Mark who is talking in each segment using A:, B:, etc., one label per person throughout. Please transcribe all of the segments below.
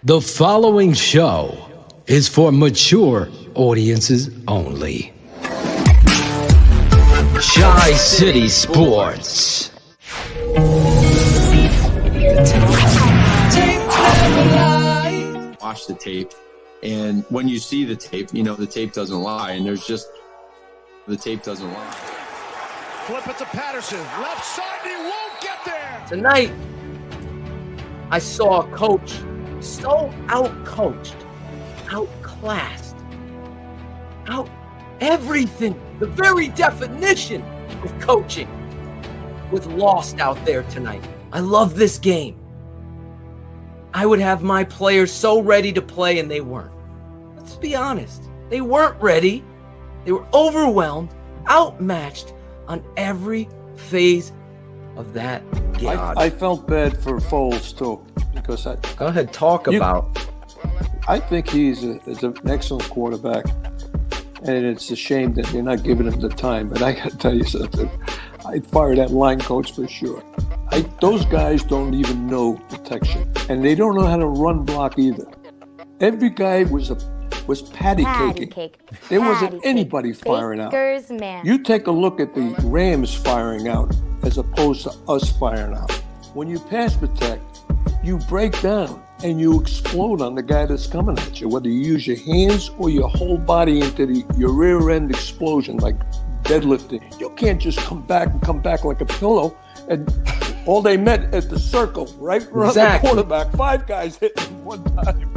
A: The following show is for mature audiences only. Shy City Sports.
B: Watch the tape, and when you see the tape, you know the tape doesn't lie, and the tape doesn't lie.
C: Flip it to Patterson, left side, he won't get there!
D: Tonight, I saw a coach so out-coached, outclassed, out everything, the very definition of coaching, with lost out there tonight. I love this game. I would have my players so ready to play, and they weren't. Let's be honest. They weren't ready. They were overwhelmed, outmatched on every phase of that game.
E: I felt bad for Foles, too, because
D: Go ahead, talk about.
E: I think he's an excellent quarterback, and it's a shame that you're not giving him the time. But I got to tell you something. I'd fire that line coach for sure. Those guys don't even know protection, and they don't know how to run block either. Every guy was patty caking. There wasn't anybody firing out.
F: Man.
E: You take a look at the Rams firing out as opposed to us firing out. When you pass protect, you break down and you explode on the guy that's coming at you, whether you use your hands or your whole body into your rear end explosion, like deadlifting. You can't just come back like a pillow. And all they met at the circle, right around the quarterback. 5 guys hitting one time.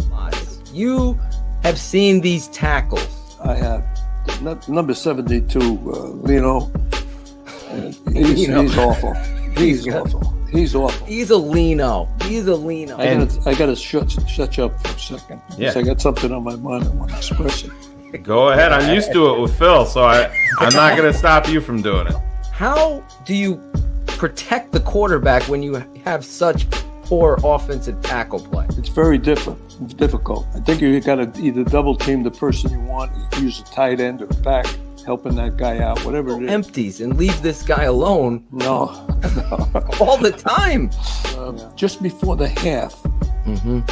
D: You have seen these tackles.
E: I have. Number 72, Lino. He's awful. He's awful. He's awful.
D: He's a Lino.
E: I got to shut you up for a second. Because I got something on my mind I want to express it.
G: Go ahead. I'm used to it with Phil, so I'm not going to stop you from doing it.
D: How do you protect the quarterback when you have such poor offensive tackle play?
E: It's very difficult. I think you got to either double team the person you want, use a tight end or a back, helping that guy out, whatever it is.
D: Empties and leave this guy alone.
E: No.
D: All the time.
E: Just before the half,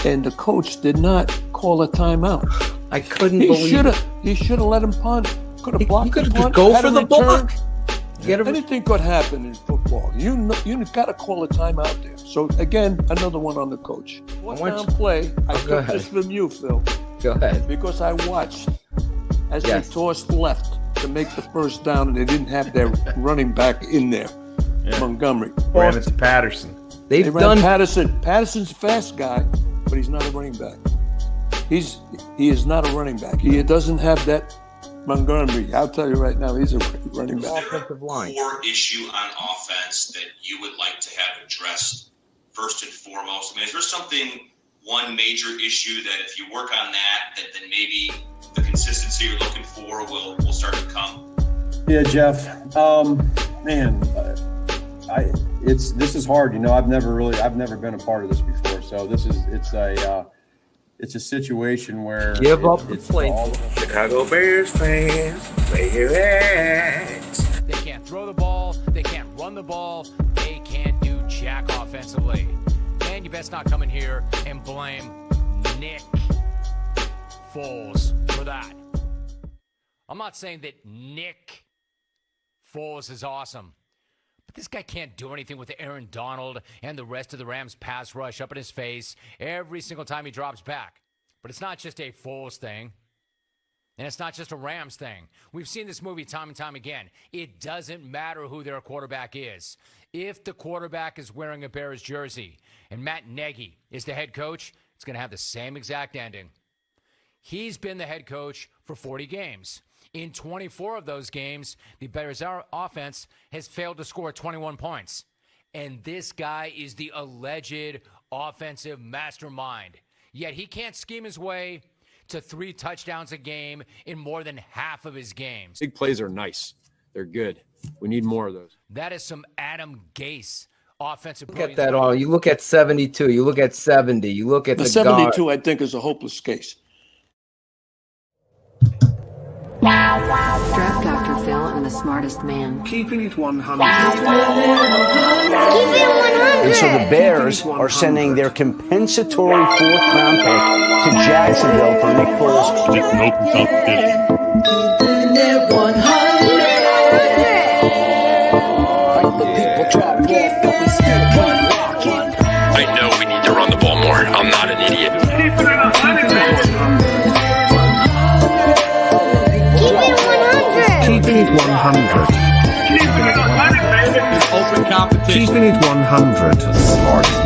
E: and the coach did not call a timeout.
D: I couldn't believe it.
E: He should have let him punt. Could have blocked the punt.
D: He could go for the block.
E: Anything could happen in football. You got to call a timeout there. So, again, another one on the coach. One down play. I took this from you, Phil.
D: Go ahead.
E: Because I watched as they tossed left to make the first down, and they didn't have their running back in there, Montgomery.
G: Ran it to Patterson.
E: They ran Patterson. Patterson's a fast guy, but he's not a running back. He is not a running back. He doesn't have that Montgomery. I'll tell you right now, he's a running back.
H: Offensive line. Core issue on offense that you would like to have addressed first and foremost? I mean, is there one major issue that if you work on that, then maybe the consistency you're looking for will start to come?
I: Yeah, Jeff. This is hard. You know, I've never been a part of this before, so it's a situation where
D: give up the plate.
J: Chicago Bears fans, where you at?
C: They can't throw the ball. They can't run the ball. They can't do jack offensively. And you best not come in here and blame Nick Foles for that. I'm not saying that Nick Foles is awesome. But this guy can't do anything with Aaron Donald and the rest of the Rams pass rush up in his face every single time he drops back. But it's not just a Foles thing. And it's not just a Rams thing. We've seen this movie time and time again. It doesn't matter who their quarterback is. If the quarterback is wearing a Bears jersey and Matt Nagy is the head coach, it's going to have the same exact ending. He's been the head coach for 40 games. In 24 of those games, the Bears' offense has failed to score 21 points. And this guy is the alleged offensive mastermind. Yet he can't scheme his way to 3 touchdowns a game in more than half of his games.
B: Big plays are nice. They're good. We need more of those.
C: That is some Adam Gase offensive.
D: Look at that all. You look at 72. You look at 70. You look at the
E: 72,
D: guard.
E: I think, is a hopeless case.
K: Draft Dr. Phil and the smartest man.
L: Keeping it 100.
F: Keep it 100.
A: And
F: So the Bears are sending their compensatory 4th-round pick to Jacksonville for Nick Foles.
K: I know we need to run the ball more. I'm not an idiot.
L: Keeping it 100.
M: Open competition.
L: Keeping it 100.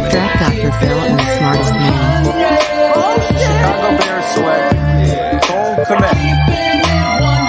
N: Draft Dr. Phil and the smartest man.
I: Chicago Bears select Cole Kmet.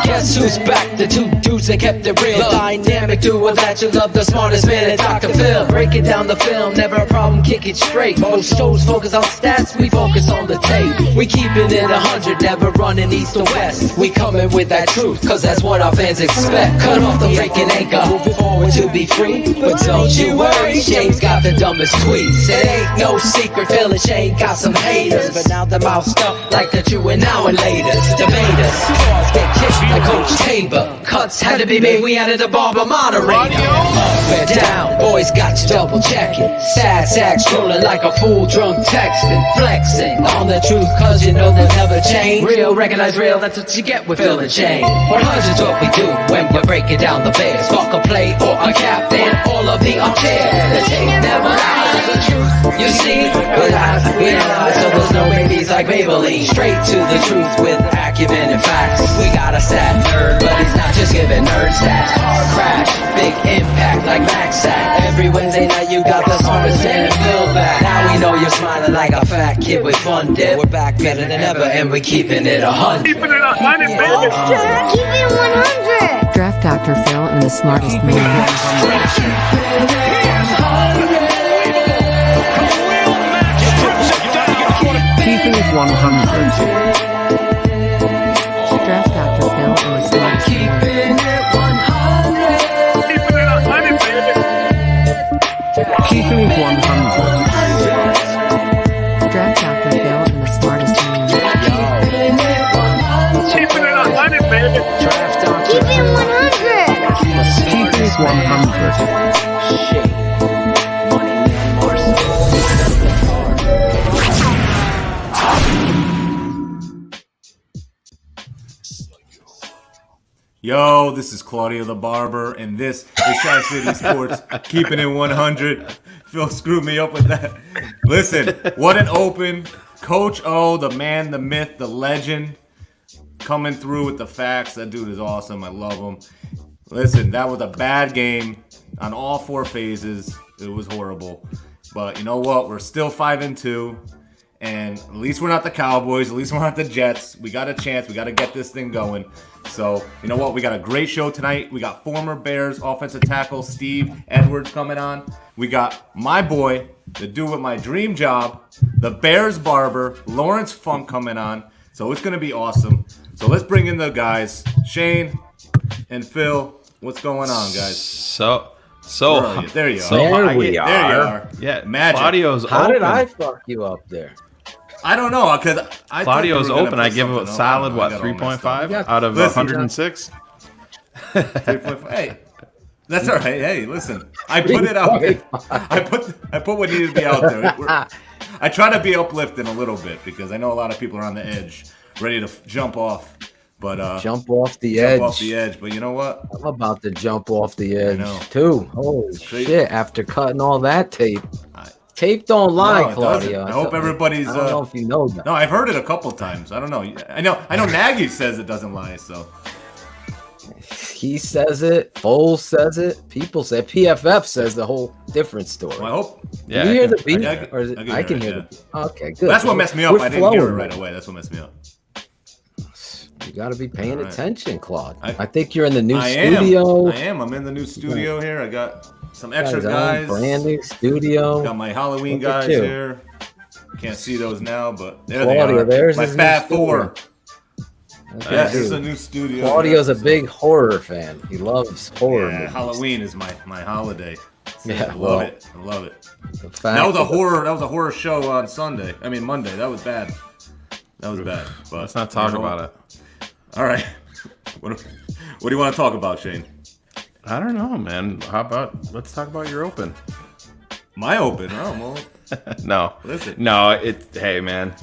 O: Guess who's back? The two dudes that kept it real. The dynamic duo that you love, the smartest man at Dr. Phil. Breaking down the film, never a problem, kick it straight. Most shows focus on stats, we focus on the tape. We keeping it 100, never running east or west. We coming with that truth, cause that's what our fans expect. Cut off the freaking anchor, moving forward to be free. But don't you worry, Shayne's got the dumbest tweets. It ain't no secret, Phil and Shayne got some haters. But now they're moused up like the true and now and laters. Debaters, stars get kicked like Coach Tabor. Cuts had to be made, we added a barber moderator. Up and down, boys got you double checking. Sad sacks rolling like a fool drunk texting. Flexing on the truth cause you know they'll never change. Real, recognize real, that's what you get with Phil and Shayne. 100's what we do when we're breaking down the Bears. Fuck a play or a captain, all of the upstairs. The tape never lies, the truth you see. We analyze so there's no babies like Maybelline. Straight to the truth with acumen and facts. We got a sad nerd, but he's not just giving nerd stats. Hard crash, big impact like Max Sack. Every Wednesday night you got the smartest man and Phil back. Now we know you're smiling like a fat kid with fun dip. We're back better than ever and we're keeping it 100.
J: Keeping it 100, baby.
N: Keep it 100. Draft Dr. Phil and the smartest man.
L: Keeping it 100.
N: Draft Dr. Phil and the smartest man.
L: Keeping it 100.
N: Draft Dr. Phil and the smartest man.
J: Keeping it 100, baby.
N: Keep it 100.
L: Keeping it 100.
G: Yo, this is Claudio the Barber, and this is Shy City Sports, keeping it 100. Phil screwed me up with that. Listen, what an open. Coach O, the man, the myth, the legend, coming through with the facts. That dude is awesome. I love him. Listen, that was a bad game on all 4 phases. It was horrible. But you know what? We're still 5-2. And at least we're not the Cowboys. At least we're not the Jets. We got a chance. We got to get this thing going. So, you know what? We got a great show tonight. We got former Bears offensive tackle Steve Edwards coming on. We got my boy, the dude with my dream job, the Bears barber, Lawrence Funk coming on. So it's going to be awesome. So let's bring in the guys. Shane and Phil, what's going on, guys? There you are.
D: There we are.
G: There you are.
P: Yeah,
G: Magic.
P: Claudio's
D: How
P: open.
D: did I fuck you up there?
G: I don't know, because I
P: Claudio's
G: thought they were
P: open.
G: gonna
P: I
G: put
P: give him a
G: something
P: solid,
G: up.
P: what,
G: I got all messed
P: 3.5
G: up.
P: out of
G: Listen,
P: 106?
G: 3.5. Hey, that's all right. Hey, listen, I put it out there. I put what needed to be out there. I try to be uplifting a little bit because I know a lot of people are on the edge, ready to jump off. But
D: jump off the edge.
G: Jump off the edge. But you know what?
D: I'm about to jump off the edge too. Holy shit! After cutting all that tape. Tape don't lie, Claudio.
G: I hope everybody's.
D: I don't know if you know that.
G: No, I've heard it a couple times. I don't know. I know. Nagy says it doesn't lie. So
D: he says it. Foles says it. People say PFF says the whole different story.
G: Well, I hope.
D: Yeah. You hear the beat? I can hear the beat. Okay, good.
G: That's what messed me up. I didn't hear it right away. That's what messed me up.
D: You got to be paying attention, Claude. I think you're in the new studio.
G: I am. I'm in the new studio here. I got some extra guys.
D: Brand new studio.
G: Got my Halloween guys here. Can't see those now, but there
D: Claudio,
G: they are.
D: there's
G: my Fat Four.
D: Yes,
G: this is a new studio.
D: Claudio's a big horror fan. He loves horror.
G: Yeah, Halloween is my holiday. So
D: yeah,
G: I love it. That was a horror show on Sunday. I mean Monday. That was bad. But
P: let's not talk about it.
G: All right. What do you want to talk about, Shane?
P: I don't know, man. How about let's talk about your open?
G: My open. Oh, well.
P: No.
G: Listen.
P: No, hey, man.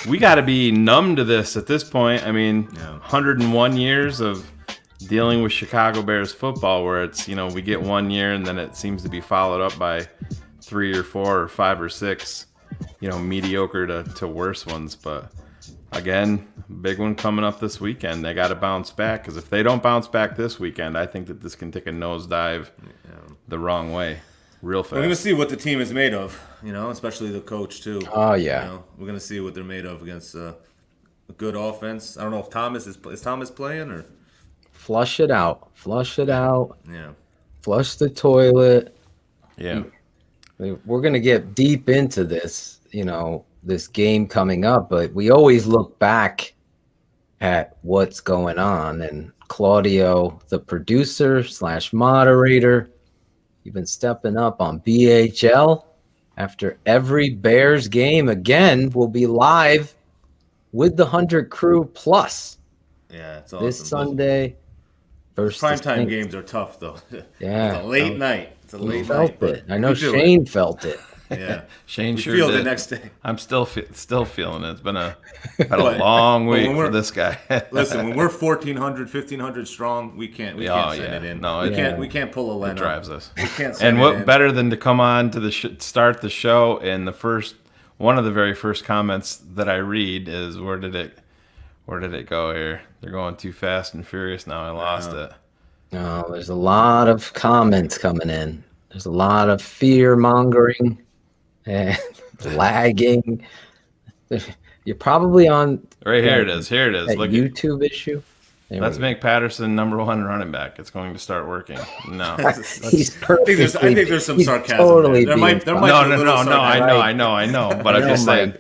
P: We got to be numb to this at this point. I mean, 101 years of dealing with Chicago Bears football where it's, we get 1 year and then it seems to be followed up by 3 or 4 or 5 or 6, mediocre to worse ones. But again, big one coming up this weekend. They got to bounce back because if they don't bounce back this weekend, I think that this can take a nosedive the wrong way real fast.
G: We're going to see what the team is made of, especially the coach too.
D: Oh, yeah.
G: We're going to see what they're made of against a good offense. I don't know if Thomas is Thomas playing or
D: flush it out.
G: Yeah.
D: Flush the toilet.
P: Yeah.
D: We're going to get deep into this, this game coming up, but we always look back at what's going on. And Claudio, the producer / moderator, you've been stepping up on BHL. After every Bears game, again, we'll be live with the 100 Crew Plus.
G: Yeah, it's awesome.
D: This Sunday.
G: Primetime games are tough, though.
D: Yeah.
G: It's a late night.
D: Felt it. I know Shane felt it.
G: Yeah.
P: Shane
G: we
P: sure
G: feel
P: did.
G: the next day.
P: I'm still feeling it. It's been a long week for this guy.
G: Listen, when we're 1,400, 1,500 strong, we can't send it in.
P: No,
G: we can't pull a Leno.
P: It drives us.
G: We can't send
P: and
G: it
P: what
G: in.
P: better than to come on to start the show, and one of the very first comments that I read is, where did it go here? They're going too fast and furious now. I lost it.
D: No, there's a lot of comments coming in. There's a lot of fear mongering and lagging. You're probably on
P: right here. It is.
D: Look, YouTube issue.
P: Let's make Patterson number 1 running back. It's going to start working. No,
D: he's perfect.
G: I think there's some sarcasm.
D: Totally
G: there might
P: no. I know. But I'm just saying.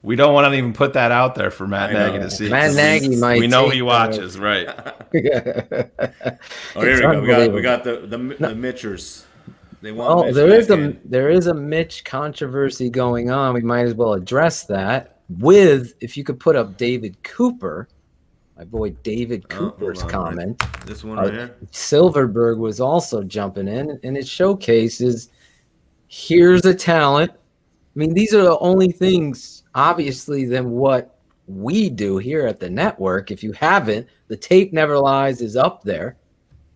P: We don't want to even put that out there for Matt Nagy to see.
D: Matt Nagy might.
P: We know he watches, right?
G: Oh, here we go. We got the Mitchers. They want
D: there is a Mitch controversy going on. We might as well address that if you could put up David Cooper, my boy David Cooper's comment.
G: Right. This one right here.
D: Silverberg was also jumping in, and it showcases here's a talent. I mean, these are the only things, obviously, than what we do here at the network. If you haven't, the Tape Never Lies is up there.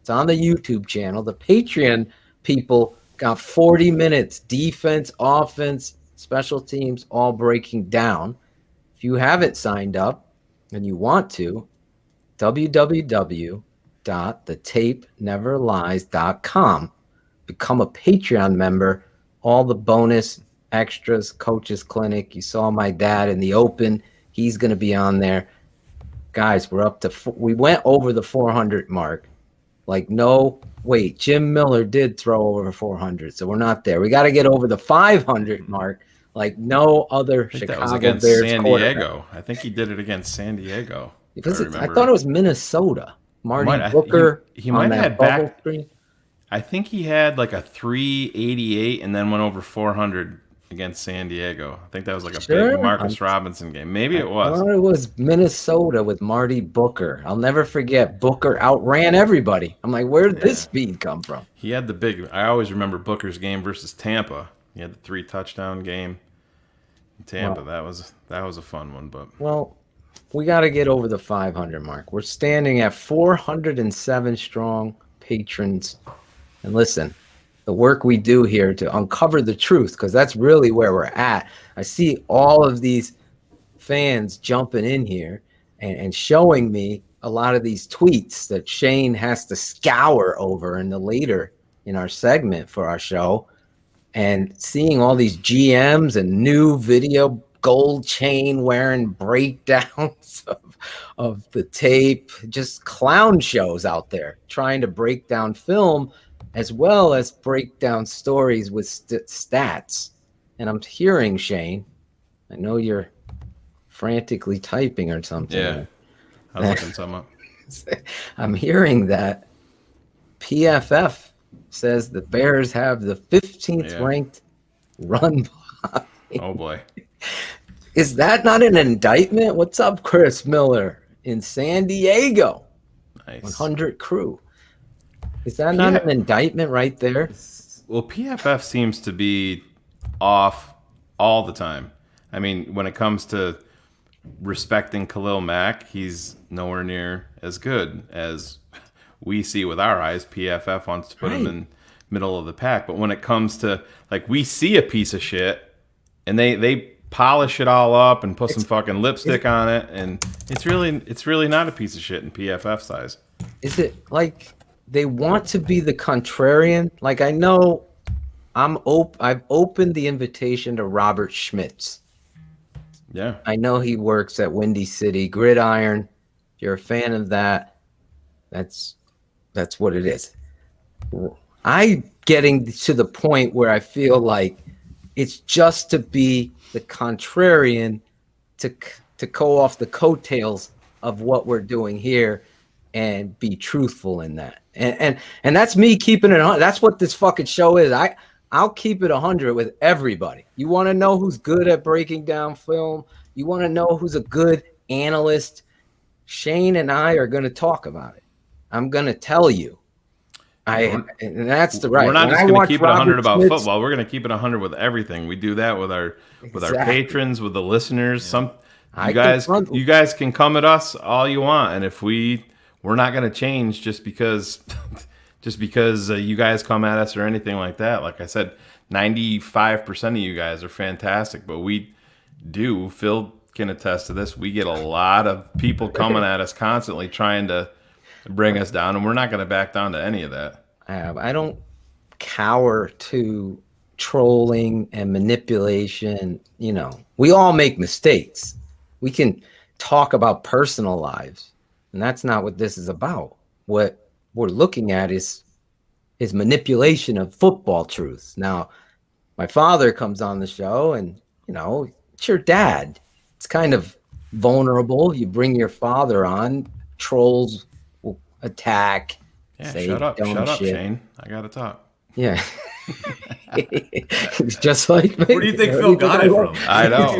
D: It's on the YouTube channel. The Patreon people got 40 minutes, defense, offense, special teams, all breaking down. If you haven't signed up and you want to, www.thetapeneverlies.com. Become a Patreon member. All the bonus extras, coaches clinic. You saw my dad in the open. He's going to be on there. Guys, we're up to we went over the 400 mark. Jim Miller did throw over 400, so we're not there. We got to get over the 500 mark like no other Chicago
P: that was against
D: Bears
P: San Diego. I think he did it against San Diego.
D: I thought it was Minnesota. Marty Booker.
P: He might have had back. Screen. I think he had like a 388 and then went over 400 against San Diego. I think that was like a big Marcus Robinson game. Maybe it was.
D: It was Minnesota with Marty Booker. I'll never forget. Booker outran everybody. I'm like, where did this speed come from?
P: He had the big. I always remember Booker's game versus Tampa. He had the 3 touchdown game in Tampa. Well, that was a fun one. But
D: we got to get over the 500 mark. We're standing at 407 strong patrons. And listen, the work we do here to uncover the truth, because that's really where we're at. I see all of these fans jumping in here and showing me a lot of these tweets that Shane has to scour over later in our segment for our show, and seeing all these GMs and new video gold chain wearing breakdowns of the tape, just clown shows out there trying to break down film as well as break down stories with stats. And I'm hearing, Shane, I know you're frantically typing or something.
P: Yeah, I was looking something up.
D: I'm hearing that PFF says the Bears have the 15th ranked run block.
P: Oh, boy.
D: Is that not an indictment? What's up, Chris Miller in San Diego?
P: Nice.
D: 100 Crew. Is that not an indictment right there?
P: Well, PFF seems to be off all the time. I mean, when it comes to respecting Khalil Mack, he's nowhere near as good as we see with our eyes. PFF wants to put him in middle of the pack. But when it comes to, like, we see a piece of shit, and they polish it all up and put some fucking lipstick on it, and it's really not a piece of shit in PFF size.
D: Is it like they want to be the contrarian? Like, I know I've opened the invitation to Robert Schmitz.
P: Yeah.
D: I know he works at Windy City Gridiron. If you're a fan of that, that's what it is. I'm getting to the point where I feel like it's just to be the contrarian to go off the coattails of what we're doing here and be truthful in that. And that's me keeping it 100. That's what this fucking show is. I'll keep it 100 with everybody. You want to know who's good at breaking down film? You want to know who's a good analyst? Shane and I are going to talk about it. I'm going to tell you. And that's the right.
P: We're not just going to keep it 100 about football. We're going to keep it 100 with everything. We do that with our patrons, with the listeners. You guys can come at us all you want, and if we're not going to change just because you guys come at us or anything like that. Like I said, 95% of you guys are fantastic, but we do. Phil can attest to this. We get a lot of people coming at us constantly trying to bring us down, and we're not going to back down to any of that.
D: I don't cower to trolling and manipulation. You know, we all make mistakes. We can talk about personal lives, and that's not what this is about. What we're looking at is manipulation of football truths. Now, my father comes on the show, and you know, it's your dad. It's kind of vulnerable. You bring your father on, trolls will attack.
P: Yeah,
D: say
P: shut up,
D: shit.
P: Shane. I gotta talk.
D: Yeah. It's just like me.
G: Where do you think Phil got it from?
P: I know.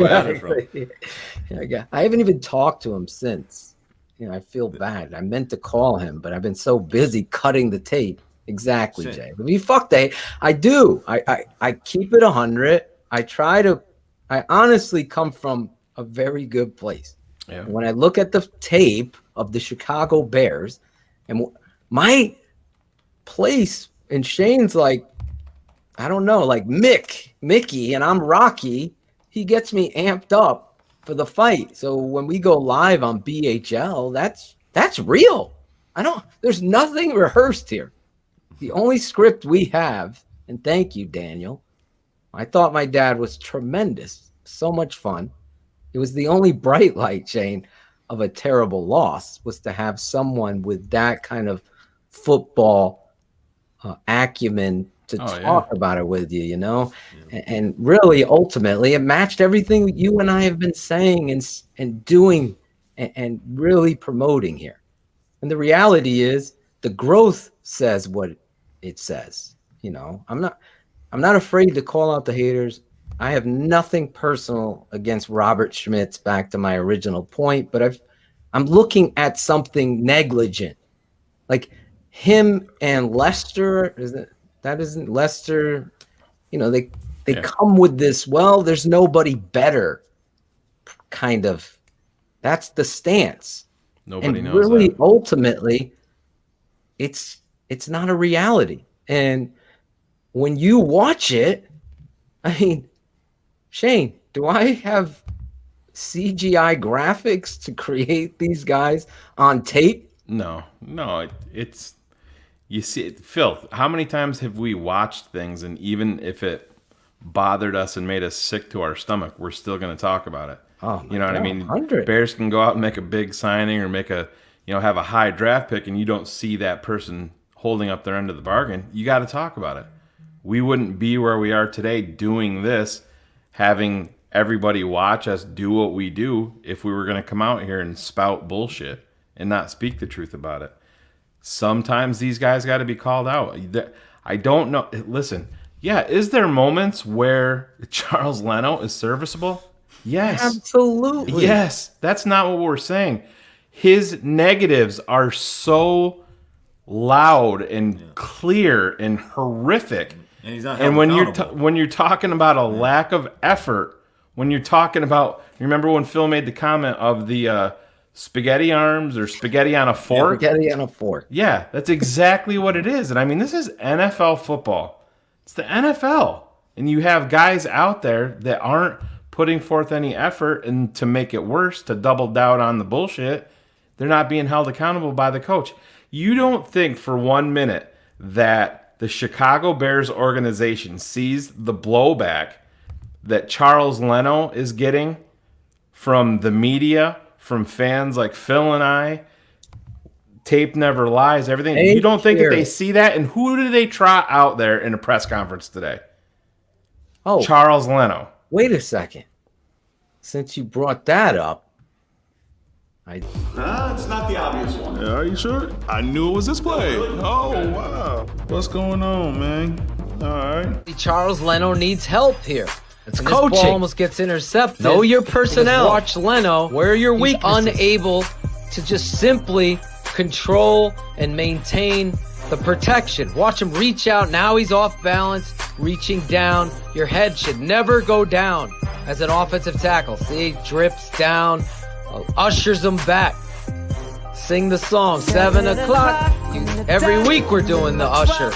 D: I haven't even talked to him since. You know, I feel bad. I meant to call him, but I've been so busy cutting the tape. Exactly,
G: Shit.
D: Jay. If you fuck that, I do. I keep it 100. I honestly come from a very good place.
P: Yeah.
D: When I look at the tape of the Chicago Bears, and my place, and Shane's like, I don't know, like Mickey, and I'm Rocky. He gets me amped up for the fight. So when we go live on BHL, that's real. There's nothing rehearsed here. The only script we have, and thank you, Daniel. I thought my dad was tremendous. So much fun. It was the only bright light, Shane, of a terrible loss, was to have someone with that kind of football acumen to talk about it with you, you know? Yeah. And really, ultimately, it matched everything you and I have been saying and doing and really promoting here. And the reality is the growth says what it says. You know, I'm not afraid to call out the haters. I have nothing personal against Robert Schmitz, back to my original point, but I'm looking at something negligent. Like him and Lester, isn't Lester, you know, they come with this, well, there's nobody better kind of. That's the stance.
P: Nobody knows
D: really,
P: that.
D: Ultimately, it's not a reality. And when you watch it, I mean, Shane, do I have CGI graphics to create these guys on tape?
P: No, it's you see it, Phil. How many times have we watched things, and even if it bothered us and made us sick to our stomach, we're still going to talk about it.
D: Oh,
P: you know what I mean?
D: 100.
P: Bears can go out and make a big signing or make have a high draft pick, and you don't see that person holding up their end of the bargain. You got to talk about it. We wouldn't be where we are today doing this, having everybody watch us do what we do, if we were going to come out here and spout bullshit and not speak the truth about it. Sometimes these guys got to be called out. I don't know. Listen, yeah, is there moments where Charles Leno is serviceable? Yes.
D: Absolutely.
P: Yes. That's not what we're saying. His negatives are so loud and clear and horrific
G: And he's not
P: And
G: held
P: when you're talking about a lack of effort, when you're talking about, remember when Phil made the comment of the spaghetti arms or spaghetti on a fork?
D: Spaghetti on a fork.
P: Yeah, that's exactly what it is. And I mean, this is NFL football. It's the NFL. And you have guys out there that aren't putting forth any effort, and to make it worse, to double down on the bullshit, they're not being held accountable by the coach. You don't think for 1 minute that the Chicago Bears organization sees the blowback that Charles Leno is getting from the media, from fans like Phil and I, tape never lies, everything. You don't think that they see that? And who do they trot out there in a press conference today?
D: Oh,
P: Charles Leno.
D: Wait a second. Since you brought that up,
M: it's not the obvious one. Are you sure? I knew it was this play. Oh, wow. What's going on, man? All right.
O: Charles Leno needs help here.
D: It's
O: and
D: coaching.
O: This ball almost gets intercepted.
D: Know your personnel.
O: Watch Leno.
D: Where are your
O: He's
D: weaknesses?
O: unable to just simply control and maintain the protection. Watch him reach out. Now he's off balance, reaching down. Your head should never go down as an offensive tackle. See, drips down, ushers him back. Sing the song, 7 o'clock. Every week we're doing the usher.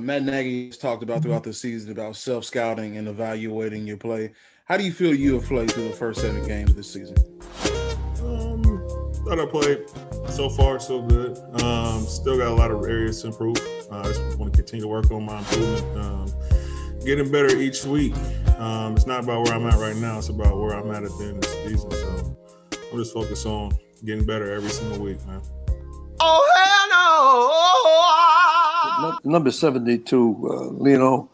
M: Matt Nagy has talked about throughout the season about self-scouting and evaluating your play. How do you feel you have played through the first 7 games this season?
Q: Thought I played so far so good. Still got a lot of areas to improve. I just want to continue to work on my improvement. Getting better each week. It's not about where I'm at right now. It's about where I'm at the end of the season. So I'm just focused on getting better every single week, man.
E: Oh, hell no! Number 72, Leno.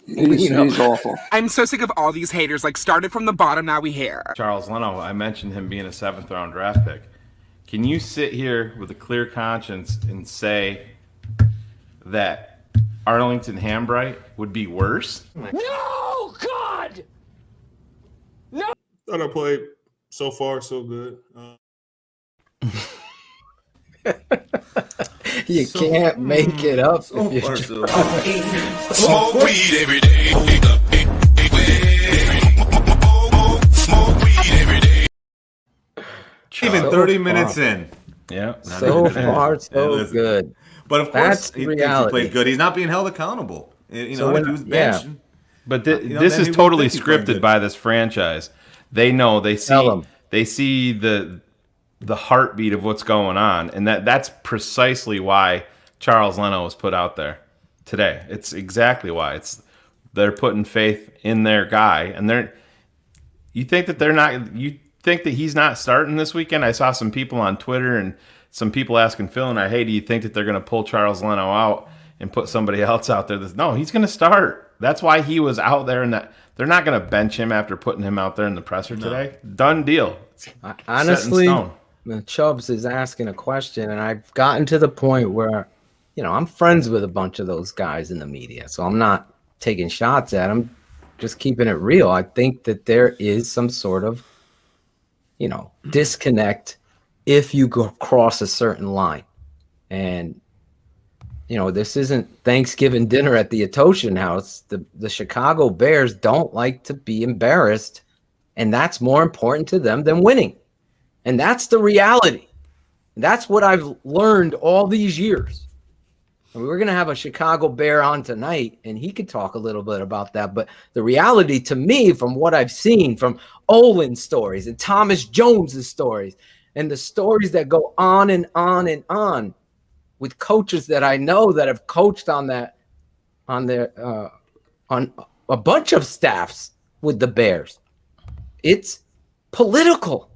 E: He's awful.
R: I'm so sick of all these haters. Like, started from the bottom, now we here.
P: Charles Leno, I mentioned him being a 7th-round draft pick. Can you sit here with a clear conscience and say that Arlington Hambright would be worse?
R: No, God! No!
Q: Thought I played so far so good.
D: You can't make it up if you
S: Smoke weed every day. Smoke weed every day.
G: Even 30 minutes in.
P: Yeah.
D: So far, so good.
G: But of course,
D: That's
G: he
D: reality.
G: played good. He's not being held accountable. You know, if he was benched.
P: But this is totally scripted by this franchise. They know. They see the heartbeat of what's going on, and that's precisely why Charles Leno was put out there today. It's exactly why. They're putting faith in their guy, and you think that he's not starting this weekend? I saw some people on Twitter and some people asking Phil and I, hey, do you think that they're going to pull Charles Leno out and put somebody else out there? No, he's going to start. That's why he was out there, and they're not going to bench him after putting him out there in the presser today. Done deal.
D: Honestly, Chubbs is asking a question, and I've gotten to the point where, I'm friends with a bunch of those guys in the media, so I'm not taking shots at them, just keeping it real. I think that there is some sort of, disconnect if you go cross a certain line. And, this isn't Thanksgiving dinner at the Ottochian house. The Chicago Bears don't like to be embarrassed, and that's more important to them than winning. And that's the reality. That's what I've learned all these years. And we're going to have a Chicago Bear on tonight, and he could talk a little bit about that. But the reality to me, from what I've seen from Olin's stories and Thomas Jones's stories, and the stories that go on and on and on with coaches that I know that have coached on a bunch of staffs with the Bears, it's political.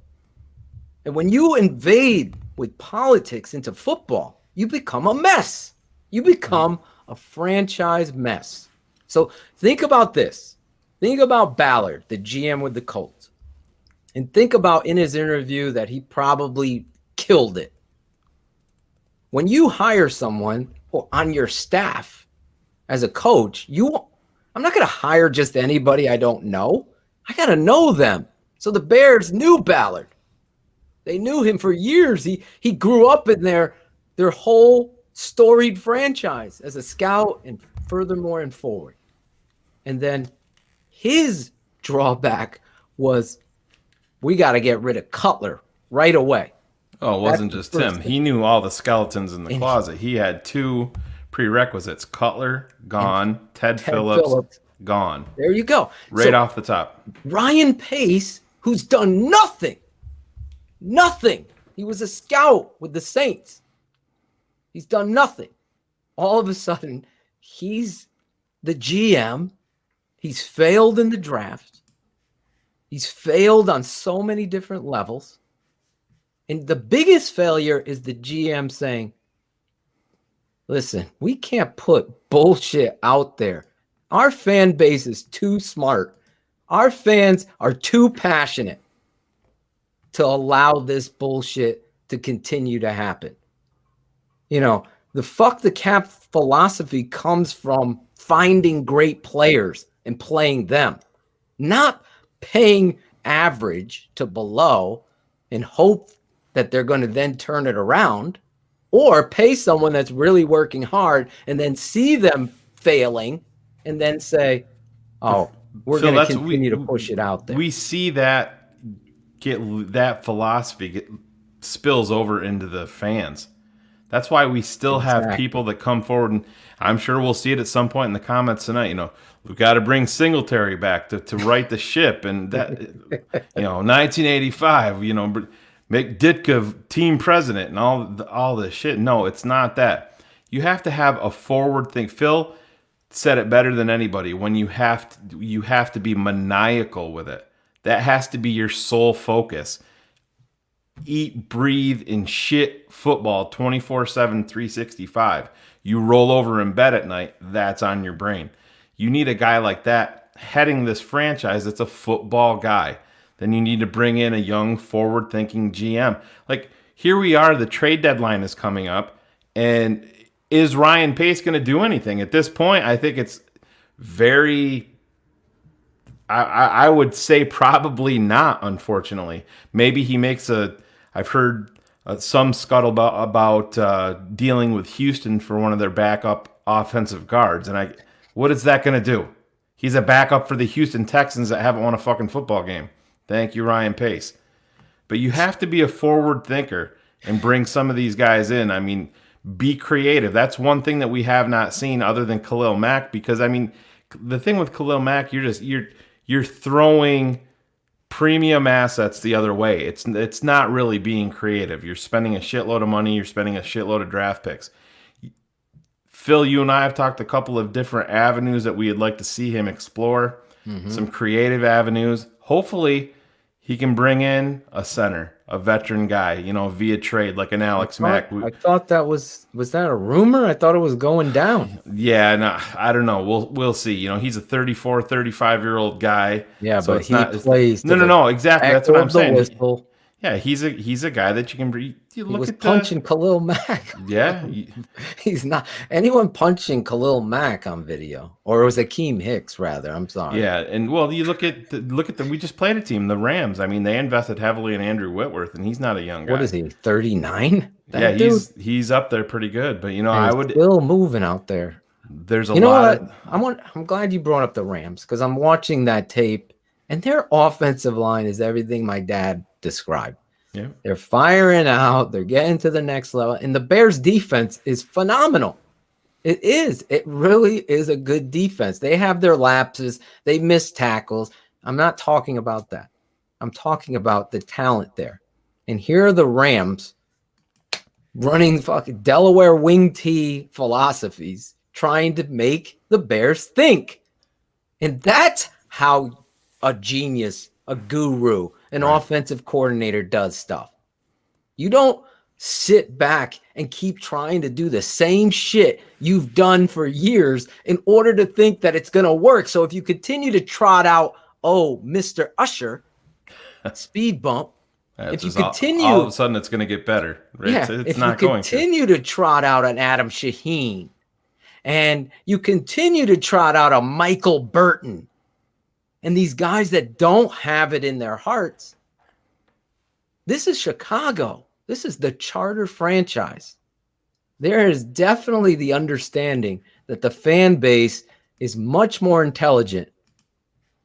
D: And when you invade with politics into football, you become a mess. You become a franchise mess. So think about this. Think about Ballard, the GM with the Colts. And think about in his interview that he probably killed it. When you hire someone on your staff as a coach, I'm not going to hire just anybody I don't know. I got to know them. So the Bears knew Ballard. They knew him for years. He grew up in their whole storied franchise as a scout and furthermore and forward. And then his drawback was we got to get rid of Cutler right away.
P: Oh, it wasn't just him. He knew all the skeletons in the closet. He had 2 prerequisites. Cutler, gone. Ted Phillips, gone.
D: There you go.
P: Right off the top.
D: Ryan Pace, who's done nothing. He was a scout with the Saints. He's done nothing. All of a sudden, he's the GM. He's failed in the draft. He's failed on so many different levels. And the biggest failure is the GM saying, listen, we can't put bullshit out there. Our fan base is too smart. Our fans are too passionate to allow this bullshit to continue to happen. You know, the fuck the cap philosophy comes from finding great players and playing them, not paying average to below and hope that they're going to then turn it around, or pay someone that's really working hard and then see them failing and then say, oh, we're going to continue to push it out there.
P: We see that that philosophy spills over into the fans. That's why we still have people that come forward, and I'm sure we'll see it at some point in the comments tonight. You know, we've got to bring Singletary back to right the ship, and that, 1985, make Ditka team president and all this shit. No, it's not that. You have to have a forward thing. Phil said it better than anybody. When you have to be maniacal with it. That has to be your sole focus. Eat, breathe, and shit football 24/7, 365. You roll over in bed at night, that's on your brain. You need a guy like that heading this franchise that's a football guy. Then you need to bring in a young, forward-thinking GM. Like, here we are, the trade deadline is coming up, and is Ryan Pace going to do anything? At this point, I think it's very... I would say probably not, unfortunately. Maybe he makes I've heard some scuttlebutt about dealing with Houston for one of their backup offensive guards. And what is that going to do? He's a backup for the Houston Texans that haven't won a fucking football game. Thank you, Ryan Pace. But you have to be a forward thinker and bring some of these guys in. I mean, be creative. That's one thing that we have not seen other than Khalil Mack. Because, I mean, the thing with Khalil Mack, you're throwing premium assets the other way. It's not really being creative. You're spending a shitload of money. You're spending a shitload of draft picks. Phil, you and I have talked a couple of different avenues that we'd like to see him explore. Mm-hmm. Some creative avenues. Hopefully, he can bring in a center, a veteran guy, via trade like an Alex Mack.
D: I thought that was that a rumor? I thought it was going down.
P: Yeah, no, I don't know. We'll see. He's a 34, 35-year-old guy.
D: Yeah, so but he plays.
P: No, exactly. That's what I'm saying.
D: Whistle.
P: Yeah, he's a guy that you can read.
D: He was punching Khalil Mack.
P: Yeah.
D: He's not anyone punching Khalil Mack on video, or it was Akeem Hicks rather. I'm sorry.
P: Yeah, and well, you look at we just played a team, the Rams. I mean, they invested heavily in Andrew Whitworth, and he's not a young guy.
D: What is he? 39?
P: Yeah, he's up there pretty good. But I would
D: still moving out there.
P: There's a lot.
D: I'm glad you brought up the Rams because I'm watching that tape, and their offensive line is everything my dad described.
P: Yeah.
D: They're firing out, they're getting to the next level, and the Bears defense is phenomenal. It is. It really is a good defense. They have their lapses, they miss tackles. I'm not talking about that. I'm talking about the talent there. And here are the Rams running fucking Delaware wing tee philosophies, trying to make the Bears think. And that's how a genius, a guru, an offensive coordinator does stuff. You don't sit back and keep trying to do the same shit you've done for years in order to think that it's going to work. So if you continue to trot out, Mr. Usher, speed bump, if you continue,
P: all of a sudden it's going to get better. Right?
D: Yeah,
P: it's
D: if
P: not
D: you
P: going
D: continue to trot out an Adam Shaheen, and you continue to trot out a Michael Burton, and these guys that don't have it in their hearts, This is Chicago. This is the charter franchise. There is definitely the understanding that the fan base is much more intelligent,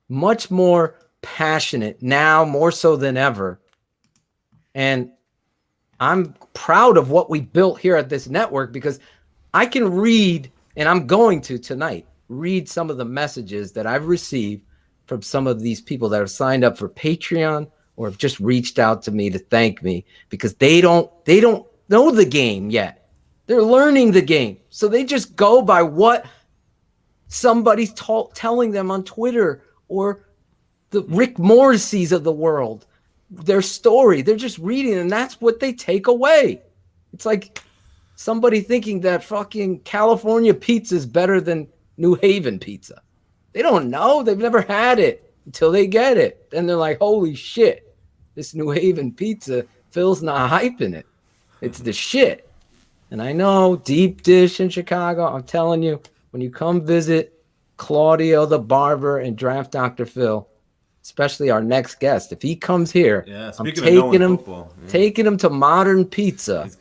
D: much more passionate now, more so than ever. And I'm proud of what we built here at this network because I can read, and I'm going to tonight, read some of the messages that I've received from some of these people that have signed up for Patreon or have just reached out to me to thank me because they don't know the game yet. They're learning the game. So they just go by what somebody's telling them on Twitter or the Rick Morrisseys of the world, their story. They're just reading, and that's what they take away. It's like somebody thinking that fucking California pizza is better than New Haven pizza. They don't know. They've never had it until they get it. Then they're like, holy shit, this New Haven pizza, Phil's not hyping it. It's the shit. And I know deep dish in Chicago, I'm telling you, when you come visit Claudio the barber and Draft Dr. Phil, especially our next guest, if he comes here, I'm taking him to Modern Pizza,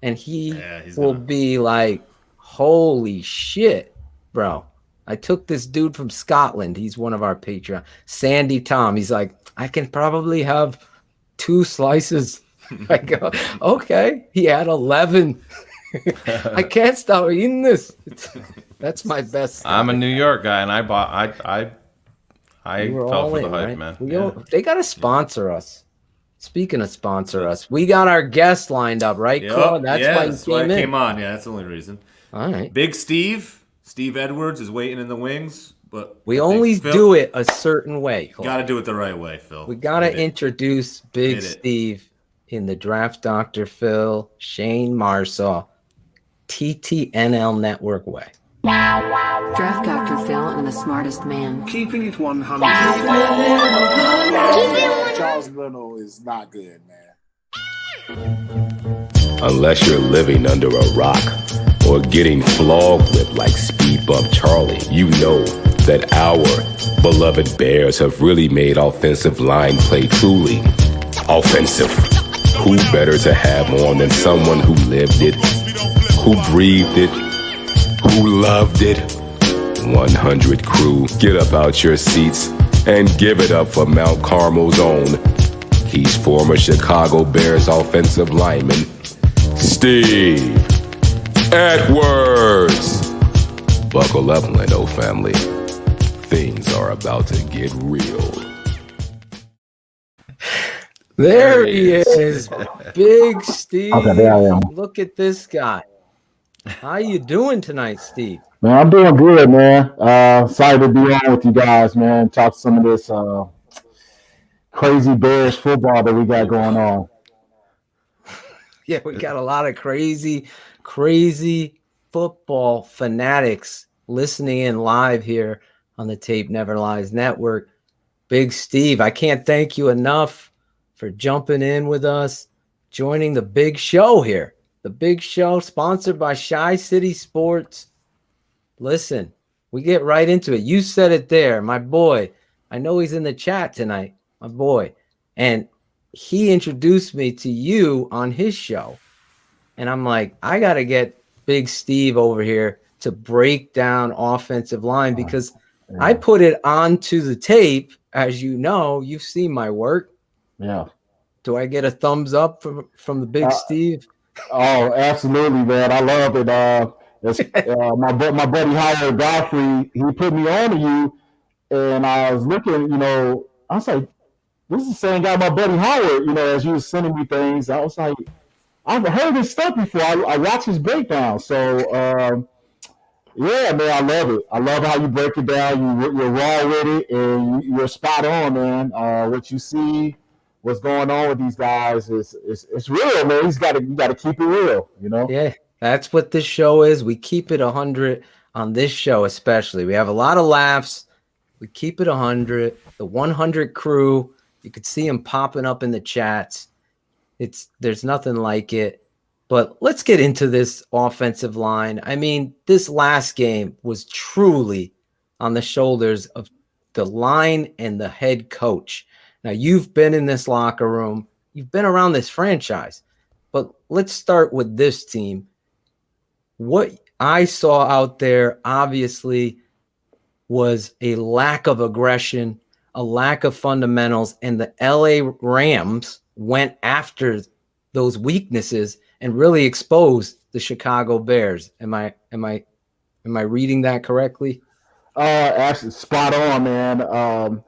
D: and he will be like, holy shit, bro. I took this dude from Scotland. He's one of our Patreon. Sandy Tom. He's like, I can probably have 2 slices. I go, okay. He had 11. I can't stop eating this. That's my best stuff.
P: I'm a New York guy, and I fell for the hype,
D: right?
P: man.
D: They got to sponsor us. Speaking of sponsor us, we got our guest lined up, right?
G: Yep.
D: Claude? That's why he
G: came on. Yeah, that's the only reason.
D: All right.
G: Big Steve Edwards is waiting in the wings, but
D: we only do it a certain way.
G: Got to do it the right way, Phil.
D: We got to introduce Big Steve in the Draft Dr. Phil, Shayne Marsaw, TTNL Network way.
N: Draft Dr. Phil and the smartest man.
J: Keeping it 100. Charles Leno is not good, man.
K: Unless you're living under a rock or getting flogged with like Speed Bump Charlie, you know that our beloved Bears have really made offensive line play truly offensive. Who better to have on than someone who lived it, who breathed it, who loved it? 100 crew, get up out your seats and give it up for Mount Carmel's own. He's former Chicago Bears offensive lineman, Steve Edwards. Buckle up, Leno family. Things are about to get real.
D: There he is, Big Steve.
T: Okay, there I am.
D: Look at this guy. How you doing tonight, Steve?
T: Man, I'm doing good, man. Excited to be on with you guys, man. Talk some of this crazy Bears football that we got going on.
D: Yeah, we got a lot of crazy football fanatics listening in live here on the Tape Never Lies Network. Big Steve, I can't thank you enough for jumping in with us, joining the big show here. The big show sponsored by Shy City Sports. Listen, we get right into it. You said it there, my boy. I know he's in the chat tonight, my boy. And he introduced me to you on his show. And I'm like, I got to get Big Steve over here to break down offensive line because I put it onto the tape. As you know, you've seen my work.
T: Yeah.
D: Do I get a thumbs up from the Big Steve?
T: Oh, absolutely, man. I love it. My buddy Howard Godfrey, he put me on to you, and I was looking, I was like, this is the same guy, my buddy Howard, as you were sending me things. I was like, I've heard his stuff before. I watched his breakdown. So, yeah, man, I love it. I love how you break it down. You're raw with it, and you're spot on, man. What you see, what's going on with these guys it's real, man. You got to keep it real,
D: Yeah, that's what this show is. We keep it 100 on this show, especially. We have a lot of laughs. We keep it 100. The 100 crew, you could see them popping up in the chats. There's nothing like it. But let's get into this offensive line. I mean, this last game was truly on the shoulders of the line and the head coach. Now, you've been in this locker room. you've been around this franchise. But let's start with this team. What I saw out there, obviously, was a lack of aggression, a lack of fundamentals, and the LA Rams went after those weaknesses and really exposed the Chicago Bears. Am I reading that correctly?
T: Actually, spot on, man.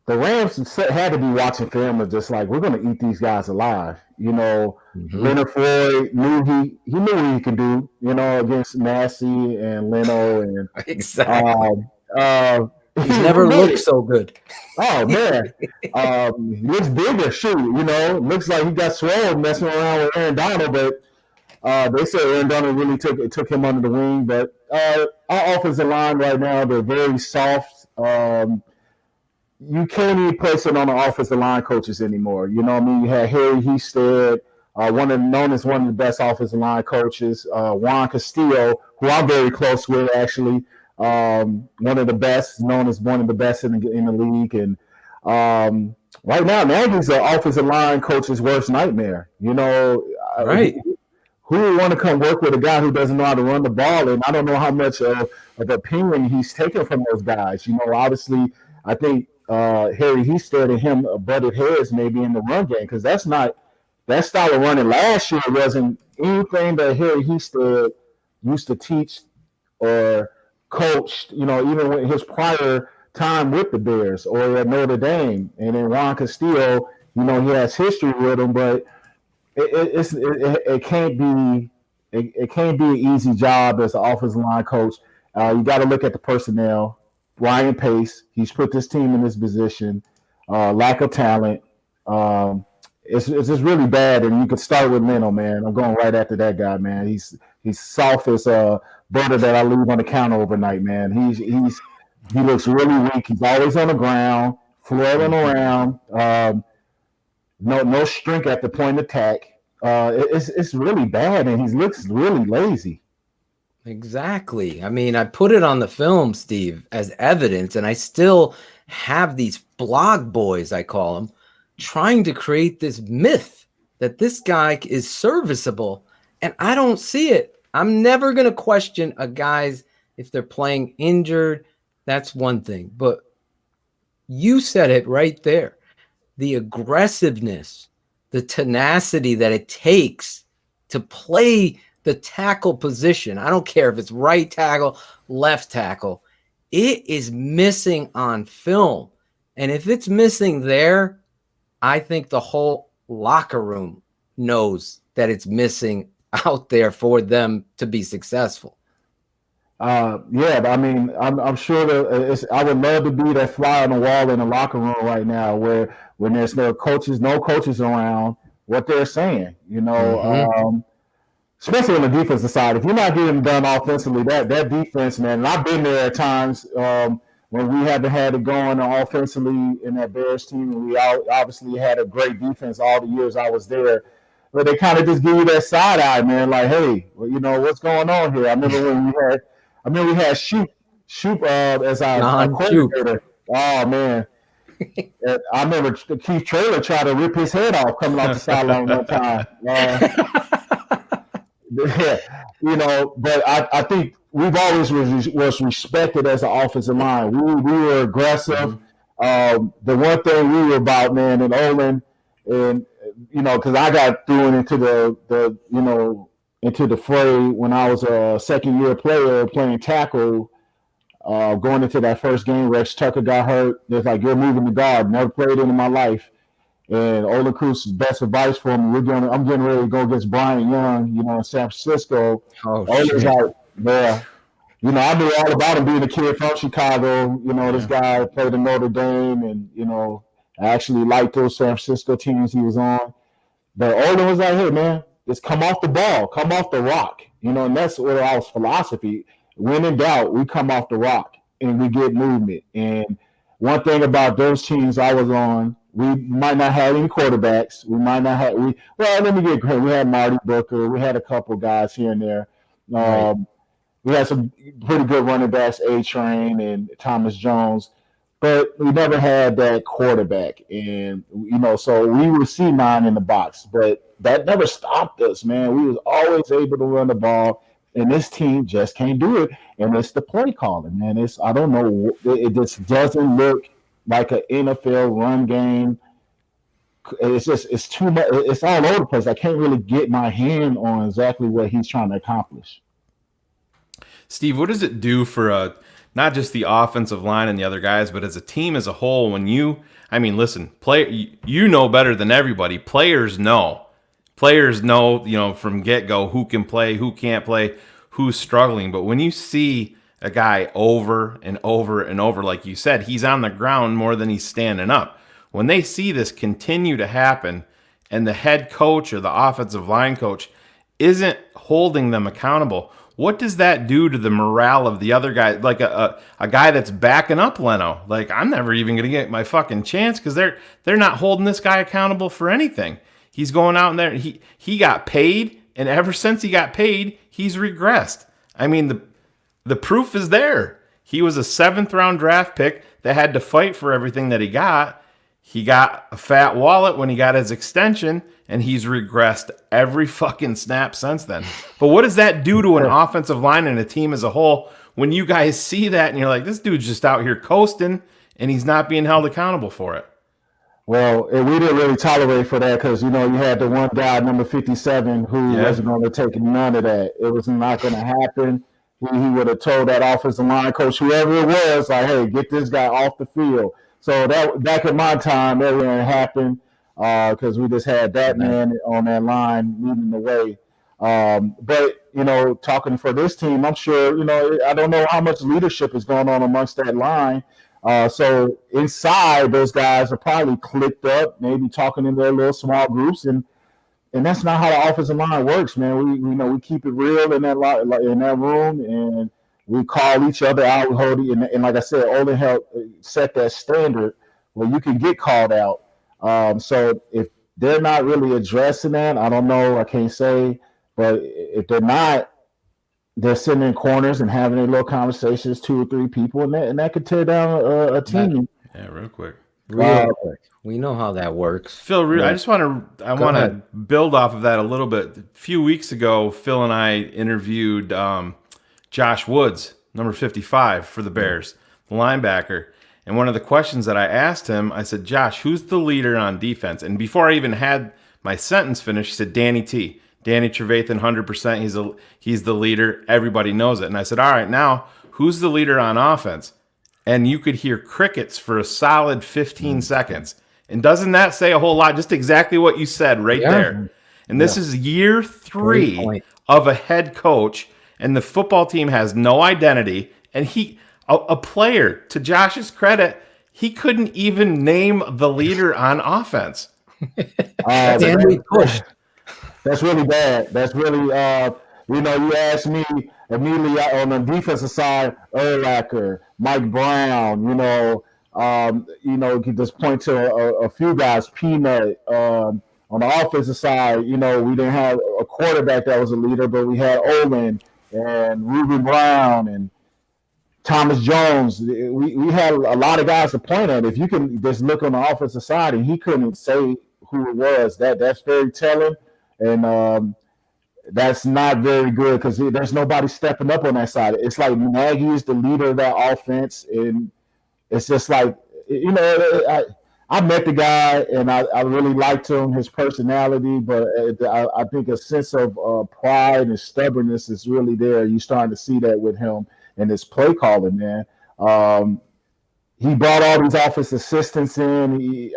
T: The Rams had to be watching film and just like, we're going to eat these guys alive. You know, Leonard Floyd knew he knew what he could do. You know, against Massey and Leno and
D: exactly. He's
T: he
D: never
T: did
D: looked
T: it.
D: so good.
T: Oh man, he looks bigger. Shoot, you know, looks like he got swole messing around with Aaron Donald, but they say Aaron Donald really took him under the wing. But our offensive line right now, they're very soft. You can't even place it on the offensive line coaches anymore. You know what I mean? You had Harry Hested, known as one of the best offensive line coaches, Juan Castillo, who I'm very close with, actually. One of the best, known as one of the best in the league. And right now, Nagy's the offensive line coach's worst nightmare. You know,
D: right?
T: Who would want to come work with a guy who doesn't know how to run the ball? And I don't know how much of opinion he's taken from those guys. You know, obviously, I think Harry Hested and him butted heads maybe in the run game, because that style of running last year wasn't anything that Harry Hested used to teach or coached, you know, even with his prior time with the Bears or at Notre Dame. And then Juan Castillo, you know, he has history with him, but it can't be an easy job as an offensive line coach. You got to look at the personnel. Ryan Pace, he's put this team in this position. Lack of talent. It's just really bad. And you could start with Leno, man. I'm going right after that guy, man. He's soft as butter that I leave on the counter overnight, man. He looks really weak. He's always on the ground, flailing around. No strength at the point of attack. It's really bad, and he looks really lazy.
D: Exactly. I mean, I put it on the film, Steve, as evidence, and I still have these blog boys, I call them, trying to create this myth that this guy is serviceable, and I don't see it. I'm never going to question a guy's if they're playing injured. That's one thing, but you said it right there. The aggressiveness, the tenacity that it takes to play the tackle position. I don't care if it's right tackle, left tackle. It is missing on film. And if it's missing there, I think the whole locker room knows that it's missing out there for them to be successful.
T: Yeah, I mean, I'm sure that I would love to be that fly on the wall in the locker room right now, where when there's no coaches around, what they're saying, you know, especially on the defensive side. If you're not getting done offensively, that defense, man, and I've been there at times when we haven't had it going offensively in that Bears team, and we obviously had a great defense all the years I was there. But they kind of just give you that side eye, man, like, hey, well, you know, what's going on here? I remember when we had Shoop as our coordinator. Oh man. I remember Keith Traylor tried to rip his head off coming off the sideline one time. You know, but I think we've always was respected as an offensive line. We were aggressive. The one thing we were about, man, and Olin, and you know, because I got thrown into the fray when I was a second-year player playing tackle. Going into that first game, Rex Tucker got hurt. They're like, you're moving the guard. Never played it in my life. And Olin Cruz's best advice for me, I'm getting ready to go against Brian Young, you know, in San Francisco. Olin's like, yeah. You know, I knew all about him being a kid from Chicago. You know, this guy played in Notre Dame, and, you know, I actually liked those San Francisco teams he was on. But Olin was like, hey, man, just come off the ball, come off the rock. You know, and that's what our philosophy. When in doubt, we come off the rock and we get movement. And one thing about those teams I was on, we might not have any quarterbacks. We might not have let me get great. We had Marty Booker. We had a couple guys here and there. We had some pretty good running backs, A-Train and Thomas Jones. but we never had that quarterback. And, so we would see 9 in the box, but that never stopped us, man. We was always able to run the ball, and this team just can't do it. And it's the play calling, man. I don't know. It just doesn't look like an NFL run game. It's too much. It's all over the place. I can't really get my hand on exactly what he's trying to accomplish.
P: Steve, what does it do for not just the offensive line and the other guys, but as a team as a whole? Listen, you know better than everybody. Players know, from get-go who can play, who can't play, who's struggling. But when you see a guy over and over and over, like you said, he's on the ground more than he's standing up. When they see this continue to happen and the head coach or the offensive line coach isn't holding them accountable, what does that do to the morale of the other guy? Like a guy that's backing up Leno. Like, I'm never even going to get my fucking chance because they're not holding this guy accountable for anything. He's going out in there. He got paid, and ever since he got paid, he's regressed. I mean, the proof is there. He was a 7th-round draft pick that had to fight for everything that he got. He got a fat wallet when he got his extension, and he's regressed every fucking snap since then. But what does that do to an offensive line and a team as a whole when you guys see that and you're like, this dude's just out here coasting and he's not being held accountable for it?
T: Well, we didn't really tolerate for that because, you had the one guy, number 57, who wasn't going to take none of that. It was not going to happen. He would have told that offensive line coach, whoever it was, like, hey, get this guy off the field. So that back in my time, that didn't happen because we just had that man on that line leading the way. But, talking for this team, I'm sure, I don't know how much leadership is going on amongst that line. So inside, those guys are probably clicked up, maybe talking in their little small groups, and that's not how the offensive line works, man. We keep it real in that room, and we call each other out, and like I said, Olin helped set that standard where you can get called out. So if they're not really addressing that, I don't know, I can't say, but if they're not, they're sitting in corners and having their little conversations, 2 or 3 people, and that could tear down a team.
P: Yeah, real quick.
D: We know how that works.
P: Phil, I just want to build off of that a little bit. A few weeks ago, Phil and I interviewed Josh Woods, number 55 for the Bears, the linebacker. And one of the questions that I asked him, I said, Josh, who's the leader on defense? And before I even had my sentence finished, he said, Danny T. Danny Trevathan, 100%. He's the leader. Everybody knows it. And I said, all right, now, who's the leader on offense? And you could hear crickets for a solid 15 seconds. And doesn't that say a whole lot? Just exactly what you said right there. And this is year 3 of a head coach, and the football team has no identity. And a player, to Josh's credit, he couldn't even name the leader on offense.
T: We pushed. That's really bad. That's really, you asked me immediately on the defensive side, Urlacher, Mike Brown, you could just point to a few guys, Peanut. On the offensive side, we didn't have a quarterback that was a leader, but we had Olin and Ruben Brown and Thomas Jones. We had a lot of guys to point at. If you can just look on the offensive side and he couldn't say who it was, that's very telling. And that's not very good because there's nobody stepping up on that side. It's like Nagy is the leader of that offense, and it's just like, I met the guy, and I really liked him, his personality, but I think a sense of pride and stubbornness is really there. You're starting to see that with him and his play calling, man. He brought all these office assistants in.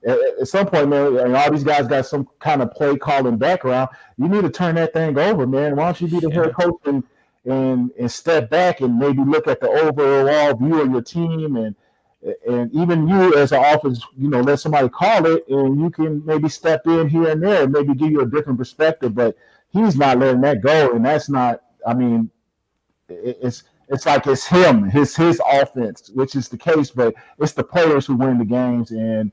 T: At some point, man, all these guys got some kind of play calling background. You need to turn that thing over, man. Why don't you be the head coach and step back and maybe look at the overall view of your team and even you as an office, let somebody call it and you can maybe step in here and there and maybe give you a different perspective. But he's not letting that go, and that's not. It's like it's him, his offense, which is the case, but it's the players who win the games, and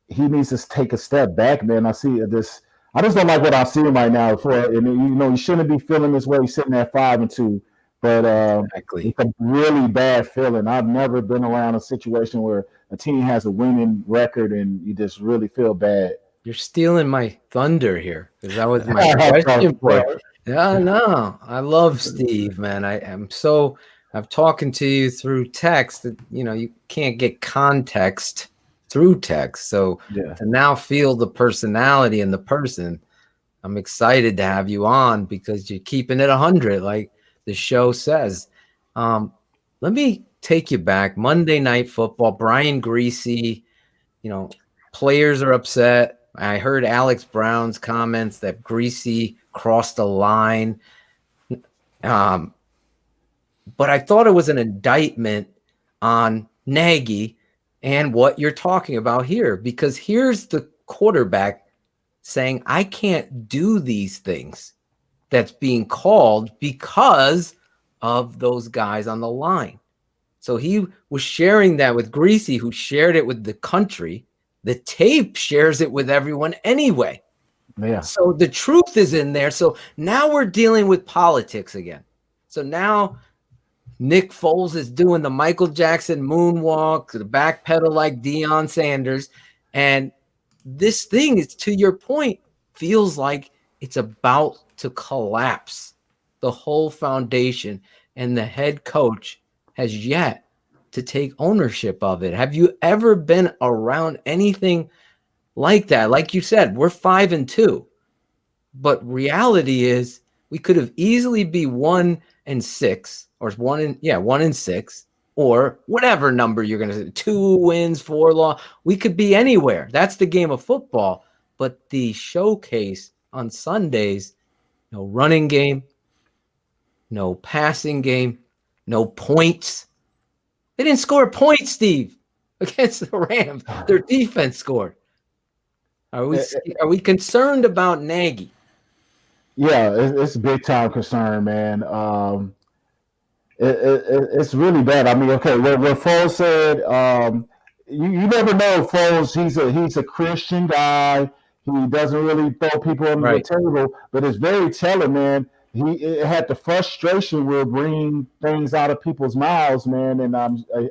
T: he needs to take a step back, man. I just don't like what I'm seeing right now. You shouldn't be feeling this way sitting at 5-2. But
D: Exactly.
T: it's a really bad feeling. I've never been around a situation where a team has a winning record and you just really feel bad.
D: You're stealing my thunder here because that was my question for you. Yeah, no, I love Steve, man. I've talking to you through text that, you can't get context through text. So
T: Yeah.
D: to now feel the personality in the person, I'm excited to have you on because you're keeping it 100, like the show says. Let me take you back. Monday Night Football, Brian Greasy, players are upset. I heard Alex Brown's comments that Greasy crossed the line. But I thought it was an indictment on Nagy and what you're talking about here, because here's the quarterback saying, I can't do these things that's being called because of those guys on the line. So he was sharing that with Greasy, who shared it with the country. The tape shares it with everyone anyway.
T: Yeah.
D: So the truth is in there. So now we're dealing with politics again. So now Nick Foles is doing the Michael Jackson moonwalk, the back pedal like Deion Sanders. And this thing is, to your point, feels like it's about to collapse. The whole foundation, and the head coach has yet to take ownership of it. Have you ever been around anything like that? Like you said, we're 5-2, but reality is we could have easily be 1-6 or 1-6 or whatever number you're going to say, 2 wins, 4 loss. We could be anywhere. That's the game of football. But the showcase on Sundays, no running game, no passing game, no points. They didn't score a point, Steve, against the Rams. Their defense scored. Are we concerned about Nagy?
T: Yeah, it's a big time concern, man. It's really bad. I mean, okay, what Foles said, you never know. Foles, he's a Christian guy. He doesn't really throw people under the table, but it's very telling, man. It had the frustration will bring things out of people's mouths, man, and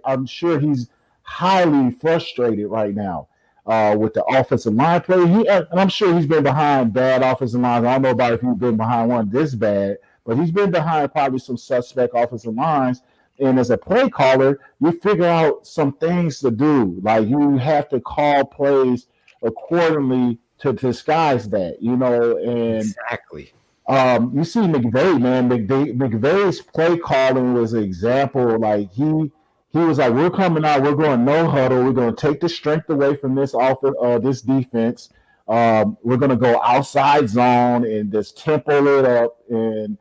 T: I'm sure he's highly frustrated right now with the offensive line play. And I'm sure he's been behind bad offensive lines. I don't know about if he's been behind one this bad, but he's been behind probably some suspect offensive lines. And as a play caller, you figure out some things to do. Like you have to call plays accordingly to disguise that, and
D: exactly.
T: You see McVay, man. McVay's play calling was an example. Like he was like, we're coming out, we're going no huddle, we're going to take the strength away from this this defense. We're going to go outside zone and just tempo it up, and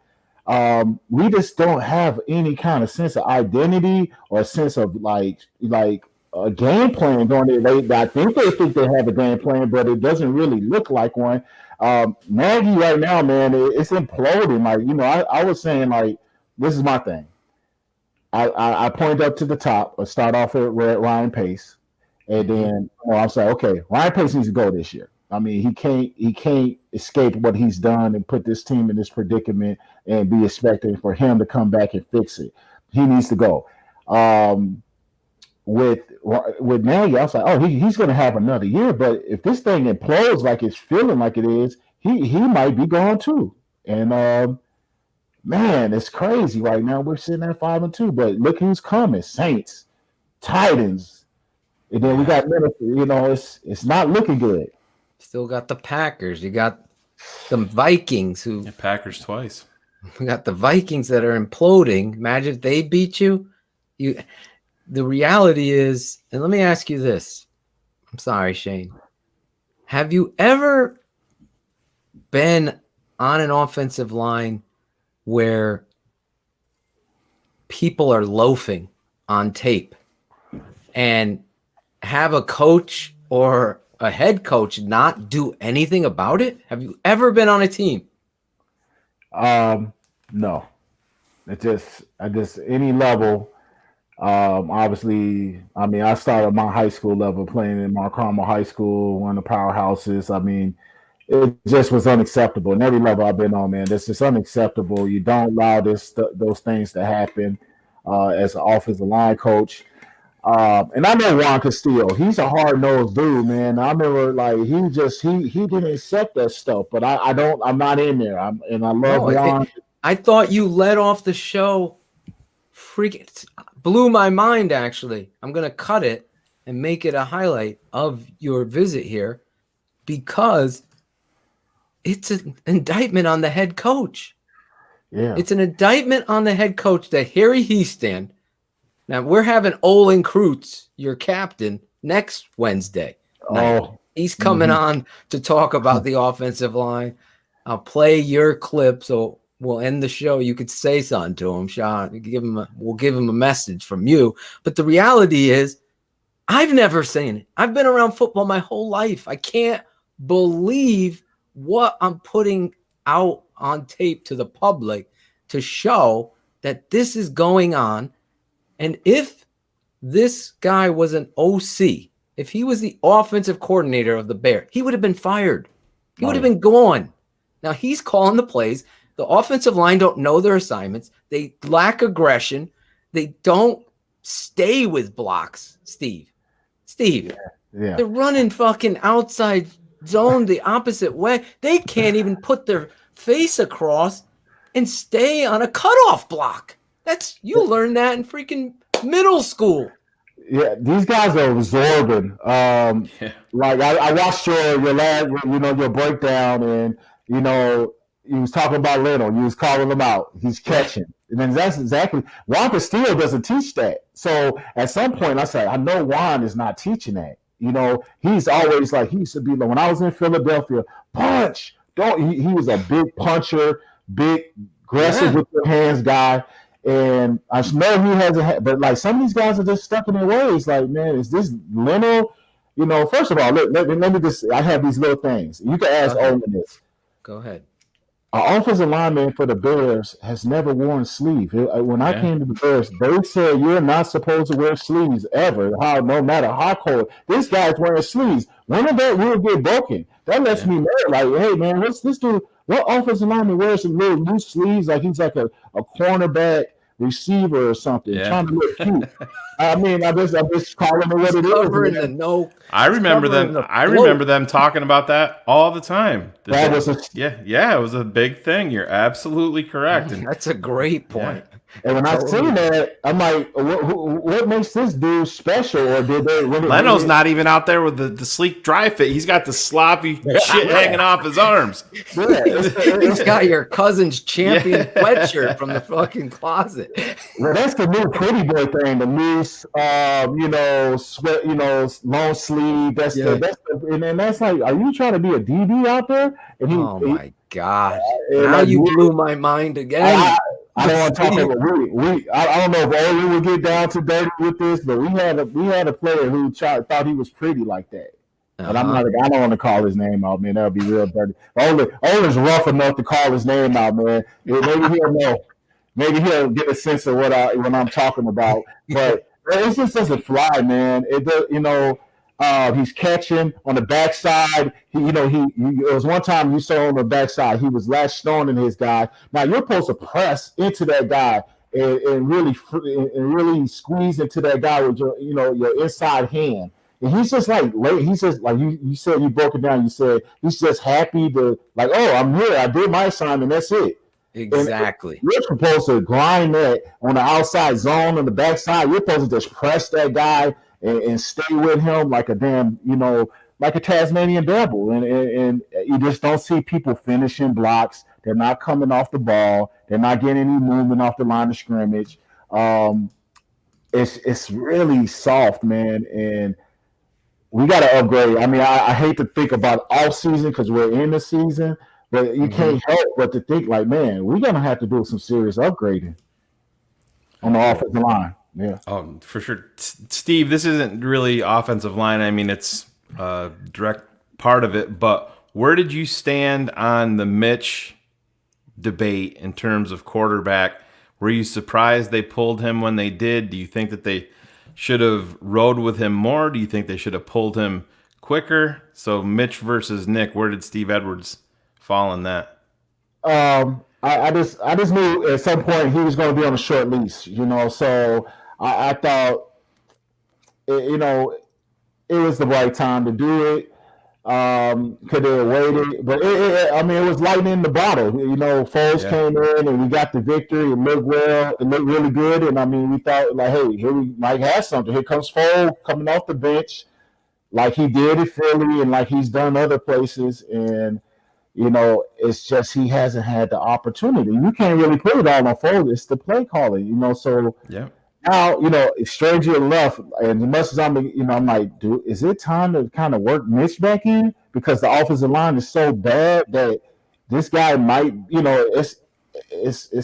T: we just don't have any kind of sense of identity or a sense of like a game plan going there. I think they have a game plan, but it doesn't really look like one. Nagy right now, man, it's imploding. Like, I was saying, like, this is my thing. I point up to the top. I start off at Ryan Pace, and then I'm saying, okay, Ryan Pace needs to go this year. I mean, he can't escape what he's done and put this team in this predicament and be expecting for him to come back and fix it. He needs to go. With Nagy, I was like, oh, he's going to have another year. But if this thing implodes like it's feeling like it is, he might be gone too. And man, it's crazy right now. We're sitting at 5-2, but look who's coming: Saints, Titans, and then we got it's not looking good.
D: Still got the Packers. You got the Vikings
P: Packers twice.
D: We got the Vikings that are imploding. Imagine if they beat you. The reality is, and let me ask you this. I'm sorry, Shane. Have you ever been on an offensive line where people are loafing on tape and have a coach or a head coach not do anything about it? Have you ever been on a team?
T: No. It just any level. Obviously, I mean, I started my high school level playing in Marsaw High School, one of the powerhouses. I mean, it just was unacceptable. And every level I've been on, man, this is unacceptable. You don't allow those things to happen as an offensive line coach. And I know Juan Castillo. He's a hard nosed dude, man. I remember like he didn't accept that stuff, but I'm not in there. I love Juan.
D: I thought you led off the show. Freaking blew my mind. Actually, I'm gonna cut it and make it a highlight of your visit here because it's an indictment on the head coach.
T: Yeah,
D: it's an indictment on the head coach that Harry Heaston. Now, we're having Olin Kreutz, your captain, next Wednesday night. He's coming on to talk about the offensive line. I'll play your clip, so we'll end the show. You could say something to him, Sean. We'll give him a message from you. But the reality is, I've never seen it. I've been around football my whole life. I can't believe what I'm putting out on tape to the public to show that this is going on. And if this guy was an OC, if he was the offensive coordinator of the Bears, he would have been fired. He would have been gone. Now he's calling the plays. The offensive line don't know their assignments. They lack aggression. They don't stay with blocks, Steve.
T: Yeah.
D: They're running fucking outside zone the opposite way. They can't even put their face across and stay on a cutoff block. You learned that in freaking middle school.
T: Yeah, these guys are absorbing. Like I watched your last, your breakdown, and you was talking about Leno. You was calling him out. He's catching, and then that's exactly Juan Castillo doesn't teach that. So at some point, I said, I know Juan is not teaching that. He's always like he used to be. Like, when I was in Philadelphia, punch. He was a big puncher, big aggressive with your hands guy. And I know he hasn't, but like some of these guys are just stuck in their ways. Like, man, is this Leno? First of all, let me just, I have these little things. You can ask Olin this.
D: Go ahead.
T: Our offensive lineman for the Bears has never worn a sleeve. When I came to the Bears, they said you're not supposed to wear sleeves ever, no matter how cold. This guy's wearing sleeves. One of that will get broken. That lets me know, like, hey, man, what's this dude? What offensive lineman wears some little loose sleeves like he's like a cornerback receiver or something, trying to look cute? I mean, I'm just calling it what it is.
P: I remember them talking about that all the time.
T: That was
P: it was a big thing. You're absolutely correct. And
D: that's a great point.
T: And when I seen that, I'm like, what makes this dude special? Or did they?
P: Leno's not even out there with the sleek dry fit. He's got the sloppy shit hanging off his arms.
D: He's got your cousin's champion sweatshirt from the fucking closet.
T: Well, that's the new pretty boy thing. The loose, sweat, long sleeve. And that's like, are you trying to be a DB out there? And
D: my God! Now you blew my mind again.
T: I don't want to talk about I don't know if Olin would get down to dirty with this, but we had a player who thought he was pretty like that. But I don't want to call his name out, man. That would be real dirty. Olin's rough enough to call his name out, man. Maybe he'll know. Maybe he'll get a sense of what I'm talking about. But it just doesn't fly, man. He's catching on the backside. It was one time you saw on the backside, he was latched on in his guy. Now you're supposed to press into that guy and really squeeze into that guy with your inside hand. And he's just like late. He's just like you said. You broke it down. You said he's just happy to like, oh, I'm here. I did my assignment. That's it.
D: Exactly.
T: And you're supposed to grind that on the outside zone on the backside. You're supposed to just press that guy and stay with him like a damn, like a Tasmanian devil. And you just don't see people finishing blocks. They're not coming off the ball. They're not getting any movement off the line of scrimmage. It's really soft, man. And we got to upgrade. I mean, I hate to think about off season because we're in the season, but you can't help but to think like, man, we're going to have to do some serious upgrading on the offensive line. Yeah.
P: Oh, for sure. Steve, this isn't really offensive line. I mean, it's a direct part of it, but where did you stand on the Mitch debate in terms of quarterback? Were you surprised they pulled him when they did? Do you think that they should have rode with him more? Do you think they should have pulled him quicker. So Mitch versus Nick, where did Steve Edwards fall in that?
T: I just knew at some point he was going to be on a short leash, you know. So I thought, you know, it was the right time to do it. Could they have waited? But it was lightning in the bottle. You know, Foles came in and we got the victory. It looked well. It looked really good. And I mean, we thought like, hey, here we might have something. Here comes Foles coming off the bench, like he did at Philly and like he's done other places. And you know, it's just he hasn't had the opportunity. You can't really put it all on Foles. It's the play calling, you know. So now, you know, stranger left, and as much as I'm like, dude, is it time to kind of work Mitch back in because the offensive line is so bad that this guy might, you know, it's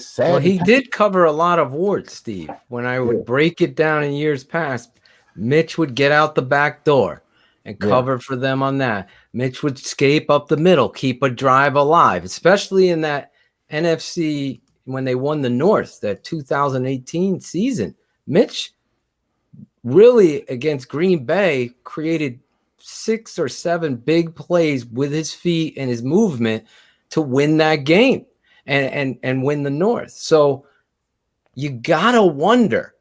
T: sad.
D: Well, he did cover a lot of warts, Steve. When I would break it down in years past, Mitch would get out the back door and cover for them on that. Mitch would escape up the middle, keep a drive alive, especially in that NFC when they won the North, that 2018 season. Mitch really against Green Bay created 6 or 7 big plays with his feet and his movement to win that game and win the North. So you gotta wonder.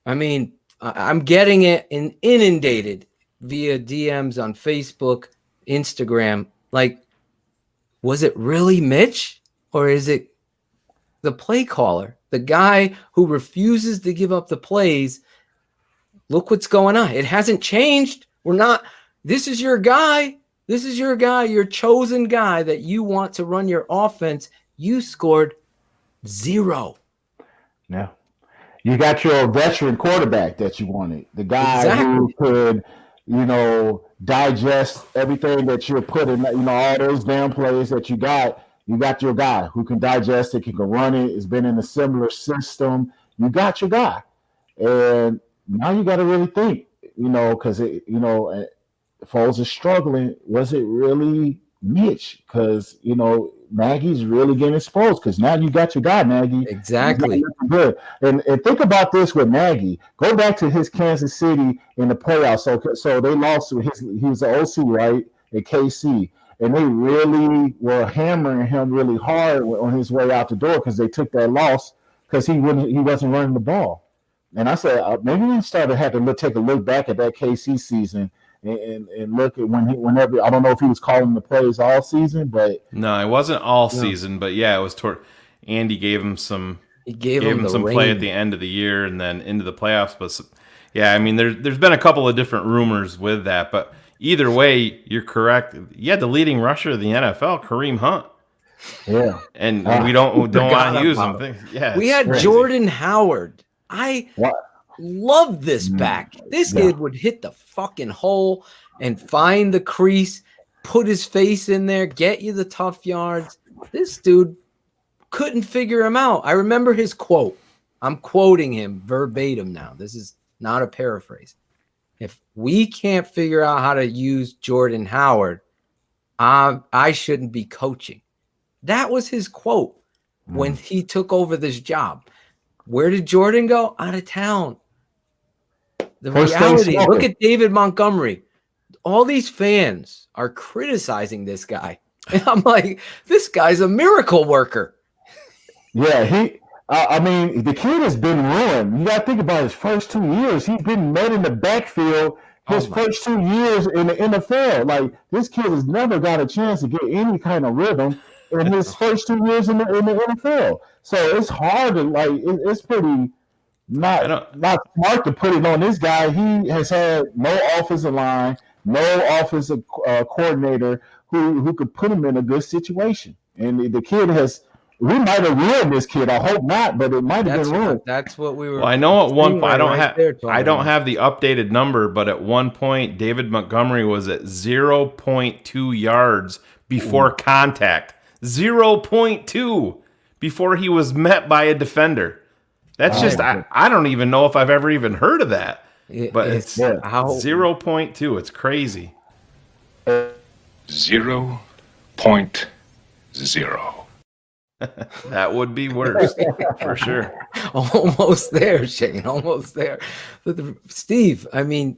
D: I mean, I'm getting it inundated via DMs on Facebook, Instagram. Like, was it really Mitch or is it the play caller, the guy who refuses to give up the plays? Look what's going on. It hasn't changed. This is your guy. This is your guy, your chosen guy that you want to run your offense. You scored 0.
T: Yeah. You got your veteran quarterback that you wanted. The guy who could, you know, digest everything that you're putting, you know, all those damn plays that you got. You got your guy who can digest it, can run it, has been in a similar system. You got your guy. And now you got to really think, you know, because, you know, Foles is struggling. Was it really Mitch? Because, you know, Nagy's really getting exposed because now you got your guy, Nagy.
D: Exactly.
T: Good. And think about this with Nagy. Go back to his Kansas City in the playoffs. So they lost to he was the OC, right, at KC. And they really were hammering him really hard on his way out the door because they took that loss because he wasn't running the ball. And I said maybe we had to take a look back at that KC season and look at whenever I don't know if he was calling the plays all season, but
P: no, it wasn't all season, but yeah, it was toward. Andy gave him some.
D: He gave him
P: some play at the end of the year and then into the playoffs. But yeah, I mean, there's been a couple of different rumors with that, but. Either way, you're correct. You had the leading rusher of the NFL, Kareem Hunt.
T: Yeah.
P: And we don't want to use him. Yeah,
D: we had Jordan Howard. I love this back. This kid would hit the fucking hole and find the crease, put his face in there, get you the tough yards. This dude couldn't figure him out. I remember his quote. I'm quoting him verbatim now. This is not a paraphrase. If we can't figure out how to use Jordan Howard, I shouldn't be coaching. That was his quote when he took over this job. Where did Jordan go? Out of town. The reality, look at David Montgomery. All these fans are criticizing this guy. And I'm like, this guy's a miracle worker.
T: Yeah, I mean, the kid has been ruined. You got to think about his first 2 years. He's been met in the backfield his first 2 years in the NFL. Like, this kid has never got a chance to get any kind of rhythm in his first 2 years in the NFL. So it's hard to, like, it's pretty not smart to put it on this guy. He has had no offensive line, no offensive coordinator who could put him in a good situation. And the kid has... We might have ruined this kid. I hope not, but it might have been ruined.
D: That's what we were.
P: Well, I know at one point I don't have the updated number, but at one point David Montgomery was at 0.2 yards before contact. 0.2 before he was met by a defender. That's just I don't even know if I've ever even heard of that. But it's 0.2. It's crazy.
K: 0.0.
P: That would be worse for sure.
D: Almost there, Shane. Almost there. Steve, I mean,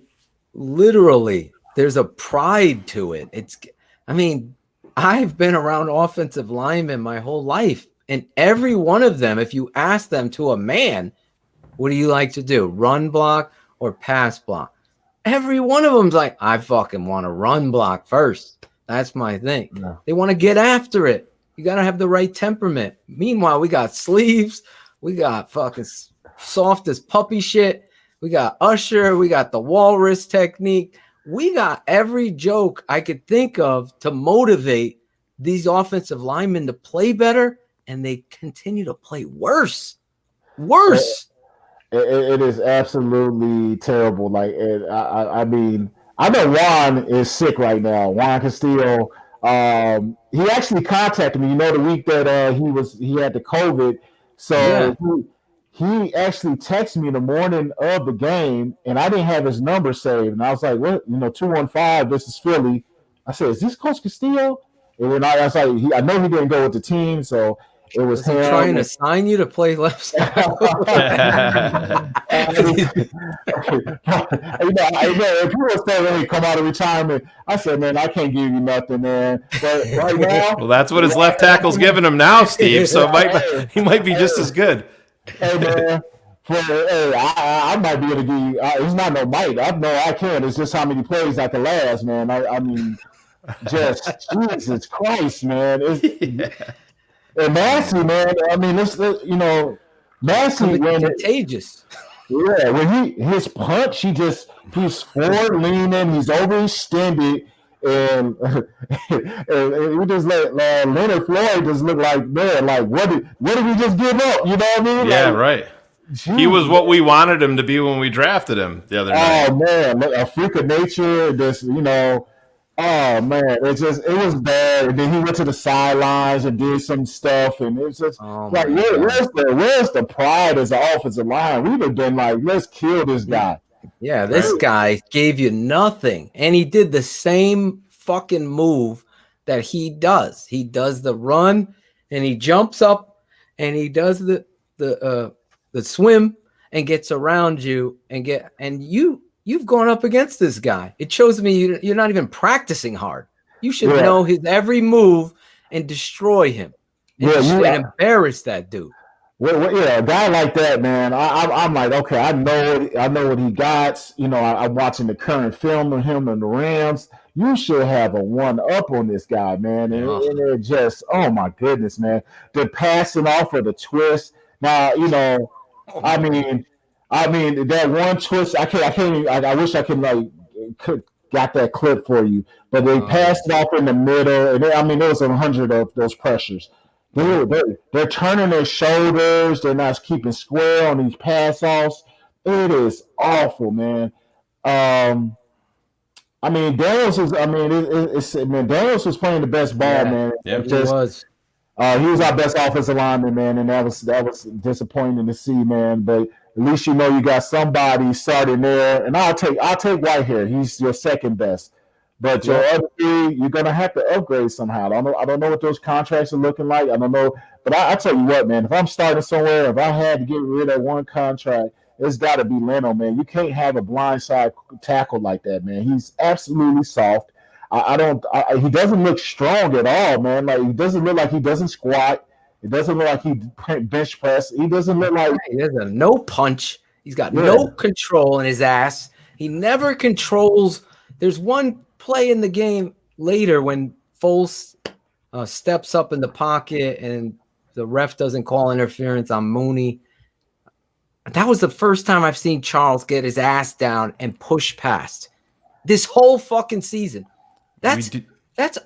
D: literally, there's a pride to it. I mean, I've been around offensive linemen my whole life, and every one of them, if you ask them to a man, what do you like to do? Run block or pass block? Every one of them's like, I fucking want to run block first. That's my thing.
T: Yeah.
D: They want to get after it. You got to have the right temperament. Meanwhile, we got sleeves. We got fucking soft as puppy shit. We got Usher. We got the walrus technique. We got every joke I could think of to motivate these offensive linemen to play better, and they continue to play worse.
T: It is absolutely terrible. Like, I mean, I know Juan is sick right now. Juan Castillo. He actually contacted me. You know, the week that he had the COVID. So he actually texted me the morning of the game, and I didn't have his number saved. And I was like, "What? 215. This is Philly." I said, "Is this Coach Castillo?" And then I was like, "I know he didn't go with the team, so." It was
D: him trying to sign you to play left side.
T: I know. People say, "Hey, come out of retirement." I said, "Man, I can't give you nothing, man." But right now,
P: well, that's what his left tackle's giving him now, Steve. So he might be just as good.
T: Hey, man. I might be able to give you. It's not no might. I know I can. It's just how many plays I can last, man. I mean, just Jesus Christ, man. And Massey, man, I mean, Massey,
D: contagious.
T: Yeah, when his punch, he's forward leaning, he's overextended, and we just let Leonard Floyd just look like, man, like what did we just give up? You know what I mean?
P: Yeah,
T: like,
P: right.
T: Geez.
P: He was what we wanted him to be when we drafted him the other night.
T: Oh man, a freak of nature, oh man, it was bad. And then he went to the sidelines and did some stuff, and it's just like, where's the pride as an offensive line? We'd have been like, let's kill this guy.
D: Yeah, this guy gave you nothing, and he did the same fucking move that he does. He does the run, and he jumps up, and he does the swim, and gets around you, and You've gone up against this guy. It shows me you're not even practicing hard. You should know his every move and destroy him. And embarrass that dude.
T: Well, a guy like that, man. I'm like, okay, I know what he got. I'm watching the current film of him and the Rams. You should have a one-up on this guy, man. And it just, oh my goodness, man. The passing off of the twist. Now, I mean that one twist. I wish I could got that clip for you, but they passed it off in the middle, and there was 100 of those pressures. They're turning their shoulders. They're not keeping square on these pass offs. It is awful, man. Daniels was. Daniels was playing the best ball, man.
P: Yeah,
T: he was. He was our best offensive lineman, man, and that was disappointing to see, man. But at least you got somebody starting there, and I'll take Whitehair. He's your second best, but your other three, you're gonna have to upgrade somehow. I don't know what those contracts are looking like. I don't know, but I tell you what, man. If I'm starting somewhere, if I had to get rid of one contract, it's got to be Leno, man. You can't have a blindside tackle like that, man. He's absolutely soft. He doesn't look strong at all, man. Like, he doesn't look like he doesn't squat. It doesn't look like he bench press. He doesn't look like
D: he has no punch. He's got no control in his ass. He never controls. There's one play in the game later when Foles steps up in the pocket and the ref doesn't call interference on Mooney. That was the first time I've seen Charles get his ass down and push past this whole fucking season. That's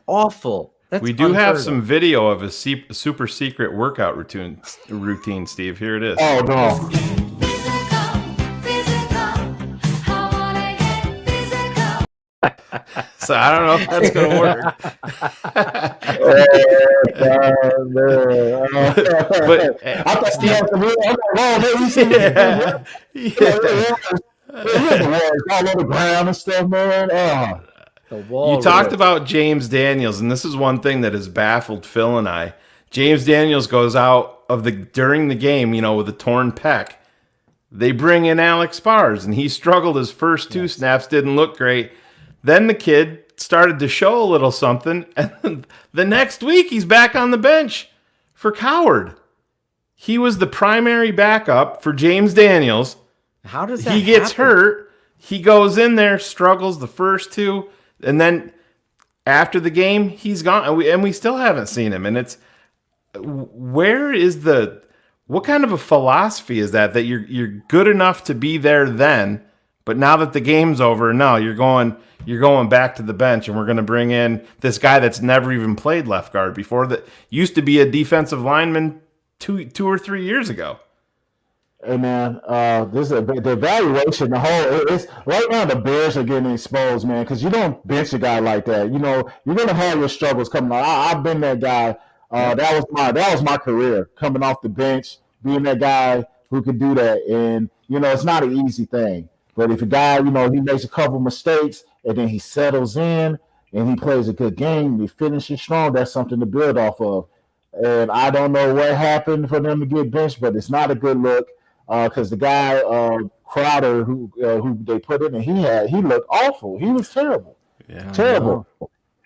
D: awful.
P: We do have some video of a super secret workout routine, Steve. Here it is.
T: Oh, no.
P: So I don't know if that's going to work.
T: But I thought Steve had all over the ground and stuff, man.
P: You talked about James Daniels, and this is one thing that has baffled Phil and I. James Daniels goes out during the game, with a torn pec. They bring in Alex Spars, and he struggled his first two snaps, didn't look great. Then the kid started to show a little something, and the next week he's back on the bench for Coward. He was the primary backup for James Daniels.
D: How does that
P: He gets
D: happen?
P: hurt. He goes in there, struggles the first two, and then after the game, he's gone, and we still haven't seen him. And it's what kind of a philosophy is that you're good enough to be there then, but now that the game's over, no, you're going back to the bench, and we're going to bring in this guy that's never even played left guard before, that used to be a defensive lineman two or 3 years ago.
T: Hey man, this is the evaluation. The whole it's right now. The Bears are getting exposed, man, because you don't bench a guy like that. You know you're gonna have your struggles coming. I've been that guy. That was my career, coming off the bench, being that guy who could do that. And it's not an easy thing. But if a guy, he makes a couple mistakes and then he settles in and he plays a good game, he finishes strong. That's something to build off of. And I don't know what happened for them to get benched, but it's not a good look. Because the guy Crowder, who they put in, and he looked awful. He was terrible, terrible.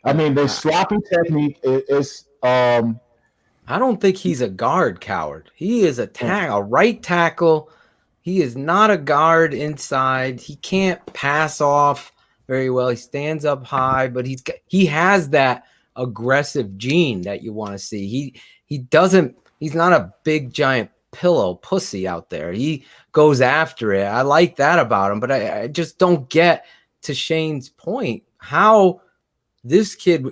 T: I mean, the sloppy technique is.
D: I don't think he's a guard, Coward. He is a right tackle. He is not a guard inside. He can't pass off very well. He stands up high, but he has that aggressive gene that you want to see. He doesn't. He's not a big giant pillow pussy out there. He goes after it. I like that about him, but I just don't get, to Shane's point, how this kid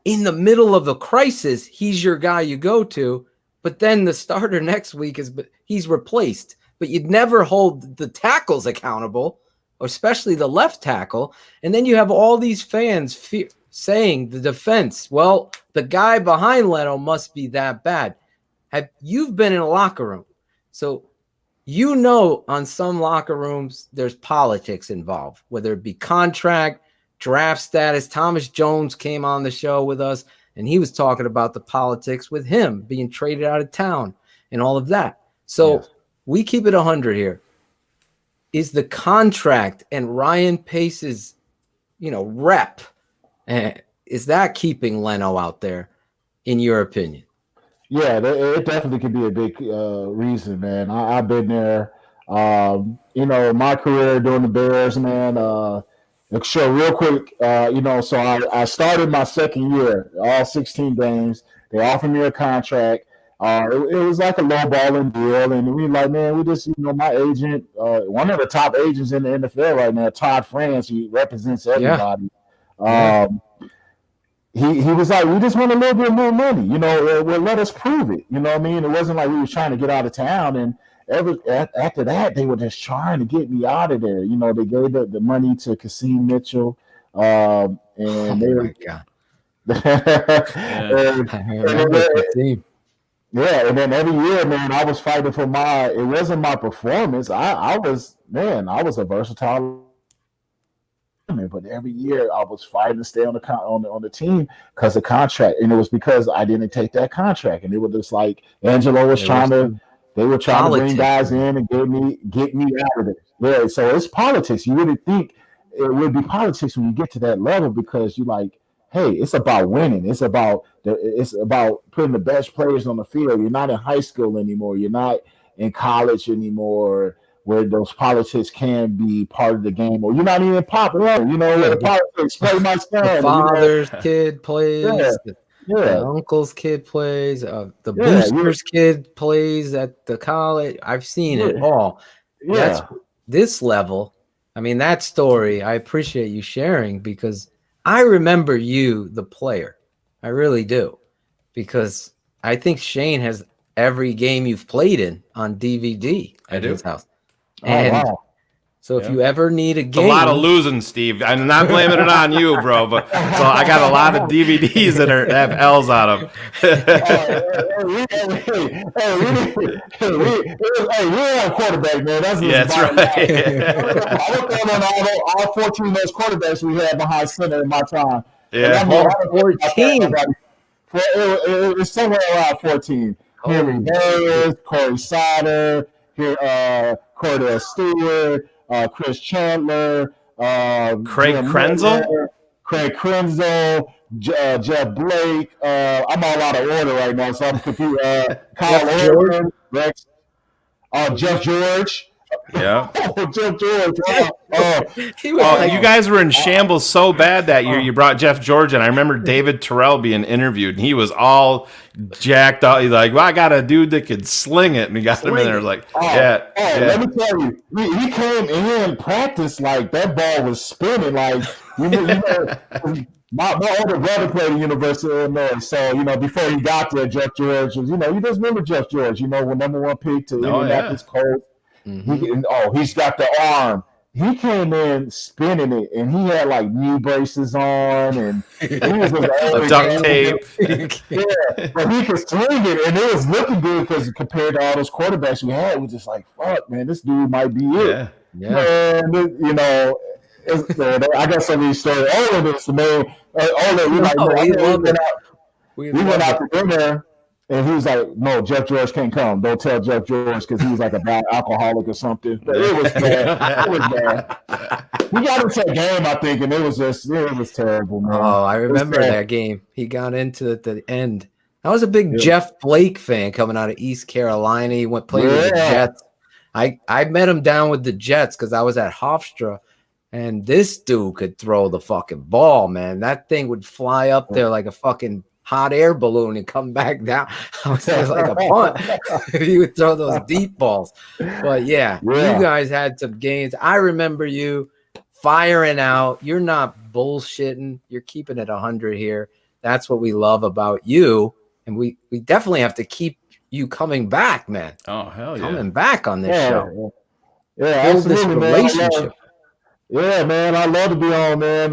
D: in the middle of the crisis, he's your guy you go to, but then the starter next week he's replaced. But you'd never hold the tackles accountable, especially the left tackle. And then you have all these fans saying the defense, well, the guy behind Leno must be that bad. You've been in a locker room, so on some locker rooms there's politics involved, whether it be contract, draft status. Thomas Jones came on the show with us, and he was talking about the politics with him being traded out of town and all of that. So we keep it 100 here. Is the contract and Ryan Pace's, rep, is that keeping Leno out there, in your opinion?
T: Yeah, it definitely could be a big reason, man. I've been there. My career doing the Bears, man. So real quick, so I started my second year, all 16 games. They offered me a contract. It was like a lowballing deal, and we were like, man, we just, my agent, one of the top agents in the NFL right now, Todd France, he represents everybody.
D: Yeah.
T: He was like, we just want a little bit more money, well, let us prove it. You know what I mean? It wasn't like we was trying to get out of town. And after that, they were just trying to get me out of there. They gave the money to Kasim Mitchell. And they were, and then every year, man, I was fighting for it wasn't my performance. I was a versatile. But every year I was fighting to stay on the team because of contract, and it was because I didn't take that contract, and it was just like Angelo was they were trying to bring guys in and get me out of it. Yeah, so it's politics. You wouldn't think it would be politics when you get to that level, because you're like, hey, it's about winning. It's about putting the best players on the field. You're not in high school anymore. You're not in college anymore, where those politics can be part of the game, or you're not even popular, where the politics play my son.
D: The father's kid plays, the uncle's kid plays, the booster's kid plays at the college. I've seen it all. That's this level. I mean, that story, I appreciate you sharing, because I remember you, the player. I really do, because I think Shane has every game you've played in on DVD at his house. And so if you ever need a game,
P: it's a lot of losing, Steve. I'm not blaming it on you, bro, but so I got a lot of DVDs that have L's on them.
T: We're a quarterback, man. That's
P: right.
T: I looked on all 14 of those quarterbacks we had behind center in my time.
P: Yeah,
D: 14.
T: It was somewhere around 14. Henry Harris, Corey Sauter, Cordell Stewart, Chris Chandler,
P: Craig
T: Jim
P: Krenzel?
T: Miller, Craig Krenzel, Jeff Blake. I'm all out of order right now, so I'm confused. Kyle Orton, Rex, Jeff George.
P: Yeah.
T: Jeff George.
P: You guys were in shambles so bad that year. You brought Jeff George, and I remember David Terrell being interviewed, and he was all jacked up. He's like, "Well, I got a dude that could sling it," and he got him in there. Like, yeah.
T: Let me tell you, he came in practice like that ball was spinning. Like, my older brother played at the University of Illinois, so before he got there, Jeff George was, you just remember Jeff George, when #1 pick to Indianapolis Colts. He's got the arm. He came in spinning it, and he had like knee braces on, and he was
P: duct tape.
T: But he could swing it, and it was looking good because compared to all those quarterbacks we had, it was just like, fuck, man, this dude might be it. Yeah. And, I got some of these stories. Olin is the man. We went out to dinner. And he was like, "No, Jeff George can't come. Don't tell Jeff George because he was like a bad alcoholic or something." But it was bad. It was bad. We got into a game, I think, and it was terrible, man.
D: Oh, I remember that game. He got into it at the end. I was a big Jeff Blake fan coming out of East Carolina. He played with the Jets. I met him down with the Jets because I was at Hofstra, and this dude could throw the fucking ball, man. That thing would fly up there like a fucking hot air balloon and come back down. It was like a punt. He would throw those deep balls. But you guys had some games. I remember you firing out. You're not bullshitting. You're keeping it 100 here. That's what we love about you. And we definitely have to keep you coming back, man.
P: Oh, hell yeah.
D: Coming back on this show.
T: Yeah,
D: build this relationship.
T: Man. I love to be on, man.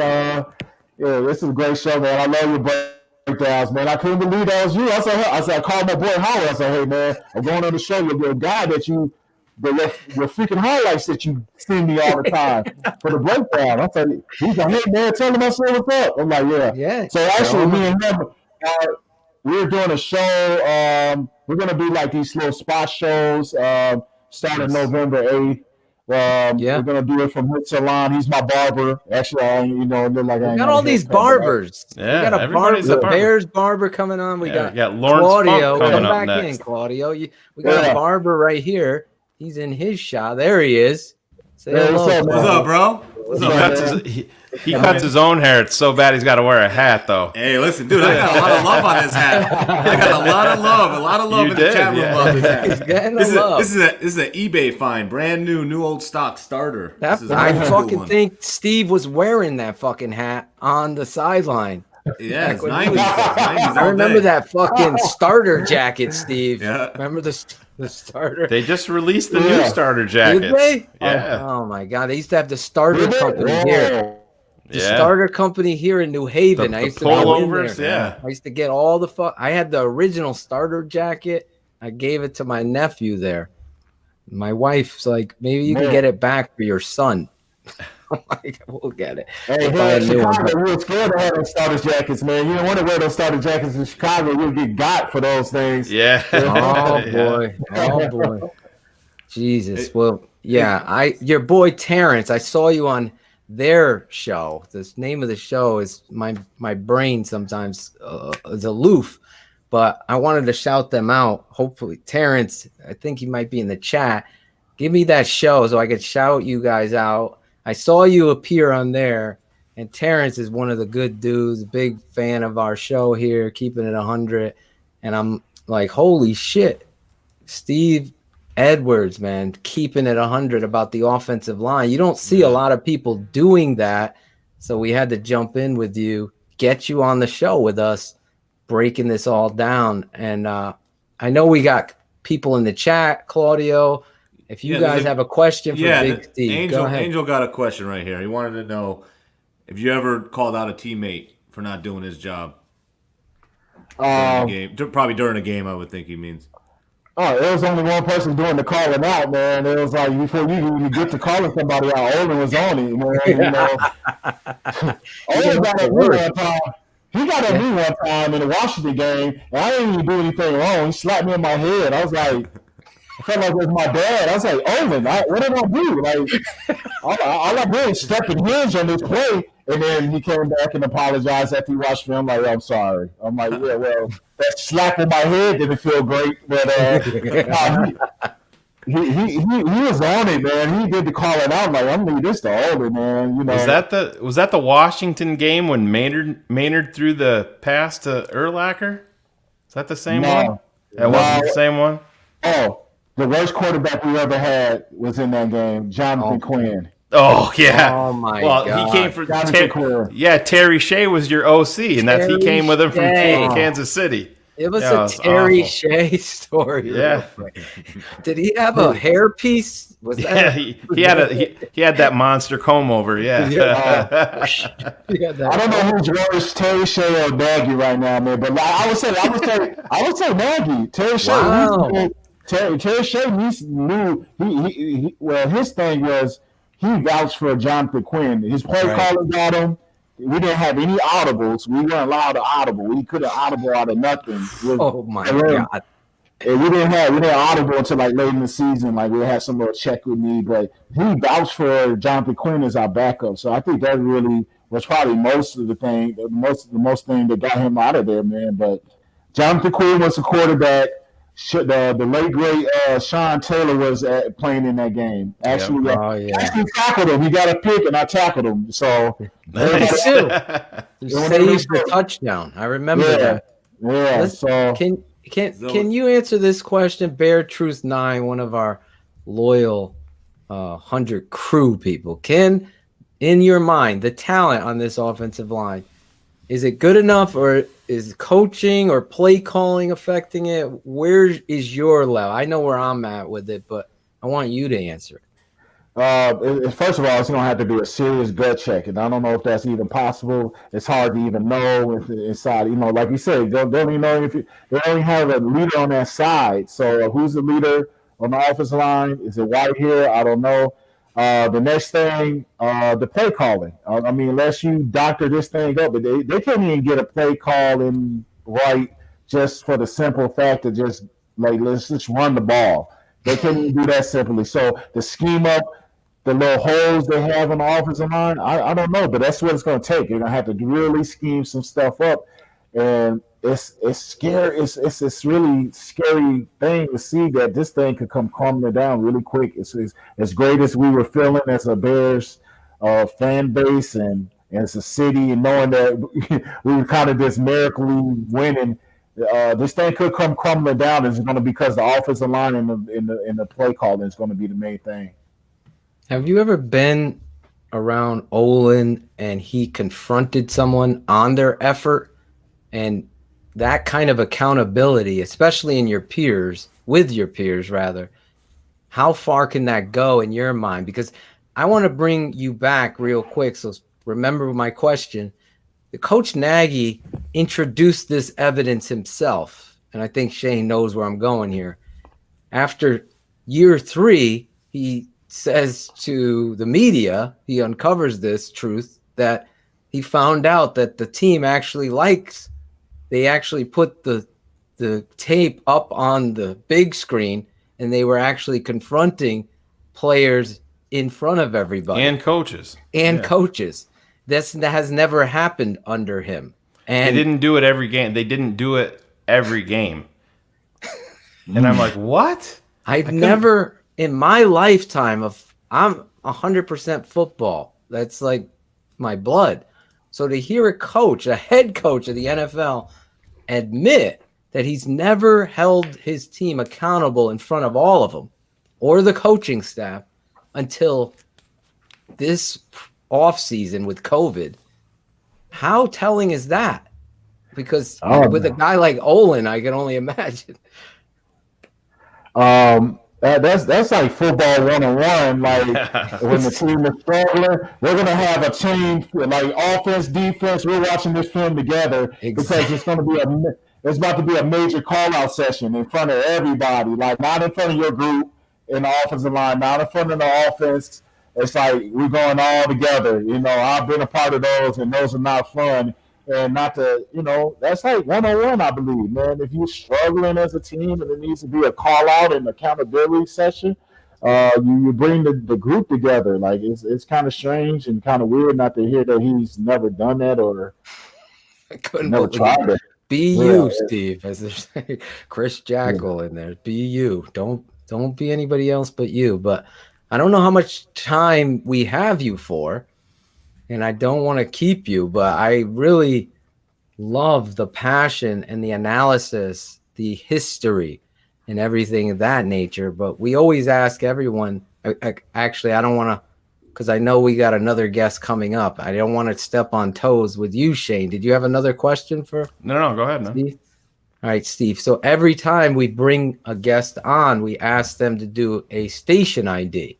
T: This is a great show, man. I love your breakdowns, man. I couldn't believe that was you. I called my boy Howard. I said, "Hey, man, I'm going on the show with your guy that your freaking highlights that you send me all the time for the breakdown." I said, he's like, "Hey, man, tell him I said what's up." I'm like, yeah. So actually, me and him, we're doing a show. We're going to do like these little spot shows starting November 8th. We're gonna do it from his salon. He's my barber. Actually, look like I
D: got all these barbers.
P: Yeah,
D: we got a barber, the Bears barber coming on. We got
P: Lawrence
D: Claudio.
P: Funk coming
D: Come
P: up
D: back
P: next.
D: in, Claudio. We got a barber right here. He's in his shop. There he is. Say hello.
G: What's up, bro? What's up,
P: He cuts his own hair. It's so bad he's got to wear a hat, though.
G: Hey, listen, dude, I got a lot of love on this hat. I got a lot of love in the chat room about this hat.
D: He's getting
G: This is an eBay find, brand new old stock starter.
D: I fucking think Steve was wearing that fucking hat on the sideline.
G: Yeah, it's 90s.
D: I remember that fucking starter jacket, Steve. Yeah. Remember the starter?
P: They just released the new starter jackets.
D: Did they?
P: Yeah.
D: Oh my God. They used to have the starter company here. The starter company here in New Haven. I used to go in there. I used to get all the I had the original starter jacket. I gave it to my nephew there. My wife's like, maybe you can get it back for your son. I'm like, we'll get it.
T: Hey, in Chicago, we were scared to have those starter jackets, man. You don't want to wear those starter jackets in Chicago. You'll get got for those things.
P: Yeah.
D: Oh, boy. Oh, boy. Jesus. Well, yeah. Your boy Terrence, I saw you on their show. The name of the show is my brain sometimes is aloof, but I wanted to shout them out. Hopefully, Terrence, I think he might be in the chat. Give me that show so I could shout you guys out. I saw you appear on there, and Terrence is one of the good dudes, big fan of our show here, keeping it 100. And I'm like, holy shit, Steve Edwards, man, keeping it 100 about the offensive line. You don't see a lot of people doing that, so we had to jump in with you, get you on the show with us, breaking this all down. And I know we got people in the chat, Claudio. If you guys have a question for Big Steve, go ahead.
G: Angel got a question right here. He wanted to know if you ever called out a teammate for not doing his job during the game. Probably during a game, I would think he means.
T: Oh, there was only one person doing the calling out, man. It was like before you even get to calling somebody out, Olin was on it, man. Olin got at me one time. He got at me one time in the Washington game, and I didn't even do anything wrong. He slapped me in my head. I was like, I felt like it was my dad. I was like, Olin, what did I do? Like, all I did is step and hinge on this play. And then he came back and apologized after he watched film. Like, I'm sorry. I'm like, yeah, well, that slap in my head didn't feel great. But he was on it, man. He did the call it out. Like, I'm leaving this to Olin, man. You know,
P: was that the Washington game when Maynard threw the pass to Urlacher? Is that the same one? That wasn't the same one?
T: Oh, the worst quarterback we ever had was in that game, Jonathan Quinn.
P: Oh, yeah.
D: Oh, my
P: God.
D: God.
P: He came from Terry Shea was your OC, and he came with him from Kansas City.
D: It was a Terry Shea story.
P: Yeah.
D: Did he have a hairpiece? Was that
P: he had that monster comb over. Yeah.
T: I don't know who's worse, Terry Shea or Nagy right now, man. But I would say Nagy. Terry Shea.
D: Wow.
T: Terry Shea knew well, his thing was he vouched for Jonathan Quinn. His play calling got him. We didn't have any audibles. We weren't allowed to audible. We couldn't audible out of nothing.
D: Oh my God!
T: And we didn't audible until like late in the season. Like we had some little check with me, but he vouched for Jonathan Quinn as our backup. So I think that really was probably the most thing that got him out of there, man. But Jonathan Quinn was the quarterback. The late great Sean Taylor was playing in that game. Actually, actually tackled him. He got a pick, and I tackled him. So
D: you saved the touchdown. I remember that.
T: Yeah. So
D: can you answer this question, Bear Truth 9, one of our loyal 100 crew people? Can, in your mind, the talent on this offensive line, is it good enough, or is coaching or play calling affecting it? Where is your level? I know where I'm at with it, but I want you to answer.
T: First of all, it's going to have to be a serious gut check, and I don't know if that's even possible. It's hard to even know if inside. You know, like you said, don't even know if they only have a leader on that side. So who's the leader on the offensive line? Is it White here? I don't know. The next thing, the play calling. I mean, unless you doctor this thing up, but they can't even get a play calling right just for the simple fact of just like let's just run the ball. They can't even do that simply. So the scheme up, the little holes they have on the offensive line, I don't know, but that's what it's going to take. You're going to have to really scheme some stuff up, and it's scary. It's this really scary thing to see that this thing could come crumbling down really quick. It's as great as we were feeling as a Bears fan base and as a city, and knowing that we were kind of just miraculously winning. This thing could come crumbling down. It's going to be because the offensive line and the play calling is going to be the main thing.
D: Have you ever been around Olin and he confronted someone on their effort, and that kind of accountability, especially in your peers, with your peers rather, how far can that go in your mind? Because I want to bring you back real quick. So remember my question. The Coach Nagy introduced this evidence himself, and I think Shane knows where I'm going here. After year 3, he says to the media, he uncovers this truth that he found out that the team actually likes. They actually put the tape up on the big screen, and they were actually confronting players in front of everybody
P: and coaches.
D: Coaches. That has never happened under him. And
P: they didn't do it every game. They didn't do it every game. And I'm like, what?
D: I've never in my lifetime I'm 100% football. That's like my blood. So to hear a head coach of the NFL, admit that he's never held his team accountable in front of all of them or the coaching staff until this offseason with COVID, how telling is that? Because with a guy like Olin, I can only imagine.
T: That's like football 101. Like when the team is struggling, we're gonna have a team like offense, defense. We're watching this film together because it's about to be a major call out session in front of everybody. Like not in front of your group in the offensive line, not in front of the offense. It's like we're going all together. You know, I've been a part of those, and those are not fun. And not to, that's like 101, I believe, man. If you're struggling as a team and it needs to be a call out and accountability session, you bring the group together. Like it's kind of strange and kind of weird not to hear that he's never done that or
D: I couldn't
T: never
D: believe
T: tried it.
D: Be
T: Yeah,
D: you,
T: yeah.
D: Steve, as they're saying. Chris Jackal in there. Be you. Don't be anybody else but you. But I don't know how much time we have you for, and I don't want to keep you, but I really love the passion and the analysis, the history, and everything of that nature. But we always ask everyone. Actually, I don't want to, because I know we got another guest coming up. I don't want to step on toes with you, Shane. Did you have another question for?
P: No, go ahead, man.
D: Steve? All right, Steve. So every time we bring a guest on, we ask them to do a station ID.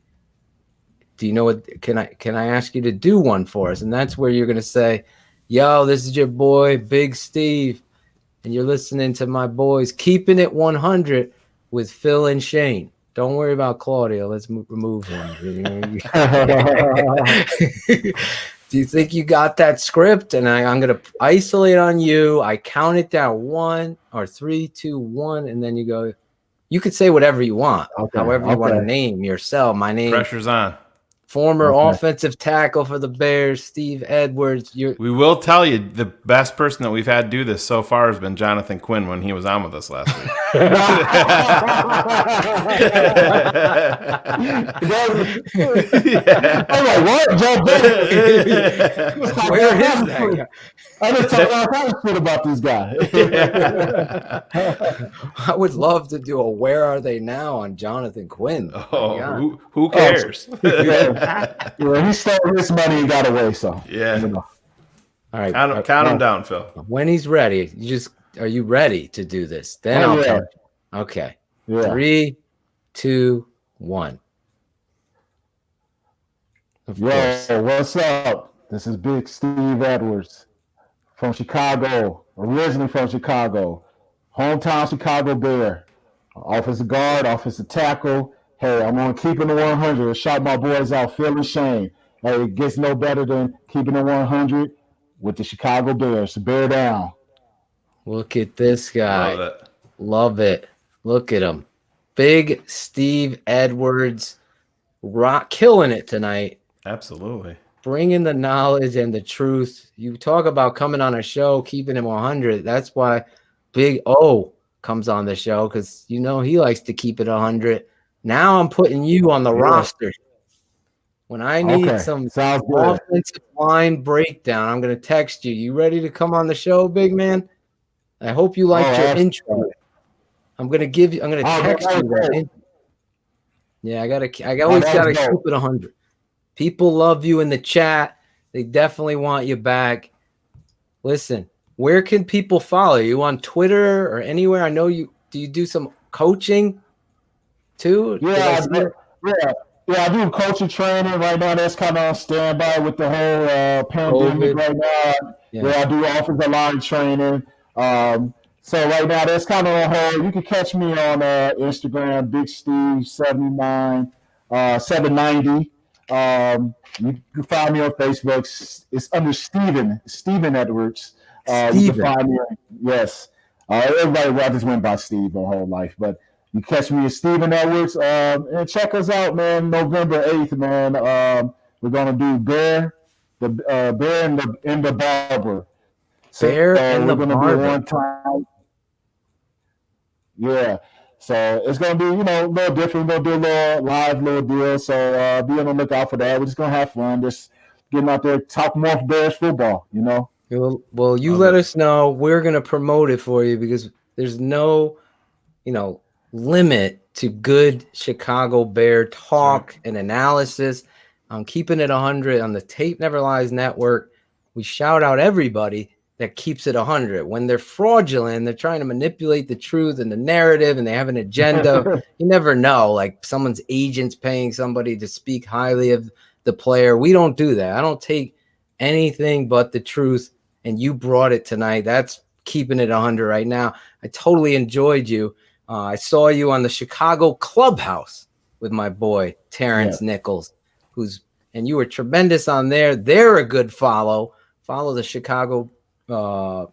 D: Do you know what? Can I ask you to do one for us? And that's where you're gonna say, "Yo, this is your boy, Big Steve, and you're listening to my boys Keeping It 100 with Phil and Shane." Don't worry about Claudio. Let's remove him. Do you think you got that script? And I'm going to isolate on you. I count it down 1 or 3, 2, 1, and then you go. You could say whatever you want, however you want to name yourself. My name.
P: Pressure's on.
D: Former offensive tackle for the Bears, Steve Edwards.
P: We will tell you the best person that we've had do this so far has been Jonathan Quinn when he was on with us last week.
T: I'm like, what? Joe
D: Where is that guy?
T: I just talk all kinds of shit about this guy.
D: I would love to do a "Where Are They Now" on Jonathan Quinn.
P: Oh, who cares?
T: Yeah, he stole his money and got away. So
P: yeah.
D: All right,
P: count him down, Phil.
D: When he's ready, are you ready to do this? Then I'll count. Okay.
T: Yeah.
D: 3, 2, 1.
T: Yo, what's up? This is Big Steve Edwards from Chicago, originally from Chicago, hometown Chicago Bear, offensive guard, offensive tackle. Hey, I'm on Keeping It 100. Shout my boys out, Phil and Shane. Hey, it gets no better than Keeping It 100 with the Chicago Bears. Bear down.
D: Look at this guy. Love it. Look at him. Big Steve Edwards, killing it tonight.
P: Absolutely.
D: Bringing the knowledge and the truth. You talk about coming on a show, Keeping It 100. That's why Big O comes on the show, because he likes to keep it 100. Now I'm putting you on the roster. When I need some offensive line breakdown, I'm going to text you. You ready to come on the show, big man? I hope you liked your intro. I'm going to text you that. Yeah, I always got to keep it 100. People love you in the chat. They definitely want you back. Listen, where can people follow you? On Twitter or anywhere? I know you. Do you do some coaching too?
T: Yeah, I do coaching training right now. That's kind of on standby with the whole pandemic right now. Yeah, I do offensive line training. So right now that's kind of on hold. You can catch me on Instagram, Big Steve 790. You can find me on Facebook. It's under Steven Edwards. You can find me. Yes. Everybody just went by Steve their whole life, but you catch me as Steven Edwards. And check us out, man. November 8th, man. We're gonna do Bear and the Barber.
D: Bear and the
T: Barber. We're gonna do one time. Yeah. So it's going to be, a little different. We're going to do a little deal. So be on the lookout for that. We're just going to have fun. Just getting out there, talk more Bears football,
D: Well, you let us know. We're going to promote it for you, because there's no, limit to good Chicago Bear talk and analysis. I'm Keeping It 100 on the Tape Never Lies Network. We shout out everybody that keeps it 100. When they're fraudulent, they're trying to manipulate the truth and the narrative, and they have an agenda. You never know, like someone's agent's paying somebody to speak highly of the player. We don't do that. I don't take anything but the truth, and you brought it tonight. That's Keeping It 100 right now. I totally enjoyed you. I saw you on the Chicago Clubhouse with my boy Terrence Nichols, and you were tremendous on there. They're a good follow. Follow the Chicago the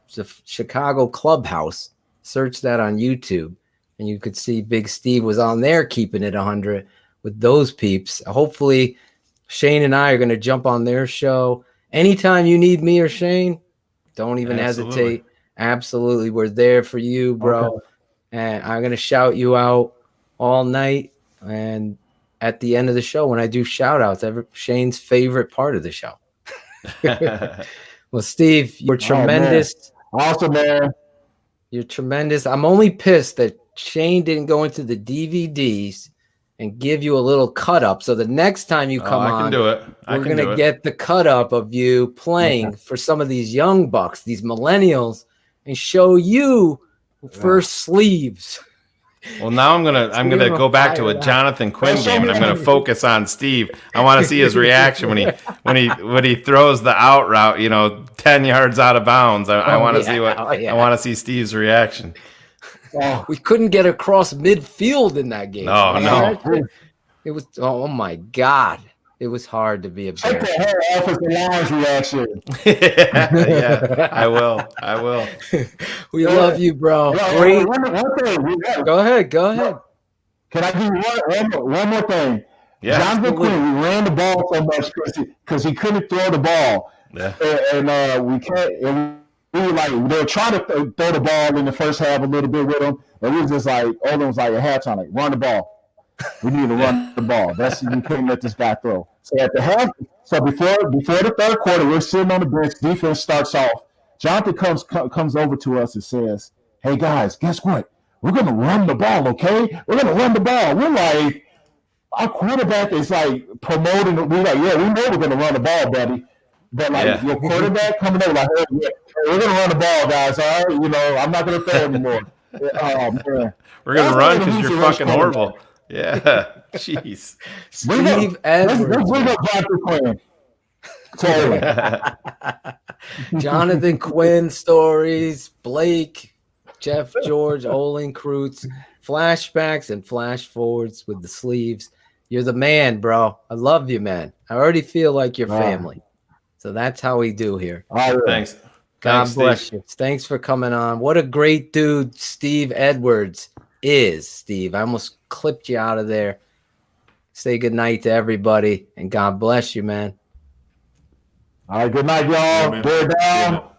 D: Chicago Clubhouse. Search that on YouTube, and you could see Big Steve was on there keeping it 100 with those peeps. Hopefully, Shane and I are going to jump on their show. Anytime you need me or Shane, don't even hesitate. Absolutely. We're there for you, bro.
T: Okay.
D: And I'm going to shout you out all night. And at the end of the show, when I do shout outs, Shane's favorite part of the show. Well, Steve, you're tremendous.
T: Awesome, man.
D: You're tremendous. I'm only pissed that Shane didn't go into the DVDs and give you a little cut up. So the next time you come
P: I
D: on,
P: can do it.
D: we're going to get the cut up of you playing for some of these young bucks, these millennials, and show you first sleeves.
P: Well, now I'm gonna go back to a Jonathan Quinn game, and I'm gonna focus on Steve. I want to see his reaction when he throws the out route, 10 yards out of bounds. I want to see I want to see Steve's reaction.
D: We couldn't get across midfield in that game.
P: No.
D: It was, oh my God. It was hard to be a Bear.
T: Take the hair off with the lounge reaction.
P: Yeah, I will.
D: We love you, bro. Great.
T: One thing.
D: Go ahead.
T: Can I give you one more thing?
P: Yeah.
T: Jonathan Quinn, we ran the ball so much because he couldn't throw the ball.
P: Yeah.
T: And we can't. And we were like, they were trying to throw the ball in the first half a little bit with him. And we was just like, Odin was like at halftime, like, run the ball. We need to run the ball. We couldn't let this guy throw. So at the half, before the third quarter, we're sitting on the bench. Defense starts off. Jonathan comes over to us and says, "Hey guys, guess what? We're gonna run the ball, okay? We're gonna run the ball." We're like, our quarterback is like promoting. We're like, "Yeah, we know we're gonna run the ball, buddy." But like your quarterback coming over, like, "Hey, we're gonna run the ball, guys. All right, I'm not gonna throw anymore." Oh man,
P: we're gonna run because you're fucking horrible. Yeah, jeez.
D: Steve Edwards.
T: Let's bring up Jonathan Quinn.
D: Jonathan Quinn stories, Blake, Jeff George, Olin Kreutz, flashbacks and flash forwards with the sleeves. You're the man, bro. I love you, man. I already feel like you're family. So that's how we do here.
P: Thanks.
D: God bless you. Thanks for coming on. What a great dude Steve Edwards is, Steve. I almost clipped you out of there. Say good night to everybody, and God bless you, man.
T: All right, good night, y'all. Bear down.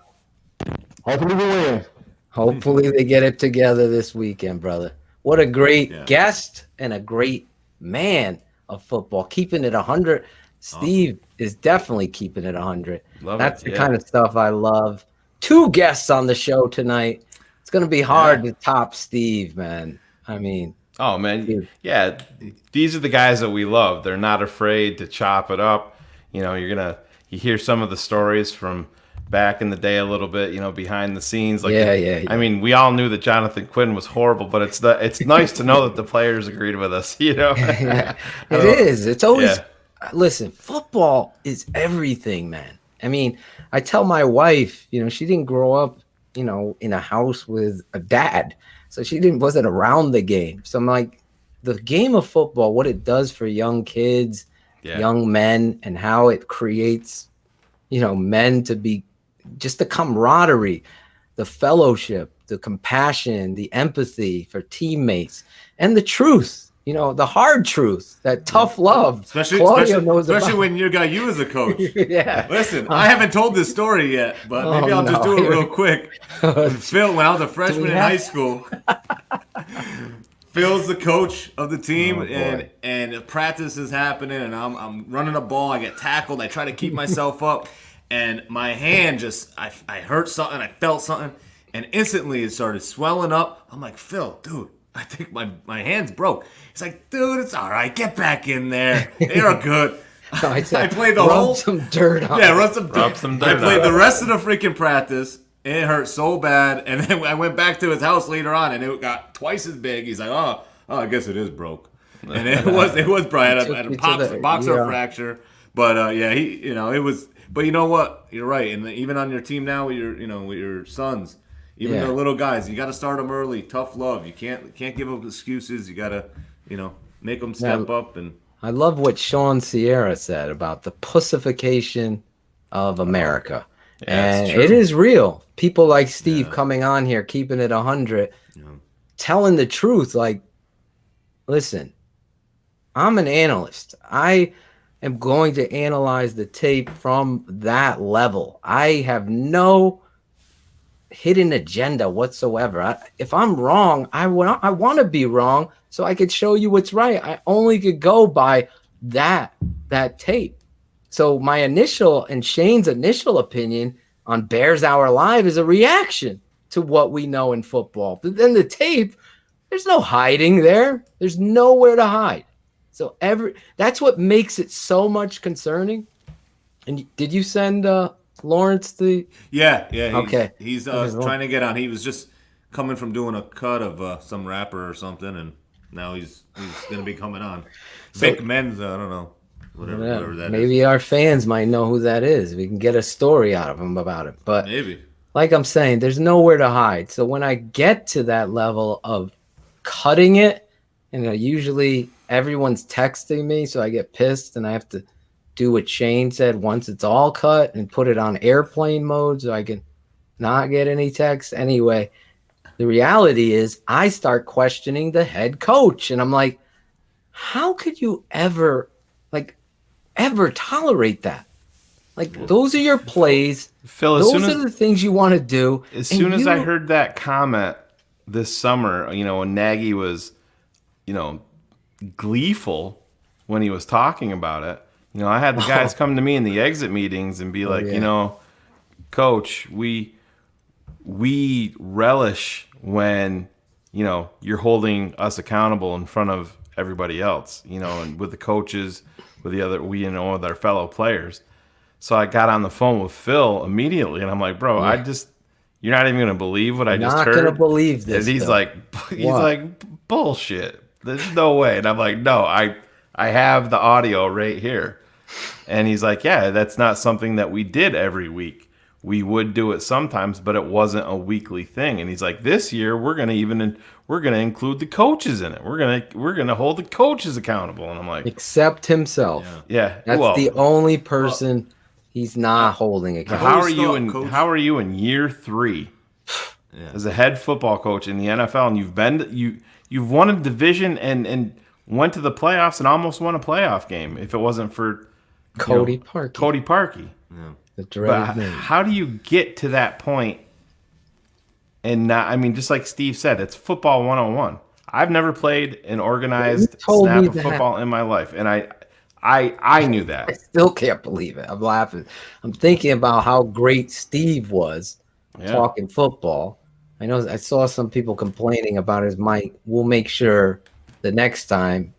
T: Hopefully we win.
D: Hopefully they get it together this weekend, brother. What a great guest and a great man of football. Keeping it 100. Steve is definitely keeping it 100. That's the kind of stuff I love. 2 guests on the show tonight. It's going to be hard to top Steve, man. I mean.
P: Oh, man. Yeah, these are the guys that we love. They're not afraid to chop it up. You hear some of the stories from back in the day a little bit, behind the scenes. Like, I mean, we all knew that Jonathan Quinn was horrible, but it's nice to know that the players agreed with us,
D: It is. It's always, listen, football is everything, man. I mean, I tell my wife, she didn't grow up, in a house with a dad. So she wasn't around the game. So I'm like, the game of football, what it does for young kids, young men, and how it creates, men to be just the camaraderie, the fellowship, the compassion, the empathy for teammates, and the truth, the hard truth, that tough love.
G: Especially when you got you as a coach. Listen, I haven't told this story yet, but maybe I'll just do it real quick. Phil, when I was a freshman in high school, Phil's the coach of the team, and practice is happening, and I'm running a ball. I get tackled. I try to keep myself up, and my hand I hurt something. I felt something, and instantly it started swelling up. I'm like, Phil, dude, I think my hand's broke. He's like, dude, it's all right. Get back in there. You're good. I played the whole
D: some dirt on.
G: Yeah, rub some dirt. I played the rest of the freaking practice. It hurt so bad, and then I went back to his house later on, and it got twice as big. He's like, "Oh, I guess it is broke," and it was Brian had a boxer fracture, but it was. But you know what? You're right, and even on your team now with your sons, even the little guys, you got to start them early. Tough love. You can't give them excuses. You got to make them step up. And
D: I love what Sean Sierra said about the pussification of America.
U: And
P: true.
U: it is real. People like Steve coming on here, keeping it 100, telling the truth. Like, listen, I'm an analyst. I am going to analyze the tape from that level. I have no hidden agenda whatsoever. If I'm wrong, I want to be wrong so I could show you what's right. I only could go by that tape. So my initial and Shayne's initial opinion on Bears Hour Live is a reaction to what we know in football. But then the tape, there's no hiding there. There's nowhere to hide. So that's what makes it so much concerning. And did you send Lawrence the?
G: Yeah.
U: Okay.
G: He's trying to get on. He was just coming from doing a cut of some rapper or something, and now he's going to be coming on. Vic Menza, I don't know. Whatever that is.
U: Maybe our fans might know who that is. We can get a story out of him about it. But
G: maybe,
U: like I'm saying, there's nowhere to hide. So when I get to that level of cutting it, and usually everyone's texting me, so I get pissed and I have to do what Shayne said once it's all cut and put it on airplane mode so I can not get any texts. Anyway, the reality is I start questioning the head coach, and I'm like, how could you ever tolerate that? Like, those are your plays.
P: Phil,
U: those are the things you want to do.
P: As soon as I heard that comment this summer, when Nagy was, gleeful when he was talking about it, I had the guys come to me in the exit meetings and be like, Coach, we relish when, you're holding us accountable in front of everybody else, and with the coaches, with with our fellow players. So I got on the phone with Phil immediately, and I'm like, bro, you're not even going to believe what I just heard.
U: Not going to believe this.
P: And he's like, bullshit. There's no way. And I'm like, no, I have the audio right here. And he's like, yeah, that's not something that we did every week. We would do it sometimes, but it wasn't a weekly thing. And he's like, this year we're going to include the coaches in it. We're going to hold the coaches accountable. And I'm like,
U: except himself.
P: Yeah.
U: That's the only person he's not holding accountable.
P: How are you in year 3 as a head football coach in the NFL, and you've won a division and went to the playoffs and almost won a playoff game if it wasn't for
U: Cody Parkey.
P: Yeah.
U: The dreaded name.
P: How do you get to that point and not? I mean, just like Steve said, it's football 101. I've never played an organized snap of football in my life, and I knew that.
U: I still can't believe it. I'm laughing. I'm thinking about how great Steve was talking football. I know I saw some people complaining about his mic. We'll make sure the next time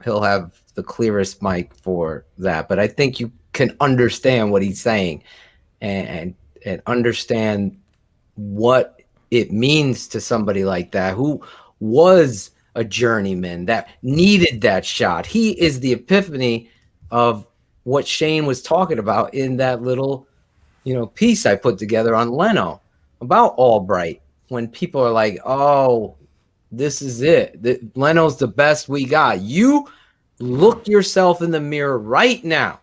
U: he'll have the clearest mic for that. But I think you can understand what he's saying and understand what it means to somebody like that who was a journeyman that needed that shot. He is the epiphany of what Shayne was talking about in that little, piece I put together on Leno about Albright. When people are like, oh, this is it. Leno's the best we got. You look yourself in the mirror right now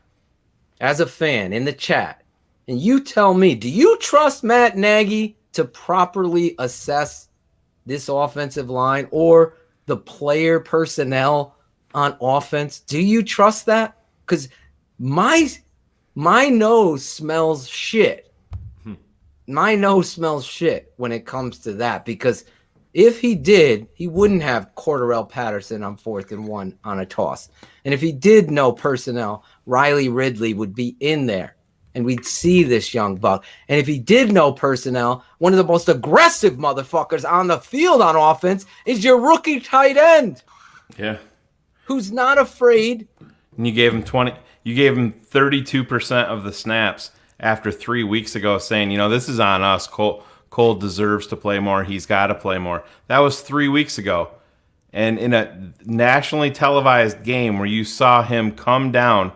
U: as a fan in the chat, and you tell me, do you trust Matt Nagy to properly assess this offensive line or the player personnel on offense? Do you trust that? Because my nose smells shit. My nose smells shit when it comes to that, because if he did, he wouldn't have Cordarrelle Patterson on 4th and 1 on a toss. And if he did know personnel, Riley Ridley would be in there and we'd see this young buck. And if he did know personnel, one of the most aggressive motherfuckers on the field on offense is your rookie tight end.
P: Yeah.
U: Who's not afraid.
P: And you gave him 32% of the snaps after 3 weeks ago, saying, this is on us. Cole deserves to play more. He's got to play more. That was 3 weeks ago. And in a nationally televised game where you saw him come down,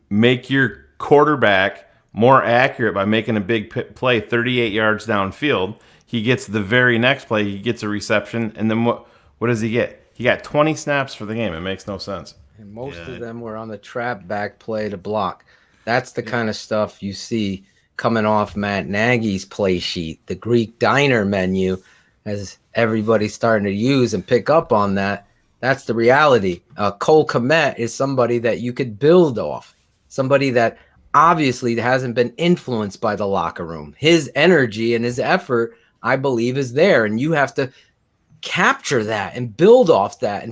P: make your quarterback more accurate by making a big play 38 yards downfield, he gets the very next play, he gets a reception, and then what does he get? He got 20 snaps for the game. It makes no sense.
U: And most of them were on the trap back play to block. That's the kind of stuff you see coming off Matt Nagy's play sheet, the Greek diner menu, as everybody's starting to use and pick up on that. That's the reality. Cole Kmet is somebody that you could build off, somebody that obviously hasn't been influenced by the locker room. His energy and his effort, I believe, is there, and you have to capture that and build off that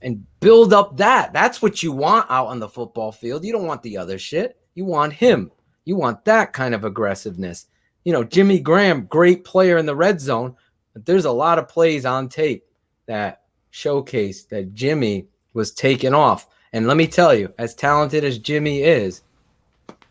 U: and build up that. That's what you want out on the football field. You don't want the other shit. You want him. You want that kind of aggressiveness. You know, Jimmy Graham, great player in the red zone, but there's a lot of plays on tape that showcase that Jimmy was taken off. And let me tell you, as talented as Jimmy is,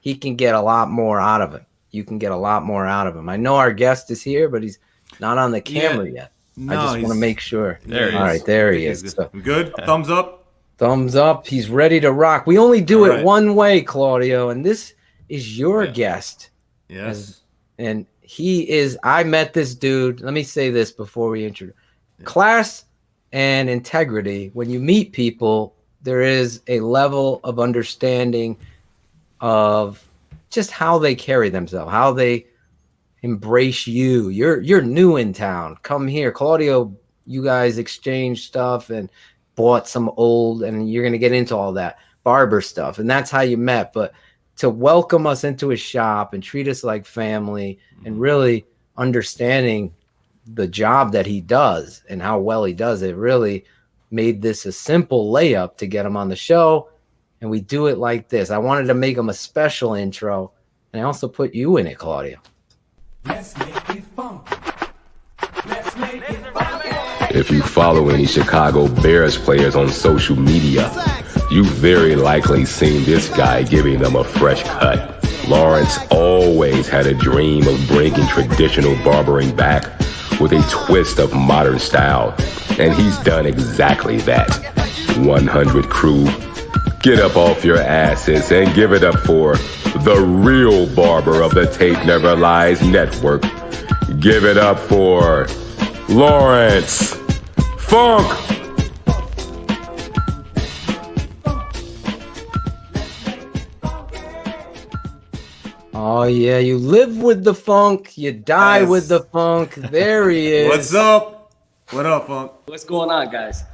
U: he can get a lot more out of him. You can get a lot more out of him. I know our guest is here, but he's not on the camera yet.
G: No,
U: I just want to make sure.
G: There he
U: All
G: is.
U: right, there he is.
G: Good? Thumbs up?
U: Thumbs up. He's ready to rock. We only do
G: All
U: it
G: right.
U: one way, Claudio, and this is your guest.
G: Yes.
U: And he is, I met this dude. Let me say this before we introduce. Class and integrity, when you meet people, there is a level of understanding of just how they carry themselves, how they embrace you. You're new in town. Come here. Claudio, you guys exchanged stuff and bought some old, and you're going to get into all that barber stuff. And that's how you met. But to welcome us into his shop and treat us like family and really understanding the job that he does and how well he does it really made this a simple layup to get him on the show. And we do it like this. I wanted to make him a special intro, and I also put you in it, Claudio.
K: If you follow any Chicago Bears players on social media, you've very likely seen this guy giving them a fresh cut. Lawrence always had a dream of bringing traditional barbering back with a twist of modern style, and he's done exactly that. 100 crew, get up off your asses and give it up for the real barber of the Tape Never Lies Network. Give it up for Lawrence Funk.
U: Oh, yeah, you live with the funk, you die with the funk. There he is.
G: What's up? What up, Funk?
H: What's going on, guys?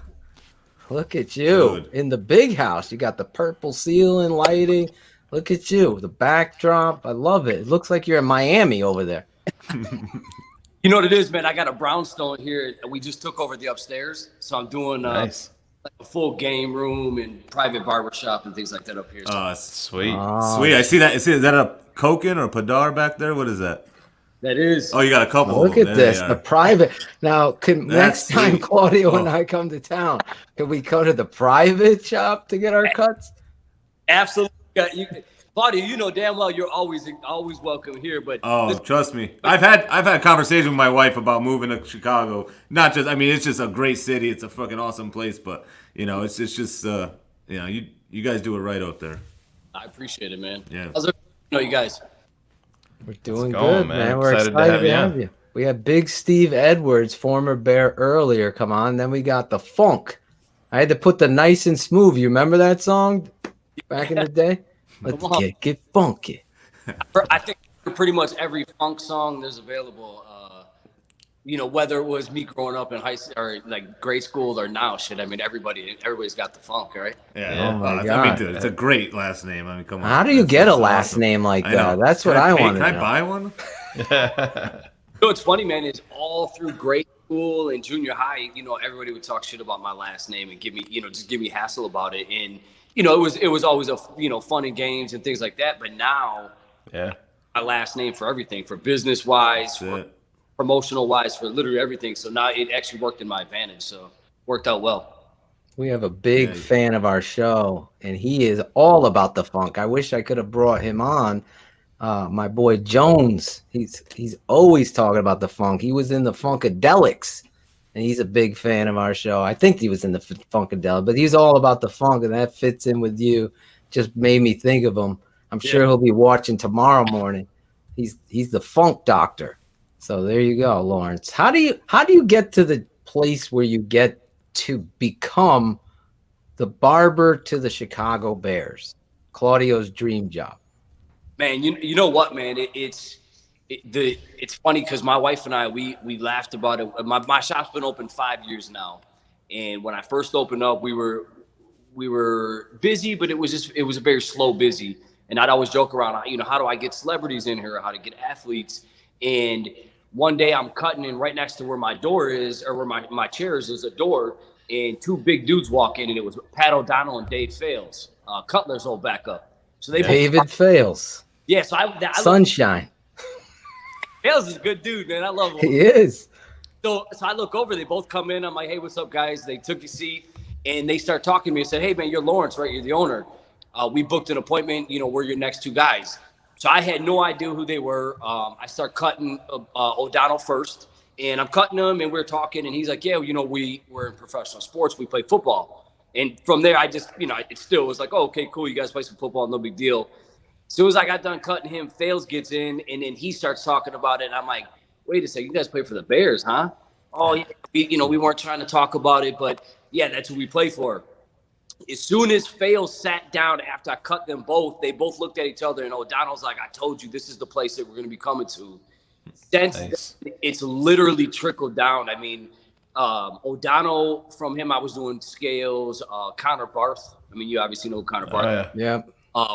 U: Look at you in the big house. You got the purple ceiling lighting. Look at you, the backdrop. I love it. It looks like you're in Miami over there.
H: You know what it is, man? I got a brownstone here, and we just took over the upstairs. So I'm doing
P: Nice.
H: like a full game room and private barbershop and things like that up here. So
P: Sweet.
G: Sweet. I see that. Is that a Koken or a Padar back there? What is that?
H: that is.
G: Oh, you got a couple.
U: Look
G: of them.
U: at
G: There
U: this,
G: they
U: the
G: are.
U: private. Now, next time
G: sweet.
U: Claudio and I come to town, can we go to the private shop to get our cuts?
H: Absolutely. Claudia, you know damn well you're always welcome here. But
G: Oh, trust me. I've had conversations with my wife about moving to Chicago. Not just, I mean, it's just a great city. It's a fucking awesome place. But you know, it's just, you know, you guys do it right out there.
H: I appreciate it, man.
G: Yeah.
H: How's it, you guys?
U: We're doing
P: going,
U: good,
P: man.
U: man. We're
P: Excited
U: excited
P: to
U: to
P: have
U: have
P: you.
U: you. We had Big Steve Edwards, former Bear, earlier. Come on. Then we got the funk. I had to put the Nice and Smooth. You remember that song back in the day? Let's get funky.
H: I think pretty much every funk song there's available. You know, whether it was me growing up in high school or like grade school or now, shit. I mean, everybody's got the funk, right?
G: Yeah.
U: Oh, my
G: I mean,
U: God.
G: dude, it's a great last name. I mean, come on.
U: How do you
G: That's-
U: get a
G: that's
U: last
G: awesome.
U: name like
G: I know.
U: that? That's
G: Can
U: what I
G: pay-
U: want to
G: Can
U: know.
G: I buy one?
H: You know what's funny, man, is all through grade school and junior high, you know, everybody would talk shit about my last name and give me, you know, just give me hassle about it. And, you know, it was always fun and games and things like that. But now, my last name for everything, for business wise, for promotional wise, for literally everything. So now it actually worked in my advantage. So worked out well.
U: We have a big fan of our show, and he is all about the funk. I wish I could have brought him on. My boy Jones, he's always talking about the funk. He was in the Funkadelics, and he's a big fan of our show. I think he was in the Funkadelic, but he's all about the funk, and that fits in with you. Just made me think of him. I'm sure he'll be watching tomorrow morning. He's the funk doctor. So there you go, Lawrence. How do you get to the place where you get to become the barber to the Chicago Bears? Claudio's dream job.
H: Man, you know what, man? It's funny because my wife and I we laughed about it. My shop's been open 5 years now, and when I first opened up, we were busy, but it was a very slow busy. And I'd always joke around, how do I get celebrities in here? How to get athletes? And one day I'm cutting, and right next to where my door is, or where my chair is a door, and two big dudes walk in, and it was Pat O'Donnell and Dave Fales, Cutler's old backup. So they
U: David Fales.
H: Yeah, so I
U: Sunshine.
H: Fales is a good dude, man. I love him.
U: He is.
H: So I look over, they both come in. I'm like, hey, what's up, guys? They took a seat, and they start talking to me and said, hey, man, you're Lawrence, right? You're the owner. We booked an appointment. We're your next two guys. So I had no idea who they were. I start cutting O'Donnell first, and I'm cutting him, and we're talking, and he's like, yeah, we're in professional sports. We play football. And from there, I just, it still was like, oh, okay, cool. You guys play some football, no big deal. As soon as I got done cutting him, Fales gets in, and then he starts talking about it. And I'm like, wait a second, you guys play for the Bears, huh? Oh, yeah, we weren't trying to talk about it, but yeah, that's who we play for. As soon as Fales sat down after I cut them both, they both looked at each other, and O'Donnell's like, I told you, this is the place that we're going to be coming to. Since then, it's literally trickled down. I mean, O'Donnell, from him, I was doing scales. Connor Barth. I mean, you obviously know Connor Barth.
U: Yeah.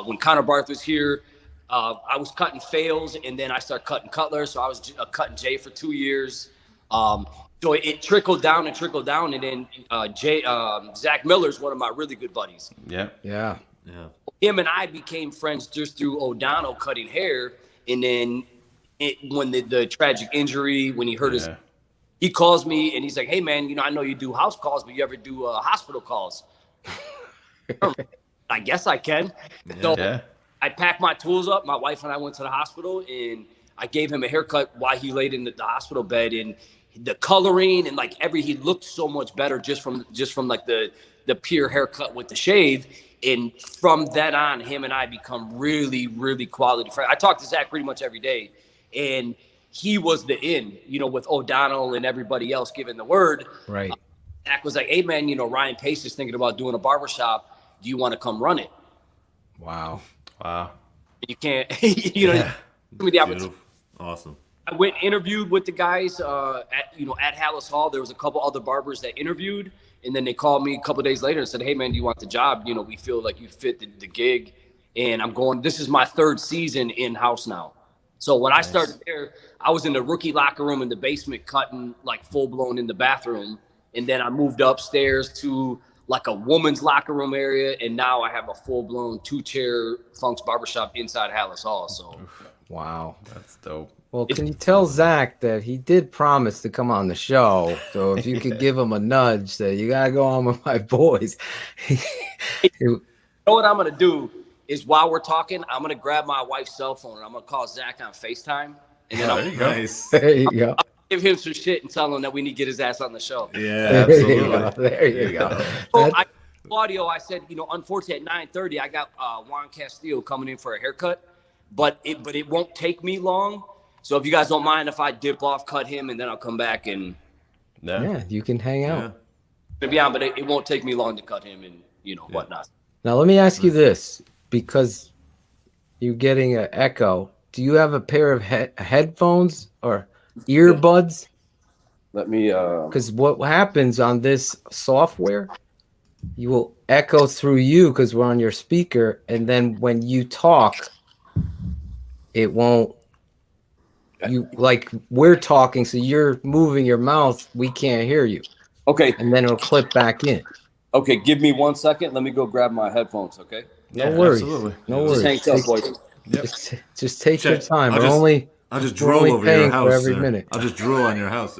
H: When Connor Barth was here, I was cutting Fales, and then I started cutting Cutler. So I was cutting Jay for 2 years. So it trickled down, and then Zach Miller's one of my really good buddies.
U: Yeah.
H: Him and I became friends just through O'Donnell cutting hair, and then when the tragic injury, when he hurt his, he calls me and he's like, "Hey man, I know you do house calls, but you ever do hospital calls?" I guess I can. So I packed my tools up. My wife and I went to the hospital, and I gave him a haircut while he laid in the hospital bed, and the coloring and he looked so much better just from like the pure haircut with the shave. And from then on, him and I become really, really quality friends. I talk to Zach pretty much every day, and he was the in, with O'Donnell and everybody else giving the word.
U: Right.
H: Zach was like, hey man, Ryan Pace is thinking about doing a barbershop. Do you want to come run it?
U: Wow.
H: You can't, give me the opportunity.
G: Awesome.
H: I went and interviewed with the guys at Hallis Hall. There was a couple other barbers that interviewed, and then they called me a couple of days later and said, hey man, do you want the job? We feel like you fit the gig. And I'm going, this is my third season in-house now. So when I started there, I was in the rookie locker room in the basement cutting full-blown in the bathroom. And then I moved upstairs to a woman's locker room area, and now I have a full-blown 2-chair Funk's barbershop inside Hallis Hall. So,
U: wow,
P: that's dope.
U: Well, can you tell Zach that he did promise to come on the show? So if you could give him a nudge, that you gotta go on with my boys.
H: You know what I'm gonna do is while we're talking, I'm gonna grab my wife's cell phone and I'm gonna call Zach on FaceTime, and then
U: There you go.
H: I'll give him some shit and tell him that we need to get his ass on the show.
P: Yeah, absolutely.
U: There you go.
H: So audio, I said, unfortunately at 9:30, I got Juan Castillo coming in for a haircut, but it won't take me long. So if you guys don't mind if I dip off, cut him, and then I'll come back and
U: you can hang out.
H: To be on, but it won't take me long to cut him and whatnot.
U: Now let me ask you this, because you're getting an echo. Do you have a pair of headphones or earbuds?
I: Let me.
U: Because what happens on this software, you will echo through you because we're on your speaker, and then when you talk, it won't. We're talking, so you're moving your mouth. We can't hear you.
H: Okay.
U: And then it'll clip back in.
H: Okay, give me 1 second. Let me go grab my headphones. Okay.
U: No worries.
P: Absolutely.
U: No worries.
H: Just hang tough, boys.
U: Just take your time.
G: I'll just drool over your house.
U: For every minute.
G: I'll just drool on your house.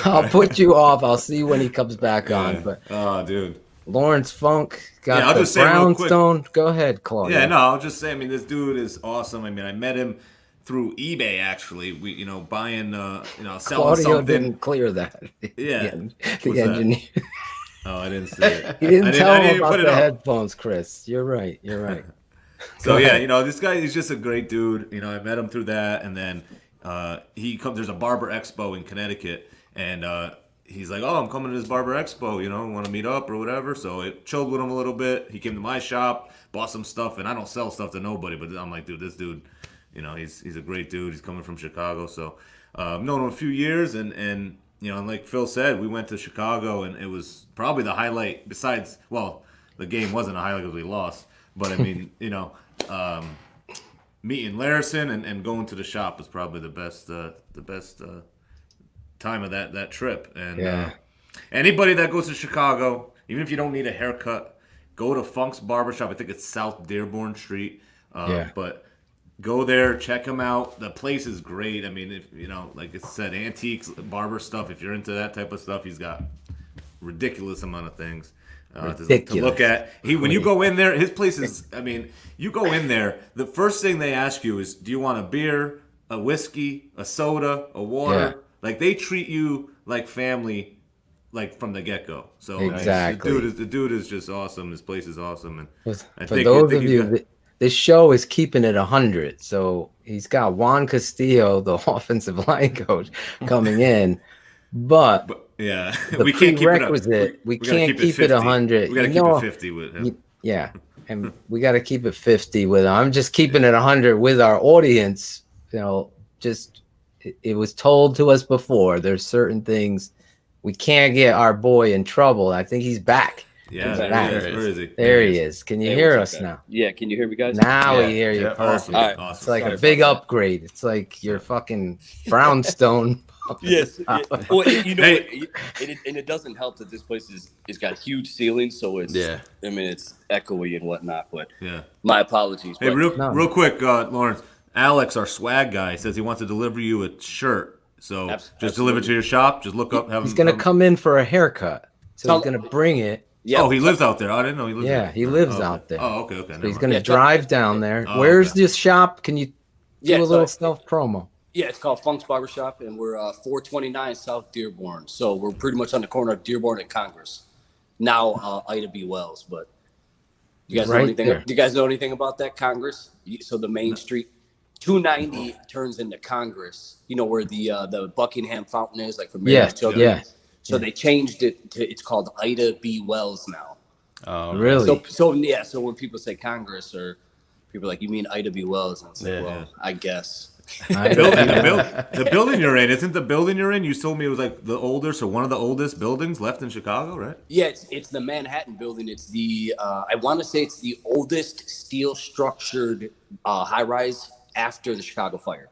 U: I'll put you off. I'll see when he comes back on. But
G: dude.
U: Lawrence Funk got
G: I'll
U: the
G: just say real quick.
U: brownstone. Go ahead, Claude.
G: Yeah, no, I'll just say, this dude is awesome. I met him through eBay, actually. We, buying, selling
U: Claudio
G: something.
U: didn't clear that.
G: Yeah.
U: The engineer.
G: Oh, I didn't see it.
U: He didn't tell him about the headphones, Chris. You're right.
G: So yeah, this guy is just a great dude. I met him through that, and then there's a barber expo in Connecticut, and he's like, oh, I'm coming to this Barber Expo, want to meet up or whatever. So I chilled with him a little bit. He came to my shop, bought some stuff, and I don't sell stuff to nobody, but I'm like, dude, this dude, he's a great dude. He's coming from Chicago. So I've known him a few years, and like Phil said, we went to Chicago, and it was probably the highlight besides, well, the game wasn't a highlight because we lost. But, I mean, meeting Larison and going to the shop was probably the best time of that trip. And anybody that goes to Chicago, even if you don't need a haircut, go to Funk's Barbershop. I think it's South Dearborn Street. But go there, check him out. The place is great. I mean, if like I said, antiques, barber stuff. If you're into that type of stuff, he's got ridiculous amount of things to look at. When you go in there, his place is. I mean, you go in there. The first thing they ask you is, do you want a beer, a whiskey, a soda, a water? Yeah. Like they treat you like family, like from the get go. So
U: exactly,
G: the dude is just awesome. His place is awesome, and
U: for those of you. This show is keeping it 100. So he's got Juan Castillo, the offensive line coach, coming in. But
G: yeah,
U: we can't keep it up. We can't keep it 100.
G: We got to keep it 50 with him.
U: Yeah, and we got to keep it 50 with him. I'm just keeping it 100 with our audience. Just it was told to us before. There's certain things we can't get our boy in trouble. I think he's back.
G: Yeah, where is he?
U: There he is. Can you hear us now?
H: Yeah, can you hear me, guys?
U: Now we hear you. Perfect.
G: Awesome.
U: It's like a big upgrade. It's like your fucking brownstone.
H: Yes. Yeah. Well, and it doesn't help that this place is got huge ceilings, so it's I mean, it's echoey and whatnot. But my apologies.
G: Hey, real quick, Lawrence. Alex, our swag guy, says he wants to deliver you a shirt. So just deliver it to your shop. Just look up.
U: He's gonna come in for a haircut, so he's gonna bring it.
G: Yeah, he lives out there. I didn't know he lives there.
U: Yeah, he lives out there.
G: Oh, okay.
U: So he's going to drive down there. Where's this shop? Can you do a little self-promo?
H: Yeah, it's called Funk's Barbershop, and we're 429 South Dearborn. So we're pretty much on the corner of Dearborn and Congress. Now Ida B. Wells, but you guys know anything? Do you guys know anything about that Congress? So the main street, 290 turns into Congress. You know where the Buckingham Fountain is, like for Mary's children.
U: Yeah.
H: So they changed it to, it's called Ida B. Wells now.
U: Oh, really?
H: So when people say Congress, or people are like, you mean Ida B. Wells? And it's like, well, I guess.
G: The building you're in, isn't the building you're in? You told me it was like the oldest or one of the oldest buildings left in Chicago, right?
H: Yeah, it's the Manhattan building. It's the I want to say it's the oldest steel structured high rise after the Chicago fire,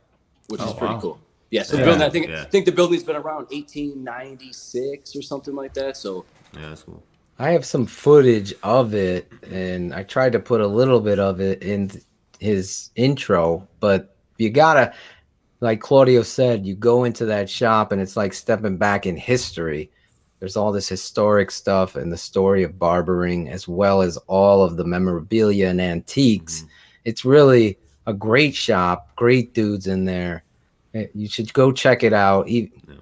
H: which is pretty cool. Yeah, so the building, I think the building's been around 1896 or something like that. So
G: yeah, that's cool.
U: I have some footage of it, and I tried to put a little bit of it in his intro, but you gotta, like Claudio said, you go into that shop and it's like stepping back in history. There's all this historic stuff and the story of barbering, as well as all of the memorabilia and antiques. Mm-hmm. It's really a great shop, great dudes in there. You should go check it out.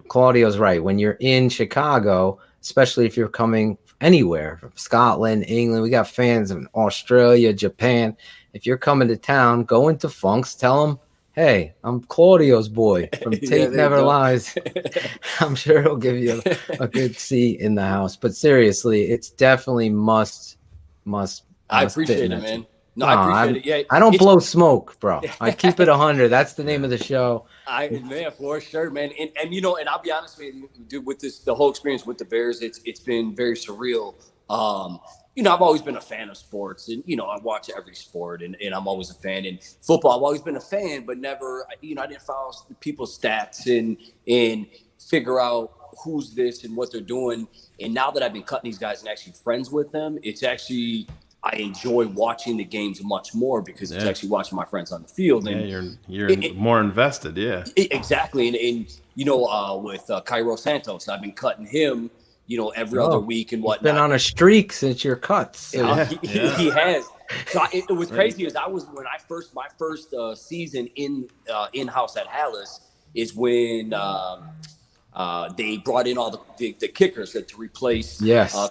U: Claudio's right. When you're in Chicago, especially if you're coming anywhere from Scotland, England, we got fans in Australia, Japan. If you're coming to town, go into Funk's, tell them, hey, I'm Claudio's boy from Tape Never Lies. I'm sure he'll give you a good seat in the house. But seriously, it's definitely must.
H: I appreciate it, man. No, I appreciate it. Yeah,
U: I don't blow smoke, bro. I keep it 100. That's the name of the show.
H: Man, for sure, man. And you know, and I'll be honest with you, dude, with the whole experience with the Bears, it's been very surreal. You know, I've always been a fan of sports, and you know, I watch every sport, and I'm always a fan. And football, I've always been a fan, but never, you know, I didn't follow people's stats and figure out who's this and what they're doing. And now that I've been cutting these guys and actually friends with them, it's actually, I enjoy watching the games much more because it's actually watching my friends on the field. And
P: you're more invested,
H: exactly. And you know, with Cairo Santos, I've been cutting him, you know, every other week and whatnot.
U: Been on a streak since your cuts.
H: He has. So it was crazy. As I was when my first season in house at Hallis is when they brought in all the kickers to replace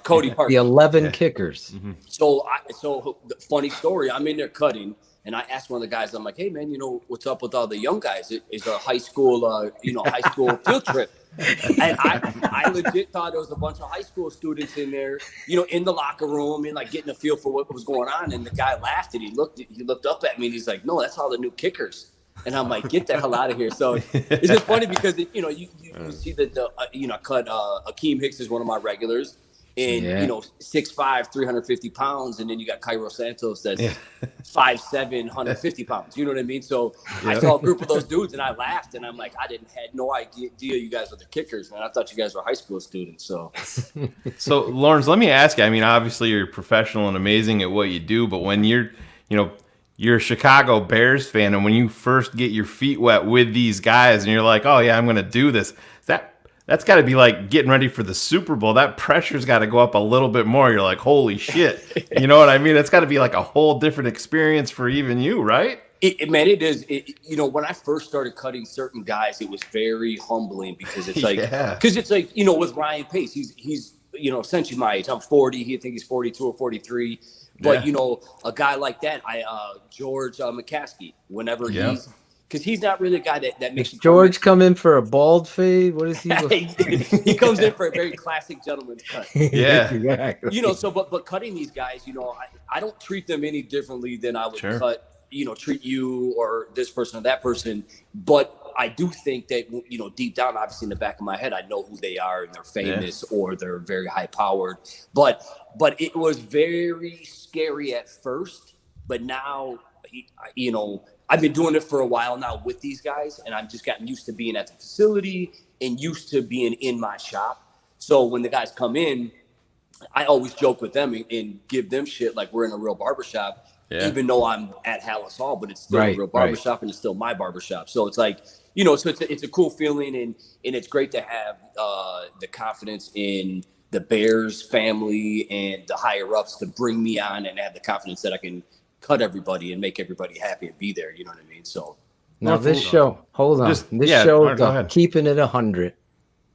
H: Cody Parker.
U: The 11 kickers.
H: Mm-hmm. So the funny story, I'm in there cutting, and I asked one of the guys, I'm like, hey man, you know what's up with all the young guys? Is a high school field trip And I legit thought there was a bunch of high school students in there, in the locker room and like getting a feel for what was going on. And the guy laughed and he looked up at me and he's like, "No, that's all the new kickers." And I'm like, "Get the hell out of here!" So it's just funny because you see that I cut Akeem Hicks is one of my regulars, and 6'5", 350 pounds, and then you got Cairo Santos that's 5'7", 150 pounds. You know what I mean? So I saw a group of those dudes and I laughed and I'm like, I had no idea you guys were the kickers, man. I thought you guys were high school students.
P: So Lawrence, let me ask you. I mean, obviously you're professional and amazing at what you do, but when you're a Chicago Bears fan, and when you first get your feet wet with these guys and you're like, oh yeah, I'm going to do this, that's got to be like getting ready for the Super Bowl. That pressure's got to go up a little bit more. You're like, holy shit. You know what I mean? It's got to be like a whole different experience for even you, right?
H: It is. When I first started cutting certain guys, it was very humbling because it's like, with Ryan Pace, he's essentially my age. I'm 40. I think he's 42 or 43. But, a guy like that, George McCaskey, whenever because he's not really a guy that makes
U: George come in for a bald fade. What is he?
H: He comes in for a very classic gentleman's cut.
P: Yeah,
U: exactly.
H: But cutting these guys, I don't treat them any differently than I would treat you or this person or that person. But I do think that deep down, obviously in the back of my head, I know who they are and they're famous or they're very high powered. But it was very scary at first. But now, I've been doing it for a while now with these guys, and I've just gotten used to being at the facility and used to being in my shop. So when the guys come in, I always joke with them and give them shit like we're in a real barbershop, even though I'm at Hallis Hall, but it's still a real barbershop and it's still my barbershop. So it's like, so it's a cool feeling, and it's great to have the confidence in the Bears family and the higher ups to bring me on and have the confidence that I can cut everybody and make everybody happy and be there. You know what I mean? So
U: now this show, hold on. This show is Keeping It 100.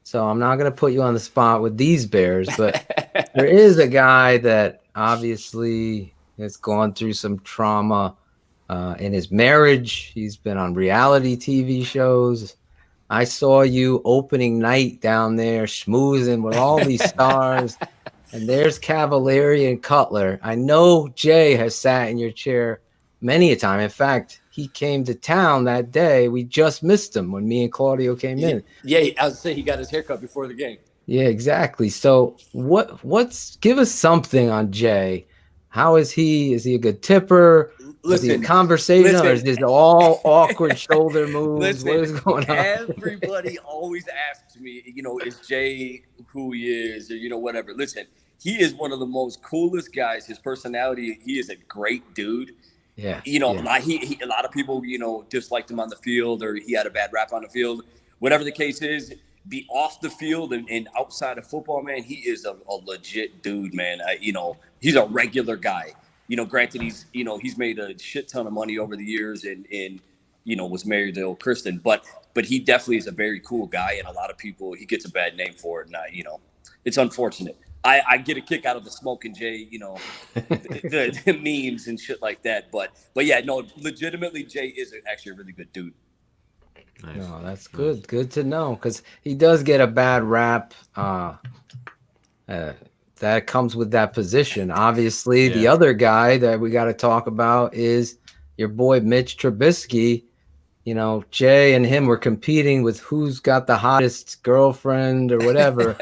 U: So I'm not going to put you on the spot with these Bears, but there is a guy that obviously has gone through some trauma in his marriage. He's been on reality TV shows. I saw you opening night down there schmoozing with all these stars. And there's Cavallari and Cutler. I know Jay has sat in your chair many a time. In fact, he came to town that day. We just missed him when me and Claudio came in.
H: Yeah, I was saying he got his haircut before the game.
U: Yeah, exactly. So give us something on Jay. How is he? Is he a good tipper? Is he a conversation, or is this all awkward shoulder moves? What is going on?
H: Everybody always asks me, is Jay who he is, or whatever. Listen, he is one of the most coolest guys. His personality, he is a great dude.
U: Yeah.
H: A lot of people, disliked him on the field, or he had a bad rap on the field. Whatever the case is, be off the field and outside of football, man, he is a legit dude, man. He's a regular guy. Granted, he's made a shit ton of money over the years and was married to old Kristen, but he definitely is a very cool guy, and a lot of people, he gets a bad name for it. And it's unfortunate. I get a kick out of the Smoking Jay, the memes and shit like that. But yeah, no, legitimately, Jay is actually a really good dude.
U: Nice. No, that's good. Good to know, because he does get a bad rap. That comes with that position. Obviously, the other guy that we got to talk about is your boy Mitch Trubisky. Jay and him were competing with who's got the hottest girlfriend or whatever.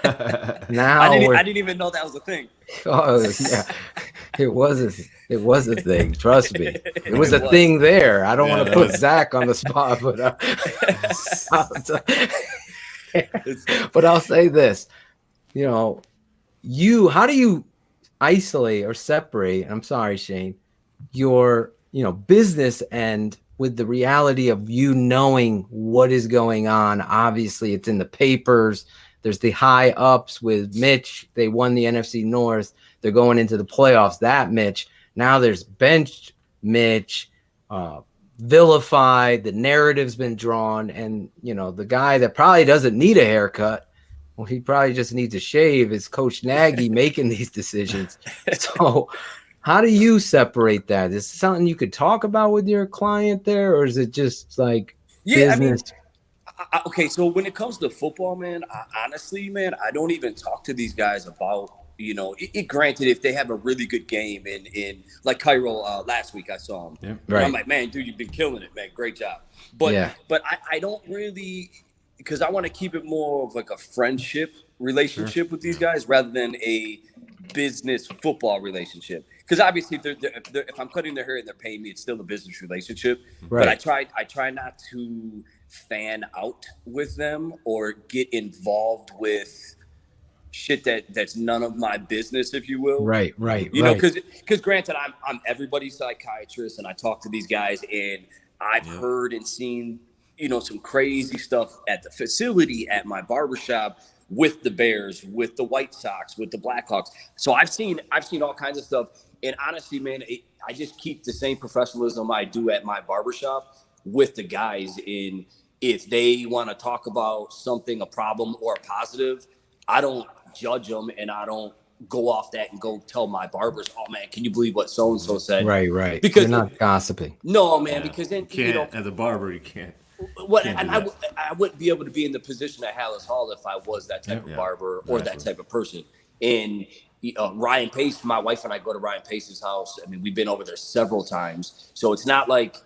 U: Now
H: I didn't even know that was a thing.
U: Oh yeah, it was a thing. Trust me, it was a thing there. I don't want to put Zach on the spot, but I'll say this. How do you isolate or separate? I'm sorry, Shane, your business end with the reality of you knowing what is going on. Obviously, it's in the papers. There's the high ups with Mitch. They won the NFC North. They're going into the playoffs. That Mitch. Now there's benched Mitch, vilified. The narrative's been drawn, and the guy that probably doesn't need a haircut. Well, he probably just needs to shave. Is Coach Nagy making these decisions? So how do you separate that? Is it something you could talk about with your client there, or is it just like business?
H: Okay, so when it comes to football, man, honestly, man, I don't even talk to these guys about, granted, if they have a really good game in like Cairo last week, I saw him.
P: Yeah.
H: And
U: Right.
H: I'm like, man, dude, you've been killing it, man. Great job. But
U: Yeah.
H: but I don't really, because I want to keep it more of like a friendship relationship with these guys rather than a business football relationship. Because obviously, if I'm cutting their hair and they're paying me, it's still a business relationship.
U: Right.
H: But I try not to fan out with them or get involved with shit that's none of my business, if you will.
U: Right.
H: You know, because granted, I'm everybody's psychiatrist, and I talk to these guys, and I've heard and seen, some crazy stuff at the facility, at my barbershop, with the Bears, with the White Sox, with the Blackhawks. So I've seen all kinds of stuff. And honestly, man, I just keep the same professionalism I do at my barbershop with the guys. In if they want to talk about something, a problem or a positive, I don't judge them, and I don't go off that and go tell my barbers, oh man, can you believe what so-and-so said?
U: Right.
H: Because
U: you're not gossiping.
H: No, man, because then,
G: You can't, as a barber, you can't.
H: I wouldn't be able to be in the position at Hallis Hall if I was that type of barber or that type of person. And Ryan Pace, my wife and I go to Ryan Pace's house. I mean, we've been over there several times. So it's not like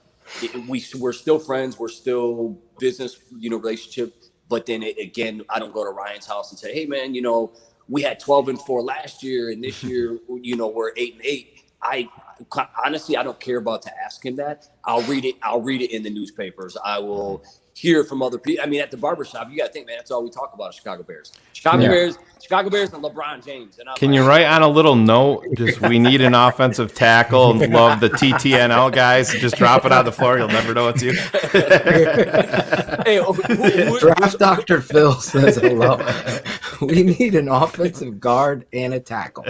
H: we're still friends. We're still business, relationship. But then again, I don't go to Ryan's house and say, hey, man, we had 12-4 last year, and this year, we're 8-8. Honestly, I don't care about to ask him that. I'll read it in the newspapers. I will hear from other people. I mean, at the barbershop, you got to think, man, that's all we talk about is Chicago Bears. Chicago Bears, and LeBron James. And
P: Can you write on a little note, just we need an offensive tackle and love the TTNL guys? Just drop it on the floor. You'll never know it's you.
H: Hey,
U: Draft Dr. Phil says hello. We need an offensive guard and a tackle.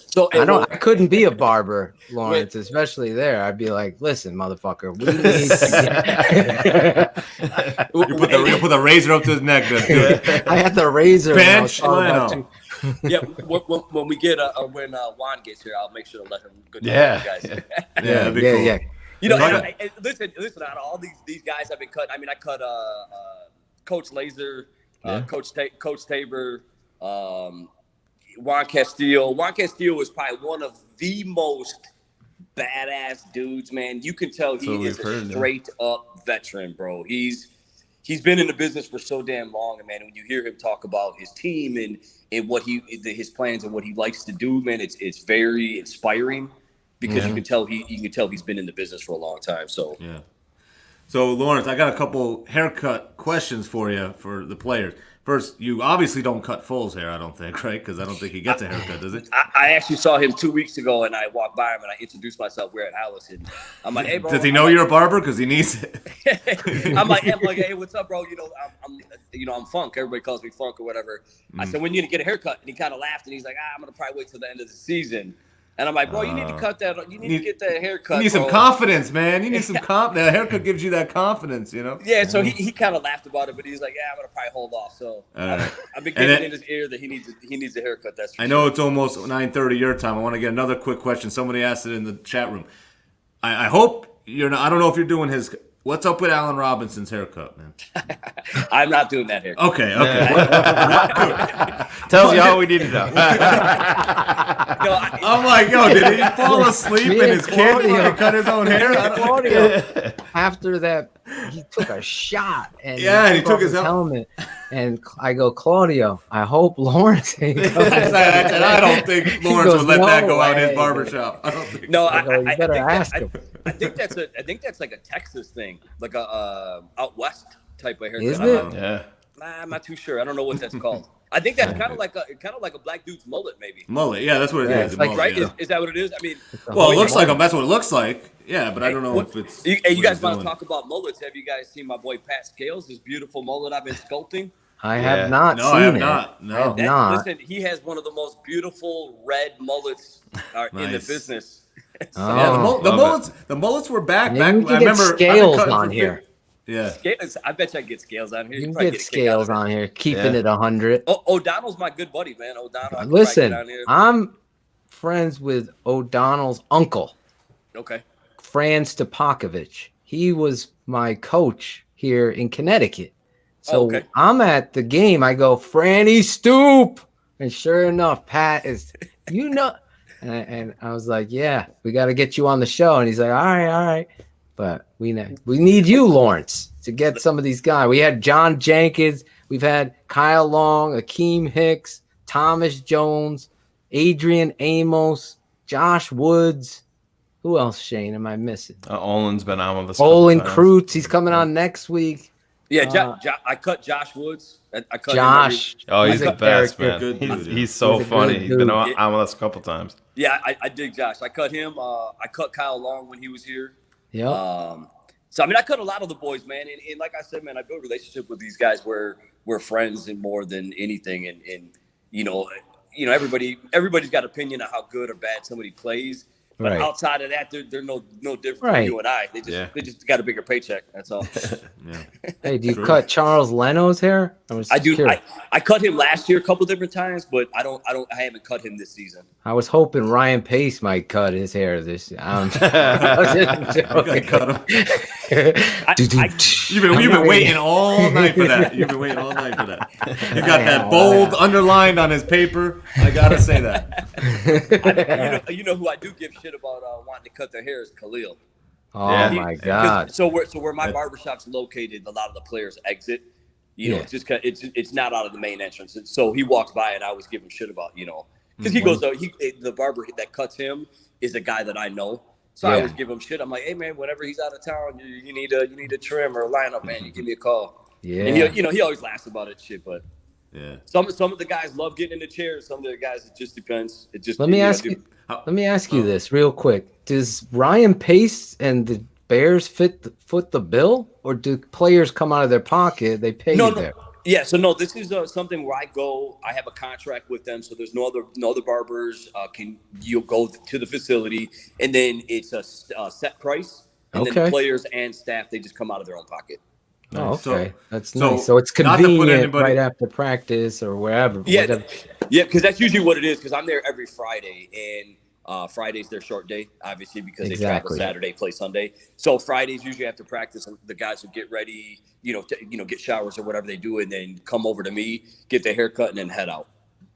H: So
U: I couldn't be a barber, Lawrence, especially there. I'd be like, listen, motherfucker, we need to
G: You put the razor up to his neck. That's good.
U: I had the razor.
G: Bench.
H: Yeah, when we get when Juan gets here, I'll make sure to let him go down with you guys.
U: Yeah.
H: Listen. Out of all these guys I've been cut. I mean, I cut Coach Laser, Coach Tabor, Juan Castillo. Juan Castillo was probably one of the most badass dudes, man. You can tell he is a straight up veteran, bro. He's been in the business for so damn long, and man, when you hear him talk about his team and what his plans and what he likes to do, man, it's very inspiring because you can tell he's been in the business for a long time. So
G: So Lawrence, I got a couple haircut questions for you for the players. First, you obviously don't cut Foles' hair, I don't think, right? Because I don't think he gets a haircut, does he?
H: I actually saw him 2 weeks ago, and I walked by him, and I introduced myself. We're at Hallis, and I'm like, "Hey, bro."
G: Does he know you're a barber? Because he needs it.
H: I'm like, "Hey, what's up, bro? I'm Funk. Everybody calls me Funk or whatever." I said, "When you need to get a haircut?" And he kind of laughed, and he's like, "I'm gonna probably wait till the end of the season." And I'm like, bro, you need to cut that. You need to get that haircut.
G: You need some confidence, man. You need some confidence. The haircut gives you that confidence,
H: Yeah, so he kind of laughed about it, but he's like, yeah, I'm going to probably hold off. So I've been getting in his ear that he needs a haircut. That's for
G: I know it's almost 9:30 your time. I want to get another quick question. Somebody asked it in the chat room. I hope you're not. I don't know if you're doing his. What's up with Allen Robinson's haircut, man?
H: I'm not doing that haircut.
G: Okay.
P: Tells you all we need to know.
G: I'm like, did he fall asleep and his kid cut his own hair?
U: After that, he took a shot and
G: he took his
U: helmet. And I go, Claudio, I hope Lawrence ain't coming.
G: I don't think Lawrence would let that go out in his barbershop. I don't think
U: you better ask him.
H: I think that's like a Texas thing, like a out west type of haircut.
U: Isn't it?
G: Yeah.
H: I'm not too sure. I don't know what that's called. I think that's kind of like a black dude's mullet, maybe.
G: Mullet, yeah, that's what it is.
H: Like,
G: mullet,
H: right?
G: Yeah.
H: Is that what it is? I mean,
G: well, it looks like that's what it looks like. Yeah, but I don't know if it's.
H: Hey, you guys want to talk about mullets? Have you guys seen my boy Pat Scales? This beautiful mullet I've been sculpting.
U: I have not seen it.
G: I have not. No,
U: I have not.
H: Listen, he has one of the most beautiful red mullets in the business.
G: The mullets were back.
U: I remember Scales on here.
G: Yeah,
H: I bet you I get Scales on here.
U: You can get Scales on here. Keeping it 100.
H: O'Donnell's my good buddy, man. O'Donnell.
U: Listen, I'm friends with O'Donnell's uncle.
H: Okay.
U: Fran Stepakovich. He was my coach here in Connecticut. So
H: okay.
U: I'm at the game. I go, Franny Stoop. And sure enough, Pat is, and I was like, yeah, we got to get you on the show. And he's like, all right. But we need you, Lawrence, to get some of these guys. We had John Jenkins. We've had Kyle Long, Akeem Hicks, Thomas Jones, Adrian Amos, Josh Woods. Who else, Shane, am I missing?
P: Olin's been on with us.
U: Olin Kreutz. He's coming on next week.
H: Yeah, I cut Josh Woods. I cut
U: Josh.
P: He's the best, man.
G: Good dude,
P: he's so funny. He's been on with us a couple times.
H: Yeah, I dig Josh. I cut him. I cut Kyle Long when he was here.
U: Yeah.
H: So, I mean, I cut a lot of the boys, man. And like I said, man, I built a relationship with these guys where we're friends and more than anything. And everybody's got opinion on how good or bad somebody plays. But outside of that, they're no different from you and I. They just got a bigger paycheck. That's all.
U: Hey, do you cut Charles Leno's hair?
H: I do. I cut him last year a couple different times, but I haven't cut him this season.
U: I was hoping Ryan Pace might cut his hair this year. I was just
G: cut him. You've been waiting all night for that. You've been waiting all night for that. He got that bold underlined on his paper. I gotta say that.
H: You know who I do give shit about wanting to cut their hair is Khalil.
U: Oh my God!
H: So where my barbershop's located, a lot of the players exit. It's just it's not out of the main entrance. So he walks by and I always give him shit about because he goes the barber that cuts him is a guy that I know. So I always give him shit. I'm like, hey man, whenever he's out of town, you need a trim or a lineup, man. You give me a call.
U: Yeah.
H: And he always laughs about it, shit. But some of the guys love getting in the chair. Some of the guys, it just depends. It just
U: Let me ask you this real quick. Does Ryan Pace and the Bears foot the bill, or do players come out of their pocket? They pay you there.
H: Yeah, so no, this is something where I go. I have a contract with them, so there's no other barbers. You'll go to the facility, and then it's a set price, and then the players and staff they just come out of their own pocket.
U: Oh, okay, that's nice. So it's convenient right after practice or wherever.
H: Yeah, because that's usually what it is. Because I'm there every Friday, and Friday's their short day, obviously, because they travel Saturday, play Sunday. So Fridays usually after practice, the guys will get ready, get showers or whatever they do, and then come over to me, get their haircut, and then head out.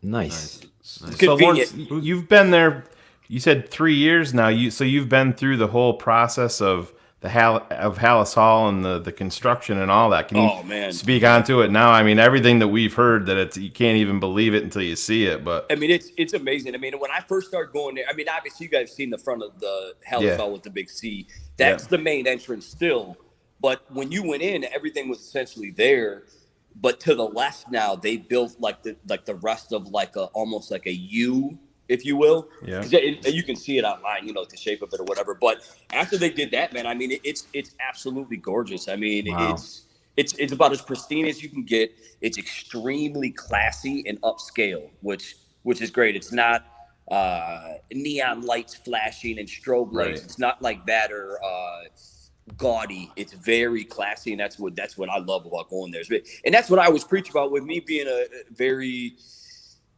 U: Nice.
P: So Lawrence, you've been there. You said 3 years now. So you've been through the whole process of Hallis Hall and the construction and all that. Can you speak onto it now? I mean, everything that we've heard that you can't even believe it until you see it. But
H: I mean, it's amazing. I mean, when I first started going there, I mean, obviously you guys seen the front of the Hallis Hall with the big C. That's the main entrance still. But when you went in, everything was essentially there. But to the left now, they built like the rest of almost like a U, if you will. Yeah. You can see it online, the shape of it or whatever. But after they did that, man, I mean, it's absolutely gorgeous. I mean, it's about as pristine as you can get. It's extremely classy and upscale, which is great. It's not neon lights flashing and strobe lights. It's not like that or gaudy. It's very classy, and that's what I love about going there. And that's what I always preach about with me being a very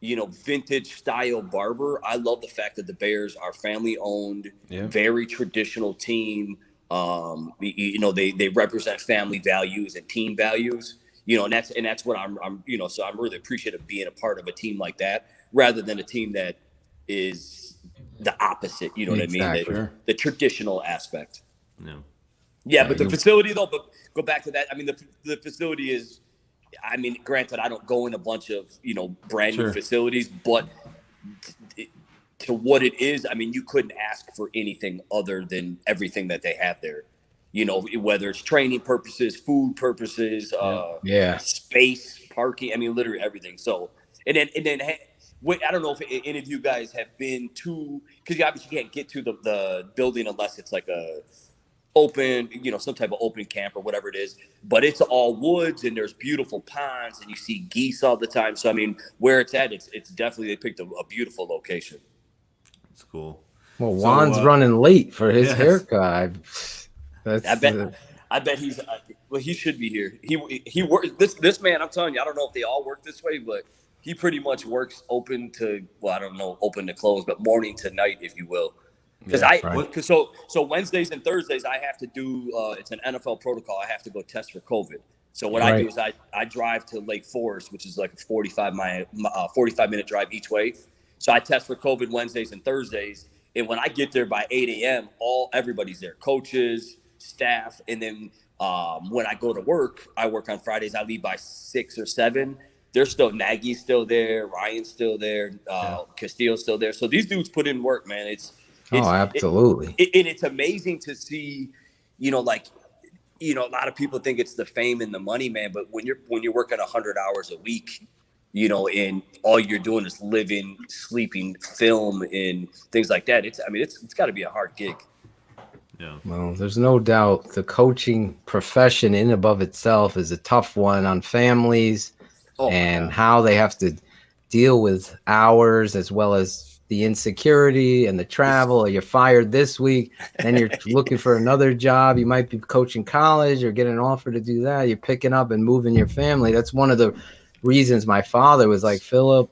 H: vintage style barber. I love the fact that the Bears are family owned, very traditional team. They represent family values and team values, and that's what I'm so I'm really appreciative of being a part of a team like that rather than a team that is the opposite, what I mean? The traditional aspect. But the facility though, but go back to that. I mean, the facility is, I mean, granted, I don't go in a bunch of, brand new facilities, but to what it is, I mean, you couldn't ask for anything other than everything that they have there, whether it's training purposes, food purposes, space, parking, I mean, literally everything. So, and then I don't know if any of you guys have been to, because you obviously can't get to the building unless it's like a open, some type of open camp or whatever it is, but it's all woods and there's beautiful ponds and you see geese all the time. So I mean, where it's at, it's definitely, they picked a beautiful location.
G: It's cool.
U: Well, Juan's running late for his haircut.
H: I bet he's he should be here. He works this man. I'm telling you, I don't know if they all work this way, but he pretty much works open to open to close, but morning to night, if you will. Because so Wednesdays and Thursdays I have to do it's an NFL protocol. I have to go test for COVID. So what I do is I drive to Lake Forest, which is like a 45-minute drive each way. So I test for COVID Wednesdays and Thursdays. And when I get there by 8 a.m., everybody's there, coaches, staff. And then when I go to work, I work on Fridays. I leave by 6 or 7. There's still Nagy's still there, Ryan's still there, Castillo's still there. So these dudes put in work, man. It's
U: absolutely.
H: And it's amazing to see, a lot of people think it's the fame and the money, man. But when you're working 100 hours a week, and all you're doing is living, sleeping, film, and things like that, it's got to be a hard gig.
U: Yeah. Well, there's no doubt the coaching profession in and above itself is a tough one on families and how they have to deal with hours as well as the insecurity and the travel. You're fired this week, then you're looking for another job. You might be coaching college or getting an offer to do that. You're picking up and moving your family. That's one of the reasons my father was like, Philip,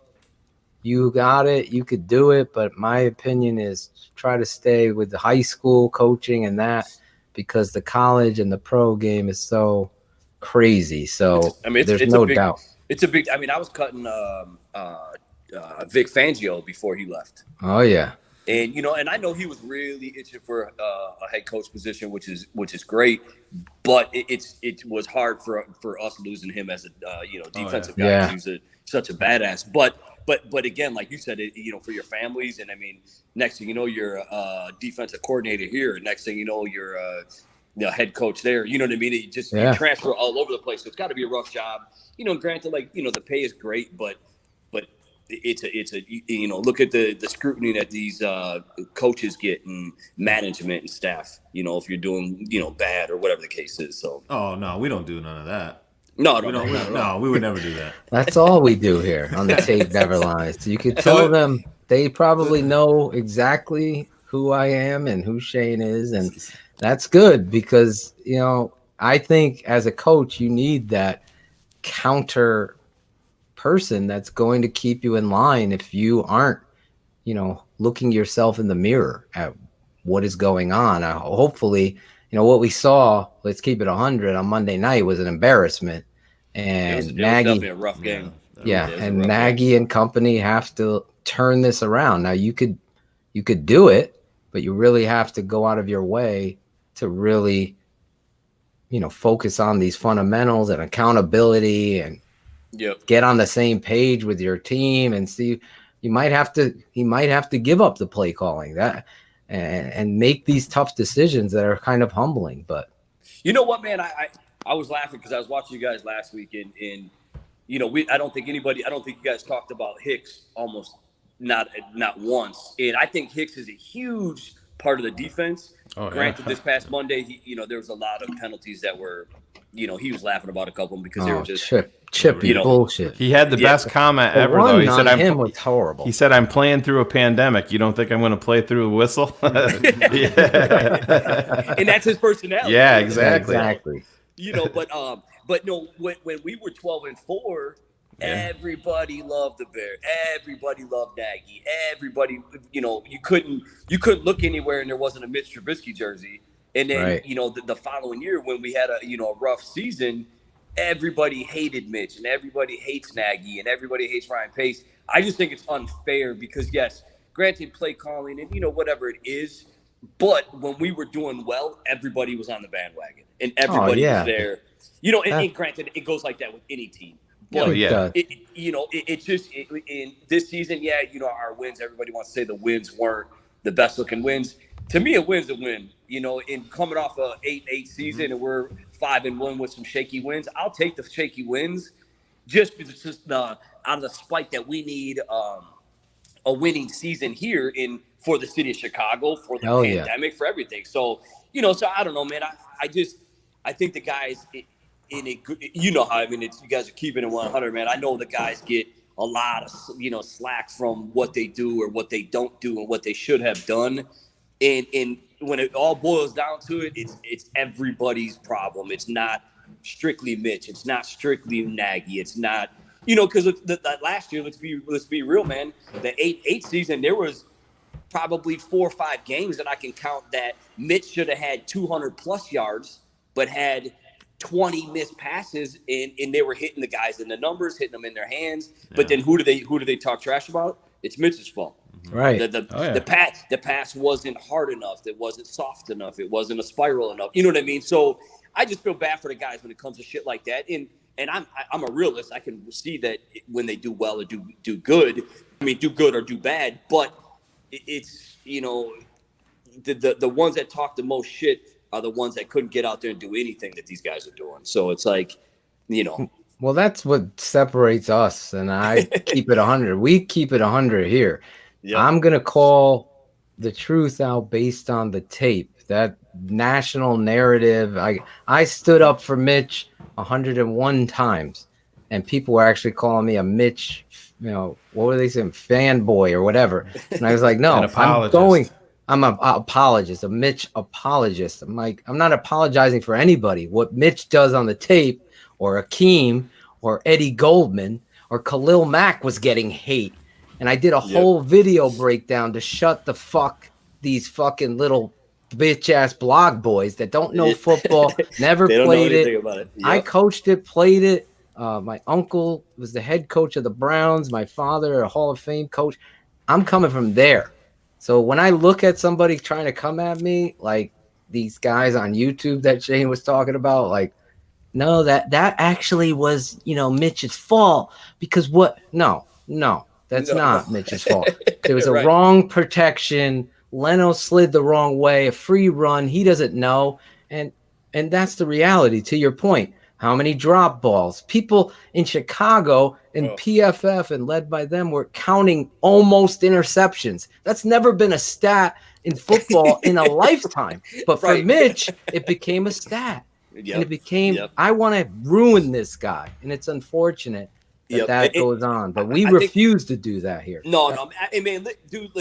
U: you got it, you could do it, but my opinion is try to stay with the high school coaching and that, because the college and the pro game is so crazy. So there's no doubt.
H: It's a big. I was cutting Vic Fangio before he left.
U: Oh yeah.
H: And and I know he was really itching for a head coach position, which is great. But it was hard for us losing him as a defensive guy. He's such a badass. But again, like you said, for your families, and next thing you know, you're a defensive coordinator here. Next thing you know, you're a head coach there. You know what I mean? You transfer all over the place. So it's got to be a rough job. Granted, the pay is great, but it's a look at the scrutiny that these coaches get and management and staff. If you're doing bad or whatever the case is. So.
G: Oh no, we don't do none of that.
H: No,
G: we would never do that.
U: That's all we do here on the Tape Never Lies. You could tell them they probably know exactly who I am and who Shane is, and that's good because I think as a coach you need that counter person that's going to keep you in line if you aren't, looking yourself in the mirror at what is going on. Hopefully, what we saw, let's keep it 100 on Monday night, was an embarrassment. And
H: it was
U: Nagy,
H: definitely a rough game.
U: And Nagy and company have to turn this around. Now you could do it, but you really have to go out of your way to really, focus on these fundamentals and accountability and get on the same page with your team and see. He might have to give up the play calling that and make these tough decisions that are kind of humbling. But
H: you know what, man, I was laughing because I was watching you guys last week and I don't think you guys talked about Hicks almost not once. And I think Hicks is a huge part of the defense. Granted, this past Monday, there was a lot of penalties that were, he was laughing about a couple of them because they were just
U: chippy bullshit.
P: He had the best comment ever, though. He said,
U: him was horrible.
P: He said, "I'm playing through a pandemic. You don't think I'm going to play through a whistle?"
H: And that's his personality.
P: Yeah, exactly.
H: But no, when we were 12-4. Everybody loved the Bear. Everybody loved Nagy. Everybody, you couldn't look anywhere and there wasn't a Mitch Trubisky jersey. And then, the following year when we had a rough season, everybody hated Mitch and everybody hates Nagy and everybody hates Ryan Pace. I just think it's unfair because yes, granted play calling and whatever it is, but when we were doing well, everybody was on the bandwagon and everybody was there. And granted, it goes like that with any team. But it's just in this season, our wins, everybody wants to say the wins weren't the best looking wins. To me, a win's a win. In coming off a 8-8 season and we're 5-1 with some shaky wins, I'll take the shaky wins just because out of the spite that we need a winning season here for the city of Chicago, for the pandemic, for everything. So, so I don't know, man. I think the guys in a good, how you guys are keeping it 100, man. I know the guys get a lot of slack from what they do or what they don't do and what they should have done, and when it all boils down to it, it's everybody's problem. It's not strictly Mitch. It's not strictly Nagy. It's not because last year, let's be real, man. The 8-8 season, there was probably 4 or 5 games that I can count that Mitch should have had 200 plus yards, but had 20 missed passes, and they were hitting the guys in the numbers, hitting them in their hands. But then who do they talk trash about? It's Mitch's fault.
U: Right.
H: The pass wasn't hard enough. It wasn't soft enough. It wasn't a spiral enough. You know what I mean? So I just feel bad for the guys when it comes to shit like that. And I'm a realist. I can see that when they do well or do good. I mean, do good or do bad. But it's, you know, the ones that talk the most shit are the ones that couldn't get out there and do anything that these guys are doing. So it's like, you know.
U: Well, that's what separates us, and I keep it 100. We keep it 100 here. Yep. I'm going to call the truth out based on the tape. That national narrative. I stood up for Mitch 101 times, and people were actually calling me a Mitch, you know, what were they saying, fanboy or whatever. And I was like, no, I'm an apologist, a Mitch apologist. I'm like, I'm not apologizing for anybody. What Mitch does on the tape, or Akeem, or Eddie Goldman, or Khalil Mack was getting hate. And I did a whole video breakdown to shut the fuck these fucking little bitch ass blog boys that don't know football, never played it. About it. Yep. I coached it, played it. My uncle was the head coach of the Browns. My father, a Hall of Fame coach. I'm coming from there. So when I look at somebody trying to come at me, like these guys on YouTube that Shane was talking about, like, no, that actually was, you know, Mitch's fault because no, that's not Mitch's fault. There was a wrong protection. Leno slid the wrong way, a free run. He doesn't know. And that's the reality, to your point. How many drop balls? People in Chicago and PFF and led by them were counting almost interceptions. That's never been a stat in football in a lifetime. But for Mitch, it became a stat. And it became, I want to ruin this guy. And it's unfortunate that goes on. But we refuse to do that here.
H: No. I mean, dude,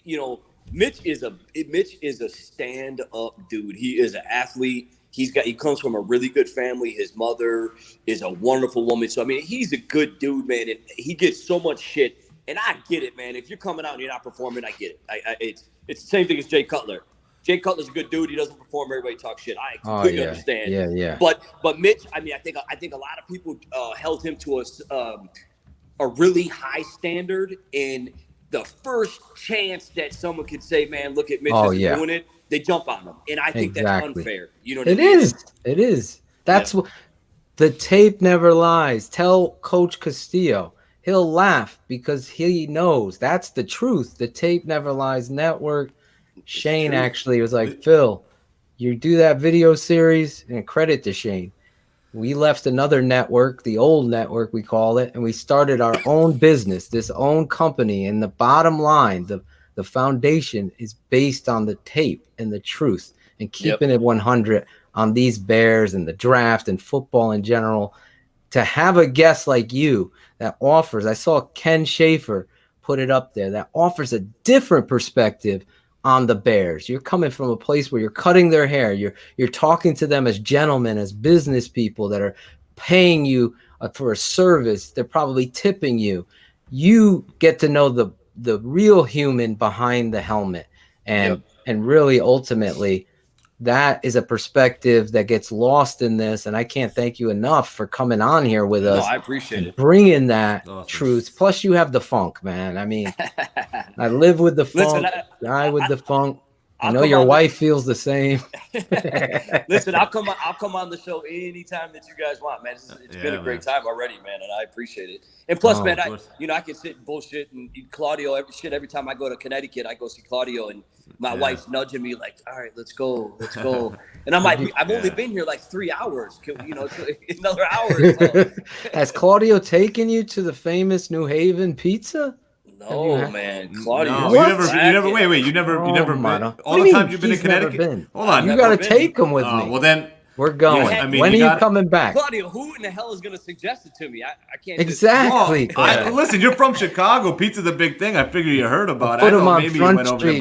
H: you know, Mitch is a stand-up dude. He is an athlete. He comes from a really good family. His mother is a wonderful woman. So I mean, he's a good dude, man. And he gets so much shit. And I get it, man. If you're coming out and you're not performing, I get it. It's the same thing as Jay Cutler. Jay Cutler's a good dude. He doesn't perform. Everybody talks shit. I completely understand.
U: Yeah.
H: But Mitch, I mean, I think a lot of people held him to a really high standard. And the first chance that someone could say, "Man, look at Mitch doing it," they jump on him, and I think that's unfair. You know what I mean?
U: It is. That's what the tape never lies. Tell Coach Castillo. He'll laugh because he knows that's the truth. The tape never lies network. Shane actually was like, Phil, you do that video series, and credit to Shane. We left another network, the old network we call it, and we started our own business, this own company. And the bottom line, the foundation is based on the tape and the truth and keeping it 100 on these Bears and the draft and football in general. To have a guest like you that offers, I saw Ken Schaefer put it up there, that offers a different perspective on the Bears. You're coming from a place where you're cutting their hair. You're talking to them as gentlemen, as business people that are paying you for a service. They're probably tipping you. You get to know the real human behind the helmet. And really, ultimately, that is a perspective that gets lost in this. And I can't thank you enough for coming on here with us.
H: I appreciate it.
U: Bringing that truth. Plus, you have the funk, man. I mean, I live with the funk, die with the funk. I know your wife feels the same.
H: Listen, I'll come on the show anytime that you guys want, man. It's been a great time already, man, and I appreciate it. And plus, man, I can sit and bullshit and eat Claudio every time I go to Connecticut. I go see Claudio, and my wife's nudging me like, "All right, let's go." And I'm like, "I've only been here like 3 hours. Another hour." So.
U: Has Claudio taken you to the famous New Haven pizza?
H: No, man, Claudio.
G: No, you never. Wait. You never been. All the times you've been in Connecticut. Hold on.
U: You got to take him with me.
G: Well, then
U: we're going. When are you coming back?
H: Claudio, who in the hell is going to suggest it to me? I can't.
U: Exactly.
G: Listen, you're from Chicago. Pizza's a big thing. I figure you heard about it.
U: Put him on Front Street.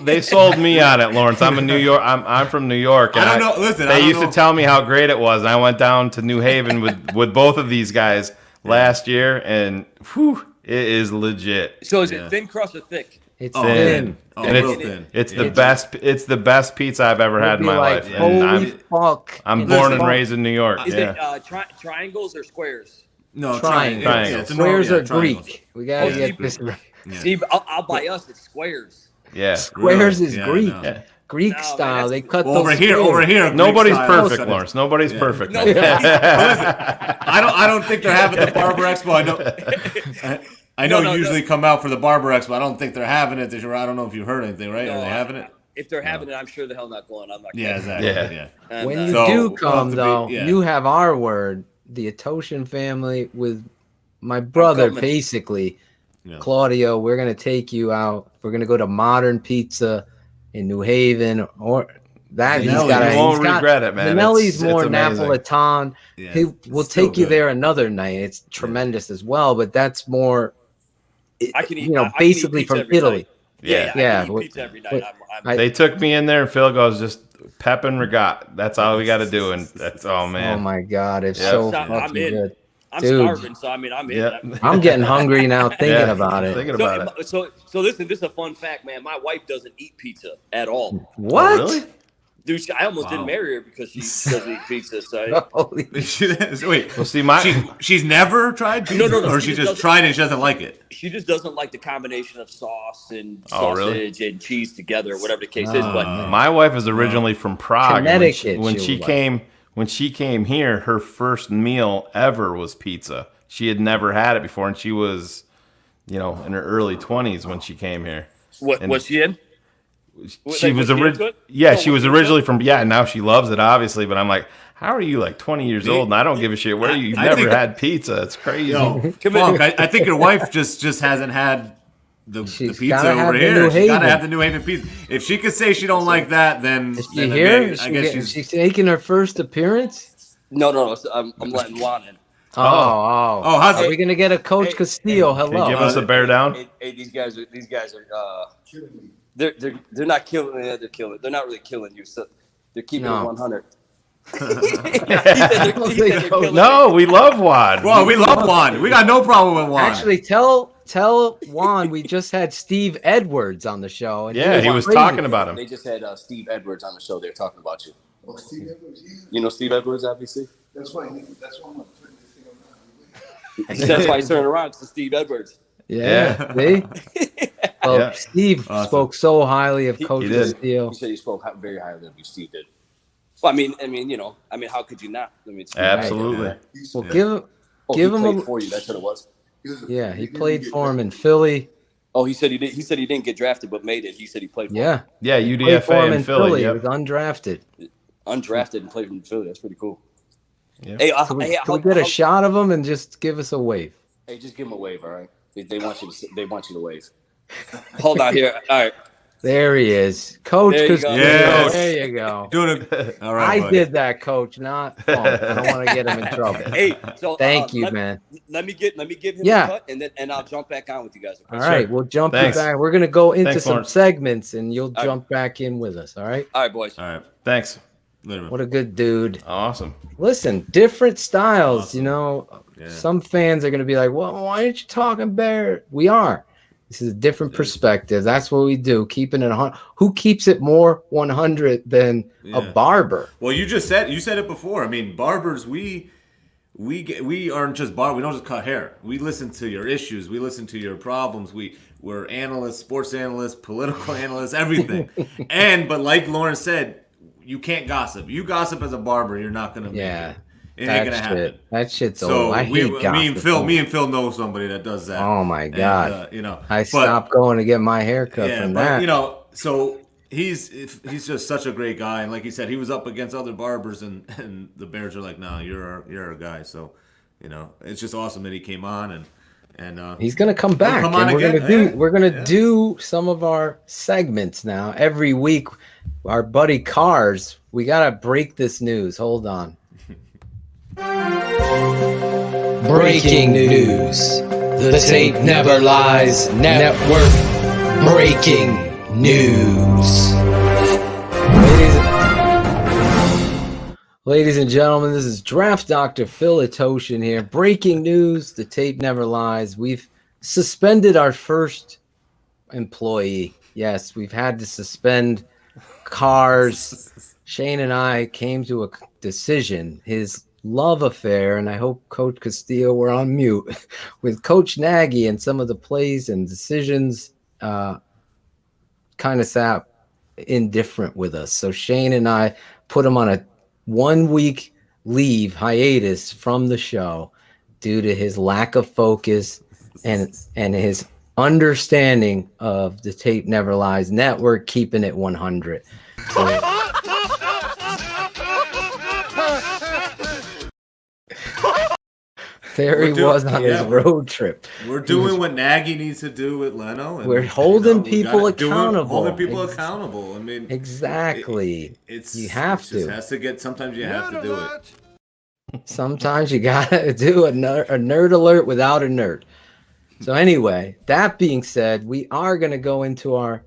P: They sold me on it, Lawrence. I'm from New York. And
G: I don't know. Listen,
P: they used to tell me how great it was. And I went down to New Haven with both of these guys last year, and whew. It is legit.
H: So is it thin crust or thick?
U: It's
P: thin.
G: Oh,
P: And
G: real thin.
P: It's the best. It's the best pizza I've ever had in my life. And
U: Holy fuck!
P: I'm born and raised in New York.
H: Is
P: Yeah.
H: it triangles or squares?
G: No,
U: Triangles. Squares are Greek. We gotta get this right.
H: See, I'll buy us. It's squares.
P: Yeah.
U: Squares is
G: Yeah,
U: Greek.
G: no.
U: Greek
H: No,
U: style.
H: man,
U: They cut those
G: Over here.
U: squares.
P: Nobody's
G: Greek
P: perfect,
G: style.
P: Lawrence. Nobody's perfect.
H: No,
P: man.
G: I don't think they're having the Barber Expo. I know you usually come out for the Barber Expo. I don't think they're having it this year. I don't know if you heard anything, right?
H: No,
G: Are they having it?
H: If they're having it, I'm sure the hell not going. I'm not.
G: Yeah,
H: going.
G: exactly. Yeah.
H: And,
U: When you
G: So,
U: do
G: we'll have
U: come,
G: to be-
U: though,
G: yeah.
U: you have our word, the Ottochian family, with my brother,
H: coming.
U: basically.
G: Yeah.
U: Claudio, we're going to take you out. We're going to go to Modern Pizza in New Haven. Or that
P: You won't regret it, man.
U: Manelli's
P: It's
U: more
P: amazing.
U: Napolitan.
G: Yeah,
U: He
G: it's
U: will
G: still
U: take you
G: good.
U: there another night. It's tremendous as well, but that's more,
H: I can eat.
U: you know,
H: I can eat
U: basically
H: pizza
U: from
H: every
U: Italy.
H: night.
P: Yeah.
U: Yeah.
H: I can eat pizza every night.
P: They took me in there, and Phil goes, just pep and regat. That's all we got to do. And that's, oh, man.
U: Oh, my God. It's
P: Yeah.
U: so
H: I'm
U: fucking
H: in.
U: good.
H: I'm
U: Dude.
H: starving, so I mean, I'm in.
P: Yep.
U: I'm getting hungry now thinking
P: Yeah,
U: about it.
P: Thinking about it.
H: So listen, this is a fun fact, man. My wife doesn't eat pizza at all.
U: What?
P: Oh, really?
H: Dude, I almost didn't marry her because she doesn't eat pizza. So
U: Holy
G: Wait,
P: Well, see,
G: she's never tried pizza,
H: No,
G: or she just tried it and she doesn't like it.
H: she just doesn't like the combination of sauce and
P: Oh,
H: sausage
P: really?
H: and cheese together, whatever the case is. But
P: My wife is originally from Prague. and
U: Connecticut,
P: When
U: she
P: she
U: was.
P: came, when she came here, her first meal ever was pizza. She had never had it before, and she was, in her early 20s when she came here.
H: what
P: And
H: was she in?
P: She was
H: into
P: originally,
H: it?
P: yeah,
H: Oh,
P: she was originally from, now she loves it, obviously. But I'm like, how are you like 20 years old and I don't give a shit? Where you've
G: I
P: never
G: think-
P: had pizza? It's crazy.
G: Funk, I think your wife just hasn't had the pizza
U: gotta have
G: over
U: the
G: here.
U: New
G: She's got to
U: Haven.
G: have the New Haven pizza. If she could say she don't like that, then
U: Is she
G: then
U: here?
G: maybe-
U: Is
G: I
U: she
G: guess
U: get- she's making her first appearance?
H: No. I'm letting Juan in.
U: Oh,
G: how's
U: are
G: it?
U: we gonna get a Coach Castillo? Hello.
P: Give us a bear down.
H: Hey, these guys are they're not killing it. They're killing it. They're not really killing you. So they're keeping
U: No.
H: it 100.
P: No, we love Juan.
G: Well, we love Juan. We got no problem with Juan.
U: Actually, tell Juan we just had Steve Edwards on the show. And
P: Yeah, he was
U: crazy.
P: talking about him.
H: They just had Steve Edwards on the show. They're talking about you. Oh, Steve Edwards, yeah. You know Steve Edwards, obviously.
J: That's why I'm turning this thing around.
H: That's why he's turning around to Steve Edwards.
U: Yeah, see? Well,
P: Yeah.
U: Steve spoke so highly of Coach
P: did.
U: Castillo.
H: He said he spoke very highly of you, Steve did. Well, I mean, how could you not? I mean, Steve
P: Absolutely.
U: Well, give
H: he
U: him
H: played
U: a
H: for you. That's what it was.
U: yeah. He played for him in Philly.
H: Oh, he said he did. He said he didn't get drafted, but made it. He said he played for
U: Yeah,
P: Yeah,
U: He played for
P: UDFA
U: him
P: in Philly.
U: He
P: Yep.
U: was undrafted.
H: him. Undrafted and played in Philly. That's pretty cool.
P: Yeah.
H: Hey,
U: Can we get a shot of him and just give us a wave?
H: Hey, just give him a wave, all right? They want you to. They want you to wave. Hold on here. All right.
U: There he is, Coach
H: There you go.
U: Castillo.
G: Yes.
U: There you go.
G: Doing it. All right,
U: I
G: buddy.
U: did that, Coach, not Funk. I don't want to get him in trouble.
H: Hey, so
U: Thank you,
H: let,
U: man.
H: Let me give him
U: Yeah.
H: a cut, and I'll jump back on with you guys. Okay?
U: All right, we'll jump
P: Thanks.
U: you back. We're gonna go into
P: Thanks,
U: some
P: Lawrence.
U: segments, and you'll
H: right.
U: jump back in with us. All right.
H: All right, boys.
G: All right.
P: Thanks.
G: Later, man.
U: What a good dude.
P: Awesome.
U: Listen, different styles.
G: Awesome.
U: You know,
G: Yeah.
U: some fans are gonna be like, "Well, why aren't you talking Bear?" We are. This is a different perspective. That's what we do. Keeping it 100. Who keeps it more 100 than a barber?
G: Well, you said it before. I mean, barbers, we aren't just barbers. We don't just cut hair. We listen to your issues. We listen to your problems. We're analysts, sports analysts, political analysts, everything. But like Lauren said, you can't gossip. You gossip as a barber, you're not gonna make it. It ain't gonna happen.
U: That shit's
G: So
U: old. I hate gossip.
G: me and Phil know somebody that does that.
U: Oh my
G: And,
U: God! I
G: but-
U: stopped going to get my haircut from that.
G: So he's just such a great guy, and like he said, he was up against other barbers, and the Bears are like, "No, you're our guy." So, it's just awesome that he came on, and
U: He's gonna come back,
G: come on
U: and
G: again.
U: we're gonna do some of our segments now every week. Our buddy Cars, we gotta break this news. Hold on.
O: Breaking news. The Tape Never Lies Network. Breaking news.
U: Ladies and gentlemen, this is Draft Dr. Phil Ottochian here. Breaking news, the tape never lies. We've suspended our first employee. Yes, we've had to suspend cars. Shane and I came to a decision. His love affair, and I hope Coach Castillo were on mute, with Coach Nagy and some of the plays and decisions kind of sat indifferent with us. So Shane and I put him on a 1-week leave hiatus from the show due to his lack of focus and his understanding of the Tape Never Lies network, keeping it 100. So, there he was on his road trip.
G: We're doing what Nagy needs to do with Leno. And,
U: we're holding people accountable.
G: Holding people accountable. I mean,
U: exactly. You have to.
G: Just has to get. Sometimes you have to do it.
U: Sometimes you gotta do a nerd alert without a nerd. So anyway, that being said, we are gonna go into our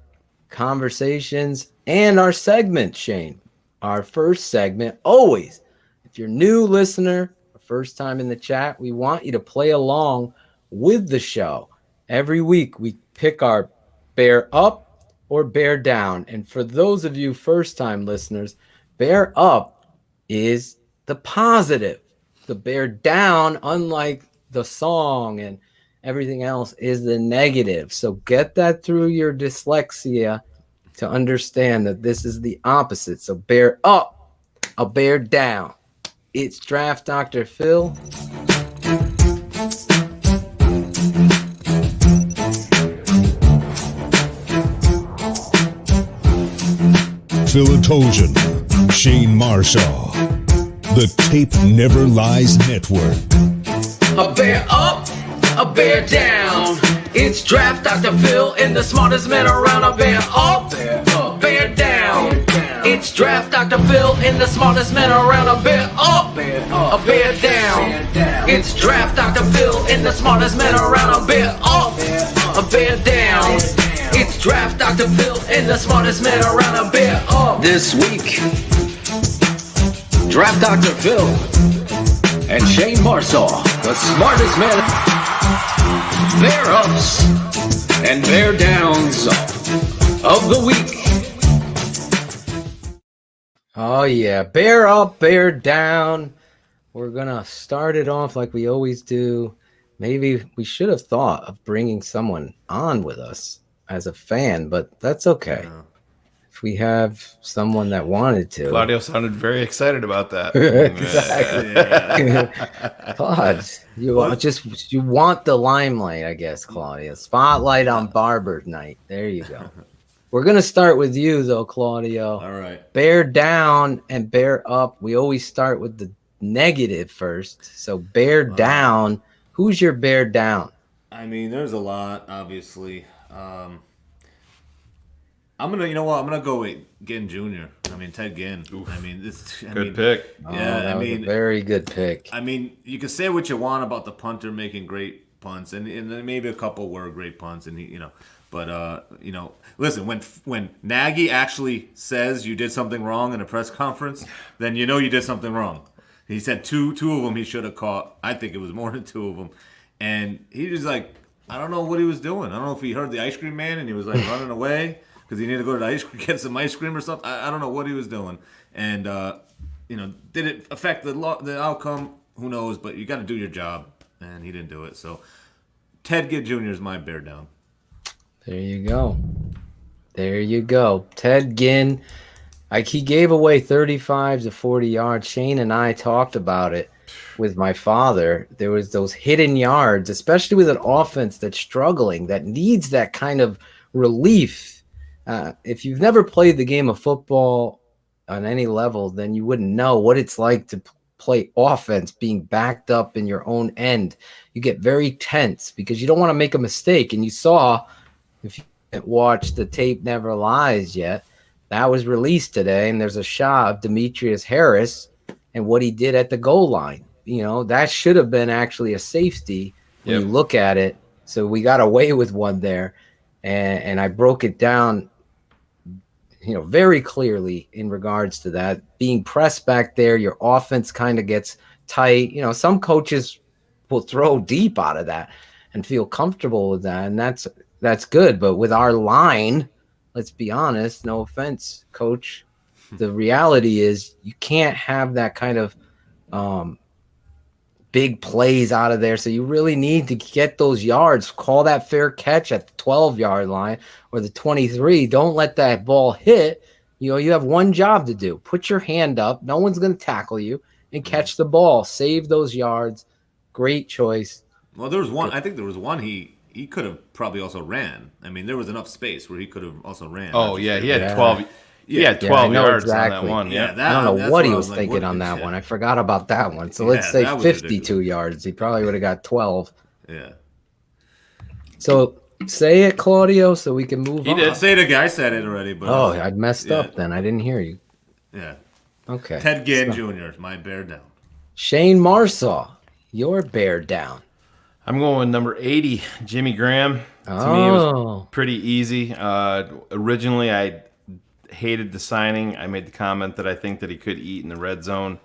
U: conversations and our segment, Shane. Our first segment, always. If you're a new listener, first time in the chat, we want you to play along with the show. Every week we pick our bear up or bear down. And for those of you first time listeners, bear up is the positive. The bear down, unlike the song and everything else, is the negative. So get that through your dyslexia to understand that this is the opposite. So bear up, a bear down. It's Draft Dr. Phil.
B: Phil Ottochian, Shayne Marsaw. The Tape Never Lies Network.
O: A bear up, a bear down. It's Draft Dr. Phil and the smartest man around. A bear up, a bear down. It's Draft Dr. Phil and the smartest man around. A bear up, a bear down. It's Draft Dr. Phil and the smartest man around. A bear up, a bear down. It's Draft Dr. Phil and the smartest man around. A bear up. This week, Draft Dr. Phil and Shayne Marsaw, the smartest man. Bear ups and bear downs of the week.
U: Oh yeah, bear up, bear down. We're gonna start it off like we always do. Maybe we should have thought of bringing someone on with us as a fan, but that's okay. Yeah. If we have someone that wanted to.
P: Claudio sounded very excited about that.
U: Exactly. Claude, you want the limelight, I guess, Claudio. Spotlight on Barber night. There you go. We're going to start with you, though, Claudio.
G: All right.
U: Bear down and bear up. We always start with the negative first. So bear down. Who's your bear down?
G: I mean, there's a lot, obviously. I'm gonna go with Ginn Jr. I mean, Ted Ginn.
P: Oof.
G: I mean,
P: good pick.
G: Yeah,
U: that was a very good pick.
G: I mean, you can say what you want about the punter making great punts, and maybe a couple were great punts, and but listen, when Nagy actually says you did something wrong in a press conference, then you know you did something wrong. He said two of them he should have caught. I think it was more than two of them, and he was like, I don't know what he was doing. I don't know if he heard the ice cream man and he was like running away because he needed to go to the ice cream, get some ice cream or something. I don't know what he was doing, and did it affect the outcome? Who knows? But you got to do your job, and he didn't do it. So Ted Ginn Jr. is my bear down.
U: There you go. There you go. Ted Ginn. He gave away 35 to 40 yards. Shane and I talked about it with my father. There was those hidden yards, especially with an offense that's struggling, that needs that kind of relief. If you've never played the game of football on any level, then you wouldn't know what it's like to play offense being backed up in your own end. You get very tense because you don't want to make a mistake. And you saw, if you haven't watched the Tape Never Lies yet, that was released today, and there's a shot of Demetrius Harris and what he did at the goal line. That should have been actually a safety when you look at it. So we got away with one there, and I broke it down, very clearly in regards to that. Being pressed back there, your offense kind of gets tight. Some coaches will throw deep out of that and feel comfortable with that, and that's that's good. But with our line, let's be honest, no offense, coach, the reality is you can't have that kind of big plays out of there. So you really need to get those yards. Call that fair catch at the 12-yard line or the 23. Don't let that ball hit. You have one job to do. Put your hand up. No one's going to tackle you and catch the ball. Save those yards. Great choice.
C: Well, there was one. I think there was one he could have probably also ran. I mean, there was enough space where he could have also ran.
P: Oh yeah, he had 12. He had 12 yards
U: exactly.
P: on that one. Yeah,
U: I don't know what he was thinking on that one. I forgot about that one. So let's say 52 yards. He probably would have got 12.
C: Yeah.
U: So say it, Claudio, so we can move on.
C: He did say it again. I said it already, but
U: I messed up then. I didn't hear you.
C: Yeah.
U: Okay.
C: Ted Ginn Jr. My bear down.
U: Shane Marsaw, your bear down.
P: I'm going with number 80, Jimmy Graham. To me, it was pretty easy. Originally, I hated the signing. I made the comment that I think that he could eat in the red zone.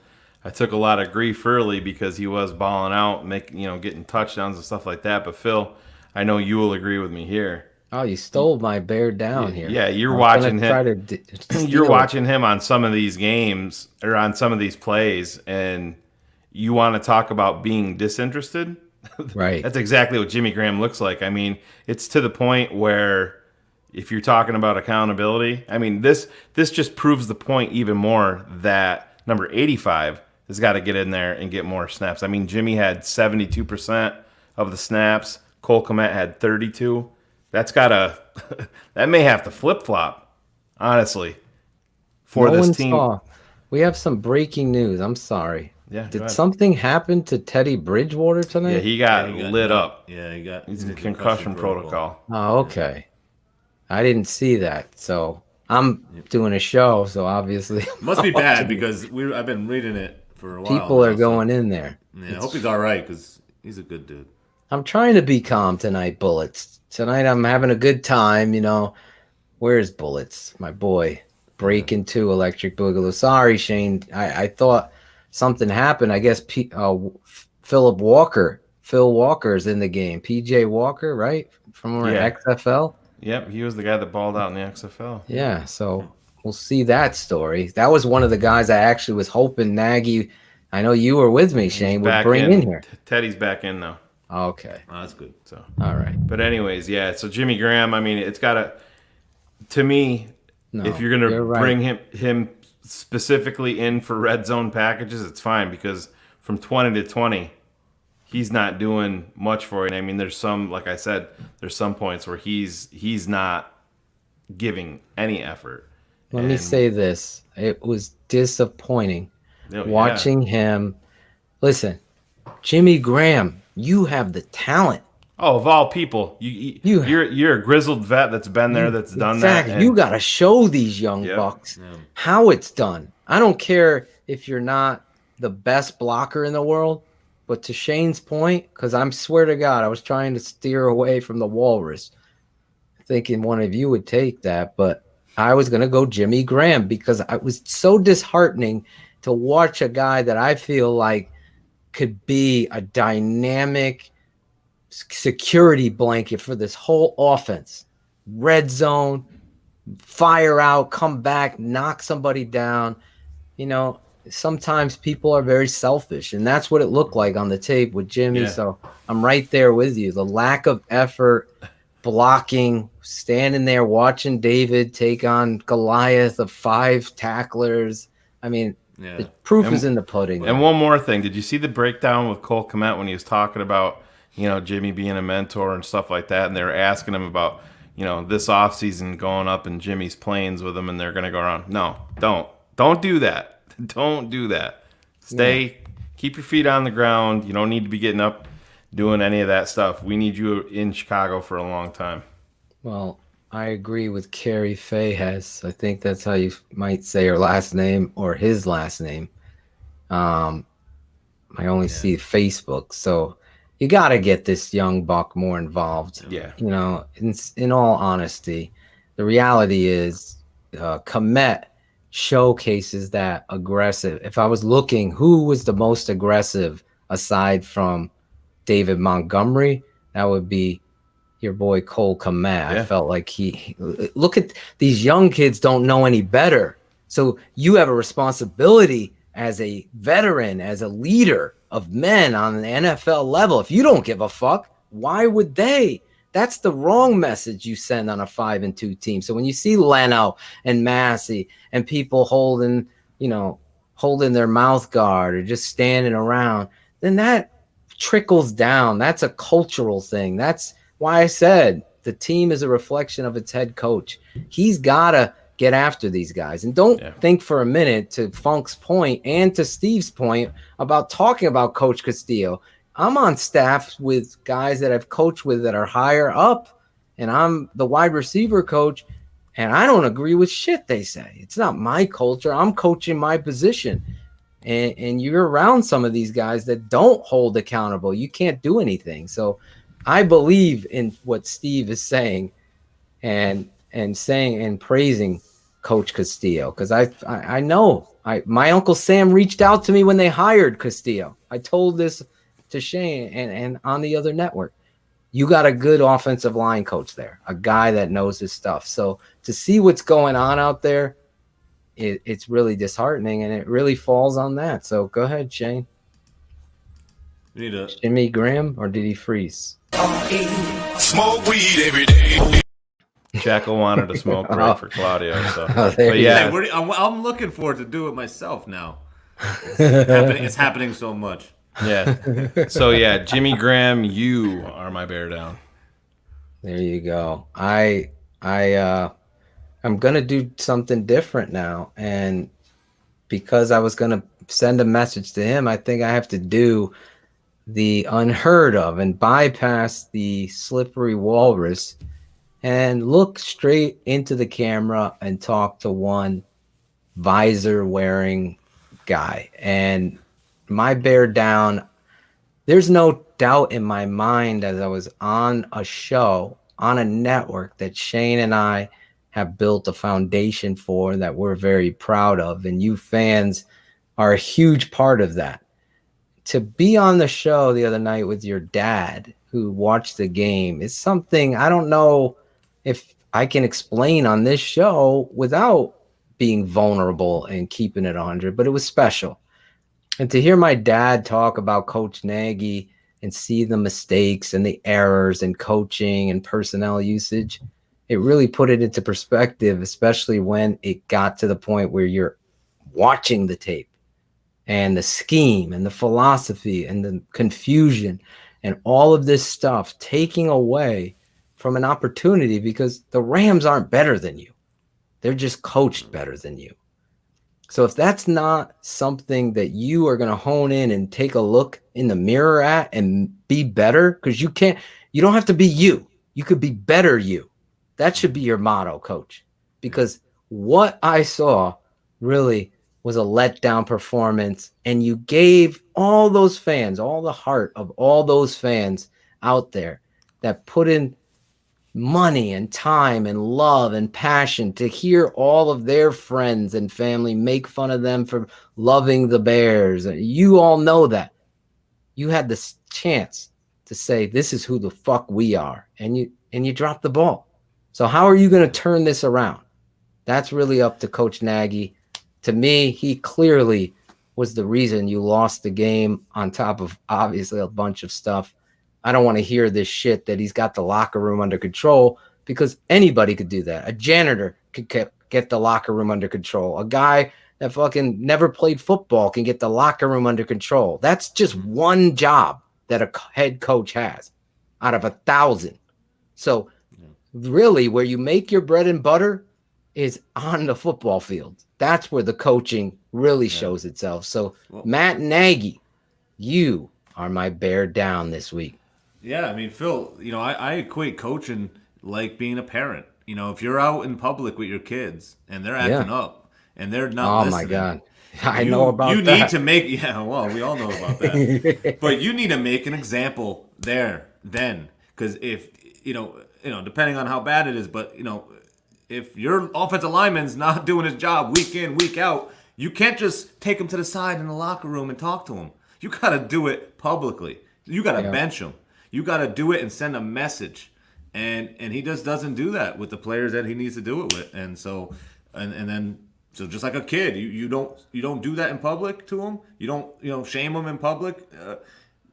P: I took a lot of grief early because he was balling out, getting touchdowns and stuff like that. But Phil, I know you will agree with me here.
U: Oh, you stole my bear down here.
P: Yeah, you're watching him. You're watching him on some of these games or on some of these plays, and you want to talk about being disinterested.
U: Right.
P: That's exactly what Jimmy Graham looks like. I mean, it's to the point where if you're talking about accountability, I mean, this just proves the point even more that number 85 has got to get in there and get more snaps. I mean, Jimmy had 72% of the snaps. Cole Kmet had 32. That's that may have to flip-flop, honestly, for this team.
U: We have some breaking news. I'm sorry.
P: Yeah.
U: Did something happen to Teddy Bridgewater tonight?
P: Yeah, he got lit up.
C: Yeah,
P: he's in concussion protocol.
U: Oh, okay. I didn't see that, so I'm doing a show, so obviously
C: must be bad because I've been reading it for a while.
U: People are going in there.
C: Yeah, I hope he's all right because he's a good dude.
U: I'm trying to be calm tonight, Bullets. Tonight I'm having a good time, Where's Bullets, my boy? Break into Electric Boogaloo. Sorry, Shane. I thought something happened. I guess Phil Walker is in the game. PJ Walker, right? From XFL.
P: Yep, he was the guy that balled out in the XFL.
U: Yeah, so we'll see that story. That was one of the guys I actually was hoping Nagy, I know you were with me, Shane, would bring in here.
P: Teddy's back in now.
U: Okay.
C: Oh, that's good.
P: So
U: all right.
P: But anyways, yeah, so Jimmy Graham, I mean, it's got to me, if you're going to bring him specifically in for red zone packages, it's fine because from 20 to 20, he's not doing much for it. I mean, there's some, like I said, there's some points where he's not giving any effort.
U: Let me say this. It was disappointing watching him. Listen, Jimmy Graham, you have the talent.
P: Oh, of all people, you're a grizzled vet that's been there, that's done that.
U: Exactly. You got to show these young bucks how it's done. I don't care if you're not the best blocker in the world, but to Shane's point, because I swear to God, I was trying to steer away from the walrus, thinking one of you would take that, but I was going to go Jimmy Graham because it was so disheartening to watch a guy that I feel like could be a dynamic security blanket for this whole offense. Red zone, fire out, come back, knock somebody down. Sometimes people are very selfish, and that's what it looked like on the tape with Jimmy.
P: Yeah.
U: So I'm right there with you. The lack of effort, blocking, standing there watching David take on Goliath of 5 tacklers. I mean, the proof is in the pudding.
P: And one more thing. Did you see the breakdown with Cole Kmet when he was talking about, Jimmy being a mentor and stuff like that? And they were asking him about, this offseason going up in Jimmy's planes with him and they're going to go around. No, don't do that. Don't do that. Keep your feet on the ground. You don't need to be getting up doing any of that stuff. We need you in Chicago for a long time.
U: Well, I agree with Carrie Fayhez. I think that's how you might say her last name or his last name. I only see Facebook. So you got to get this young buck more involved.
P: Yeah.
U: In all honesty, the reality is Kmet showcases that aggressive. If I was looking, who was the most aggressive aside from David Montgomery, that would be your boy Cole Kmet. I felt like he look at these young kids don't know any better. So you have a responsibility as a veteran, as a leader of men on the NFL level. If you don't give a fuck, why would they? That's the wrong message you send on a 5-2 team. So when you see Leno and Massey and people holding their mouth guard or just standing around, then that trickles down. That's a cultural thing. That's why I said the team is a reflection of its head coach. He's got to get after these guys. And don't think for a minute, to Funk's point and to Steve's point about talking about Coach Castillo. I'm on staff with guys that I've coached with that are higher up, and I'm the wide receiver coach, and I don't agree with shit they say. It's not my culture. I'm coaching my position. And you're around some of these guys that don't hold accountable. You can't do anything. So I believe in what Steve is saying and saying and praising Coach Castillo, because I know my Uncle Sam reached out to me when they hired Castillo. I told this to Shane and on the other network. You got a good offensive line coach there, a guy that knows his stuff. So to see what's going on out there, it's really disheartening, and it really falls on that. So go ahead, Shane. Jimmy Graham, or did he freeze?
S: Smoke weed every day.
P: Jackal wanted to smoke break for Claudio. So.
U: There you
C: Hey, I'm looking forward to do it myself now. It's happening so much.
P: Yeah. So yeah, Jimmy Graham, you are my bear down.
U: There you go. I'm gonna do something different now, and because I was gonna send a message to him, I think I have to do the unheard of and bypass the slippery walrus and look straight into the camera and talk to one visor wearing guy. And my bear down, there's no doubt in my mind, as I was on a show on a network that Shane and I have built a foundation for, that we're very proud of, and you fans are a huge part of that. To be on the show the other night with your dad who watched the game is something I don't know if I can explain on this show without being vulnerable and keeping it 100, but it was special. And to hear my dad talk about Coach Nagy and see the mistakes and the errors in coaching and personnel usage, it really put it into perspective, especially when it got to the point where you're watching the tape and the scheme and the philosophy and the confusion and all of this stuff taking away from an opportunity, because the Rams aren't better than you. They're just coached better than you. So if that's not something that you are going to hone in and take a look in the mirror at and be better, because you don't have to be you. You could be better you. That should be your motto, coach, because what I saw really was a letdown performance, and you gave all those fans, all the heart of all those fans out there that put in money and time and love and passion to hear all of their friends and family make fun of them for loving the Bears. You all know that. You had this chance to say, this is who the fuck we are, and you dropped the ball. So how are you going to turn this around? That's really up to Coach Nagy. To me, he clearly was the reason you lost the game, on top of obviously a bunch of stuff. I don't want to hear this shit that he's got the locker room under control, because anybody could do that. A janitor could get the locker room under control. A guy that fucking never played football can get the locker room under control. That's just one job that a head coach has out of 1,000. So really, where you make your bread and butter is on the football field. That's where the coaching really shows itself. So Matt Nagy, you are my bear down this week.
C: Yeah, I mean, Phil, I equate coaching like being a parent. If you're out in public with your kids and they're acting up and they're not listening.
U: Oh, my God. I know about
C: you
U: that.
C: You need to make, we all know about that. But you need to make an example there then. Because if, depending on how bad it is, but, if your offensive lineman's not doing his job week in, week out, you can't just take him to the side in the locker room and talk to him. You got to do it publicly. You got to bench him. You got to do it and send a message. and he just doesn't do that with the players that he needs to do it with. And so, and then so just like a kid, you don't do that in public to them. You don't shame them in public.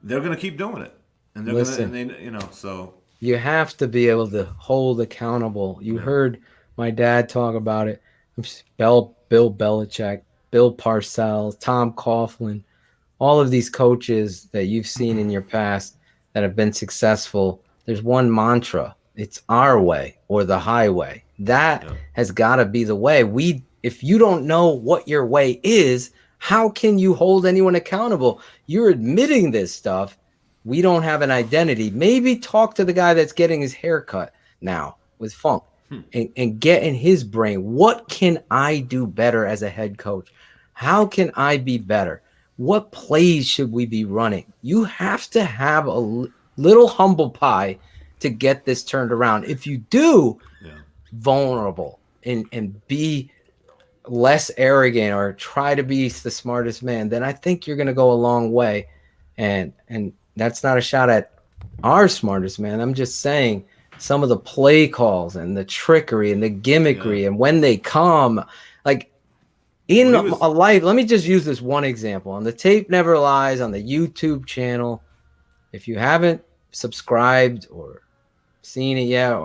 C: They're gonna keep doing it, and they're
U: Listen.
C: gonna and they so.
U: You have to be able to hold accountable. You heard my dad talk about it. Bill Belichick, Bill Parcells, Tom Coughlin, all of these coaches that you've seen in your past that have been successful. There's one mantra. It's our way or the highway. That has got to be the way. If you don't know what your way is, how can you hold anyone accountable? You're admitting this stuff. We don't have an identity. Maybe talk to the guy that's getting his hair cut now with Funk and get in his brain. What can I do better as a head coach? How can I be better? What plays should we be running? You have to have a little humble pie to get this turned around. If you do, vulnerable and be less arrogant or try to be the smartest man, then I think you're going to go a long way. And that's not a shot at our smartest man. I'm just saying some of the play calls and the trickery and the gimmickry and when they come, like in a life. Let me just use this one example. On the Tape Never Lies on the YouTube channel, if you haven't subscribed or seen it yet,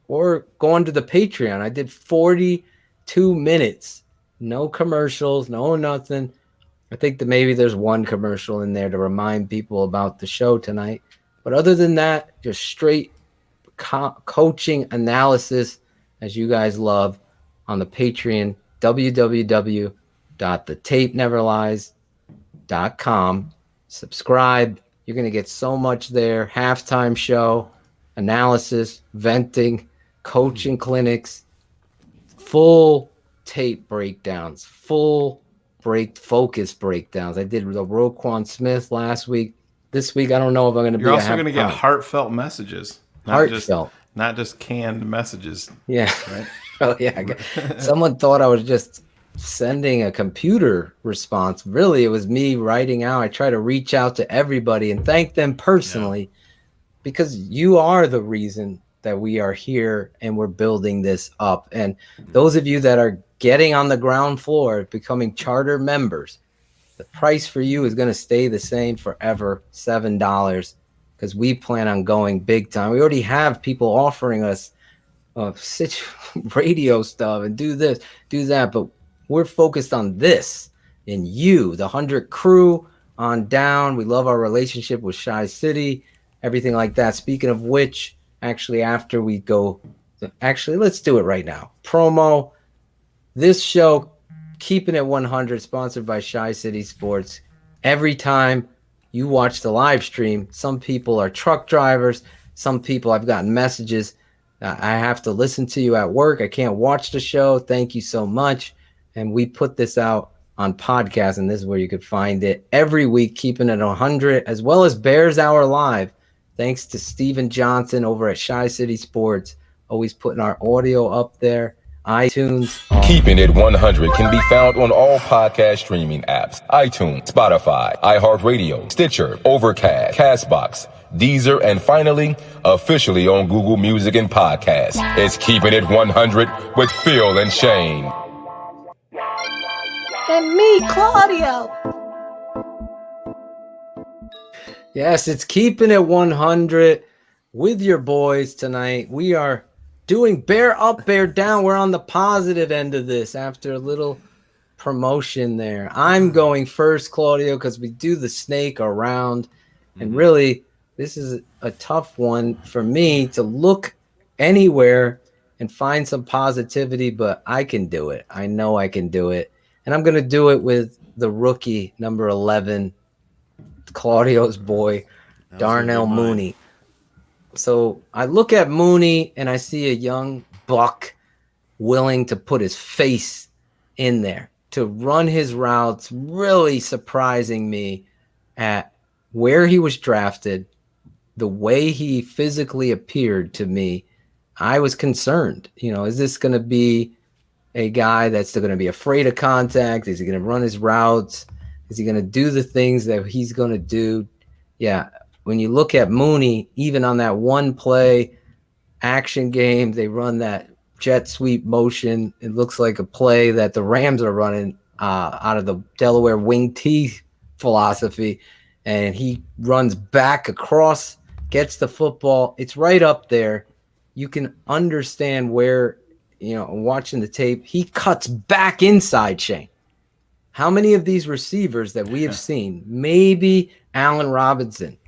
U: or go onto the Patreon, I did 42 minutes, no commercials, no nothing. I think that maybe there's one commercial in there to remind people about the show tonight. But other than that, just straight coaching analysis, as you guys love, on the Patreon, www.thetapeneverlies.com. Subscribe. You're going to get so much there. Halftime show, analysis, venting, coaching clinics, full tape breakdowns, full focus breakdowns. I did the Roquan Smith last week. This week, I don't know if I'm going to be.
P: You're also going to get heartfelt messages.
U: Heartfelt.
P: Not just canned messages.
U: Yeah.
P: Right?
U: Oh, yeah. Someone thought I was just sending a computer response. Really, it was me writing out. I try to reach out to everybody and thank them personally because you are the reason that we are here and we're building this up. And those of you that are getting on the ground floor, becoming charter members, the price for you is going to stay the same forever, $7, because we plan on going big time. We already have people offering us radio stuff and do this, do that, but we're focused on this and you, the 100 crew on down. We love our relationship with Shy City, everything like that. Speaking of which, actually, after we go, let's do it right now. Promo. This show, Keeping It 100, sponsored by Shy City Sports. Every time you watch the live stream, some people are truck drivers. Some people, I've gotten messages. I have to listen to you at work. I can't watch the show. Thank you so much. And we put this out on podcast, and this is where you could find it every week, Keeping It 100, as well as Bears Hour Live. Thanks to Steven Johnson over at Shy City Sports, always putting our audio up there. iTunes.
K: Keeping It 100 can be found on all podcast streaming apps: iTunes, Spotify, iHeartRadio, Stitcher, Overcast, Castbox, Deezer, and finally, officially on Google Music and Podcasts. It's Keeping It 100 with Phil and Shane.
U: And me, Claudio. Yes, it's Keeping It 100 with your boys tonight. We are doing bear up, bear down. We're on the positive end of this after a little promotion there. I'm going first, Claudio, because we do the snake around. And really, this is a tough one for me to look anywhere and find some positivity, but I can do it. I know I can do it. And I'm going to do it with the rookie, number 11, Claudio's boy, Darnell Mooney. So I look at Mooney and I see a young buck willing to put his face in there to run his routes, really surprising me at where he was drafted, the way he physically appeared to me. I was concerned, is this going to be a guy that's going to be afraid of contact? Is he going to run his routes? Is he going to do the things that he's going to do? Yeah. When you look at Mooney, even on that one play, action game. They run that jet sweep motion. It looks like a play that the Rams are running out of the Delaware wing T philosophy. And he runs back across, gets the football. It's right up there. You can understand where, watching the tape, he cuts back inside Shane. How many of these receivers that we have seen, maybe Allen Robinson,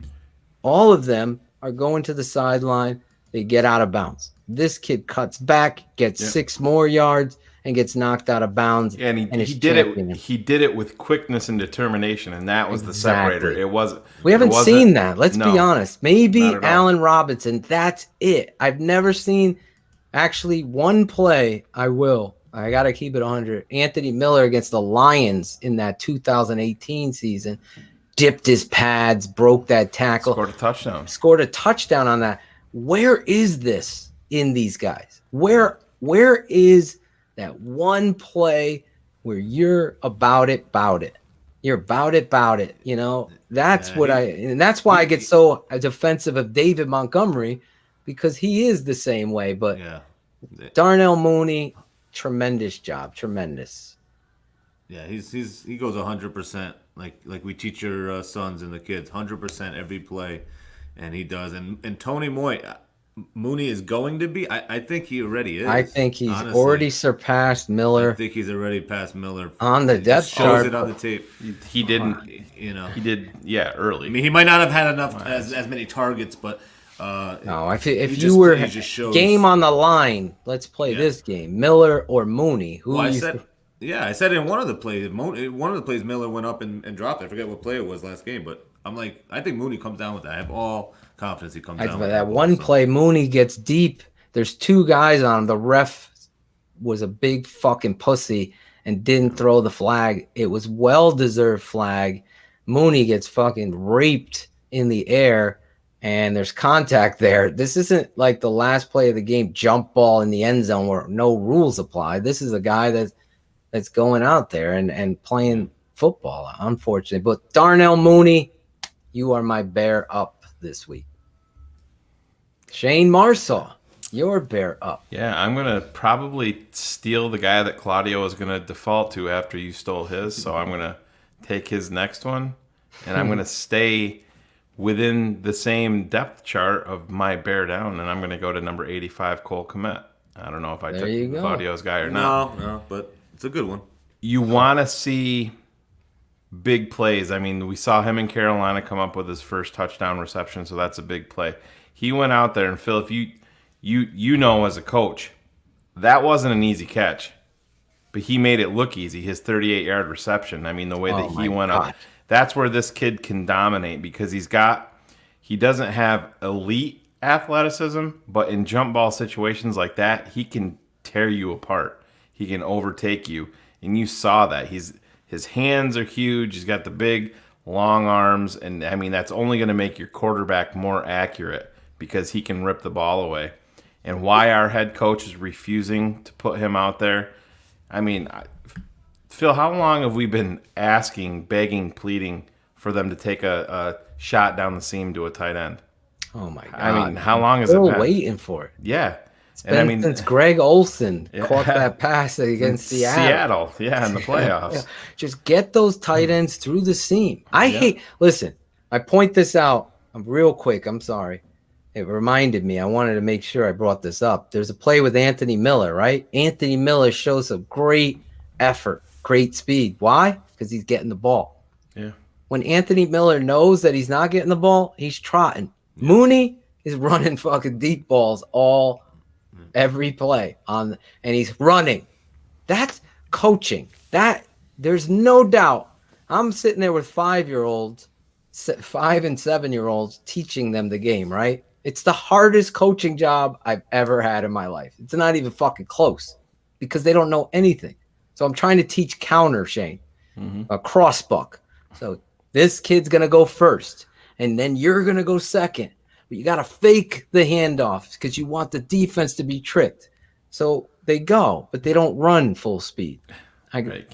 U: all of them are going to the sideline. They get out of bounds. This kid cuts back, gets 6 more yards, and gets knocked out of bounds.
P: Yeah, and he did it. He did it with quickness and determination, and that was the separator. It wasn't.
U: We haven't seen that. Let's be honest. Maybe
P: not at all.
U: Allen Robinson. That's it. I've never seen actually one play. I got to keep it 100. Anthony Miller against the Lions in that 2018 season dipped his pads, broke that tackle,
P: scored a touchdown
U: on that. Where is this in these guys? Where is that one play where you're about it? You're about it. That's and that's why I get so defensive of David Montgomery, because he is the same way. But Darnell Mooney, tremendous job. Tremendous.
C: Yeah, he goes 100%. Like we teach your sons and the kids, 100% every play, and he does. And Tony Mooney is going to be. I think he already is.
U: I think he's already surpassed Miller.
C: I think he's already past Miller
U: on the depth chart.
C: Shows it on the tape.
P: He didn't. He did. Yeah, early.
C: I mean, he might not have had enough as many targets, but.
U: No, if you were game on the line, let's play this game. Miller or Mooney?
C: I said in one of the plays, Miller went up and dropped it. I forget what play it was last game, but I'm like, I think Mooney comes down with that. I have all confidence he comes down with
U: that. One play, Mooney gets deep. There's 2 guys on him. The ref was a big fucking pussy and didn't throw the flag. It was well-deserved flag. Mooney gets fucking raped in the air. And there's contact there. This isn't like the last play of the game, jump ball in the end zone where no rules apply. This is a guy that's going out there and playing football, unfortunately. But Darnell Mooney, you are my bear up this week. Shane Marsaw, your bear up.
P: Yeah, I'm going to probably steal the guy that Claudio is going to default to after you stole his. So I'm going to take his next one, and I'm going to stay within the same depth chart of my bear down, and I'm going to go to number 85, Cole Kmet. I don't know if I took Claudio's guy or not.
C: No, but it's a good one.
P: You want to see big plays. I mean, we saw him in Carolina come up with his first touchdown reception, so that's a big play. He went out there, and Phil, if you know as a coach, that wasn't an easy catch, but he made it look easy. His 38-yard reception. I mean, the way that he went up. That's where this kid can dominate, because he doesn't have elite athleticism, but in jump ball situations like that, he can tear you apart. He can overtake you, and you saw that. His hands are huge. He's got the big, long arms, and I mean, that's only going to make your quarterback more accurate because he can rip the ball away. And why our head coach is refusing to put him out there, I mean, Phil, how long have we been asking, begging, pleading for them to take a shot down the seam to a tight end?
U: Oh, my God.
P: I mean, how long has it been?
U: Still waiting for it.
P: Yeah.
U: It's been since Greg Olsen caught that pass against Seattle.
P: Yeah, in the playoffs.
U: Yeah. Just get those tight ends through the seam. Listen, I point this out real quick. I'm sorry. It reminded me. I wanted to make sure I brought this up. There's a play with Anthony Miller, right? Anthony Miller shows a great effort. Great speed. Why? Because he's getting the ball.
P: Yeah.
U: When Anthony Miller knows that he's not getting the ball, he's trotting. Yeah. Mooney is running fucking deep balls every play and he's running. That's coaching. There's no doubt. I'm sitting there with 5-year-olds, 5 and 7-year-olds, teaching them the game, right? It's the hardest coaching job I've ever had in my life. It's not even fucking close because they don't know anything. So I'm trying to teach counter, Shane, a crossbuck. So this kid's going to go first, and then you're going to go second. But you got to fake the handoffs because you want the defense to be tricked. So they go, but they don't run full speed.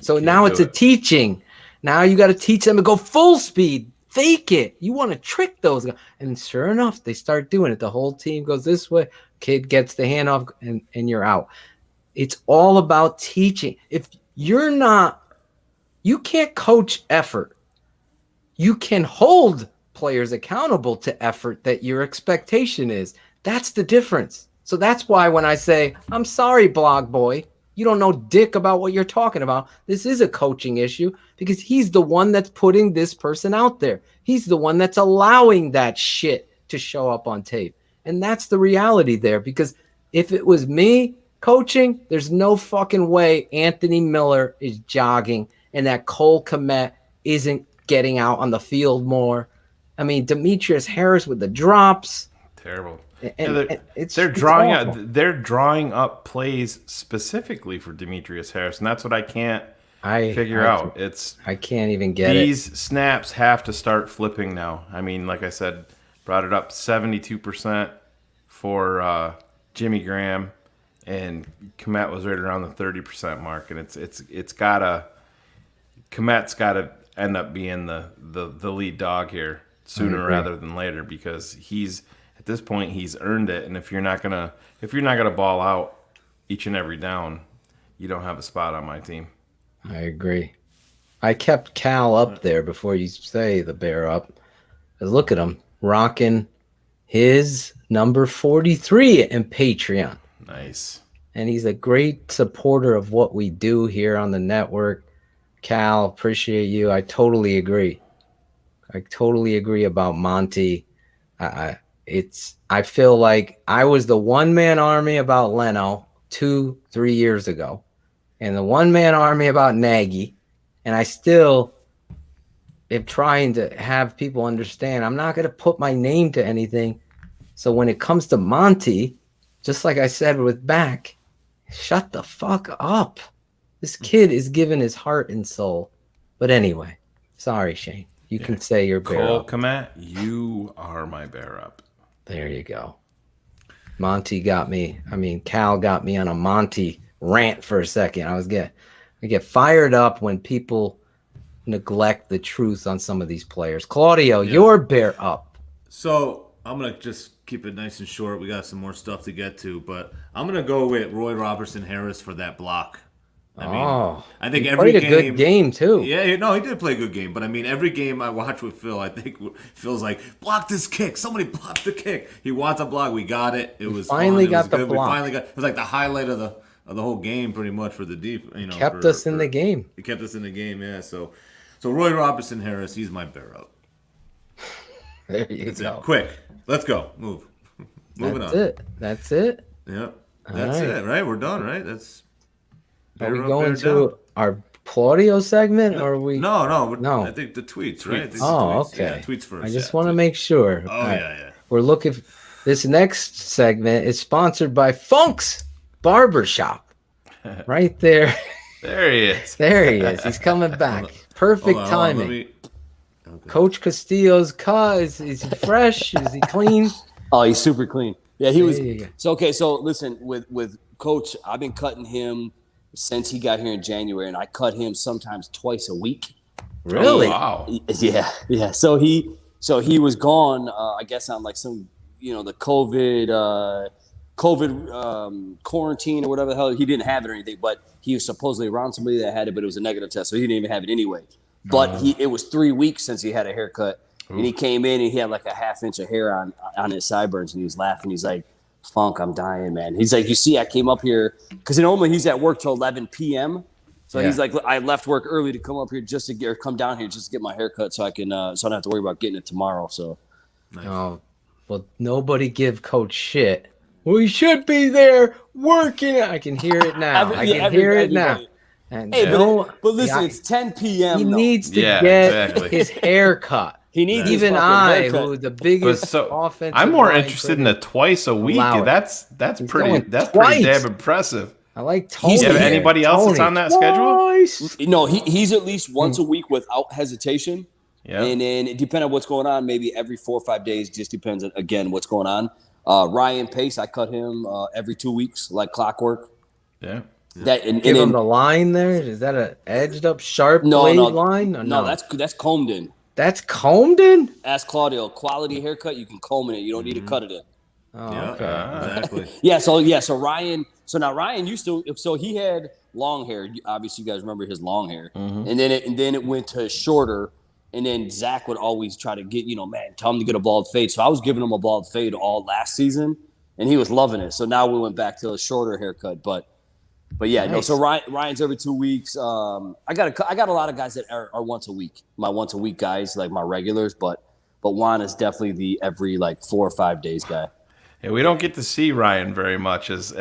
U: So now it's a teaching. Now you got to teach them to go full speed. Fake it. You want to trick those guys. And sure enough, they start doing it. The whole team goes this way. Kid gets the handoff and you're out. It's all about teaching. If you're not, you can't coach effort. You can hold players accountable to effort that your expectation is. That's the difference. So that's why when I say, I'm sorry, blog boy, you don't know dick about what you're talking about. This is a coaching issue because he's the one that's putting this person out there. He's the one that's allowing that shit to show up on tape. And that's the reality there, because if it was me coaching, there's no fucking way Anthony Miller is jogging and that Cole Kmet isn't getting out on the field more. I mean, Demetrius Harris with the drops.
P: Terrible.
U: And
P: they're drawing up plays specifically for Demetrius Harris, and that's what I can't figure out.
U: I can't even get
P: these snaps have to start flipping now. I mean, like I said, brought it up 72% for Jimmy Graham, and Kmet was right around the 30% mark, and it's gotta Kmet's gotta end up being the lead dog here sooner rather than later, because he's at this point he's earned it, and if you're not gonna ball out each and every down, you don't have a spot on my team.
U: I agree. I kept Cal up there before you say the bear up. 'Cause look at him rocking his number 43 in Patreon.
P: Nice.
U: And he's a great supporter of what we do here on the network. Cal, appreciate you. I totally agree. About Monty. I feel like I was the one-man army about Leno 2-3 years ago, and the one-man army about Nagy, and I still am trying to have people understand I'm not going to put my name to anything. So when it comes to Monty, just like I said with Back, shut the fuck up. This kid is giving his heart and soul. But anyway, sorry, Shane. You can say your bear
P: Cole
U: up.
P: Kmet, you are my bear up.
U: There you go. Monty got me. I mean, Cal got me on a Monty rant for a second. I get fired up when people neglect the truth on some of these players. Claudio, your bear up.
C: So I'm going to just keep it nice and short. We got some more stuff to get to, but I'm going to go with Roy Robertson Harris for that block. I think
U: he
C: every
U: played a good game too.
C: Yeah, no, he did play a good game. But I mean, every game I watch with Phil, I think Phil's like, block this kick. Somebody block the kick. He wants a block. We got it. It was
U: finally
C: fun. It
U: got
C: was
U: the
C: good.
U: block.
C: We finally got. It was like the highlight of the whole game, pretty much for the deep.
U: Kept us in the game.
C: He kept us in the game. Yeah. So Roy Robertson Harris, he's my bear up.
U: There you go.
C: It. Quick, let's go. Moving on.
U: That's it.
C: Yep. That's it. Right. We're done. Right.
U: Are we going to our Claudio segment, or are we?
C: No. I think the tweets, right?
U: Okay.
C: Yeah, tweets first.
U: I just want to make sure.
C: Yeah.
U: We're looking. This next segment is sponsored by Funk's Barbershop. Right there.
P: There he is.
U: There he is. He's coming back. Perfect timing. Coach Castillo's cut. Is he fresh? Is he clean?
H: Oh, he's super clean. Yeah, he was. So okay. So listen, with Coach, I've been cutting him since he got here in January, and I cut him sometimes twice a week.
U: Really?
P: Oh, wow.
H: Yeah. So he was gone. I guess on like some, the COVID quarantine or whatever the hell. He didn't have it or anything, but he was supposedly around somebody that had it, but it was a negative test, so he didn't even have it anyway. But it was 3 weeks since he had a haircut, and he came in and he had like a half inch of hair on his sideburns, and he was laughing. He's like, Funk, I'm dying, man. He's like, you see, I came up here because normally he's at work till 11 p.m. So he's like, I left work early to come up here come down here just to get my haircut so I can so I don't have to worry about getting it tomorrow. So,
U: Oh, well, nobody give Coach shit. We should be there working. I can hear it now. I can hear it now. And
H: hey, but listen, it's 10 p.m.
U: He needs to get his hair cut.
H: He needs
U: even who the biggest offensive.
P: I'm more interested in the twice a week. That's pretty damn impressive.
U: I like Tony.
P: Do you have anybody else that's on that schedule?
H: No, he's at least once a week without hesitation.
P: Yeah.
H: And then depending on what's going on, maybe every 4 or 5 days, just depends on, again, what's going on. Ryan Pace, I cut him every 2 weeks, like clockwork.
P: Yeah.
U: Give him the line there. Is that an edged up sharp blade line?
H: No, that's combed in.
U: That's combed in?
H: Ask Claudio. Quality haircut, you can comb in it. You don't need to cut it in.
U: Oh,
C: Yeah,
U: okay.
C: exactly.
H: So Ryan. So now Ryan used to. So he had long hair. Obviously, you guys remember his long hair, and then it went to shorter. And then Zach would always try to get, man, tell him to get a bald fade. So I was giving him a bald fade all last season, and he was loving it. So now we went back to a shorter haircut. But yeah,
U: Nice.
H: no. So Ryan's every 2 weeks. I got a lot of guys that are once a week. My once a week guys, like my regulars. But Juan is definitely the every 4 or 5 days guy.
P: Yeah, we don't get to see Ryan very much as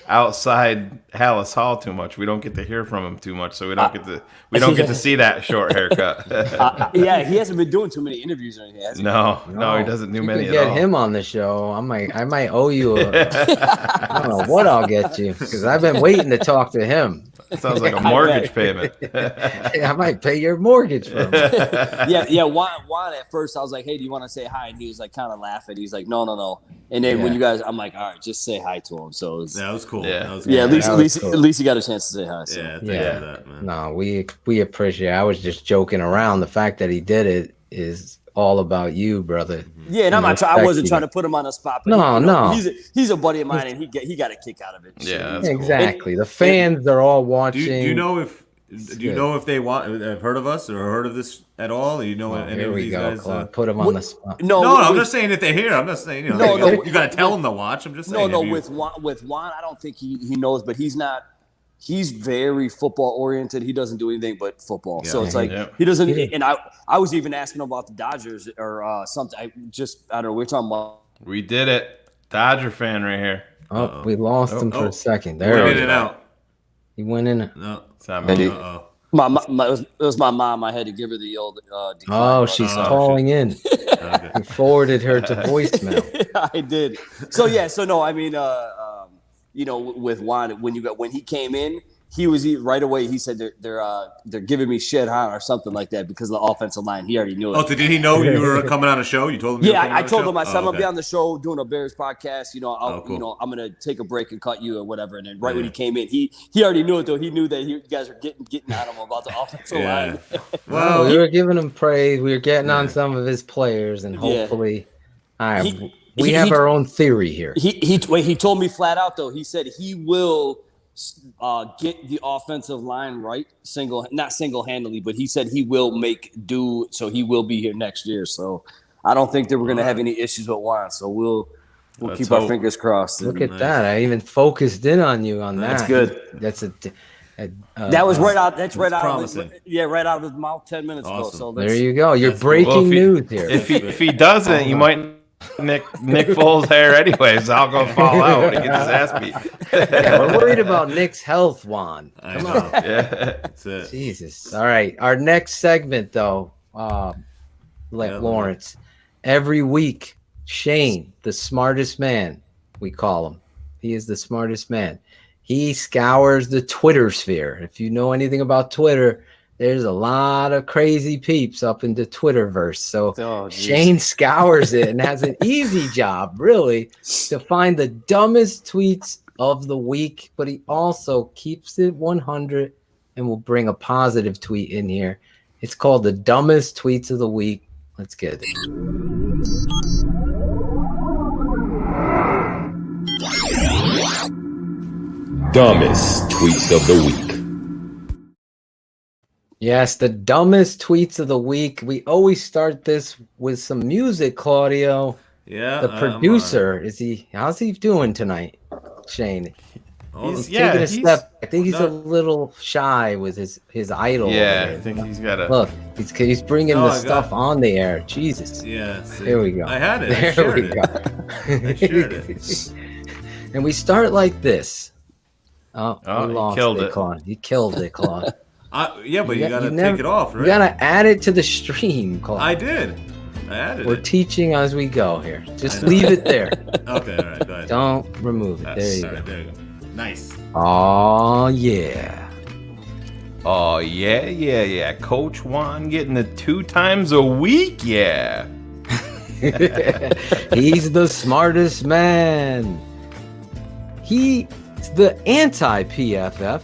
P: outside Hallis Hall too much. We don't get to hear from him too much, so we don't get to see that short haircut.
H: Yeah, he hasn't been doing too many interviews or anything, has he?
P: No, he doesn't do many
U: You
P: at
U: get
P: all.
U: him on the show. I might owe you. I don't know what I'll get you because I've been waiting to talk to him.
P: Sounds like a mortgage payment.
U: I might pay your mortgage for him.
H: Yeah. Juan at first I was like, hey, do you want to say hi? And he was like kind of laughing. He's like, no. And then when you guys, I'm like, all right, just say hi to him. So
C: that was cool.
P: Yeah.
C: That was cool.
H: Yeah, at least
U: cool.
H: he got a chance to say hi. So.
C: Yeah, thank you for that, man.
U: No, we appreciate it. I was just joking around. The fact that he did it is all about you, brother.
H: Yeah, and I wasn't trying to put him on the spot. But
U: No.
H: He's a buddy of mine, and he got a kick out of it.
P: Yeah,
H: So.
U: Exactly. The fans are all watching.
C: Do you know if they have heard of us or heard of this at all? Or any
U: here
C: of
U: we
C: these
U: go,
C: guys?
U: Claude. Put him on the spot.
C: No, I'm just saying if they're here. I'm not saying you got to tell them to watch. I'm just saying.
H: No. With Juan, I don't think he knows, but he's not. He's very football oriented. He doesn't do anything but football. So it's like he doesn't. And I was even asking him about the Dodgers or something. I don't know. We're talking about.
P: We did it. Dodger fan right here.
U: Oh, we lost him for a second. There
C: Went
U: we
C: in
U: go.
C: and out.
U: He went in.
C: No,
P: it's not me.
C: Uh-oh.
H: It was my mom. I had to give her the old.
U: Oh, she's calling in. He forwarded her to voicemail.
H: I did. So yeah. So no. I mean, with Juan, when he came in, he was right away. He said they're giving me shit, huh, or something like that because of the offensive line. He already knew it.
C: Oh, so did he know you were coming on a show? You told him.
H: Yeah, I told him. I said I'm gonna be on the show doing a Bears podcast.
C: Cool.
H: I'm gonna take a break and cut you or whatever. And then when he came in, he already knew it though. He knew that you guys were getting at him about the offensive line.
U: Well, we were giving him praise. We were getting on some of his players, and hopefully, we have our own theory here.
H: He told me flat out though. He said he will get the offensive line right, not single-handedly, but he said he will make do. So he will be here next year. So I don't think that we're gonna have any issues with Juan. So we'll keep our fingers crossed.
U: Look at that! I even focused in on you on that.
H: That's good.
U: That's
H: that was right out. That's right out.
C: Promising.
H: Right out of his mouth 10 minutes ago. So
U: there you go. You're breaking news here.
P: If he doesn't, you might Nick Foles' hair anyways. I'll go fall out when he gets his ass beat.
U: Yeah, we're worried about Nick's health, Juan.
C: Come on.
P: Yeah.
C: That's it.
U: Jesus. All right. Our next segment, though, Lawrence. Every week, Shayne, the smartest man, we call him. He is the smartest man. He scours the Twitter sphere. If you know anything about Twitter, there's a lot of crazy peeps up in the Twitterverse. So Shayne scours it and has an easy job, really, to find the dumbest tweets of the week. But he also keeps it 100 and will bring a positive tweet in here. It's called the dumbest tweets of the week. Let's get it.
K: Dumbest tweets of the week.
U: Yes, the dumbest tweets of the week. We always start this with some music, Claudio.
C: Yeah.
U: The producer, how's he doing tonight, Shayne? He's taking a step. I think he's a little shy with his idol.
P: Yeah, I think he's got a
U: look. He's bringing the stuff on the air. Jesus.
C: Yeah.
U: There we go.
C: I had it.
U: There we go.
C: I shared it.
U: And we start like this. Oh, we lost
P: killed it.
U: Claude. You killed it, Claude.
C: Yeah, but you gotta take it off, right?
U: You gotta add it to the stream, Claude.
C: I did. I added
U: We're
C: it.
U: teaching as we go here. Just leave it there.
C: Okay, all right, go ahead.
U: Don't remove it. There you go.
C: There you go. Nice.
U: Oh yeah.
P: Oh yeah. Coach Juan getting it 2 times a week. Yeah.
U: He's the smartest man. He's the anti-PFF.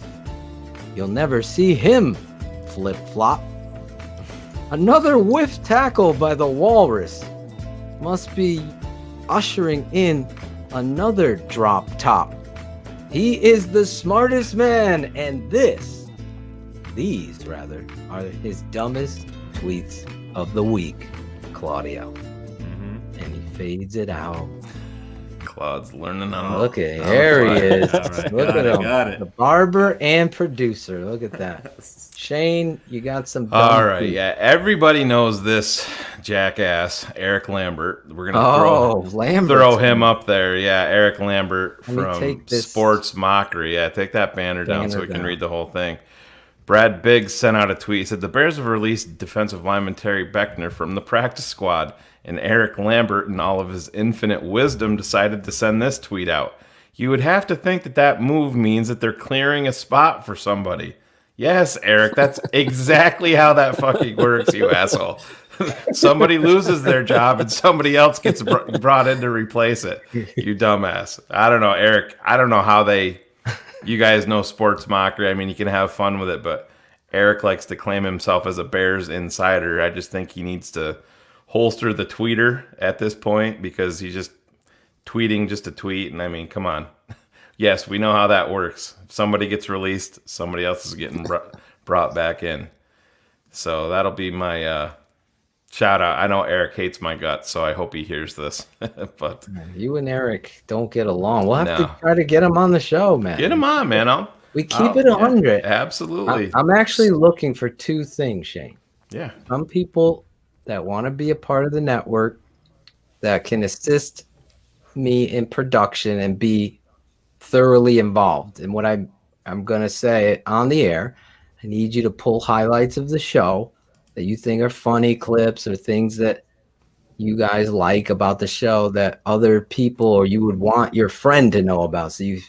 U: You'll never see him flip-flop. Another whiff tackle by the Walrus. Must be ushering in another drop top. He is the smartest man, and these are his dumbest tweets of the week, Claudio. And he fades it out.
P: Claude's learning on
U: Look at here he is.
C: Right,
U: Look at him.
C: got it.
U: The barber and producer. Look at that. Shane, you got some dumb
P: All right,
U: tweets.
P: yeah. Everybody knows this jackass, Eric Lambert. We're gonna throw him up there. Yeah, Eric Lambert
U: Let me
P: from
U: take this
P: Sports Mockery. Yeah, take that banner down so we can
U: down.
P: read the whole thing. Brad Biggs sent out a tweet. He said the Bears have released defensive lineman Terry Beckner from the practice squad, and Eric Lambert, in all of his infinite wisdom, decided to send this tweet out. You would have to think that move means that they're clearing a spot for somebody. Yes, Eric, that's exactly how that fucking works, you asshole. Somebody loses their job and somebody else gets brought in to replace it. You dumbass. I don't know, Eric. I don't know how you guys know Sports Mockery. I mean, you can have fun with it, but Eric likes to claim himself as a Bears insider. I just think he needs to holster the tweeter at this point because he's just tweeting just a tweet. And I mean, come on. Yes, we know how that works. If somebody gets released, somebody else is getting brought back in. So that'll be my shout out. I know Eric hates my guts, so I hope he hears this. But
U: you and Eric don't get along. We'll have to try to get him on the show, man.
P: Get him on, man.
U: We keep it 100.
P: Absolutely.
U: I'm actually looking for two things, Shane.
P: Yeah.
U: Some people that want to be a part of the network that can assist me in production and be thoroughly involved. And what I'm going to say on the air, I need you to pull highlights of the show that you think are funny clips or things that you guys like about the show that other people or you would want your friend to know about. So you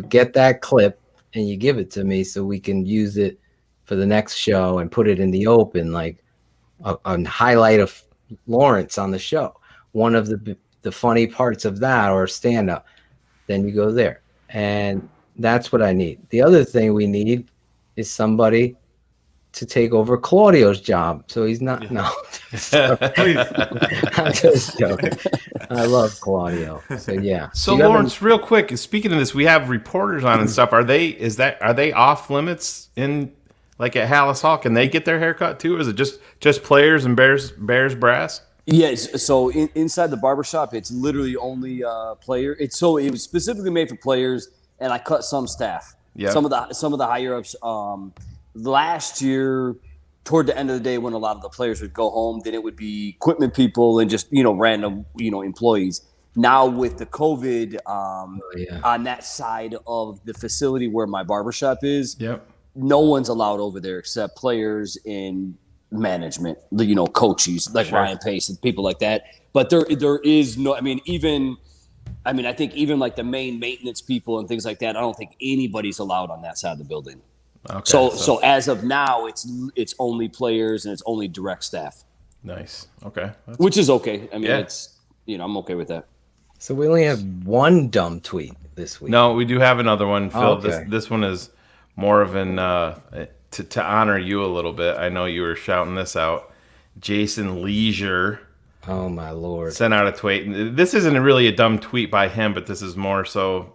U: get that clip and you give it to me so we can use it for the next show and put it in the open, like a highlight of Lawrence on the show. One of the funny parts of that or stand up. Then you go there. And that's what I need. The other thing we need is somebody to take over Claudio's job. So he's not, no. I'm just joking. I love Claudio. So yeah.
P: So Lawrence, real quick, speaking of this, we have reporters on and stuff. Are they off limits in like at Hallis Hall? Can they get their haircut too? Or is it just players and Bears brass?
H: Yes. So inside the barbershop, it's literally only player. It was specifically made for players, and I cut some staff.
P: Yeah.
H: Some of the higher ups. Last year, toward the end of the day, when a lot of the players would go home, then it would be equipment people and just random employees. Now with the COVID on that side of the facility where my barbershop is, no one's allowed over there except players and management, coaches like Ryan Pace and people like that. But there is no, I think even like the main maintenance people and things like that, I don't think anybody's allowed on that side of the building.
P: Okay,
H: so as of now, it's only players and it's only direct staff.
P: Nice. Okay.
H: Which is okay. I mean, it's I'm okay with that.
U: So we only have one dumb tweet this week.
P: No, we do have another one, Phil.
U: Okay.
P: This one is more of an to honor you a little bit. I know you were shouting this out. Jason Leisure.
U: Oh my Lord.
P: Sent out a tweet. This isn't really a dumb tweet by him, but this is more so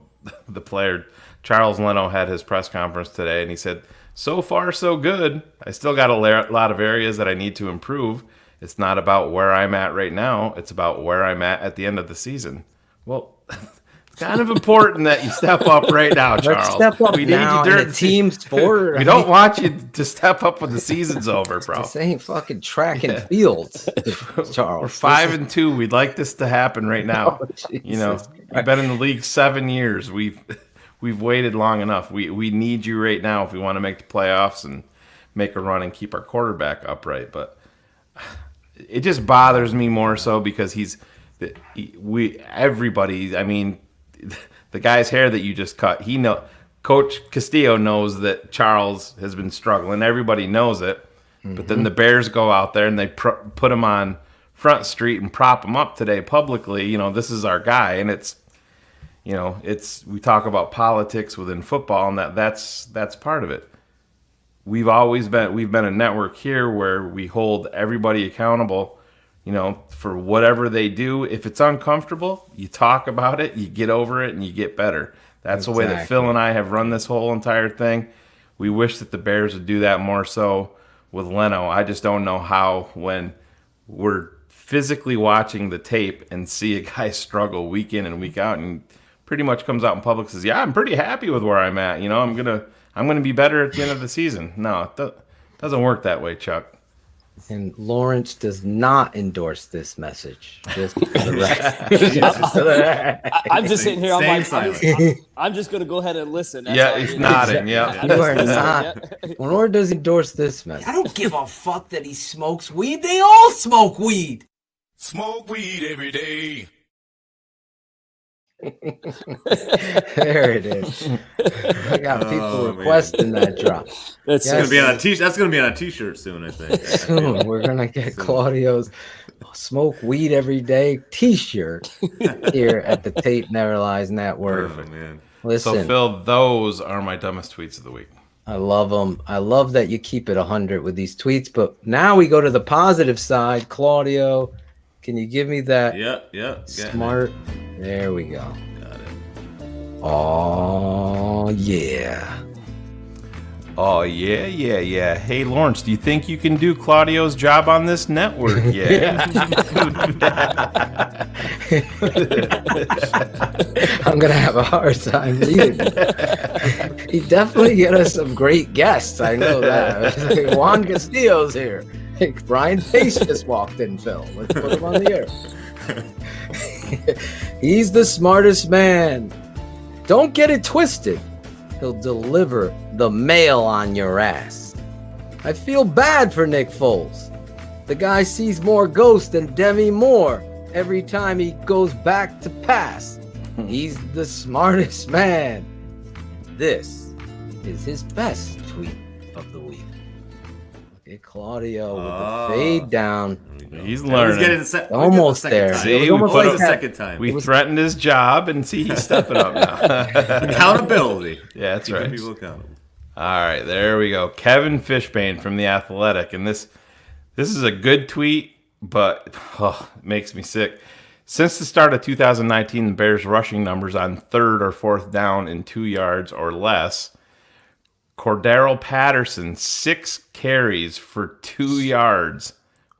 P: the player. Charles Leno had his press conference today, and he said, "So far, so good. I still got a lot of areas that I need to improve. It's not about where I'm at right now. It's about where I'm at the end of the season." Well, it's kind of important that you step up right now, Charles.
U: Let's step up
P: we
U: now
P: need you
U: in a team sport.
P: We don't want you to step up when the season's over, bro.
U: This ain't fucking track and field, Charles.
P: We're 5-2. We'd like this to happen right now. We've been in the league 7 years. We've waited long enough. We need you right now if we want to make the playoffs and make a run and keep our quarterback upright. But it just bothers me more so because everybody. I mean, the guy's hair that you just cut. Coach Castillo knows that Charles has been struggling. Everybody knows it. Mm-hmm. But then the Bears go out there and they put him on Front Street and prop him up today publicly. This is our guy, and it's. We talk about politics within football, and that's part of it. We've been a network here where we hold everybody accountable for whatever they do, if it's uncomfortable, you talk about it, you get over it, and you get better. That's the way that Phil and I have run this whole entire thing. We wish that the Bears would do that more so with Leno. I just don't know how, when we're physically watching the tape and see a guy struggle week in and week out and pretty much comes out in public and says, yeah, I'm pretty happy with where I'm at. I'm gonna be better at the end of the season. No, it doesn't work that way, Chuck.
U: And Lawrence does not endorse this message. Just for the record.
A: I'm just sitting here. I'm just going to go ahead and listen.
P: That's he's nodding. Yeah,
U: you are not. Nor does he endorse this message.
D: I don't give a fuck that he smokes weed. They all smoke weed.
S: Smoke weed every day.
U: There it is. I got people requesting that drop.
C: That's gonna be on a t-shirt. That's gonna be on a t-shirt soon, I think.
U: Soon we're gonna get Claudio's "Smoke Weed Every Day" t-shirt here at the Tape Never Lies Network.
P: Perfect, man.
U: Listen,
P: so Phil, those are my dumbest tweets of the week.
U: I love them. I love that you keep it 100 with these tweets. But now we go to the positive side. Claudio, can you give me that?
C: Yeah.
U: Smart. There we go. Got it. Oh, yeah.
P: Oh, yeah. Hey, Lawrence, do you think you can do Claudio's job on this network? Yeah.
U: I'm going to have a hard time reading. He definitely get us some great guests. I know that. Juan Castillo's here. Brian Pace just walked in, Phil. Let's put him on the air. He's the smartest man. Don't get it twisted. He'll deliver the mail on your ass. I feel bad for Nick Foles. The guy sees more ghosts than Demi Moore every time he goes back to pass. He's the smartest man. This is his best tweet of the week. Look at Claudio with the fade down.
P: He's learning.
U: Almost there.
P: See,
C: the second time.
P: We threatened his job, and see, he's stepping up now.
C: Accountability.
P: Yeah, that's right.
C: People accountable.
P: All right, there we go. Kevin Fishbane from The Athletic, and this is a good tweet, but it makes me sick. Since the start of 2019, the Bears' rushing numbers on third or fourth down in 2 yards or less. Cordero Patterson, 6 carries for 2 yards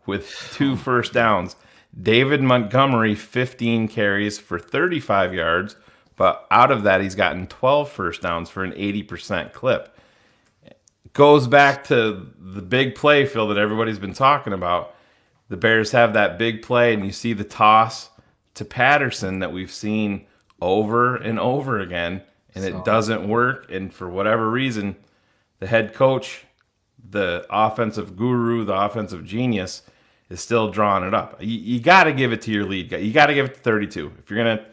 P: with 2 first downs. David Montgomery, 15 carries for 35 yards, but out of that, he's gotten 12 first downs for an 80% clip. Goes back to the big play, Phil, that everybody's been talking about. The Bears have that big play, and you see the toss to Patterson that we've seen over and over again, and it doesn't work. And for whatever reason, the head coach, the offensive guru, the offensive genius, is still drawing it up. You got to give it to your lead guy. You got to give it to 32. If you're going to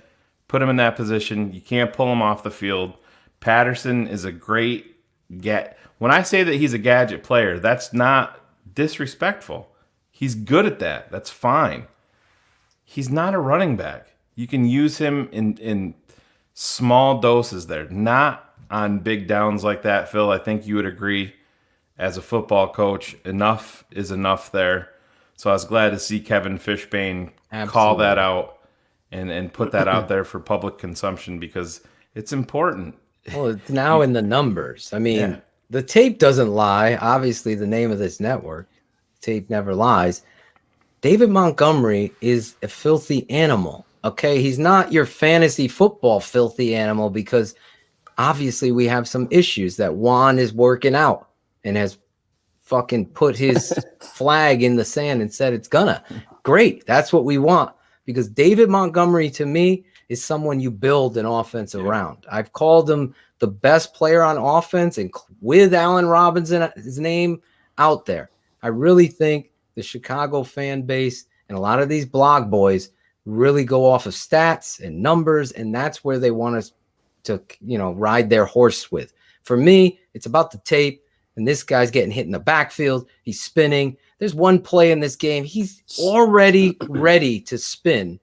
P: put him in that position, you can't pull him off the field. Patterson is a great get. When I say that he's a gadget player, that's not disrespectful. He's good at that. That's fine. He's not a running back. You can use him in small doses there, not on big downs like that, Phil. I think you would agree as a football coach, enough is enough there. So I was glad to see Kevin Fishbane call that out and put that out there for public consumption because it's important.
U: Well, it's now in the numbers. I mean, the tape doesn't lie. Obviously, the name of this network, Tape Never Lies. David Montgomery is a filthy animal. Okay, he's not your fantasy football filthy animal because obviously we have some issues that Juan is working out and has fucking put his flag in the sand and said it's gonna. Great. That's what we want because David Montgomery to me is someone you build an offense around. I've called him the best player on offense and with Allen Robinson's name out there. I really think the Chicago fan base and a lot of these blog boys really go off of stats and numbers, and that's where they want us to, ride their horse with. For me, it's about the tape. And this guy's getting hit in the backfield. He's spinning. There's one play in this game. He's already ready to spin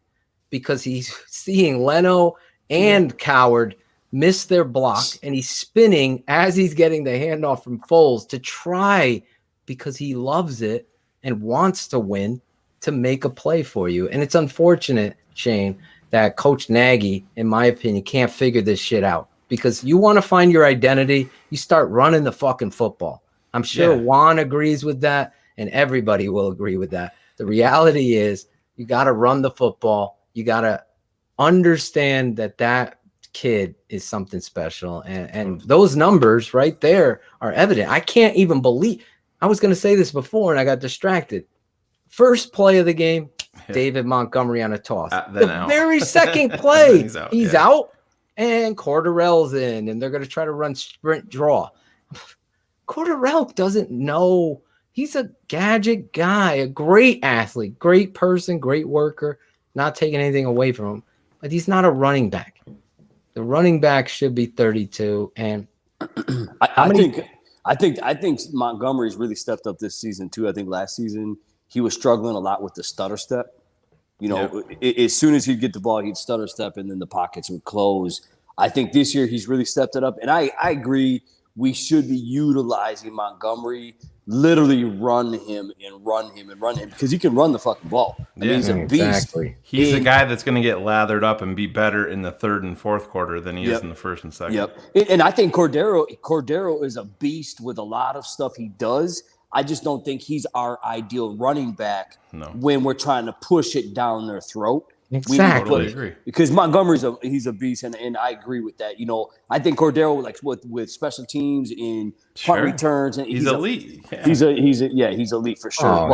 U: because he's seeing Leno and Coward miss their block. And he's spinning as he's getting the handoff from Foles to try because he loves it and wants to win to make a play for you. And it's unfortunate, Shane, that Coach Nagy, in my opinion, can't figure this shit out. Because you want to find your identity, you start running the fucking football. I'm sure Juan agrees with that, and everybody will agree with that. The reality is you got to run the football. You got to understand that kid is something special. And those numbers right there are evident. I can't even believe – I was going to say this before, and I got distracted. First play of the game, David Montgomery on a toss. The very second play, he's out. And Cordarrelle's in, and they're going to try to run sprint draw. Cordarrelle doesn't know. He's a gadget guy, a great athlete, great person, great worker, not taking anything away from him. But he's not a running back. The running back should be 32. And
A: I think Montgomery's really stepped up this season too. I think last season he was struggling a lot with the stutter step. You know, as soon as he'd get the ball, he'd stutter step, and then the pockets would close. I think this year he's really stepped it up. And I agree we should be utilizing Montgomery, literally run him because he can run the fucking ball. I mean, he's a beast.
U: Exactly.
P: He's a guy that's going to get lathered up and be better in the third and fourth quarter than he is in the first and second.
A: Yep. And I think Cordero is a beast with a lot of stuff he does. I just don't think he's our ideal running back when we're trying to push it down their throat.
U: Exactly.
P: Agree.
A: Because Montgomery's he's a beast, and I agree with that. You know, I think Cordero, like with special teams in punt returns, and
P: he's elite.
A: He's elite for sure.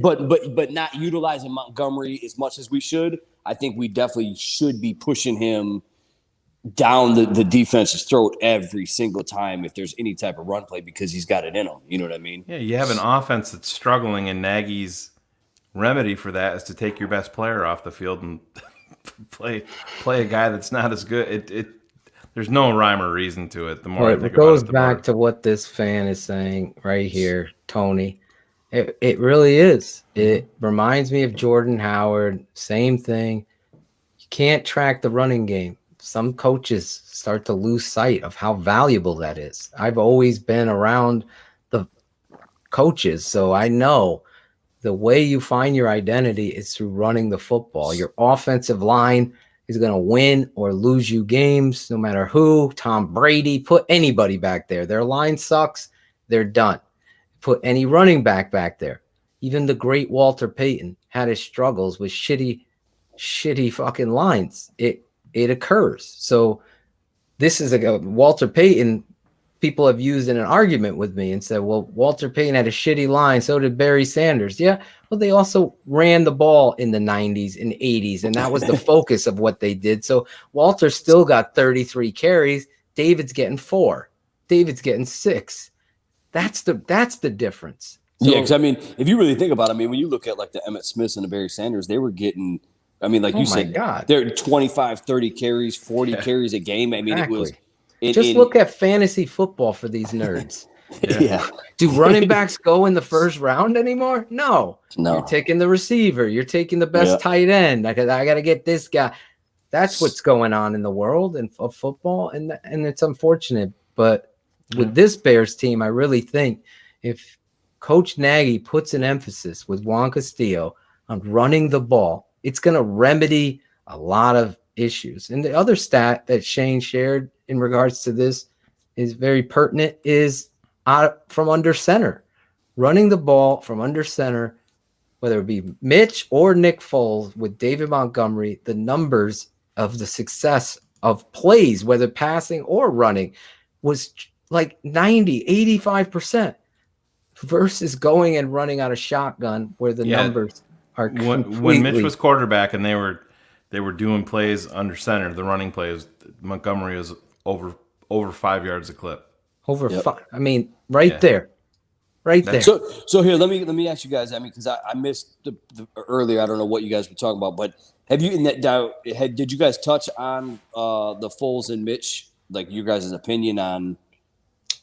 A: But not utilizing Montgomery as much as we should. I think we definitely should be pushing him down the defense's throat every single time if there's any type of run play, because he's got it in him. You know what I mean?
P: Yeah, you have an offense that's struggling, and Nagy's remedy for that is to take your best player off the field and play a guy that's not as good. There's no rhyme or reason to it. The more I think
U: it goes back to what this fan is saying right here, Tony. It really is. It reminds me of Jordan Howard. Same thing. You can't track the running game. Some coaches start to lose sight of how valuable that is. I've always been around the coaches, so I know the way you find your identity is through running the football. Your offensive line is going to win or lose you games, no matter who. Tom Brady, put anybody back there. Their line sucks, they're done. Put any running back there. Even the great Walter Payton had his struggles with shitty fucking lines. It occurs. So this is Walter Payton. People have used in an argument with me and said, well, Walter Payton had a shitty line. So did Barry Sanders. Yeah. Well, they also ran the ball in the 90s and 80s, and that was the focus of what they did. So Walter still got 33 carries. David's getting 4. David's getting 6. That's the difference.
A: So, because I mean, if you really think about it, I mean, when you look at like the Emmitt Smiths and the Barry Sanders, they were getting, I mean, like you said, they're 25, 30 carries, 40 carries a game. I mean,
U: exactly.
A: it was.
U: Just look at fantasy football for these nerds.
A: Yeah.
U: Do running backs go in the first round anymore? No. You're taking the receiver. You're taking the best tight end. I got to get this guy. That's what's going on in the world of football, and it's unfortunate. But with this Bears team, I really think if Coach Nagy puts an emphasis with Juan Castillo on running the ball, it's going to remedy a lot of issues. And the other stat that Shane shared in regards to this is very pertinent, is from under center. Running the ball from under center, whether it be Mitch or Nick Foles with David Montgomery, the numbers of the success of plays, whether passing or running, was like 90, 85% versus going and running out of shotgun where the numbers are
P: when Mitch was quarterback and they were doing plays under center, the running plays, Montgomery was over 5 yards a clip.
U: Over 5. I mean, there. Right there.
A: So here, let me ask you guys. I mean, because I missed the earlier. I don't know what you guys were talking about, but have you did you guys touch on the Foles and Mitch, like your guys' opinion on?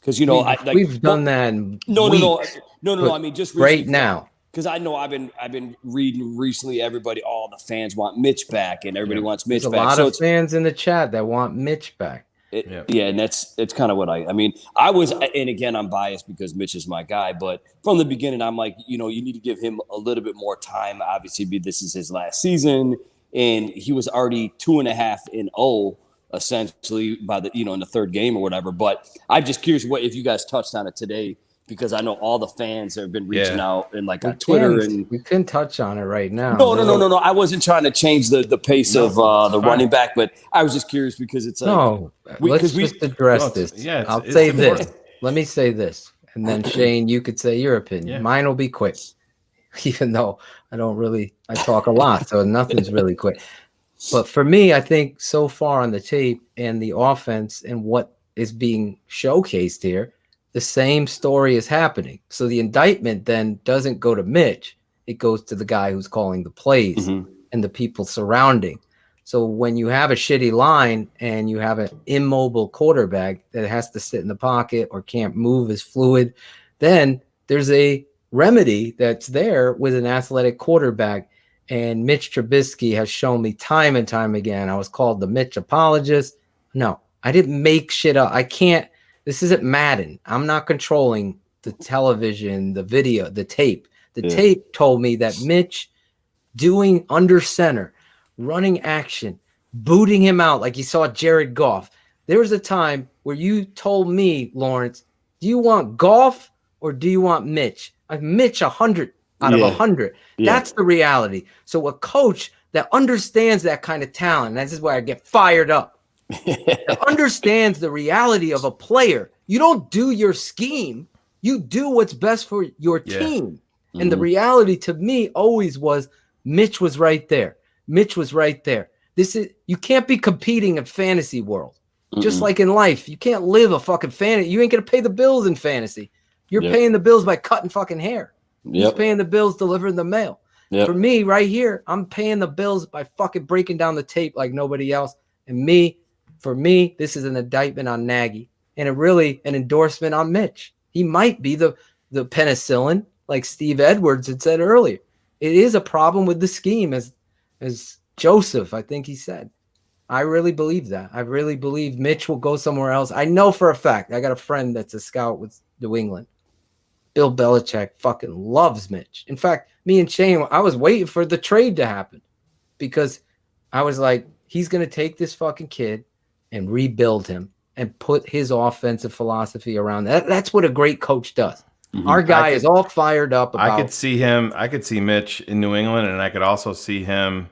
A: Because
U: we've done that.
A: No. I mean, just
U: right now.
A: Because I know I've been reading recently. All the fans want Mitch back, and everybody wants Mitch back.
U: There's a lot of fans in the chat that want Mitch back.
A: Yeah, and it's kind of what I mean. I was, and again, I'm biased because Mitch is my guy, but from the beginning, I'm like, you need to give him a little bit more time. Obviously, this is his last season, and he was already 2.5-0 essentially by the in the third game or whatever. But I'm just curious if you guys touched on it today, because I know all the fans have been reaching out and like on Twitter, and
U: we can touch on it right now.
A: No. I wasn't trying to change the pace of the running back, but I was just curious because it's like
U: let's just address this.
P: Yeah,
U: I'll say this. Let me say this, and then Shane, you could say your opinion.
P: Yeah.
U: Mine will be quick, even though I talk a lot, so nothing's really quick. But for me, I think so far on the tape and the offense and what is being showcased here, the same story is happening. So the indictment then doesn't go to Mitch. It goes to the guy who's calling the plays and the people surrounding. So when you have a shitty line and you have an immobile quarterback that has to sit in the pocket or can't move as fluid, then there's a remedy that's there with an athletic quarterback. And Mitch Trubisky has shown me time and time again. I was called the Mitch apologist. No, I didn't make shit up. I can't. This isn't Madden. I'm not controlling the television, the video, the tape. The tape told me that Mitch doing under center, running action, booting him out like you saw Jared Goff. There was a time where you told me, Lawrence, do you want Goff or do you want Mitch? Mitch 100 out of 100. That's the reality. So a coach that understands that kind of talent, and this is where I get fired up, that understands the reality of a player. You don't do your scheme. You do what's best for your team. And the reality to me always was Mitch was right there. Mitch was right there. You can't be competing in fantasy world. Just like in life, you can't live a fucking fantasy. You ain't going to pay the bills in fantasy. You're paying the bills by cutting fucking hair. You're paying the bills delivering the mail. For me right here, I'm paying the bills by fucking breaking down the tape like nobody else. And for me, this is an indictment on Nagy and an endorsement on Mitch. He might be the penicillin, like Steve Edwards had said earlier. It is a problem with the scheme, as Joseph, I think he said. I really believe that. I really believe Mitch will go somewhere else. I know for a fact. I got a friend that's a scout with New England. Bill Belichick fucking loves Mitch. In fact, me and Shane, I was waiting for the trade to happen because I was like, he's going to take this fucking kid and rebuild him and put his offensive philosophy around that. That's what a great coach does. Our guy is all fired up about.
P: I could see Mitch in New England, and I could also see him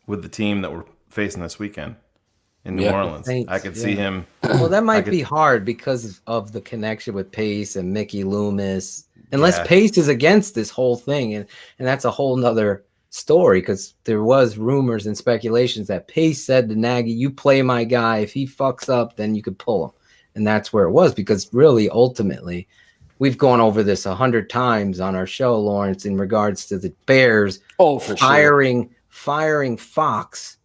P: with the team that we're facing this weekend in New Orleans.
U: Saints,
P: I could see him.
U: Well, that might be hard because of the connection with Pace and Mickey Loomis. Unless Pace is against this whole thing, and that's a whole nother story because there was rumors and speculations that Pace said to Nagy, you play my guy. If he fucks up, then you could pull him. And that's where it was because really, ultimately, we've gone over this 100 times on our show, Lawrence, in regards to the Bears firing Fox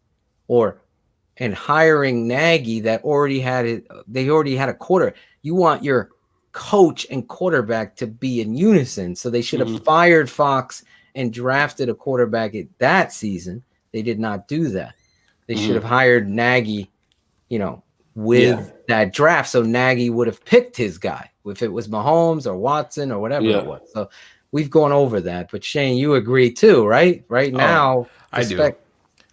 U: and hiring Nagy that already had it. They already had a quarter. You want your coach and quarterback to be in unison. So they should have fired Fox and drafted a quarterback that season. They did not do that. They should have hired Nagy, with that draft. So Nagy would have picked his guy if it was Mahomes or Watson or whatever it was. So we've gone over that. But Shane, you agree too, right? Right now,
P: I do.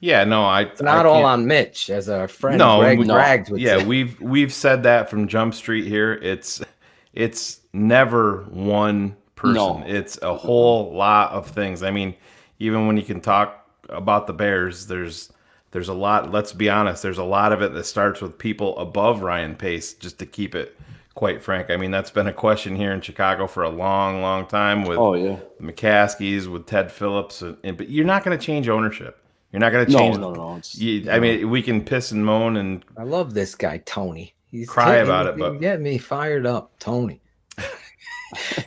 P: Yeah, no,
U: it's not all on Mitch, as our friend Greg Rags would say.
P: we've said that from Jump Street here. It's never one person. No. It's a whole lot of things. I mean, even when you can talk about the Bears, there's a lot. Let's be honest. There's a lot of it that starts with people above Ryan Pace. Just to keep it quite frank, I mean that's been a question here in Chicago for a long, long time with the McCaskies, with Ted Phillips, but you're not going to change ownership. You're not going to change.
A: No.
P: I mean, we can piss and moan and
U: I love this guy Tony. He's
P: cry about it, but
U: get me fired up, Tony.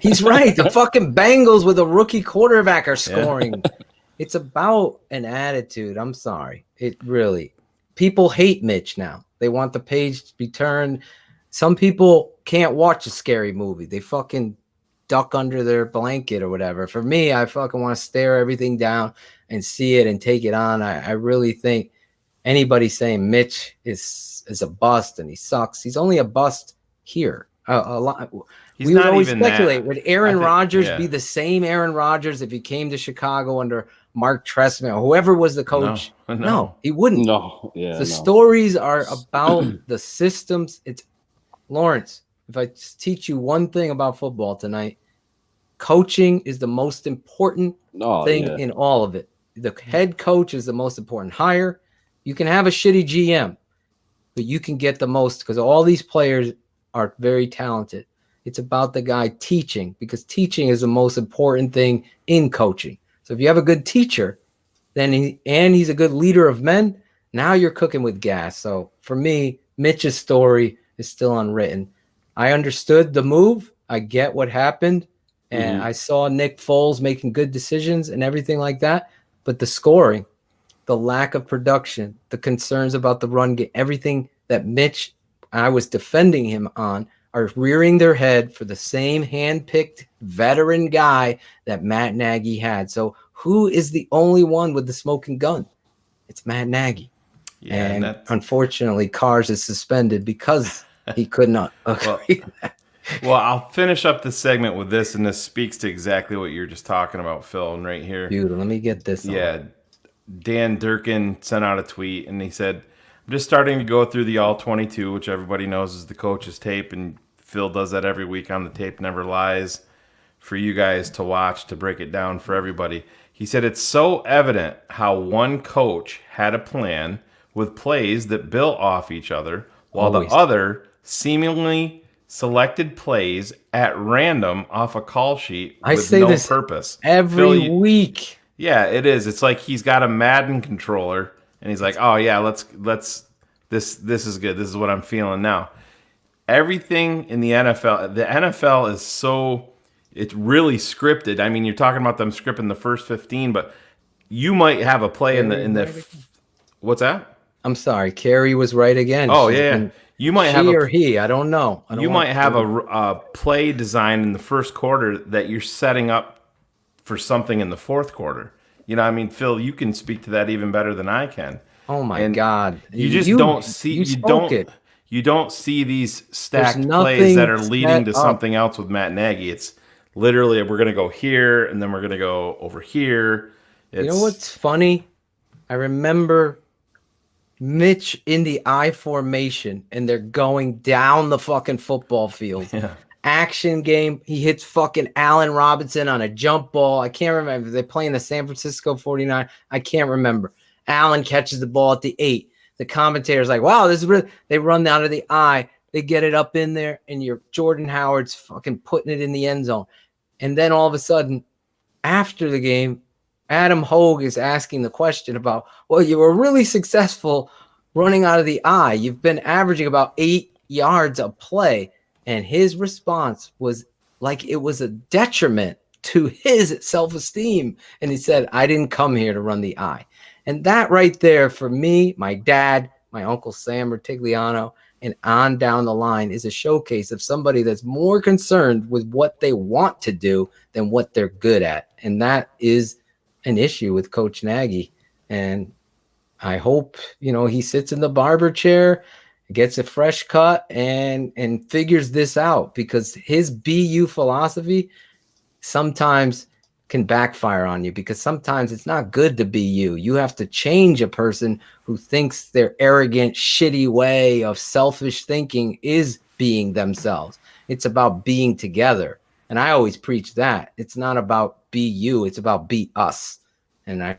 U: He's right. The fucking Bengals with a rookie quarterback are scoring. It's about an attitude. I'm sorry. People hate Mitch now. They want the page to be turned. Some people can't watch a scary movie. They fucking duck under their blanket or whatever. For me, I fucking want to stare everything down and see it and take it on. I really think anybody saying Mitch is a bust and he sucks. He's only a bust here. A lot.
P: He's
U: We would
P: not
U: always
P: even
U: speculate,
P: that.
U: would Aaron
P: I think-
U: Rodgers
P: yeah.
U: be the same Aaron Rodgers if he came to Chicago under Mark Trestman or whoever was the coach?
P: No.
U: He wouldn't.
A: No, yeah,
U: The stories are about the systems. It's Lawrence. If I teach you one thing about football tonight, coaching is the most important thing in all of it. The head coach is the most important hire. You can have a shitty GM, but you can get the most because all these players are very talented. It's about the guy teaching because teaching is the most important thing in coaching. So if you have a good teacher, then he's a good leader of men, now you're cooking with gas. So for me, Mitch's story is still unwritten. I understood the move. I get what happened. And I saw Nick Foles making good decisions and everything like that. But the scoring, the lack of production, the concerns about the run game, everything that Mitch, I was defending him on, are rearing their head for the same hand-picked veteran guy that Matt Nagy had. So who is the only one with the smoking gun? It's Matt Nagy.
P: Yeah,
U: and unfortunately, Cars is suspended because he could not agree.
P: Well, I'll finish up this segment with this, and this speaks to exactly what you're just talking about, Phil, and right here.
U: Dude, let me get this.
P: Yeah, Dan Durkin sent out a tweet, and he said, I'm just starting to go through the All-22, which everybody knows is the coach's tape, and Phil does that every week on The Tape Never Lies for you guys to watch, to break it down for everybody. He said, it's so evident how one coach had a plan with plays that built off each other, while the other seemingly selected plays at random off a call sheet with no purpose.
U: Every week.
P: Yeah, it is. It's like he's got a Madden controller and he's like, "Oh yeah, let's this is good. This is what I'm feeling now." Everything in the NFL is so, it's really scripted. I mean, you're talking about them scripting the first 15, but you might have a play in the what's that?
U: I'm sorry, Carrie was right again.
P: Oh yeah. You might have
U: or he. I don't know.
P: You might have a play design in the first quarter that you're setting up for something in the fourth quarter. You know, I mean, Phil, you can speak to that even better than I can.
U: Oh my God!
P: You just don't see. You don't see these stacked plays that are leading to something else with Matt Nagy. It's literally we're going to go here and then we're going to go over here.
U: You know what's funny? I remember Mitch in the I formation and they're going down the fucking football field.
P: Yeah.
U: Action game. He hits fucking Allen Robinson on a jump ball. I can't remember. They're playing the San Francisco 49. I can't remember. Allen catches the ball at the 8. The commentator's like, wow, this is really, they run out of the I. They get it up in there and your Jordan Howard's fucking putting it in the end zone. And then all of a sudden, after the game, Adam Hogue is asking the question about, well, you were really successful running out of the I. You've been averaging about 8 yards a play. And his response was like it was a detriment to his self-esteem. And he said, I didn't come here to run the I. And that right there for me, my dad, my Uncle Sam Rutigliano, and on down the line is a showcase of somebody that's more concerned with what they want to do than what they're good at. And that is an issue with Coach Nagy. And I hope, he sits in the barber chair, gets a fresh cut and figures this out, because his BU philosophy sometimes can backfire on you, because sometimes it's not good to be you. You have to change a person who thinks their arrogant, shitty way of selfish thinking is being themselves. It's about being together. And I always preach that. It's not about be you, it's about be us. And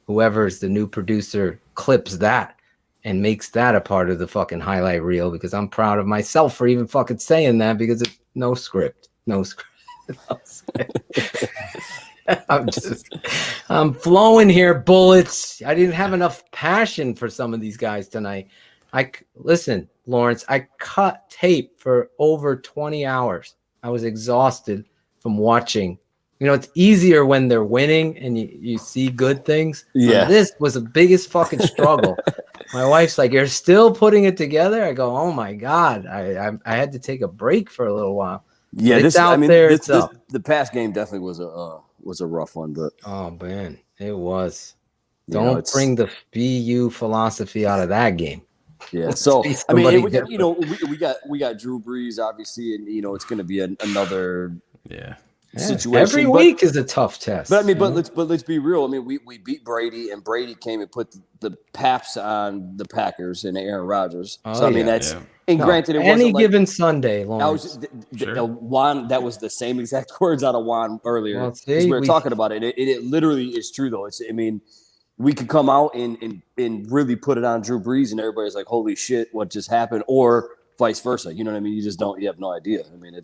U: whoever's the new producer clips that and makes that a part of the fucking highlight reel, because I'm proud of myself for even fucking saying that, because it's no script. I'm flowing here, bullets. I didn't have enough passion for some of these guys tonight. Listen, Lawrence, I cut tape for over 20 hours. I was exhausted from watching. It's easier when they're winning and you see good things.
A: Yeah.
U: This was the biggest fucking struggle. My wife's like, you're still putting it together? I go, oh my God. I had to take a break for a little while.
A: Yeah,
U: the
A: past game definitely was a rough one, but
U: oh man, it was. Don't bring the BU philosophy out of that game.
A: Yeah. So I mean, we got Drew Brees obviously, and it's going to be another situation.
U: Every week is a tough test.
A: But I mean, let's be real. I mean, we beat Brady, and Brady came and put the paps on the Packers and Aaron Rodgers. So I mean, and granted, it wasn't
U: given Sunday.
A: Lawrence. Juan, that was the same exact words out of Juan earlier. Well, we were talking about it. It literally is true though. I mean, we could come out and really put it on Drew Brees, and everybody's like, "Holy shit, what just happened?" Or vice versa. You know what I mean? You have no idea. I mean,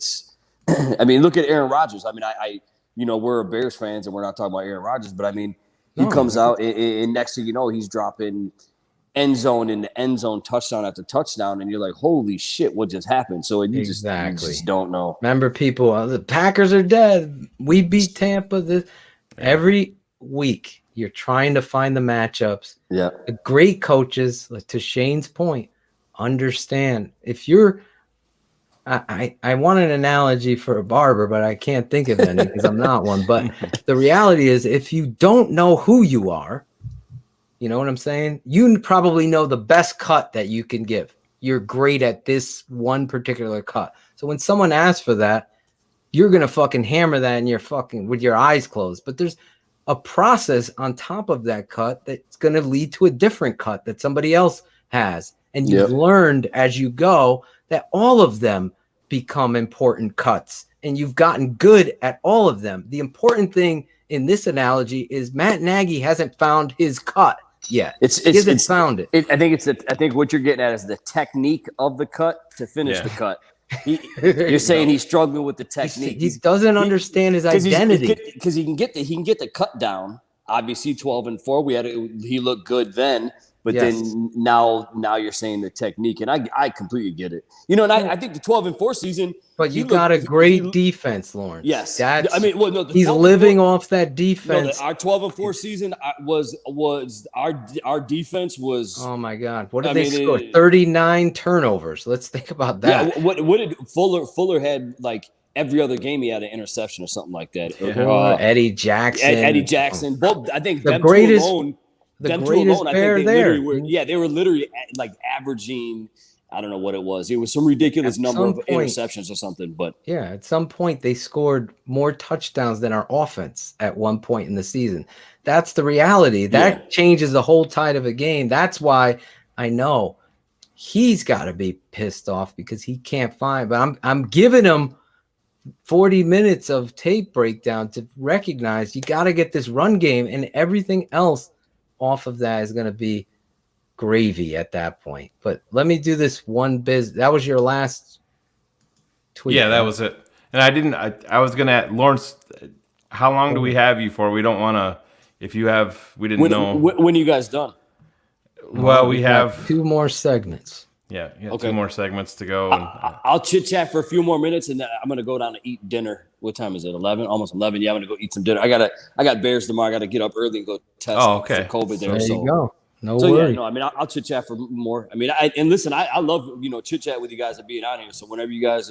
A: I mean, look at Aaron Rodgers. I mean, we're Bears fans and we're not talking about Aaron Rodgers, but I mean, he comes out and next thing you know, he's dropping end zone touchdown after touchdown, and you're like, holy shit, what just happened? So you just don't know.
U: Remember, people, the Packers are dead. We beat Tampa. Every week, you're trying to find the matchups.
A: Yeah.
U: The great coaches, to Shane's point, understand if you're I want an analogy for a barber, but I can't think of any because I'm not one. But the reality is, if you don't know who you are, you know what I'm saying? You probably know the best cut that you can give. You're great at this one particular cut. So when someone asks for that, you're going to fucking hammer that in your fucking with your eyes closed. But there's a process on top of that cut that's going to lead to a different cut that somebody else has. And you've learned as you go that all of them become important cuts, and you've gotten good at all of them. The important thing in this analogy is Matt Nagy hasn't found his cut yet. He hasn't found it.
A: I think what you're getting at is the technique of the cut to finish the cut. You're saying he's struggling with the technique.
U: He doesn't understand his identity
A: because he can get the cut down. Obviously, 12-4. He looked good then. But then now you're saying the technique, and I completely get it. And I think the 12-4 season.
U: But you got a great defense, Lawrence.
A: Yes,
U: he's living off that defense.
A: Our 12-4 season was our defense was.
U: Oh my God! What did they score? 39 turnovers. Let's think about that.
A: Yeah. What did Fuller had like every other game he had an interception or something like that.
U: Eddie Jackson.
A: Both, I think
U: the greatest.
A: Alone,
U: The greatest pair there.
A: They were literally like averaging, I don't know what it was. It was some ridiculous number of interceptions or something. But
U: at some point they scored more touchdowns than our offense at one point in the season. That's the reality. That changes the whole tide of a game. That's why I know he's got to be pissed off because he can't find. But I'm giving him 40 minutes of tape breakdown to recognize you got to get this run game, and everything else off of that is going to be gravy at that point. But let me do this one that was your last tweet.
P: Yeah, that was it. And I was going to, Lawrence, how long do we have you for? We don't want to, we didn't know.
A: When are you guys done?
P: Well, we have
U: 2 more segments.
P: Yeah, 2 more segments to go.
A: I'll chit chat for a few more minutes, and then I'm gonna go down to eat dinner. What time is it? 11, almost 11. Yeah, I'm gonna go eat some dinner. I got Bears tomorrow. I got to get up early and go test for COVID there.
U: There you go. No
A: so
U: worries.
A: Yeah, I mean, I'll chit chat for more. I mean, I love chit chat with you guys and being on here. So whenever you guys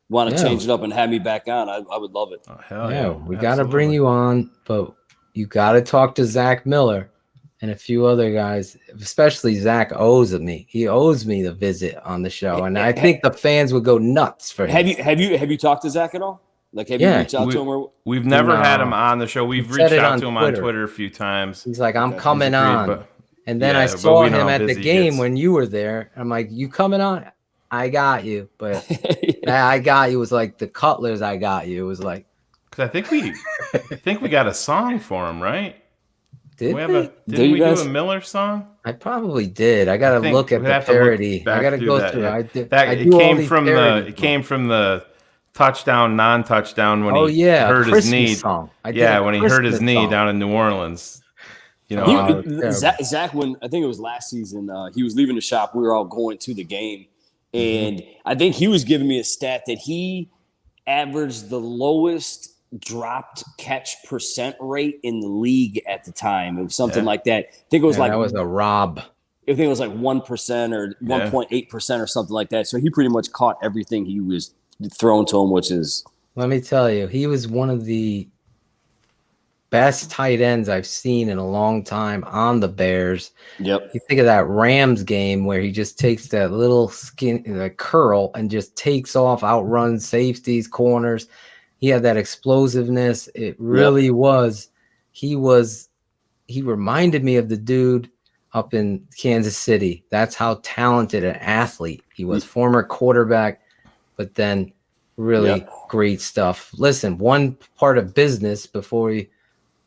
A: want to change it up and have me back on, I would love it.
P: Oh, hell yeah.
U: We got to bring you on, but you got to talk to Zach Miller and a few other guys, especially Zach owes me. He owes me the visit on the show, and I think the fans would go nuts for him.
A: Have you talked to Zach at all? Like, have you reached out to him?
P: We've never had him on the show. We've reached out to him on Twitter a few times.
U: He's like, I'm coming on. And then I saw him at the game when you were there. I'm like, you coming on? I got you. But that I got you was like the Cutlers I got you. It was like.
P: Because I think we got a song for him, right?
U: Did we
P: do a Miller song?
U: I probably did. I got to look at the parody. I got to go through.
P: Yeah. It came from the touchdown, non-touchdown when he hurt his knee.
U: Song.
P: When he hurt his knee down in New Orleans.
A: Zach, when I think it was last season, he was leaving the shop. We were all going to the game, and I think he was giving me a stat that he averaged the lowest dropped catch percent rate in the league at the time. It was something like that. I think it was
U: that was a rob.
A: I think it was like 1% or 1.8% or something like that. So he pretty much caught everything he was thrown to him, which is.
U: Let me tell you, he was one of the best tight ends I've seen in a long time on the Bears.
A: Yep.
U: You think of that Rams game where he just takes that little curl and just takes off, outruns safeties, corners. He had that explosiveness. It really was. He reminded me of the dude up in Kansas City. That's how talented an athlete he was. Former quarterback, but then really great stuff. Listen, one part of business before we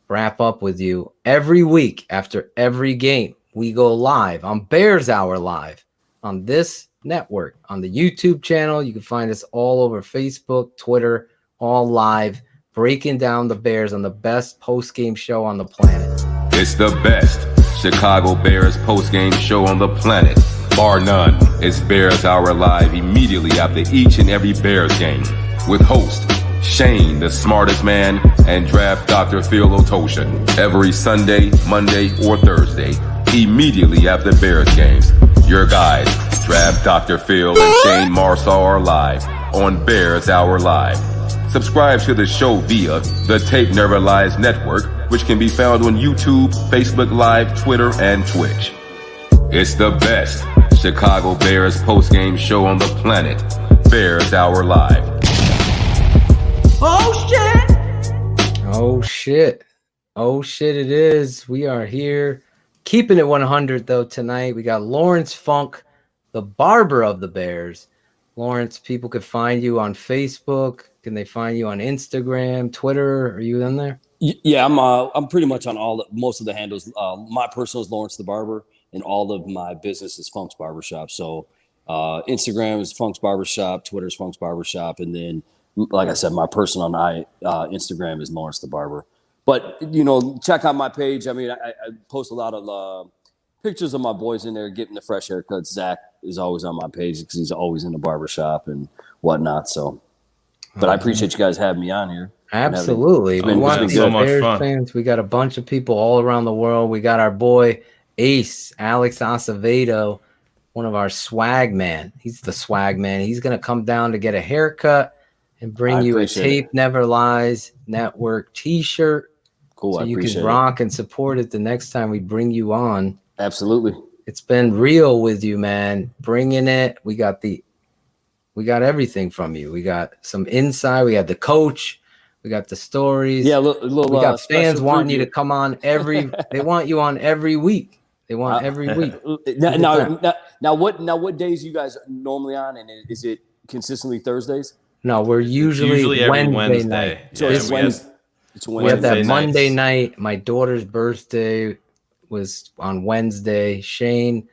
U: wrap up with you. Every week after every game, we go live on Bears Hour Live on this network, on the YouTube channel. You can find us all over Facebook, Twitter, all live, breaking down the Bears on the best post-game show on the planet.
K: It's the best Chicago Bears post-game show on the planet. Bar none. It's Bears Hour Live immediately after each and every Bears game. With host Shayne, the smartest man, and draft Dr. Phil Ottochian. Every Sunday, Monday, or Thursday, immediately after Bears games. Your guys, draft Dr. Phil and Shayne Marsaw are live on Bears Hour Live. Subscribe to the show via the Tape Never Lies Network, which can be found on YouTube, Facebook Live, Twitter, and Twitch. It's the best Chicago Bears postgame show on the planet. Bears Hour Live.
U: Oh shit! Oh shit! Oh shit! It is. We are here, keeping it 100 though tonight. We got Lawrence Funk, the barber of the Bears. Lawrence, people could find you on Facebook. Can they find you on Instagram, Twitter? Are you in there?
A: Yeah, I'm pretty much on most of the handles. My personal is Lawrence the Barber, and all of my business is Funk's Barbershop. So Instagram is Funk's Barbershop, Twitter is Funk's Barbershop, and then, like I said, my personal Instagram is Lawrence the Barber. But check out my page. I mean, I post a lot of pictures of my boys in there getting the fresh haircuts. Zach is always on my page because he's always in the barbershop and whatnot. So, but I appreciate you guys having me on here.
U: Absolutely. We want these Bears fans. We got a bunch of people all around the world. We got our boy Ace, Alex Acevedo, one of our swag man. He's the swag man. He's going to come down to get a haircut and bring you a Tape Never Lies Network t-shirt.
A: Cool.
U: So you can rock and support it the next time we bring you on.
A: Absolutely.
U: It's been real with you, man. Bringing it. We got everything from you. We got some inside. We got the coach. We got the stories.
A: Yeah,
U: we got fans wanting you to come on they want you on every week. They want every week.
A: Now what days you guys normally on, and is it consistently Thursdays?
U: No, we're usually
P: every
U: Wednesday night.
A: So it's Wednesday.
U: We have that Monday night. My daughter's birthday was on Wednesday. Shayne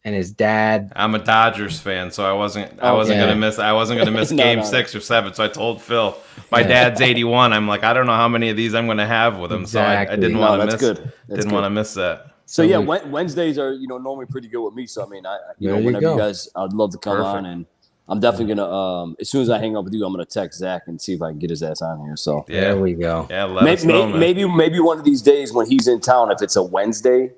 U: and his dad.
P: I'm a Dodgers fan, so I wasn't gonna miss game 6 or 7. So I told Phil, my dad's 81. I'm like, I don't know how many of these I'm gonna have with him.
U: Exactly.
P: So I didn't want to miss.
A: Good.
P: Didn't want to miss that.
A: So yeah, Wednesdays are normally pretty good with me. So I mean, whenever you guys, I'd love to come on, and I'm definitely gonna. As soon as I hang up with you, I'm gonna text Zach and see if I can get his ass on here. So
U: there we go.
P: Yeah, let us know, man.
A: Maybe one of these days when he's in town, if it's a Wednesday,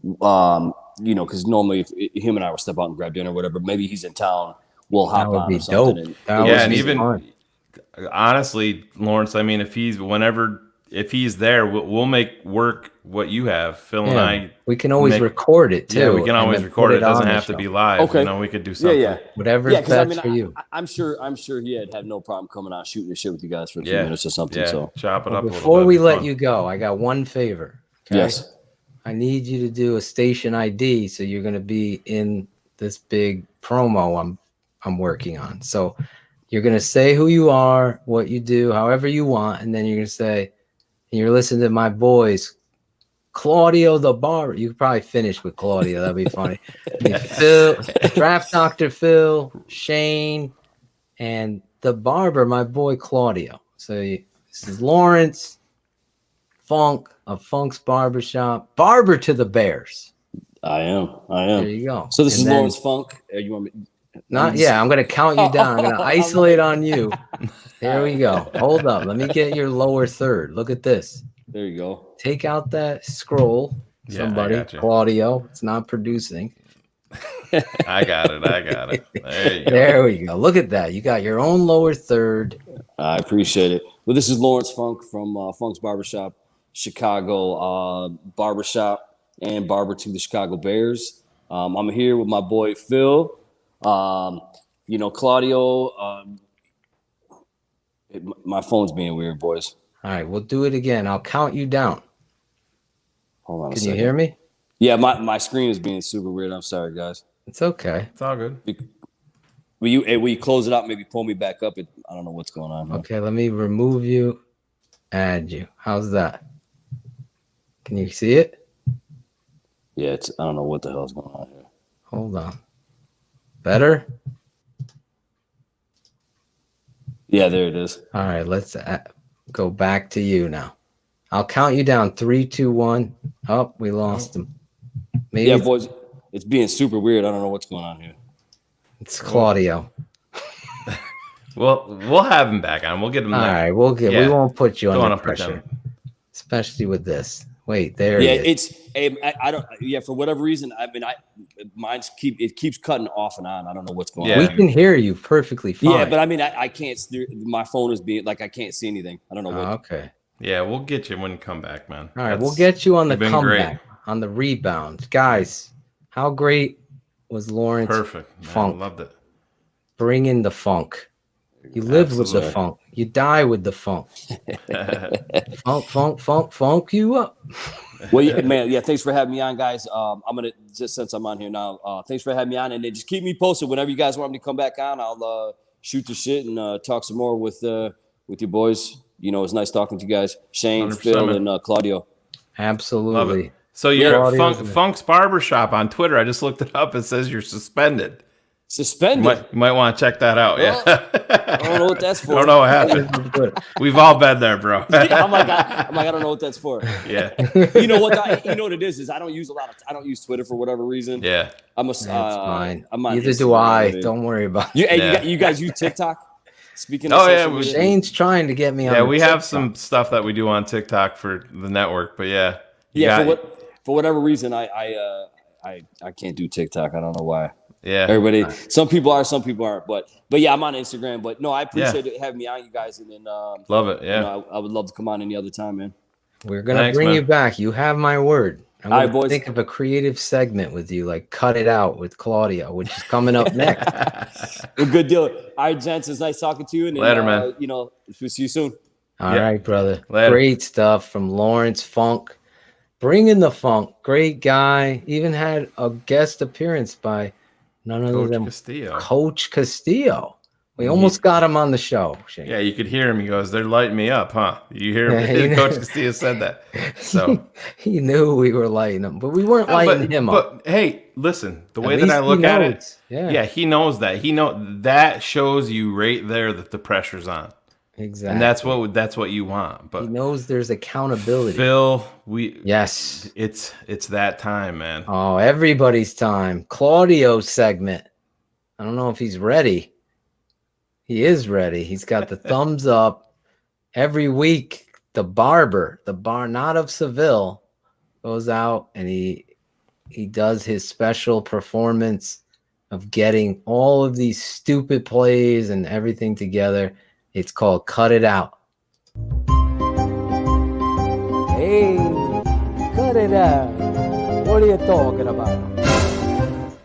A: because normally if him and I will step out and grab dinner or whatever. Maybe he's in town. We'll hop on. That would be
U: dope.
P: And even honestly, Lawrence, I mean, if he's there, we'll make work what you have. Phil and I.
U: We can always record it too.
P: Yeah, we can always record it. It doesn't have to be live.
A: Okay.
P: We could do something.
A: Yeah.
U: Whatever is best for you.
A: I'm sure he had no problem coming out shooting the shit with you guys for a few minutes or something.
P: Yeah.
A: So
P: chop it up.
U: Before we let you go, I got one favor. Okay?
A: Yes.
U: I need you to do a station ID, so you're going to be in this big promo I'm working on. So you're going to say who you are, what you do, however you want, and then you're going to say, and you're listening to my boys, Claudio the Barber. You could probably finish with Claudio. That'd be funny. Phil, Draft Dr. Phil, Shayne, and the Barber, my boy Claudio. So this is Lawrence Funk of Funk's Barbershop. Barber to the Bears.
A: I am.
U: There you go.
A: So this is Lawrence Funk. You want me?
U: I'm going to count you down. I'm going to isolate on you. There we go. Hold up. Let me get your lower third. Look at this.
A: There you go.
U: Take out that scroll. Somebody. Claudio. It's not producing.
P: I got it. There you go.
U: There we go. Look at that. You got your own lower third.
A: I appreciate it. Well, this is Lawrence Funk from Funk's Barbershop. Chicago barbershop and barber to the Chicago Bears. I'm here with my boy Phil. Claudio. My phone's being weird, boys.
U: All right, we'll do it again. I'll count you down.
A: Hold on.
U: Can you hear me?
A: Yeah, my screen is being super weird. I'm sorry, guys.
U: It's okay.
P: It's all good.
A: Will you close it out? Maybe pull me back up. I don't know what's going on.
U: Okay, let me remove you, add you. How's that? Can you see it?
A: Yeah, I don't know what the hell's going on here.
U: Hold on. Better?
A: Yeah, there it is.
U: All right, let's go back to you now. I'll count you down. 3, 2, 1. Oh, we lost him. Maybe
A: yeah, boys, it's being super weird. I don't know what's going on here.
U: It's Claudio.
P: Well, we'll have him back on. We'll get him.
U: All right, we won't put you under pressure, especially with this. Wait, there.
A: Yeah, I don't. Yeah, for whatever reason, it keeps cutting off and on. I don't know what's going on.
U: We can hear you perfectly fine.
A: Yeah, but I can't. My phone is being like I can't see anything. I don't know what.
U: Okay.
P: Yeah, we'll get you when you come back, man.
U: All right, we'll get you on the comeback, on the rebound, guys. How great was Lawrence?
P: Perfect.
U: Funk.
P: I loved it.
U: Bring in the funk. You live with the funk. You die with the funk. funk you up.
A: Well, yeah, man. Yeah, thanks for having me on, guys. I'm gonna just since I'm on here now. Thanks for having me on, and then just keep me posted whenever you guys want me to come back on. I'll shoot the shit and talk some more with your boys. It's nice talking to you guys, Shane, Phil,
P: man.
A: And Claudio.
U: Absolutely.
P: So you're at Funk's Barbershop on Twitter. I just looked it up. It says you're suspended.
A: Suspended?
P: You might want to check that out. Yeah.
A: I don't know what that's for.
P: I don't know what happened. We've all been there, bro.
A: I'm like, I don't know what that's for.
P: Yeah.
A: You know what it is I don't use Twitter for whatever reason.
P: Yeah.
U: That's fine.
A: I'm on
U: Neither do I. Don't worry about it.
A: You guys use TikTok? Speaking of
U: media. Shane's trying to get me on.
P: Yeah, we have some stuff that we do on TikTok for the network, but yeah.
A: For whatever reason, I can't do TikTok. I don't know why.
P: Yeah.
A: Everybody, some people are, some people aren't. But yeah, I'm on Instagram. But no, I appreciate it having me on, you guys. And then
P: love it. Yeah.
A: I would love to come on any other time, man.
U: We're gonna bring you back. You have my word. I'm gonna think of a creative segment with you, like Cut It Out with Claudio, which is coming up next.
A: Well, good deal. All right, gents, it's nice talking to you. And
P: later, man.
A: We'll see you soon.
U: All right, brother.
P: Later.
U: Great stuff from Lawrence Funk. Bringing the funk. Great guy. Even had a guest appearance by none other than Coach Castillo. We almost got him on the show, Shane.
P: Yeah, you could hear him. He goes, "They're lighting me up, huh?" You hear him? Coach Castillo said that. So
U: he knew we were lighting him, but we weren't lighting him up.
P: But hey, listen, the way that I look at it, he knows that. That shows you right there that the pressure's on.
U: Exactly.
P: And that's what you want. But
U: he knows there's accountability.
P: Phil,
U: yes,
P: it's that time, man.
U: Oh, everybody's time. Claudio's segment. I don't know if he's ready. He is ready. He's got the thumbs up. Every week, the barber, not of Seville, goes out and he does his special performance of getting all of these stupid plays and everything together. It's called Cut It Out. Hey, cut it out. What are you talking about?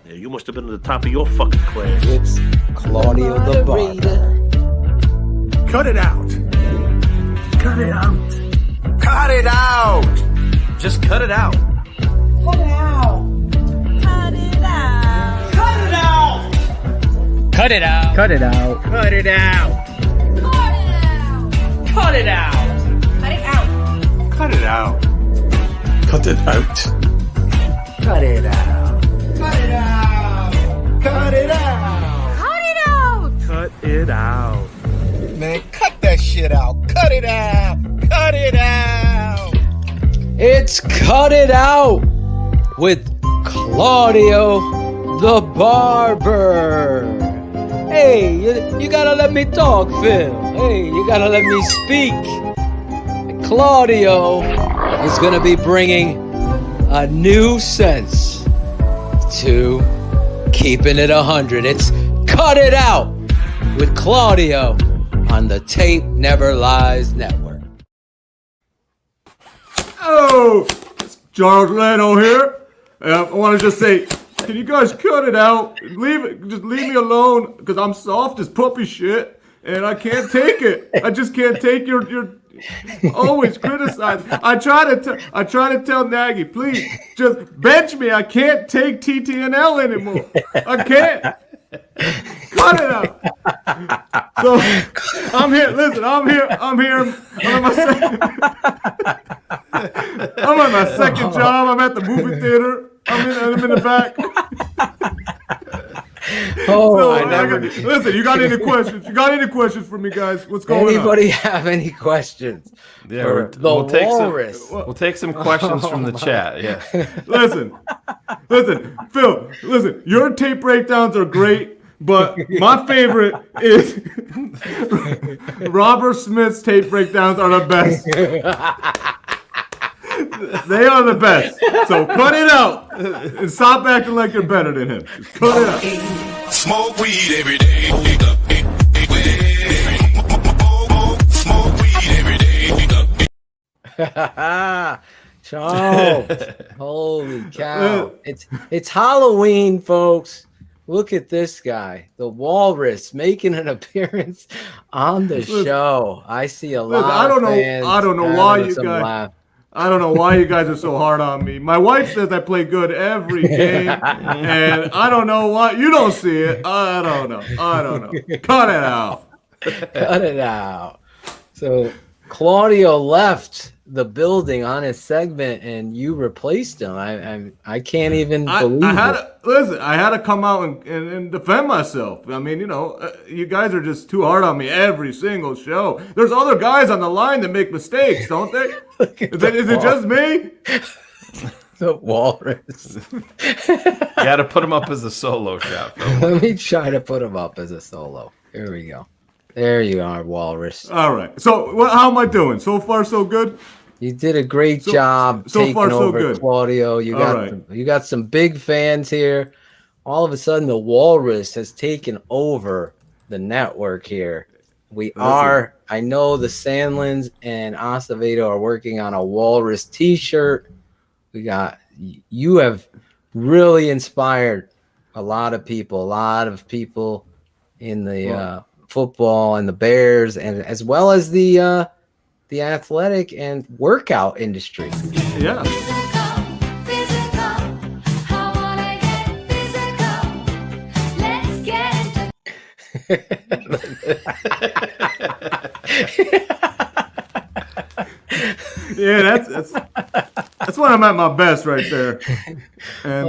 F: Yeah, you must have been at the top of your fucking class.
U: It's Claudio the Barber.
F: Cut it out.
J: Cut it out. Cut it out.
F: Just cut it out.
J: Cut it out. Cut it out. Cut it out.
F: Cut it out.
J: Cut it out.
F: Cut it out.
J: Cut it out.
F: Cut it out.
J: Cut it out.
F: Cut it out.
J: Cut it out. Cut it out. Cut it out.
F: Cut it out.
J: Man, cut that shit out. Cut it out. Cut it out.
U: It's Cut It Out with Claudio the Barber. Hey, you gotta let me talk, Phil. Hey, you gotta let me speak. Claudio is gonna be bringing a new sense to Keeping It 100. It's Cut It Out with Claudio on the Tape Never Lies Network.
C: Oh, it's Charles Leno here. I want to just say, can you guys cut it out? Just leave me alone, because I'm soft as puppy shit, and I can't take it. I just can't take your always criticize. I try to tell Nagy, please just bench me. I can't take TTNL anymore. I can't. Cut it out. So I'm here. Listen, I'm here. I'm at my second job. I'm at the movie theater. I'm in the back. Listen, you got any questions? You got any questions for me, guys? What's going on?
U: Anybody have any questions?
P: Yeah, we'll take some questions from the chat. Yeah.
C: Listen, Phil. Listen, your tape breakdowns are great, but my favorite is Robert Smith's tape breakdowns are the best. They are the best. So cut it out and stop acting like you're better than him. Just cut it out.
S: Smoke weed every day. Smoke weed every day.
U: Charles, holy cow! It's Halloween, folks. Look at this guy, the Walrus, making an appearance on the show. I see a lot.
C: I don't know why you guys.
U: Laugh.
C: I don't know why you guys are so hard on me. My wife says I play good every game, and I don't know why you don't see it. I don't know. Cut it out.
U: Cut it out. So Claudio left the building on his segment, and you replaced him. I can't even believe it.
C: Listen, I had to come out and defend myself. I mean, you guys are just too hard on me every single show. There's other guys on the line that make mistakes, don't they? Is it just me?
U: The Walrus.
P: You got to put him up as a solo shot, Phil.
U: Let me try to put him up as a solo. Here we go. There you are, Walrus.
C: All right. So how am I doing? So far, so good?
U: You did a great job
C: so
U: taking
C: far, so
U: over,
C: good.
U: Claudio. You got some big fans here. All of a sudden, the Walrus has taken over the network here. I know the Sandlins and Acevedo are working on a Walrus t-shirt. You have really inspired a lot of people in the football and the Bears, and as well as the athletic and workout industry.
C: Yeah. Yeah, that's when I'm at my best right there. And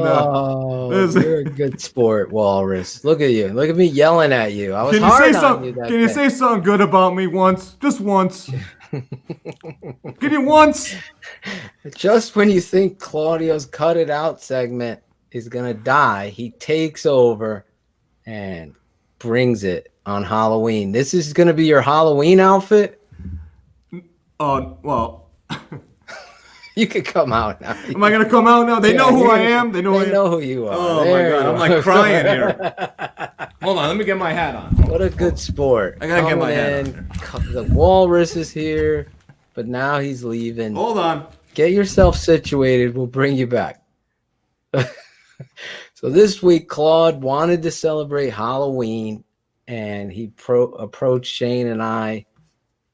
U: you're a good sport, Walrus. Look at you. Look at me yelling at you. I was
C: Can you say something good about me once? Just once. Can you once?
U: Just when you think Claudio's cut it out segment is gonna die, he takes over and brings it on Halloween. This is gonna be your Halloween outfit?
C: Well,
U: you could come out now.
C: Am I gonna come out now? They know who I am. They know
U: who you are.
C: Oh my God, I'm like crying here. Hold on, let me get my hat on.
U: What a good sport.
C: I gotta get my hat on.
U: The Walrus is here, but now he's leaving.
C: Hold on.
U: Get yourself situated. We'll bring you back. So this week, Claude wanted to celebrate Halloween, and he approached Shane and I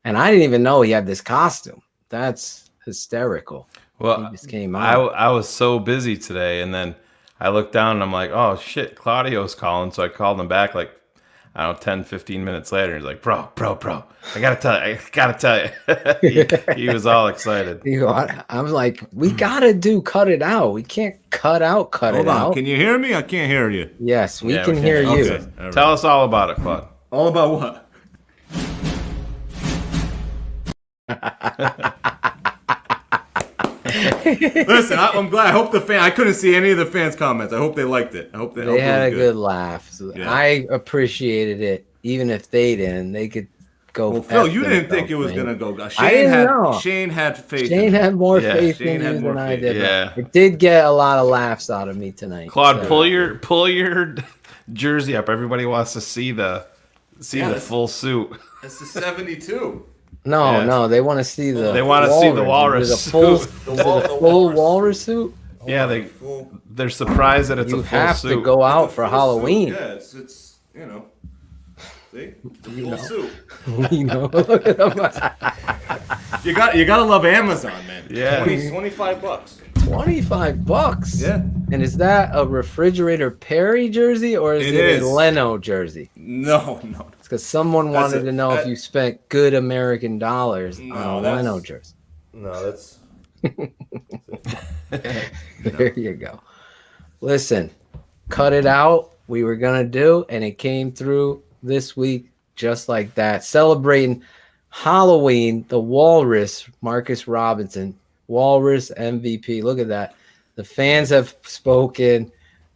U: didn't even know he had this costume. That's hysterical.
P: Well,
U: he just came out.
P: I was so busy today, and then I looked down and I'm like, oh shit, Claudio's calling. So I called him back like, I don't know, 10, 15 minutes later. He's like, bro, I gotta tell you. he was all excited.
U: I was like, we gotta cut it out. We can't cut it out.
C: Hold on. Can you hear me? I can't hear you.
U: Yes, we can hear you.
P: Okay. Right. Tell us all about it, Claude.
C: All about what? Listen, I'm glad. I hope I couldn't see any of the fans' comments. I hope they liked it. I hope they
U: had a good laugh. So yeah. I appreciated it, even if they didn't. They could go.
C: Well, Phil, you didn't think it was gonna go.
U: Shane
C: had faith.
U: Shane had more faith in you than I did. Yeah, it did get a lot of laughs out of me tonight.
P: Claude, pull your jersey up. Everybody wants to see the full suit.
C: It's the 72.
U: No, they want to see the.
P: They want to see the walrus.
U: Is it a full,
P: suit.
U: is it a full walrus suit?
P: Yeah, they're surprised that it's
U: You
P: a full
U: have
P: suit.
U: to go out for
C: Full
U: Halloween.
C: suit, yeah, it's you know. See?
U: You
C: Full
U: know.
C: suit.
U: You know, look at them.
C: You gotta love Amazon, man.
P: Yeah.
C: $25.
U: $25.
C: Yeah.
U: And is that a Refrigerator Perry jersey or is
C: It
U: it
C: is.
U: a Leno jersey?
C: No.
U: It's because someone
C: That's
U: wanted to know if you spent good American dollars on a Leno jersey.
C: No, that's.
U: There you go. Listen, cut it out. We were gonna do, and it came through this week just like that. Celebrating Halloween, the Walrus, Marcus Robinson, Walrus MVP. Look at that. The fans have spoken.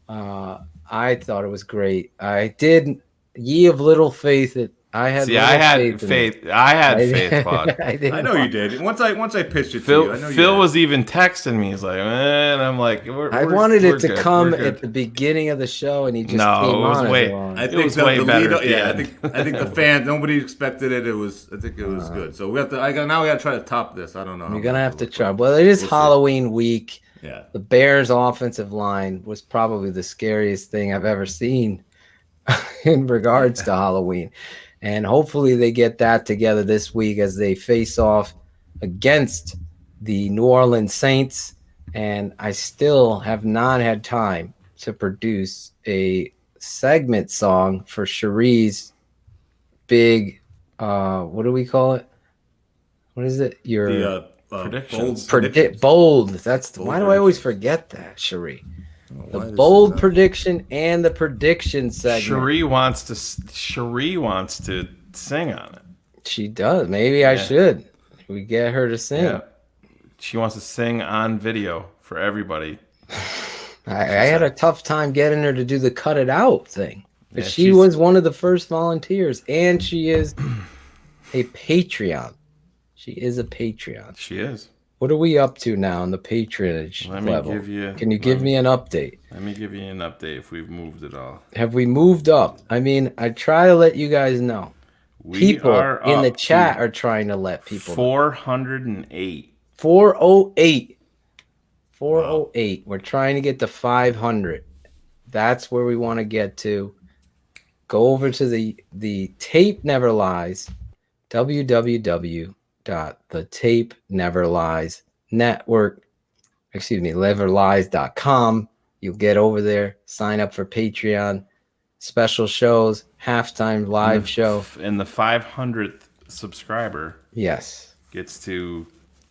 U: I thought it was great. I did. Ye of little faith. That I had.
P: See, I had faith. I had faith, Claude.
C: I know you did. Once I pitched it to
P: Phil,
C: you, I know you
P: Phil
C: did.
P: was even texting me. He's like, and I'm like,
U: I wanted it to come at the beginning of the show, and he just came on.
C: I think
P: was way better at the
C: Yeah,
P: end.
C: I think the fans. Nobody expected it. I think it was good. So we have to. Now we got to try to top this. I don't know.
U: You're gonna have to try. Well, it is Halloween week.
C: Yeah.
U: The Bears' offensive line was probably the scariest thing I've ever seen in regards to Halloween. And hopefully they get that together this week as they face off against the New Orleans Saints. And I still have not had time to produce a segment song for Cherie's big, what do we call it? What is it? Your
P: predictions.
U: Bold. That's
P: Bold
U: why do I always forget that, Cherie? The
P: why does
U: bold prediction and the prediction segment.
P: Cherie wants to sing on it.
U: She does. Maybe I should. We get her to sing.
P: Yeah. She wants to sing on video for everybody.
U: I had a tough time getting her to do the cut it out thing. But
P: Yeah,
U: she was one of the first volunteers, and she is a Patreon. She is a Patreon.
P: She is.
U: What are we up to now on the patronage level? Can you give me an update?
P: Let me give you an update if we've moved at all.
U: Have we moved up? I mean, I try to let you guys know. People
P: are
U: in the
P: up
U: chat
P: to
U: are trying to let people know.
P: 408.
U: 408. 408. We're trying to get to 500. That's where we want to get to. Go over to the Tape Never Lies, neverlies.com. You'll get over there, sign up for Patreon, special shows, halftime live show.
P: And the 500th subscriber gets to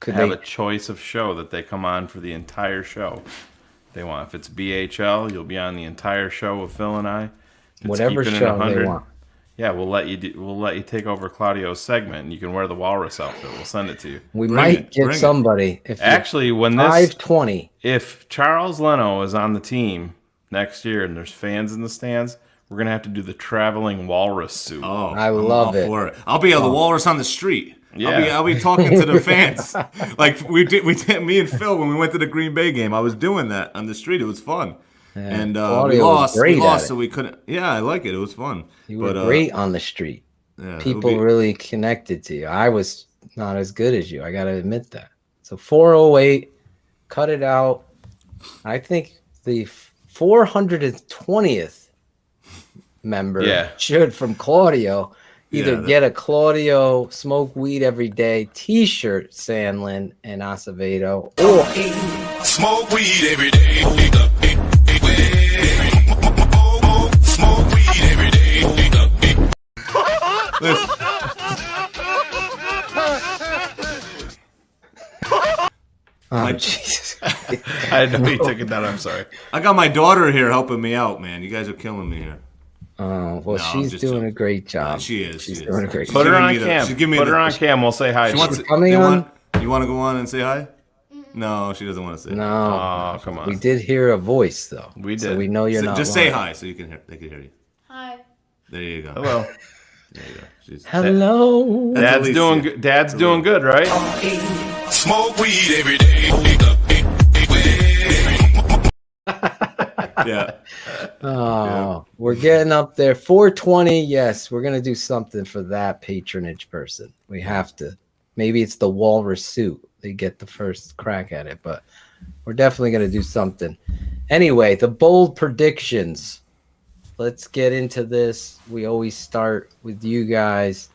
P: have a choice of show that they come on for the entire show. They want. If it's BHL, you'll be on the entire show with Phil and I. If it's
U: Whatever
P: Keepin' It
U: show
P: 100,
U: they want.
P: Yeah, we'll let you take over Claudio's segment, and you can wear the walrus outfit. We'll send it to you.
U: We might get somebody. If
P: Actually, when this
U: 520,
P: if Charles Leno is on the team next year and there's fans in the stands, we're gonna have to do the traveling walrus suit.
C: Oh,
U: I love it.
C: For it. I'll be the walrus on the street.
P: Yeah.
C: I'll be talking to the fans. Like we did. Me and Phil when we went to the Green Bay game. I was doing that on the street. It was fun.
U: Yeah.
C: And we
U: Claudio was
C: lost.
U: great
C: We
U: at
C: lost,
U: it.
C: so we couldn't. Yeah, I like it. It was fun.
U: You were great on the street.
C: Yeah,
U: People really connected to you. I was not as good as you. I got to admit that. So 408, cut it out. I think the 420th member should, from Claudio, either get a Claudio Smoke Weed Every Day t-shirt, Sandlin and Acevedo, or
S: Smoke weed every day. Smoke weed every day.
U: Jesus.
P: I know you took it down. I'm sorry.
C: I got my daughter here helping me out, man. You guys are killing me here.
U: Oh, well, she's doing a great job.
C: She is.
U: She's doing a great job.
P: Put her on cam. Put her on cam. We'll say hi.
C: She wants
U: coming on?
C: You want to go on and say hi? No, she doesn't want to say.
U: No.
C: Oh, come on.
U: We did hear a voice, though.
P: We did.
U: So we know you're not
C: Just say
U: lying.
C: hi so you can hear. They can hear you.
L: Hi.
C: There you go.
P: Hello.
C: There you go. She's,
U: Hello.
P: Dad's doing good. Dad's doing good, right?
S: Smoke weed every day.
C: Yeah.
U: Oh, we're getting up there. 420. Yes, we're gonna do something for that patronage person. We have to Maybe it's the walrus suit. They get the first crack at it, but we're definitely going to do something. Anyway, the bold predictions. Let's get into this. We always start with you guys.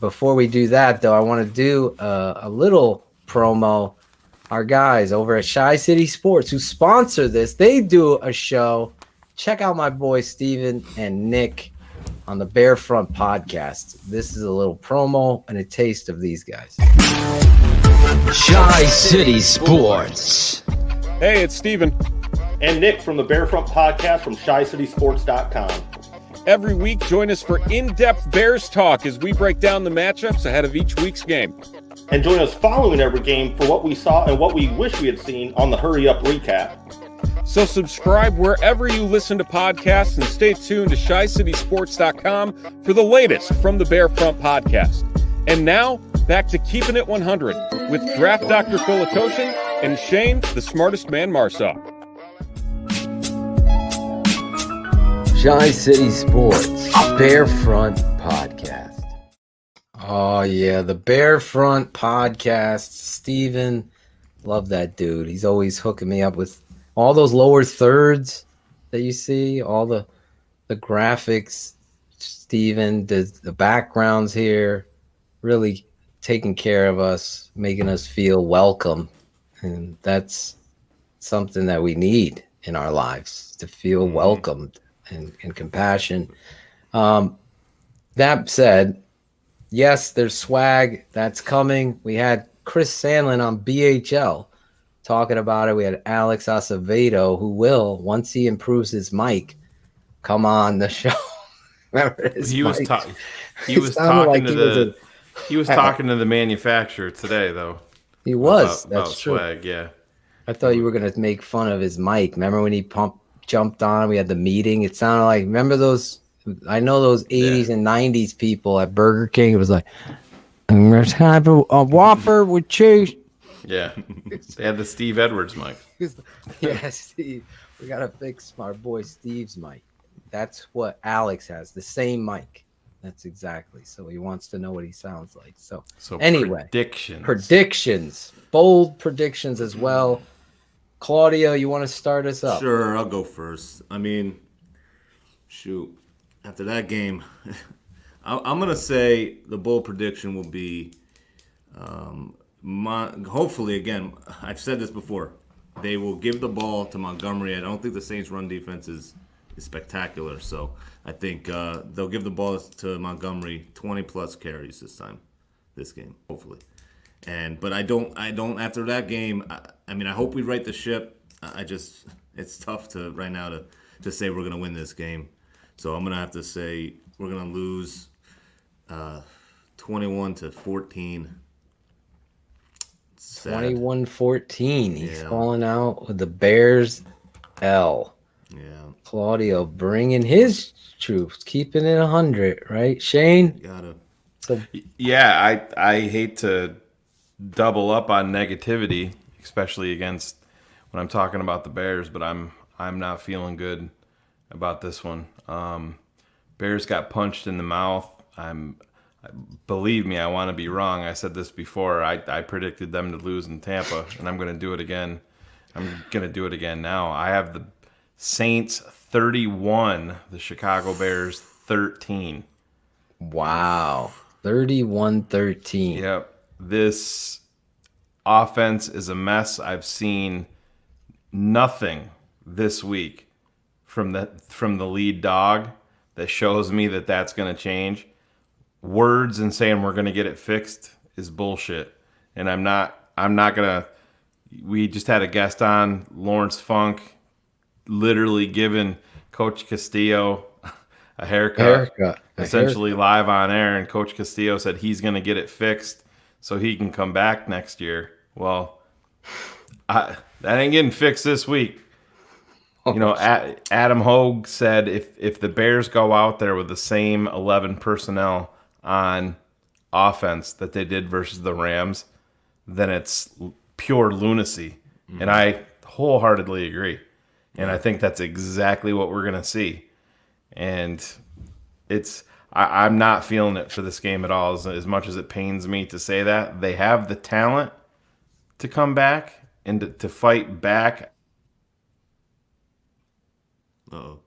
U: Before we do that, though, I want to do a little promo. Our guys over at Shy City Sports who sponsor this, they do a show. Check out my boys Steven and Nick on the Bearfront podcast. This is a little promo and a taste of these guys.
O: Shy City Sports.
L: Hey, it's Steven.
F: And Nick from the Bearfront podcast from ShyCitySports.com.
L: Every week, join us for in-depth Bears talk as we break down the matchups ahead of each week's game.
F: And join us following every game for what we saw and what we wish we had seen on the Hurry Up Recap.
L: So subscribe wherever you listen to podcasts and stay tuned to ShyCitySports.com for the latest from the Bearfront podcast. And now, back to Keepin' It 100 with Draft Dr. Phil Ottochian and Shayne, the smartest man Marsaw.
U: Shy City Sports Bearfront Podcast. Oh, yeah, the Bearfront Podcast. Steven, love that dude. He's always hooking me up with all those lower thirds that you see, all the graphics. Steven, the backgrounds here, really taking care of us, making us feel welcome. And that's something that we need in our lives, to feel welcomed and compassion. That said, yes, there's swag that's coming. We had Chris Sandlin on BHL talking about it. We had Alex Acevedo, who will, once he improves his mic, come on the show. Remember his
P: He was
U: mic?
P: talking
U: like
P: he was talking to the manufacturer today, though.
U: He was.
P: About
U: That's true.
P: swag, yeah.
U: I thought you were gonna make fun of his mic. Remember when he jumped on? We had the meeting. It sounded like, remember those? I know those 80s and 90s people at Burger King. It was like, let's have a Whopper with cheese.
P: Yeah, they had the Steve Edwards mic.
U: Yeah, Steve. We gotta fix our boy Steve's mic. That's what Alex has. The same mic. That's exactly. So he wants to know what he sounds like. So anyway, predictions, bold predictions as well. Claudio, you want to start us up?
C: Sure, I'll go first. I mean, shoot, after that game, I'm going to say the bold prediction will be, hopefully, again, I've said this before, they will give the ball to Montgomery. I don't think the Saints' run defense is spectacular, so I think they'll give the ball to Montgomery 20-plus carries this game, hopefully. But I don't after that game, I mean, I hope we right the ship. It's tough right now to say we're going to win this game. So I'm going to have to say we're going to lose 21-14.
U: 21-14. He's calling out with the Bears L.
C: Yeah.
U: Claudio bringing his troops, keeping it 100, right? Shayne?
C: Gotta.
P: Yeah, I hate to double up on negativity, especially against when I'm talking about the Bears, but I'm not feeling good about this one. Bears got punched in the mouth. Believe me, I want to be wrong. I said this before. I predicted them to lose in Tampa, and I'm going to do it again. I'm going to do it again now. I have the Saints 31, the Chicago Bears 13.
U: Wow. 31-13.
P: Yep. This offense is a mess. I've seen nothing this week from the lead dog that shows me that that's going to change. Words and saying we're going to get it fixed is bullshit. And I'm not going to. We just had a guest on, Lawrence Funk, literally giving Coach Castillo a haircut. Essentially live on air, and Coach Castillo said he's going to get it fixed so he can come back next year. Well, that ain't getting fixed this week. You know, Adam Hogue said if the Bears go out there with the same 11 personnel on offense that they did versus the Rams, then it's pure lunacy. Mm-hmm. And I wholeheartedly agree. And I think that's exactly what we're going to see. And I'm not feeling it for this game at all. As much as it pains me to say that, they have the talent to come back and to fight back.
C: Uh-oh.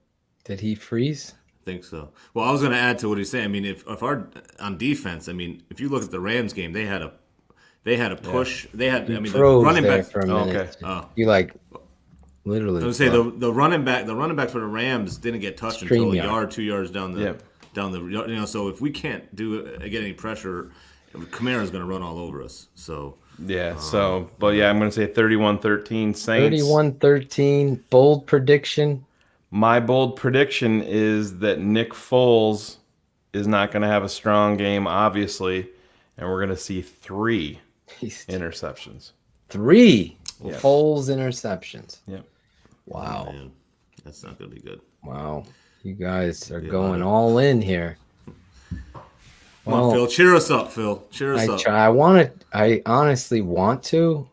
U: Did he freeze?
C: I think so. Well, I was going to add to what he's saying. I mean, if our on defense, I mean, if you look at the Rams game, they had a push. Yeah. They had.
U: You
C: I mean, the
U: froze
C: running
U: there
C: back
U: for a minute.
C: Okay. Oh.
U: You like literally.
C: I was say the running back for the Rams didn't get touched until a yard, 2 yards down the So if we can't get any pressure, Kamara's going to run all over us. So
P: yeah. But I'm going to say 31-13 Saints.
U: 31-13. Bold prediction.
P: My bold prediction is that Nick Foles is not going to have a strong game, obviously, and we're going to see 3 interceptions.
U: 3
P: Yes.
U: Foles interceptions.
P: Yep.
U: Wow.
C: Oh, man. That's not going to be good.
U: Wow. You guys are going all in here.
C: Come on, Phil. Cheer us up, Phil. Cheer us up.
U: I honestly want to,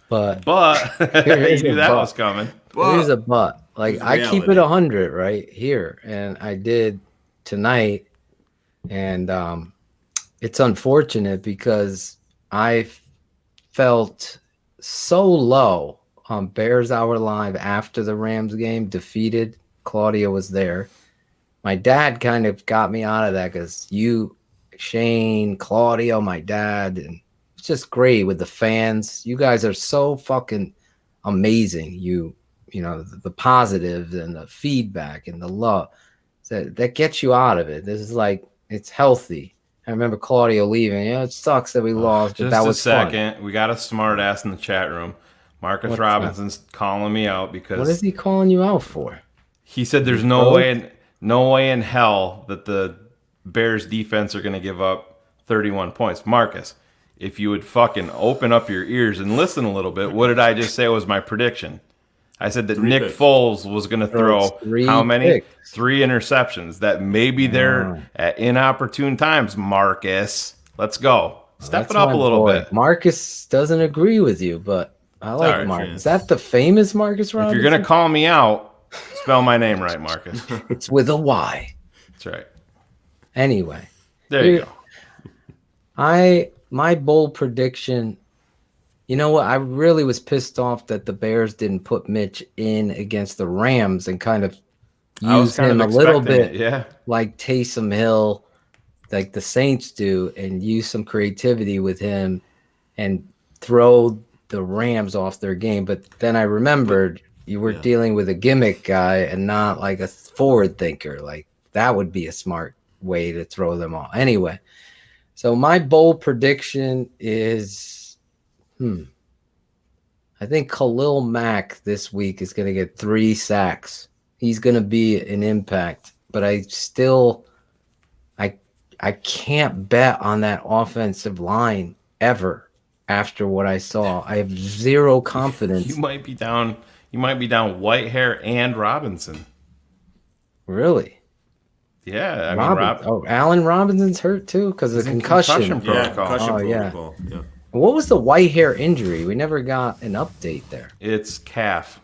U: but
P: you knew that was coming.
U: Here's a but. Like, I keep it 100 right here, and I did tonight, and it's unfortunate because I felt so low on Bears Hour Live after the Rams game, defeated. Claudia was there. My dad kind of got me out of that because you, Shane, Claudio, my dad, and it's just great with the fans. You guys are so fucking amazing. You know, the positive and the feedback and the love that gets you out of it. This is like, it's healthy. I remember Claudio leaving. Yeah, it sucks that we lost, but that was
P: just a second. Fun. We got a smart ass in the chat room. Marcus Robinson's calling me out because
U: what is he calling you out for?
P: He said there's no way in hell that the Bears defense are going to give up 31 points. Marcus, if you would fucking open up your ears and listen a little bit, what did I just say was my prediction? I said that Nick Foles was going to throw how many? 3 interceptions. That maybe they're at inopportune times. Marcus, let's go. Step it up a little bit.
U: Marcus doesn't agree with you, but I like Marcus. Is that the famous Marcus Robinson?
P: If you're going to call me out, spell my name right, Marcus.
U: It's with a Y.
P: That's right.
U: Anyway.
P: There you go.
U: My bold prediction. You know what? I really was pissed off that the Bears didn't put Mitch in against the Rams and kind of use him a little bit like Taysom Hill, like the Saints do, and use some creativity with him and throw the Rams off their game. But then I remembered you were dealing with a gimmick guy and not like a forward thinker. Like that would be a smart way to throw them off. Anyway, so my bold prediction is I think Khalil Mack this week is going to get 3 sacks. He's going to be an impact, but I can't bet on that offensive line ever after what I saw. I have zero confidence.
P: You might be down Whitehair and Robinson.
U: Really?
P: Yeah, I mean,
U: Allen Robinson's hurt too because of concussion
P: protocol.
U: Yeah. What was the Whitehair injury? We never got an update there.
P: It's calf,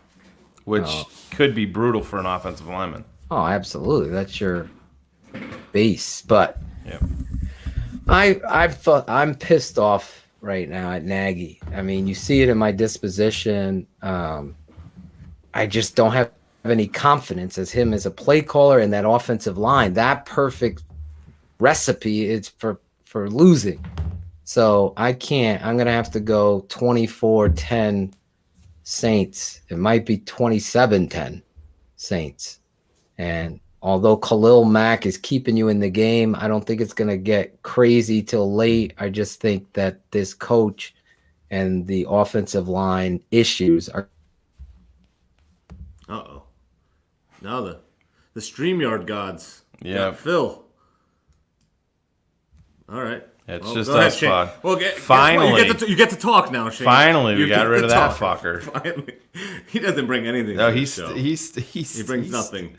P: which could be brutal for an offensive lineman.
U: Oh, absolutely. That's your base. But I'm pissed off right now at Nagy. I mean, you see it in my disposition. I just don't have any confidence as him as a play caller in that offensive line. That perfect recipe is for losing. So I can't. I'm going to have to go 24-10 Saints. It might be 27-10 Saints. And although Khalil Mack is keeping you in the game, I don't think it's going to get crazy till late. I just think that this coach and the offensive line issues are.
C: Uh-oh. Now the StreamYard gods.
P: Yeah.
C: Phil. All right.
P: It's just us, Shane.
C: Well,
P: finally,
C: you get to talk now, Shane.
P: Finally, we got rid of that fucker.
C: Finally. He doesn't bring anything.
P: No,
C: he brings nothing.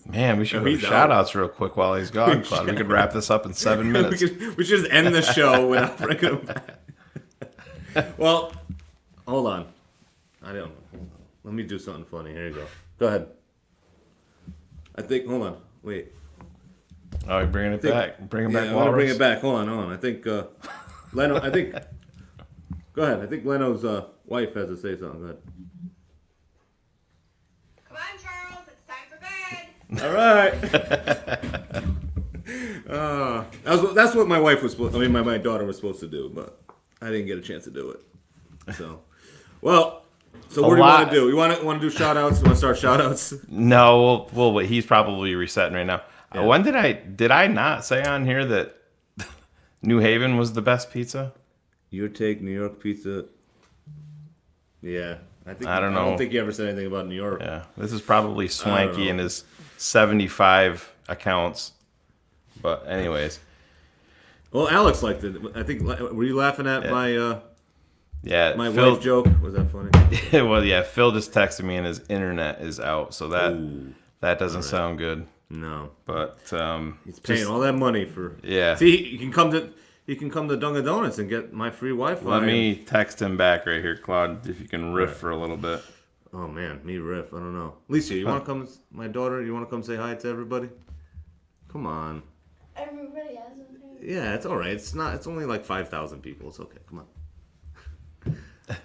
P: Man, we should go shout outs real quick while he's gone, Claude. We could wrap this up in 7 minutes.
C: we should just end the show without bringing him back. Well, hold on. Let me do something funny. Here you go. Go ahead. Hold on. Wait.
P: Oh, you're bringing it back. Bring it back.
C: I want to bring it back. Hold on. I think Leno. Go ahead. I think Leno's wife has to say something. Go ahead.
M: Come on, Charles. It's time for bed.
C: All right. That's what my wife was supposed. I mean, my daughter was supposed to do, but I didn't get a chance to do it. So, well, so what do you want to do? You want to do shout outs? You want to start shout outs?
P: No, well, he's probably resetting right now.
C: Yeah.
P: When did I not say on here that New Haven was the best pizza?
C: Your take, New York pizza. Yeah,
P: I don't know.
C: I don't think you ever said anything about New York.
P: Yeah, this is probably Swanky in his 75 accounts. But anyways.
C: Well, Alex liked it. I think. Were you laughing at my my
P: Phil,
C: wife joke? Was that funny?
P: Well, yeah. Phil just texted me and his internet is out, so that doesn't sound good.
C: No,
P: but
C: he's paying all that money for.
P: Yeah.
C: See, he can come to Dunkin' Donuts and get my free Wi-Fi.
P: Let me text him back right here, Claude, if you can riff for a little bit.
C: Oh man, me riff. I don't know. Alicia, you want to come? My daughter, you want to come say hi to everybody? Come on.
M: Everybody has one.
C: Yeah, it's all right. It's not. It's only like 5,000 people. It's okay. Come on.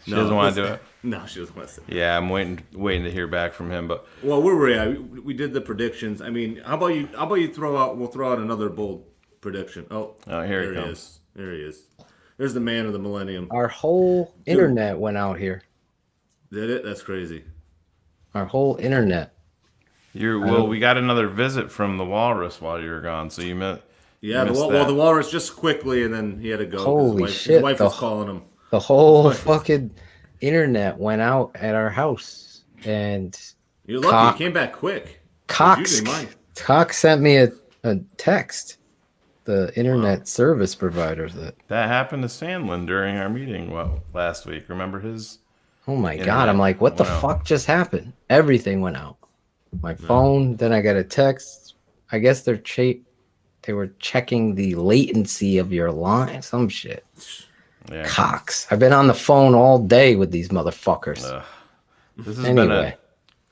P: She doesn't want to do it.
C: No, she doesn't want to.
P: Yeah, I'm waiting to hear back from him. But
C: well, where were we at? We did the predictions. I mean, how about you throw out? We'll throw out another bold prediction. Oh,
P: here
C: he is. There he is. There's the man of the millennium.
U: Our whole internet went out here.
C: Did it? That's crazy.
U: Our whole internet.
P: We got another visit from the walrus while you were gone, so you met.
C: Yeah, the walrus just quickly, and then he had to go.
U: Holy shit!
C: His wife was calling him.
U: The whole fucking internet went out at our house, and
C: you're lucky. He came back quick.
U: Cox sent me a text. The internet service providers
P: that happened to Sandlin during our meeting last week. Remember his?
U: Oh my god! I'm like, what the fuck just happened? Everything went out. My phone. Then I got a text. I guess they were checking the latency of your line. Some shit.
P: Yeah.
U: Cox. I've been on the phone all day with these motherfuckers.
P: This has been a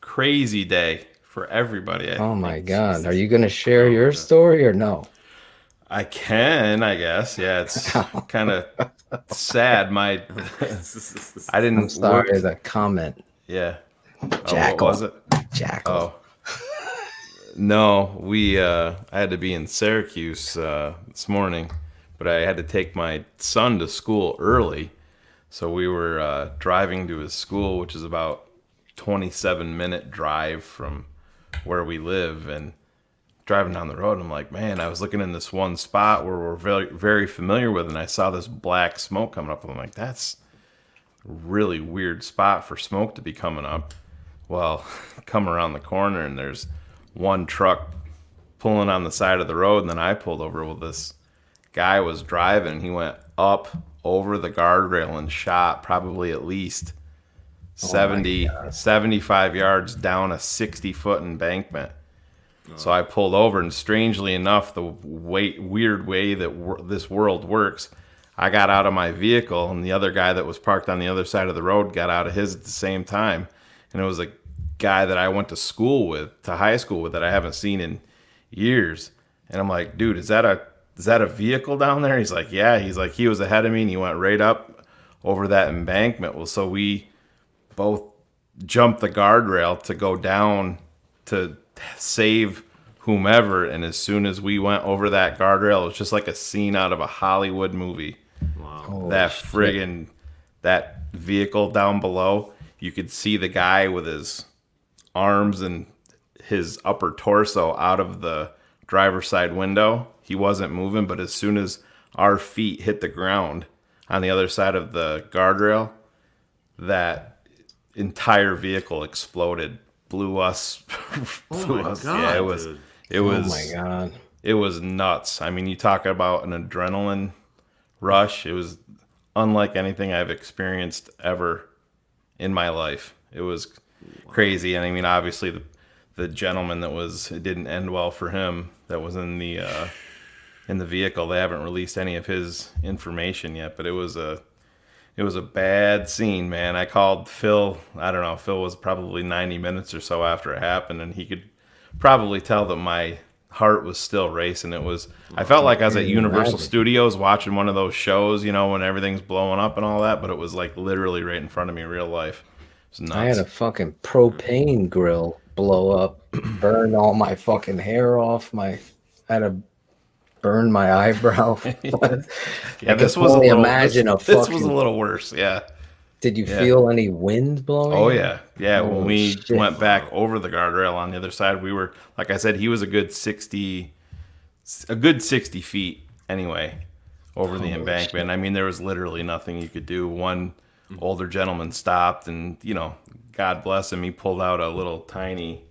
P: crazy day for everybody.
U: Oh my god! Are you gonna share your story or no?
P: I can, I guess. Yeah, it's kind of sad. I didn't.
U: I'm sorry, the comment.
P: Yeah.
U: Jackal.
P: What was it?
U: Jackal.
P: Oh. No, I had to be in Syracuse this morning, but I had to take my son to school early. So we were driving to his school, which is about 27-minute drive from where we live, and driving down the road, and I'm like, man, I was looking in this one spot where we're very, very familiar with, and I saw this black smoke coming up, and I'm like, that's a really weird spot for smoke to be coming up. Well, come around the corner, and there's one truck pulling on the side of the road, and then I pulled over. Well, this guy was driving, and he went up over the guardrail and shot probably at least 75 yards down a 60-foot embankment. So I pulled over, and strangely enough, the weird way that this world works, I got out of my vehicle, and the other guy that was parked on the other side of the road got out of his at the same time. And it was a guy that I went to high school with that I haven't seen in years. And I'm like, dude, is that a vehicle down there? He's like, yeah. He's like, he was ahead of me, and he went right up over that embankment. Well, so we both jumped the guardrail to go down to save whomever, and as soon as we went over that guardrail, it was just like a scene out of a Hollywood movie.
C: Wow.
P: That vehicle down below, you could see the guy with his arms and his upper torso out of the driver's side window. He wasn't moving, but as soon as our feet hit the ground on the other side of the guardrail, that entire vehicle exploded. Blew us.
C: God,
P: yeah, it was.
C: Dude.
P: It was.
U: Oh my god!
P: It was nuts. I mean, you talk about an adrenaline rush. It was unlike anything I've experienced ever in my life. It was crazy, and I mean, obviously, the gentleman it didn't end well for him. That was in the vehicle. They haven't released any of his information yet, but it was a bad scene, man. I called Phil. I don't know. Phil was probably 90 minutes or so after it happened, and he could probably tell that my heart was still racing. I felt like I was at Universal Studios watching one of those shows, when everything's blowing up and all that, but it was like literally right in front of me, real life. It was nuts.
U: I had a fucking propane grill blow up, burned all my fucking hair off. I had to burn my eyebrow.
P: This was this was a little worse. Yeah.
U: Did you feel any wind blowing?
P: Oh yeah, yeah. When we went back over the guardrail on the other side, we were, like I said, he was a good 60 feet anyway over the embankment. I mean, there was literally nothing you could do. One older gentleman stopped, and God bless him, he pulled out a little tiny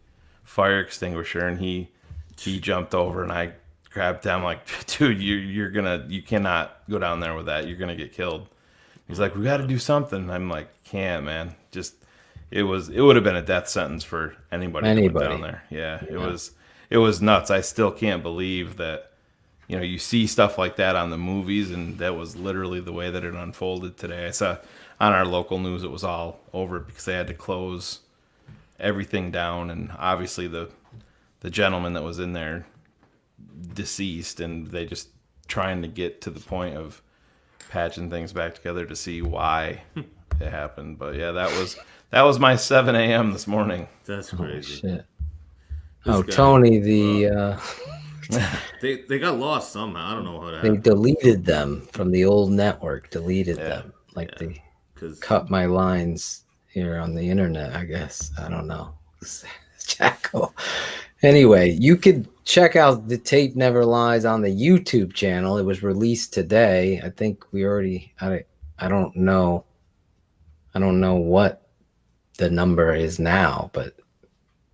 P: fire extinguisher, and he jumped over, and I grabbed him like, dude, you cannot go down there with that. You're gonna get killed. He's like, we got to do something. I'm like, can't, man. It would have been a death sentence for anybody that went down there. Yeah, it was nuts. I still can't believe that, you see stuff like that on the movies, and that was literally the way that it unfolded today. I saw on our local news it was all over because they had to close everything down, and obviously the gentleman that was in there deceased, and they just trying to get to the point of patching things back together to see why it happened. But yeah, that was my 7 a.m. this morning.
C: That's crazy.
U: Shit. Tony,
C: they got lost somehow. I don't know how that happened.
U: They deleted them from the old network. They cut my lines here on the internet, I guess. I don't know. Jackal. Anyway, you could check out The Tape Never Lies on the YouTube channel. It was released today. I think we already, I don't know what the number is now, but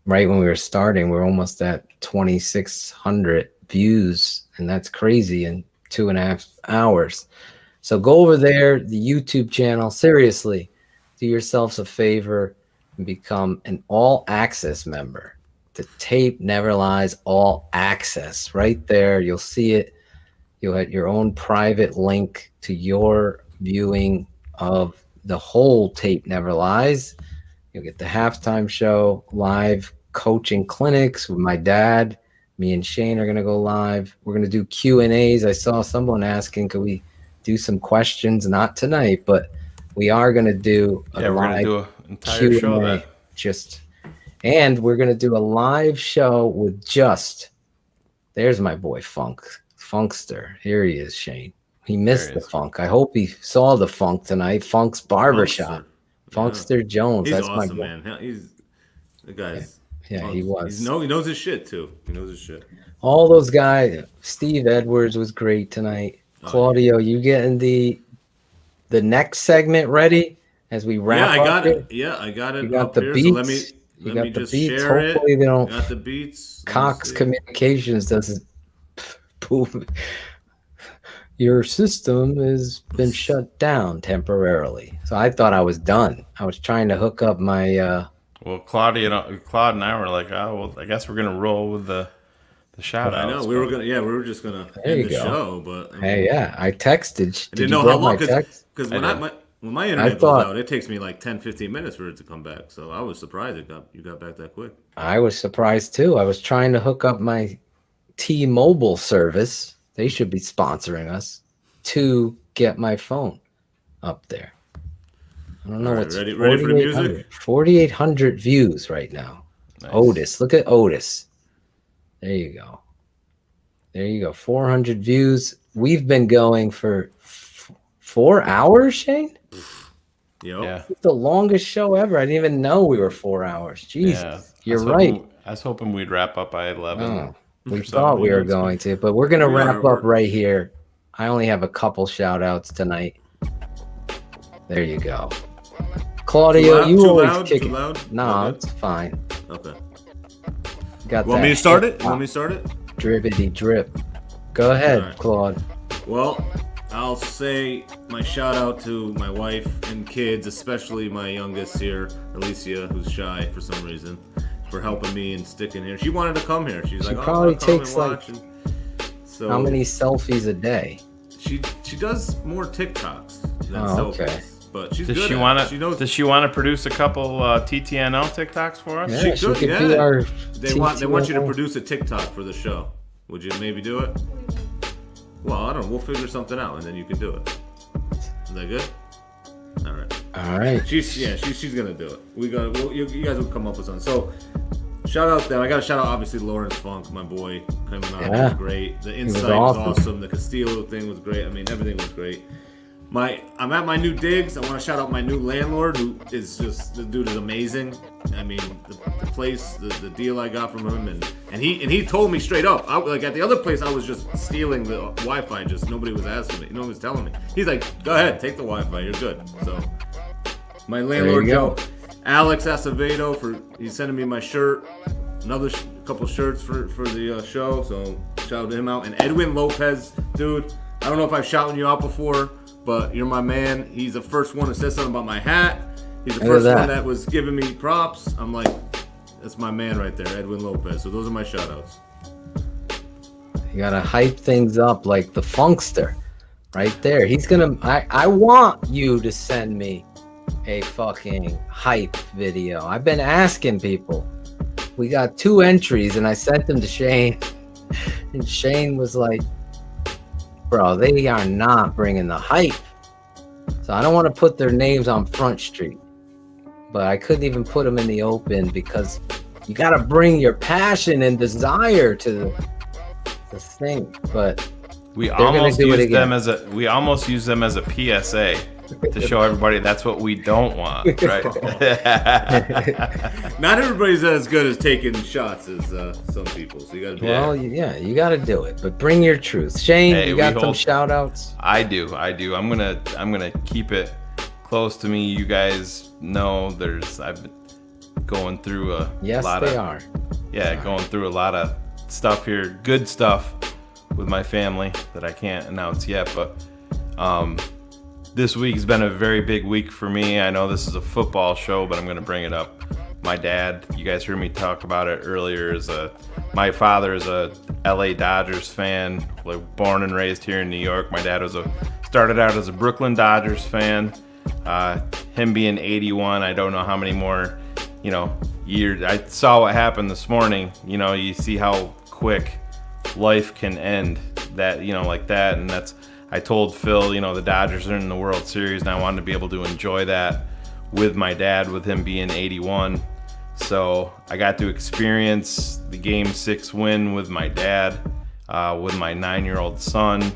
U: right when we were starting, we're almost at 2,600 views, and that's crazy in 2.5 hours. So go over there, the YouTube channel. Seriously, do yourselves a favor and become an all access member. The Tape Never Lies All Access. Right there, you'll see it. You'll have your own private link to your viewing of the whole Tape Never Lies. You'll get the halftime show, live coaching clinics with my dad. Me and Shane are going to go live. We're going to do Q&As. I saw someone asking, could we do some questions? Not tonight, but we are going to do
P: we're going to do an entire show then.
U: And we're going to do a live show with there's my boy Funkster. Here he is, Shane. He missed the funk. I hope he saw the funk tonight. Funk's barbershop. Funkster Jones.
C: He's
U: That's
C: awesome,
U: my boy.
C: man. The guy's
U: Yeah, he was.
C: He knows his shit, too. He knows his shit.
U: All those guys. Steve Edwards was great tonight. Claudio, you getting the next segment ready as we wrap up?
C: I got it. Yeah, I got it.
U: You got
C: up
U: the
C: here,
U: beats.
C: So let me just
U: beats.
C: share
U: Hopefully they don't.
C: Got the beats.
U: Cox Communications doesn't. Boom. Your system has been shut down temporarily. So I thought I was done. I was trying to hook up my.
P: Well, Claude and I were like, oh, well, I guess we're gonna roll with the shout outs.
C: I know we were just gonna end the show, but
U: I texted.
C: I didn't know how long because when my internet goes out, it takes me like 10-15 minutes for it to come back. So I was surprised you got back that quick.
U: I was surprised too. I was trying to hook up my T-Mobile service. They should be sponsoring us to get my phone up there. I don't know what's
C: ready for the music.
U: 4,800 views right now. Nice. Otis, look at Otis. There you go. 400 views. We've been going for 4 hours, Shane.
C: Yeah.
U: It's the longest show ever. I didn't even know we were 4 hours. Jesus, you're right.
P: I was hoping we'd wrap up by 11.
U: Oh, we thought we were going to, but we're going to wrap up right here. I only have a couple shout outs tonight. There you go. Claudio, you always kick it. No, it's fine.
C: Okay.
U: Got
C: Want me to start it?
U: Drippity drip. Go ahead,
C: right.
U: Claude.
C: Well, I'll say my shout out to my wife and kids, especially my youngest here, Alicia, who's shy for some reason, for helping me and sticking here. She wanted to come here. She's like,
U: probably takes
C: like
U: how many selfies a day?
C: She does more TikToks than selfies. Okay. But she's good.
P: Does she want to produce a couple TTNL TikToks for us?
U: Yeah,
C: she could.
U: Be our
C: they want you to produce a TikTok for the show. Would you maybe do it? Well, I don't know. We'll figure something out, and then you can do it. Is that good? All right.
U: All right.
C: She's gonna do it. You guys will come up with something. So shout out them. I got to shout out obviously Lawrence Funk, my boy, coming on.
U: Yeah.
C: Was great. The insight was awesome. The Castillo thing was great. I mean, everything was great. I'm at my new digs. I want to shout out my new landlord, who is just, the dude is amazing. I mean, the place, the deal I got from him, and he told me straight up. Like at the other place, I was just stealing the Wi-Fi. Just nobody was asking me. Nobody was telling me. He's like, go ahead, take the Wi-Fi. You're good. So my landlord Joe, Alex Acevedo, he's sending me my shirt. Another couple shirts for the show. So shout him out. And Edwin Lopez, dude. I don't know if I've shouted you out before, but you're my man. He's the first one to say something about my hat. He's the first one that was giving me props. I'm like, that's my man right there, Edwin Lopez. So those are my shout-outs.
U: You gotta hype things up like the Funkster right there. He's gonna, I want you to send me a fucking hype video. I've been asking people. We got 2 entries and I sent them to Shayne. And Shayne was like, bro, they are not bringing the hype. So I don't want to put their names on Front Street. But I couldn't even put them in the open because you got to bring your passion and desire to the thing. But
P: we almost use them as a PSA to show everybody that's what we don't want, right?
C: Not everybody's as good as taking shots as some people, so you got to.
U: Well, yeah, you got to do it, but bring your truth. Shayne, you got some shout outs?
P: I do. I'm gonna keep it close to me. You guys know I've been going through a lot of. Yeah, going through a lot of stuff here, good stuff with my family that I can't announce yet, but this week's been a very big week for me. I know this is a football show, but I'm going to bring it up. My dad, you guys heard me talk about it earlier, my father is a LA Dodgers fan, like born and raised here in New York. My dad started out as a Brooklyn Dodgers fan. Him being 81, I don't know how many more, years. I saw what happened this morning. You see how quick life can end that, like that. And I told Phil, the Dodgers are in the World Series, and I wanted to be able to enjoy that with my dad, with him being 81. So I got to experience the Game 6 win with my dad, with my 9-year-old son,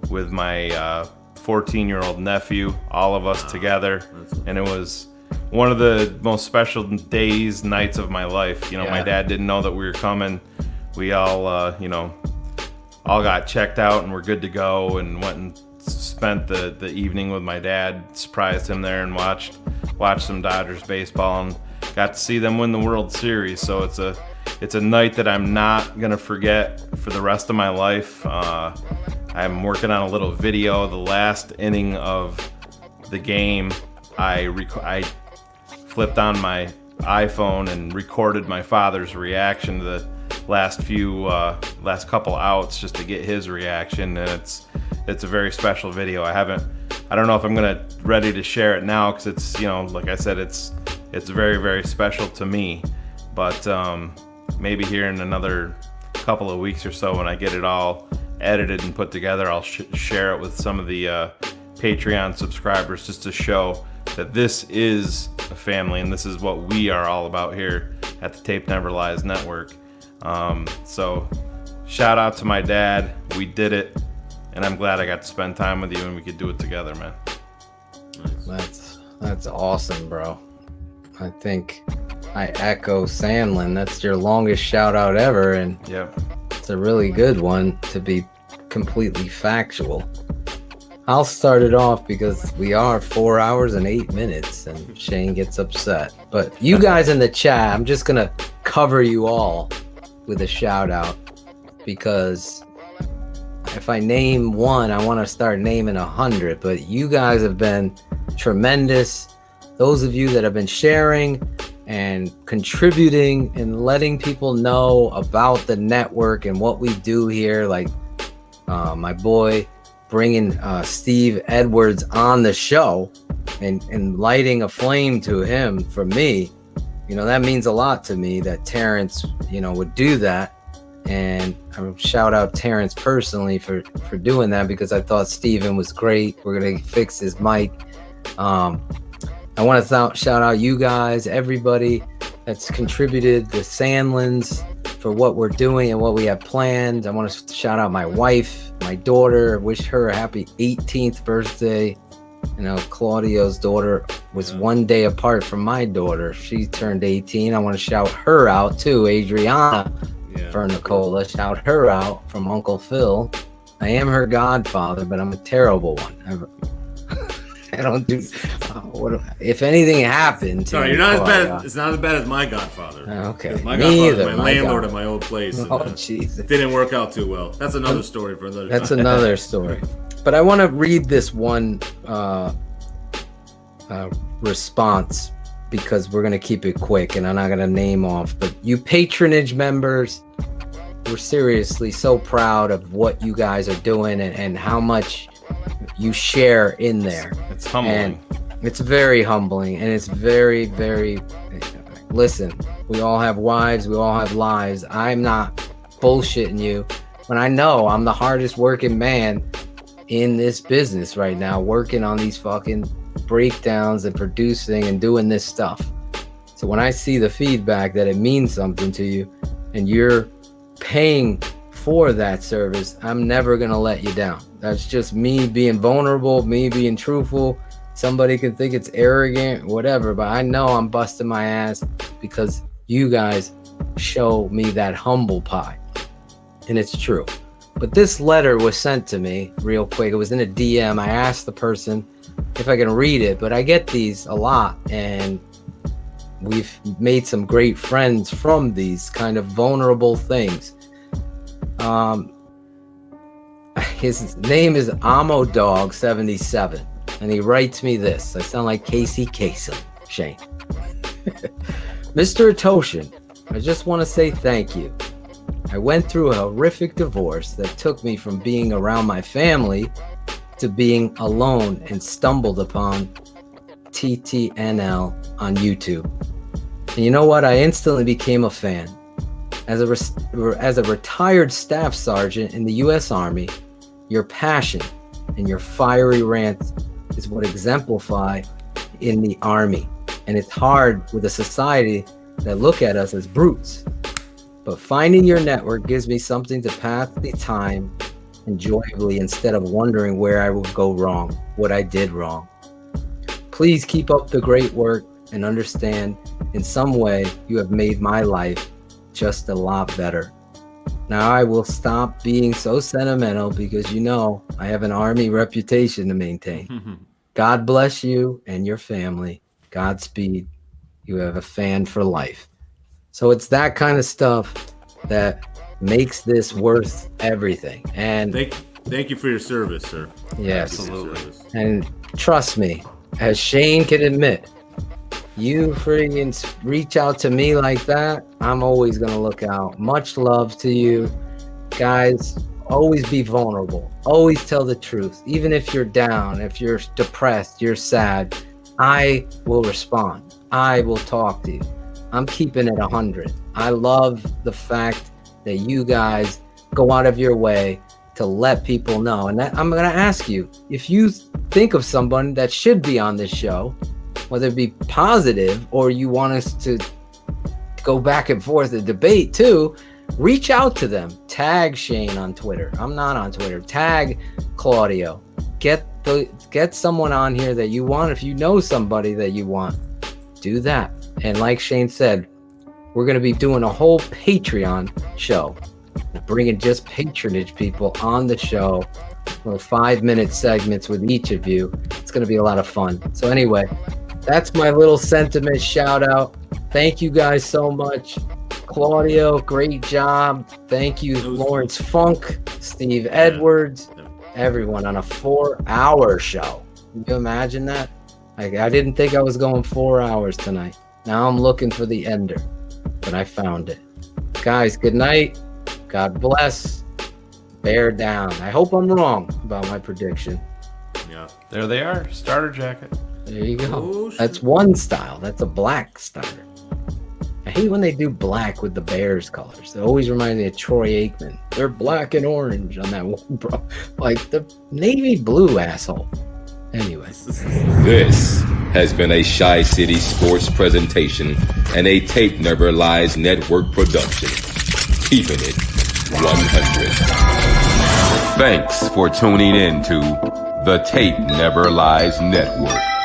P: with my 14-year-old nephew, all of us together. And it was one of the most special nights of my life. My dad didn't know that we were coming. We all, all got checked out and we're good to go, and went and spent the evening with my dad, surprised him there, and watched some Dodgers baseball and got to see them win the World Series. So it's a night that I'm not gonna forget for the rest of my life. I'm working on a little video. The last inning of the game, I flipped on my iPhone and recorded my father's reaction to the last couple outs, just to get his reaction, and it's a very special video. I don't know if I'm ready to share it now, because it's, like I said, it's very, very special to me. But maybe here in another couple of weeks or so, when I get it all edited and put together, I'll share it with some of the Patreon subscribers, just to show that this is a family and this is what we are all about here at the Tape Never Lies Network. So shout out to my dad. We did it, and I'm glad I got to spend time with you and we could do it together, man.
U: That's awesome, bro. I think I echo Sandlin. That's your longest shout out ever, and it's a really good one, to be completely factual. I'll start it off because we are 4 hours and 8 minutes and Shayne gets upset. But you guys in the chat, I'm just going to cover you all with a shout out, because if I name one, I want to start naming 100. But you guys have been tremendous. Those of you that have been sharing and contributing and letting people know about the network and what we do here, like my boy bringing Steve Edwards on the show and lighting a flame to him, for me, that means a lot to me, that Terrence, would do that. And I shout out Terrence personally for doing that, because I thought Steven was great. We're going to fix his mic. I want to shout out you guys, everybody that's contributed, the Sandlins, for what we're doing and what we have planned. I want to shout out my wife, my daughter, wish her a happy 18th birthday. You know, Claudio's daughter was 1 day apart from my daughter. She turned 18. I want to shout her out too, Adriana Vernicola. Shout her out from Uncle Phil. I am her godfather, but I'm a terrible one. I don't do. If anything happened,
C: sorry, you're not as bad. It's not as bad as my godfather.
U: Okay,
C: my godfather was my landlord at my old place.
U: Oh, jeez,
C: it didn't work out too well. That's another story for another.
U: That's
C: time.
U: another story. But I want to read this one response, because we're gonna keep it quick, and I'm not gonna name off. But you patronage members, we're seriously so proud of what you guys are doing and how much you share in there.
P: It's humbling.
U: And it's very humbling, and it's very, very. Listen, we all have wives, we all have lives. I'm not bullshitting you when I know I'm the hardest working man in this business right now, working on these fucking breakdowns and producing and doing this stuff. So when I see the feedback that it means something to you and you're paying for that service, I'm never gonna let you down. That's just me being vulnerable, me being truthful. Somebody can think it's arrogant, whatever, but I know I'm busting my ass because you guys show me that humble pie. And it's true. But this letter was sent to me real quick. It was in a DM. I asked the person if I can read it, but I get these a lot, and we've made some great friends from these kind of vulnerable things. His name is Amodog77, and he writes me this. I sound like Casey Kasem, Shane. Mr. Ottochian, I just want to say thank you. I went through a horrific divorce that took me from being around my family to being alone, and stumbled upon TTNL on YouTube. And you know what? I instantly became a fan. As a retired staff sergeant in the U.S. Army, your passion and your fiery rants is what exemplify in the Army. And it's hard with a society that look at us as brutes. But finding your network gives me something to pass the time enjoyably instead of wondering where I will go wrong, what I did wrong. Please keep up the great work and understand in some way you have made my life just a lot better. Now I will stop being so sentimental because you know I have an Army reputation to maintain. God bless you and your family. Godspeed. You have a fan for life. So it's that kind of stuff that makes this worth everything. And
C: thank you for your service, sir.
U: Yes, absolutely. And trust me, as Shane can admit, you freaking reach out to me like that, I'm always gonna look out. Much love to you guys. Always be vulnerable. Always tell the truth. Even if you're down, if you're depressed, you're sad, I will respond. I will talk to you. I'm keeping it 100. I love the fact that you guys go out of your way to let people know. And that, I'm going to ask you, if you think of someone that should be on this show, whether it be positive or you want us to go back and forth and debate too, reach out to them. Tag Shane on Twitter. I'm not on Twitter. Tag Claudio. Get someone on here that you want. If you know somebody that you want, do that. And like Shane said, we're going to be doing a whole Patreon show, bringing just patronage people on the show, little 5-minute segments with each of you. It's going to be a lot of fun. So anyway, that's my little sentiment shout out. Thank you guys so much. Claudio, great job. Thank you, Lawrence Funk, Steve Edwards, everyone on a 4-hour show. Can you imagine that? I didn't think I was going 4 hours tonight. Now I'm looking for the ender, but I found it. Guys, good night. God bless. Bear down. I hope I'm wrong about my prediction.
P: Yeah, there they are. Starter jacket.
U: There you go. That's one style. That's a black starter. I hate when they do black with the Bears colors. It always reminds me of Troy Aikman. They're black and orange on that one, bro. Like the navy blue, asshole. Anyway.
K: This has been a Shy City Sports presentation and a Tape Never Lies Network production. Keeping It 100. Thanks for tuning in to the Tape Never Lies Network.